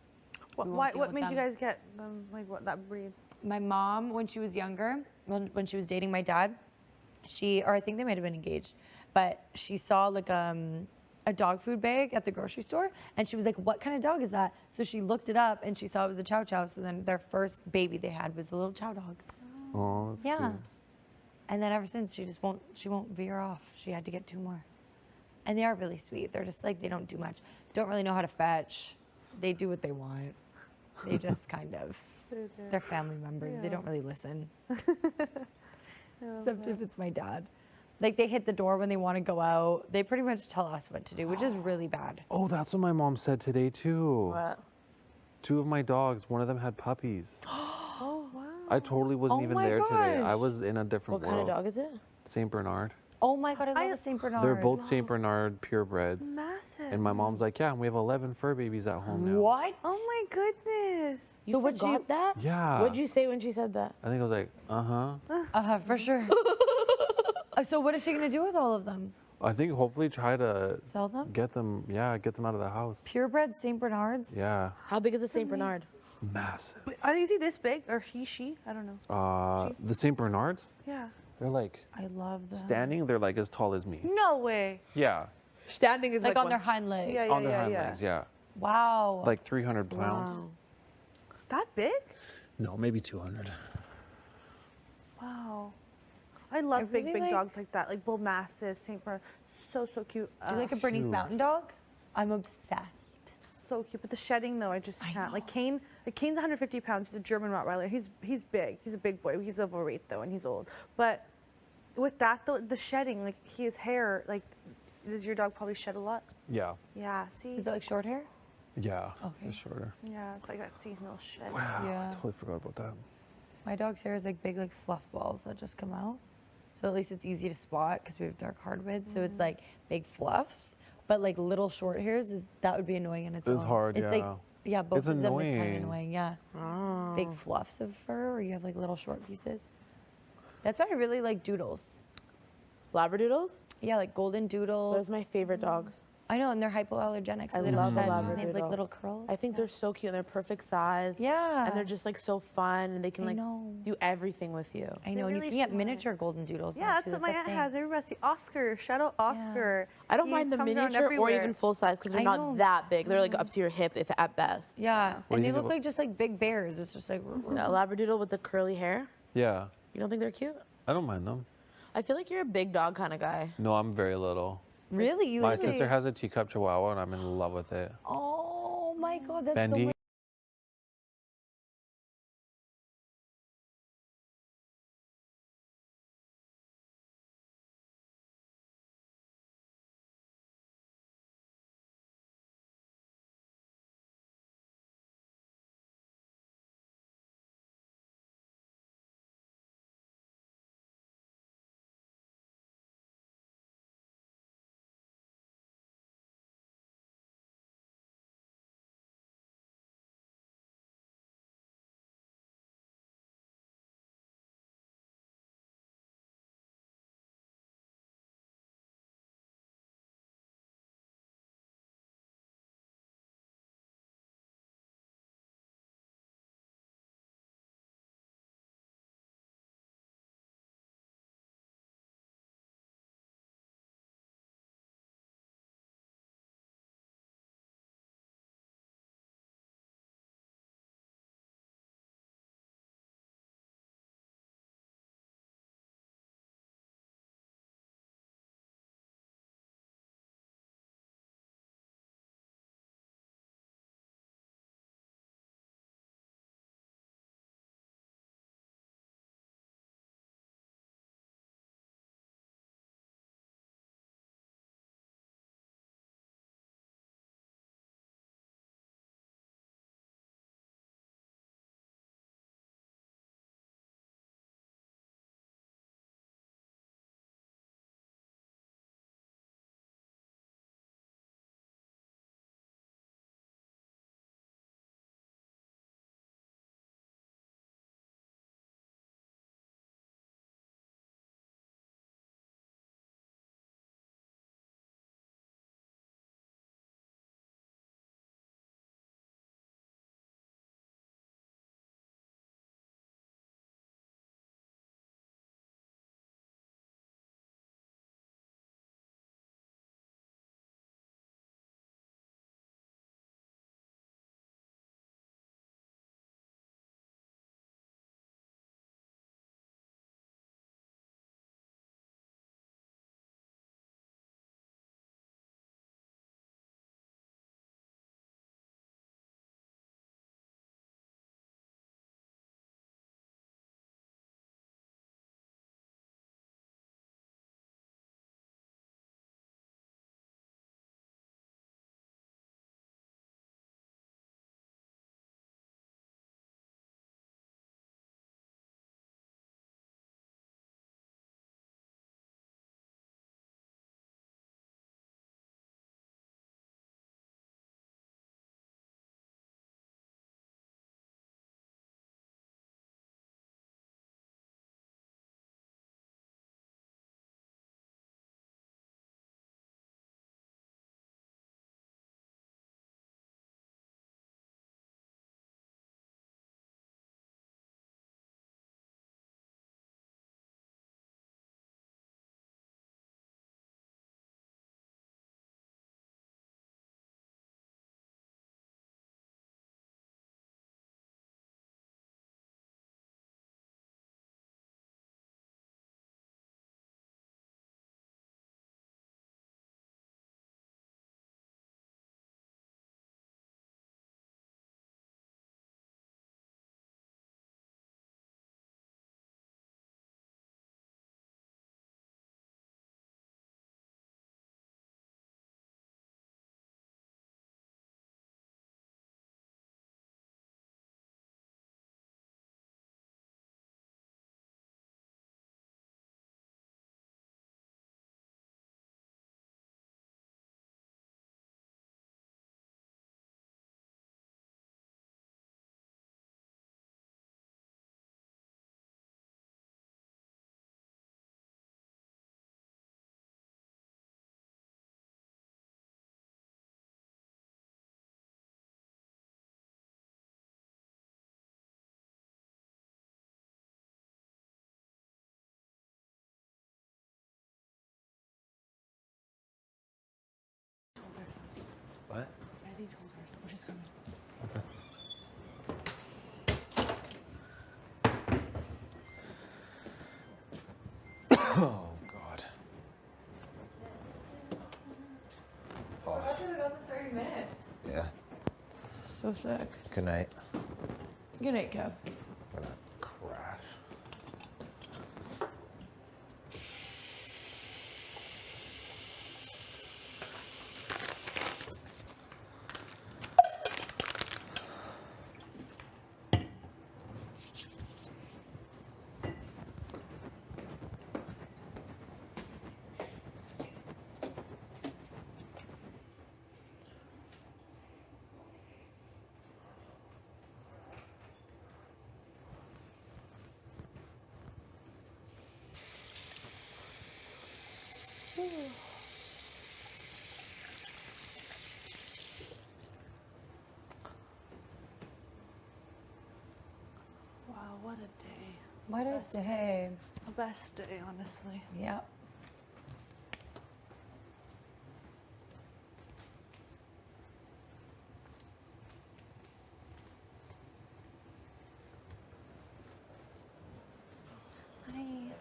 We won't What deal with made you them. guys get them? Like what that breed? My mom, when she was younger, when she was dating my dad, or I think they might have been engaged, but she saw like a dog food bag at the grocery store, and she was like, what kind of dog is that? So she looked it up, and she saw it was a chow chow, so then their first baby they had was a little chow dog. Oh, that's Yeah. cute. And then ever since, she won't veer off. She had to get 2 more. And they are really sweet. They're just like, they don't do much. Don't really know how to fetch. They do what they want. They just kind of, they're family members. They don't really listen. Except if it's my dad. Like they hit the door when they want to go out. They pretty much tell us what to do, which is really bad. Oh, that's what my mom said today too. What? 2 of my dogs, one of them had puppies. Oh wow. I totally wasn't Oh even my there today. I gosh. was in a different What kind of world. dog is it? Saint Bernard. Oh my God, I love the Saint Bernard. They're both Saint Bernard purebreds. Massive. And my mom's like, yeah, and we have 11 fur babies at home now. What? Oh my goodness. So what you Got that? Yeah. What'd you say when she said that? I think I was like, uh-huh. For sure. So what is she gonna do with all of them? I think hopefully try to Sell them? get them. Yeah, get them out of the house. Purebred St. Bernards? Yeah, How big is a Saint Bernard? massive. But are these this big or she? I don't know. The Saint Bernards, Yeah. they're like I love them. standing. They're like as tall as me. No way. Yeah, Standing is Like like on their hind legs. Yeah, on their hind legs. Yeah, Wow. like 300 pounds. Wow. That big? No, maybe 200. Wow. I love I big really like- dogs like that, like bull mastiffs, Saint Bernard. So cute. Do you like a Bernese huge. Mountain Dog? I'm obsessed. So cute, but the shedding though, I just can't. Like Cane's 150 pounds. He's a German Rottweiler. He's big. He's a big boy. He's overweight though, and he's old. But with that though, the shedding, like his hair, like, does your dog probably shed a lot? Yeah, Yeah. See. Is it like short hair? yeah. Okay. It's shorter. Yeah, it's like that seasonal shed. Wow, Yeah. I totally forgot about that. My dog's hair is like big, like fluff balls that just come out. So at least it's easy to spot because we have dark hardwood. So it's like big fluffs, but like little short hairs that would be annoying in its own. It's hard, It's like, yeah. yeah, both It's of them is kind of annoying. annoying. Yeah. Oh. Big fluffs of fur, or you have like little short pieces. That's why I really like doodles. Labradoodles? Yeah, like golden doodles. Those are my favorite dogs. I know, and they're hypoallergenic, so I they love don't a shed. and They have like Labradoodle. little curls. I think they're so cute and they're perfect size. Yeah. And they're just like so fun and they can I like know. do everything with you. I know, and you really can get fun. miniature golden doodles. Yeah, now, that's too. what my a aunt thing. has. Everybody see Oscar, shout out Oscar. I don't He mind the comes around miniature or everywhere. even full size because they're I not know. that big. They're like up to your hip if at best. Yeah, What do and you they think look about- like just like big bears. It's just like. A Labradoodle with the curly hair. Yeah, You don't think they're cute? I don't mind them. I feel like you're a big dog kind of guy. No, I'm very little. Really? You My really? sister has a teacup chihuahua, and I'm in love with it. Oh my god, that's Bendy. so we got the 30 minutes. Yeah. So sick. Good night. Good night, Kev. I'm gonna crash. Wow, what a day. What a day. The best day, honestly. Yep. Hi.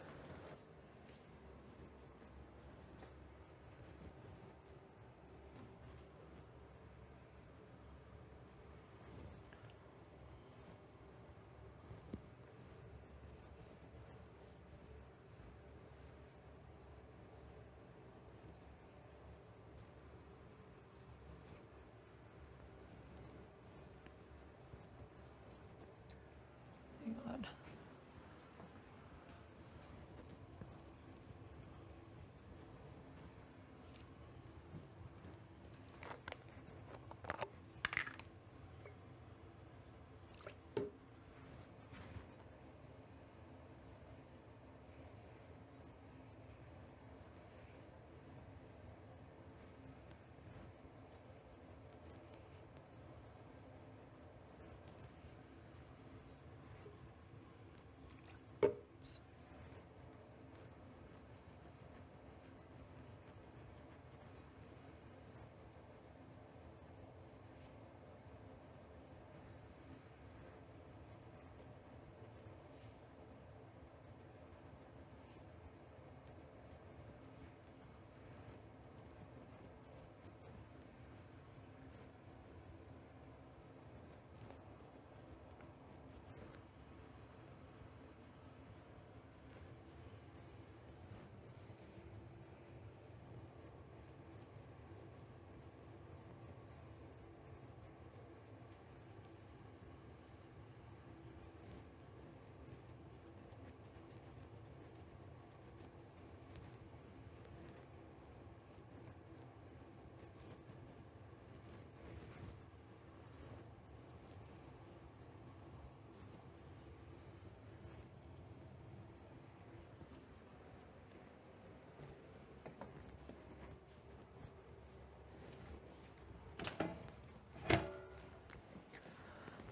Thank God.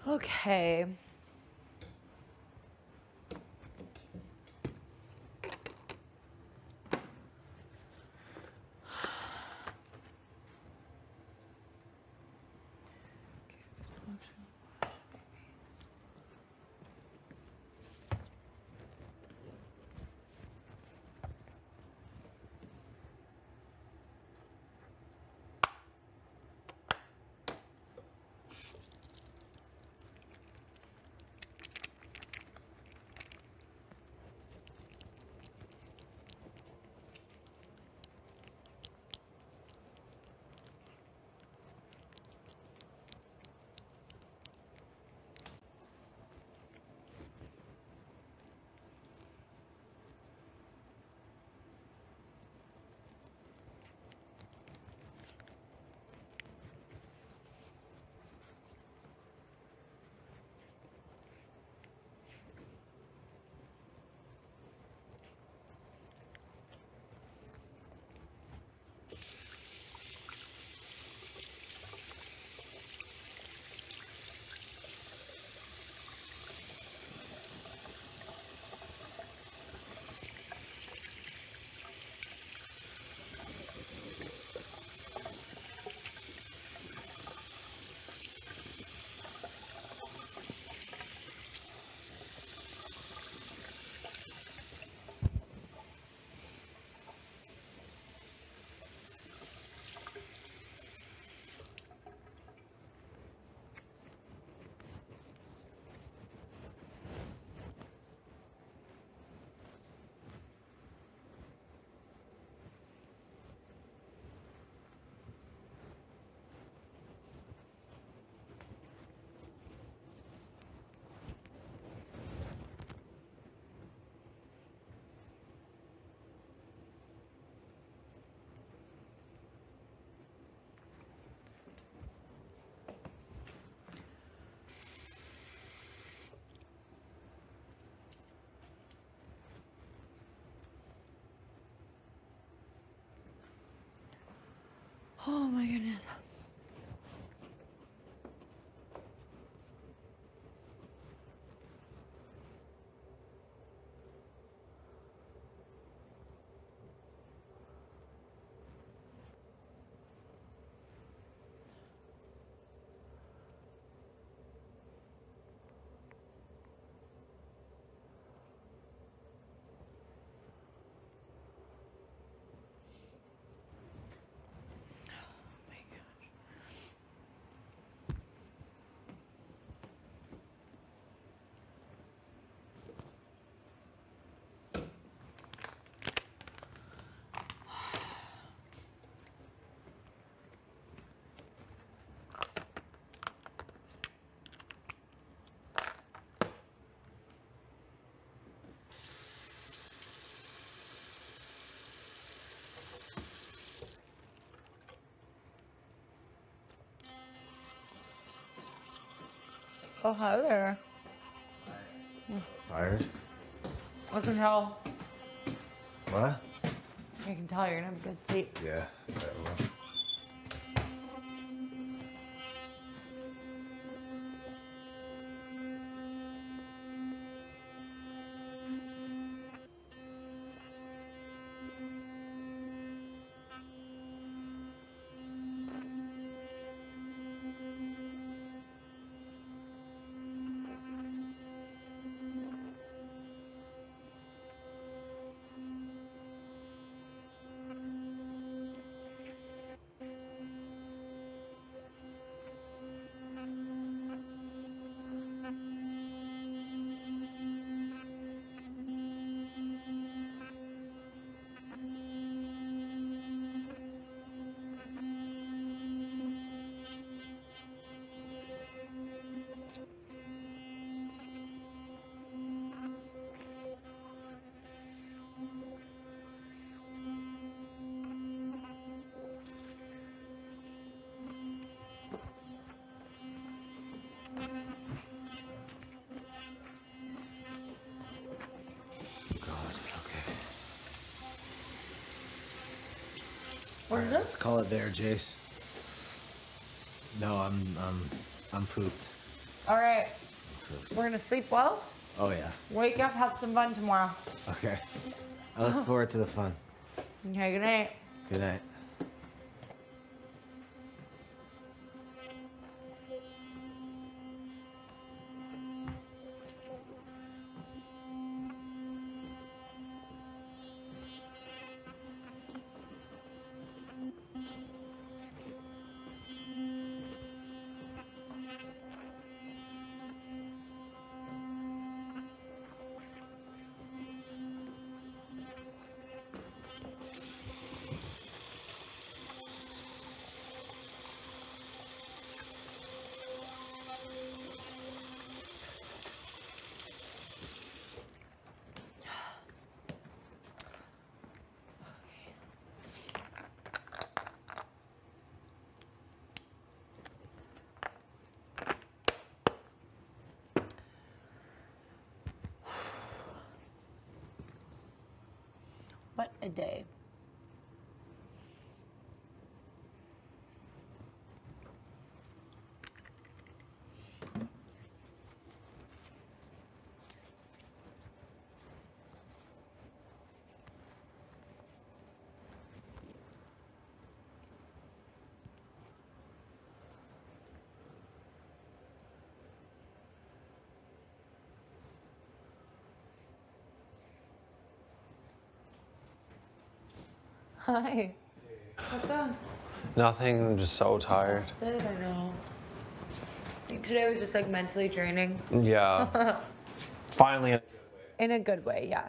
Okay. Oh my goodness. Oh, hi there. Tired? I can tell. What? I can tell you're gonna have a good sleep. Yeah. That one. What is Let's call it there, Jace. No, I'm pooped. All right. We're gonna sleep well. Oh yeah. Wake up, have some fun tomorrow. Okay. I look forward to the fun. Okay, good night. Good night. What a day. Hi. What's up? Nothing. I'm just so tired. Good, I know. Today was just like mentally draining. Yeah. Finally. In a good way, yeah.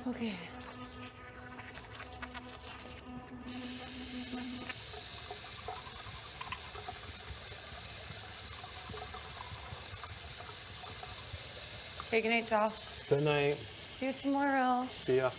Okay. Okay, good night, y'all. Good night. See you tomorrow. See ya.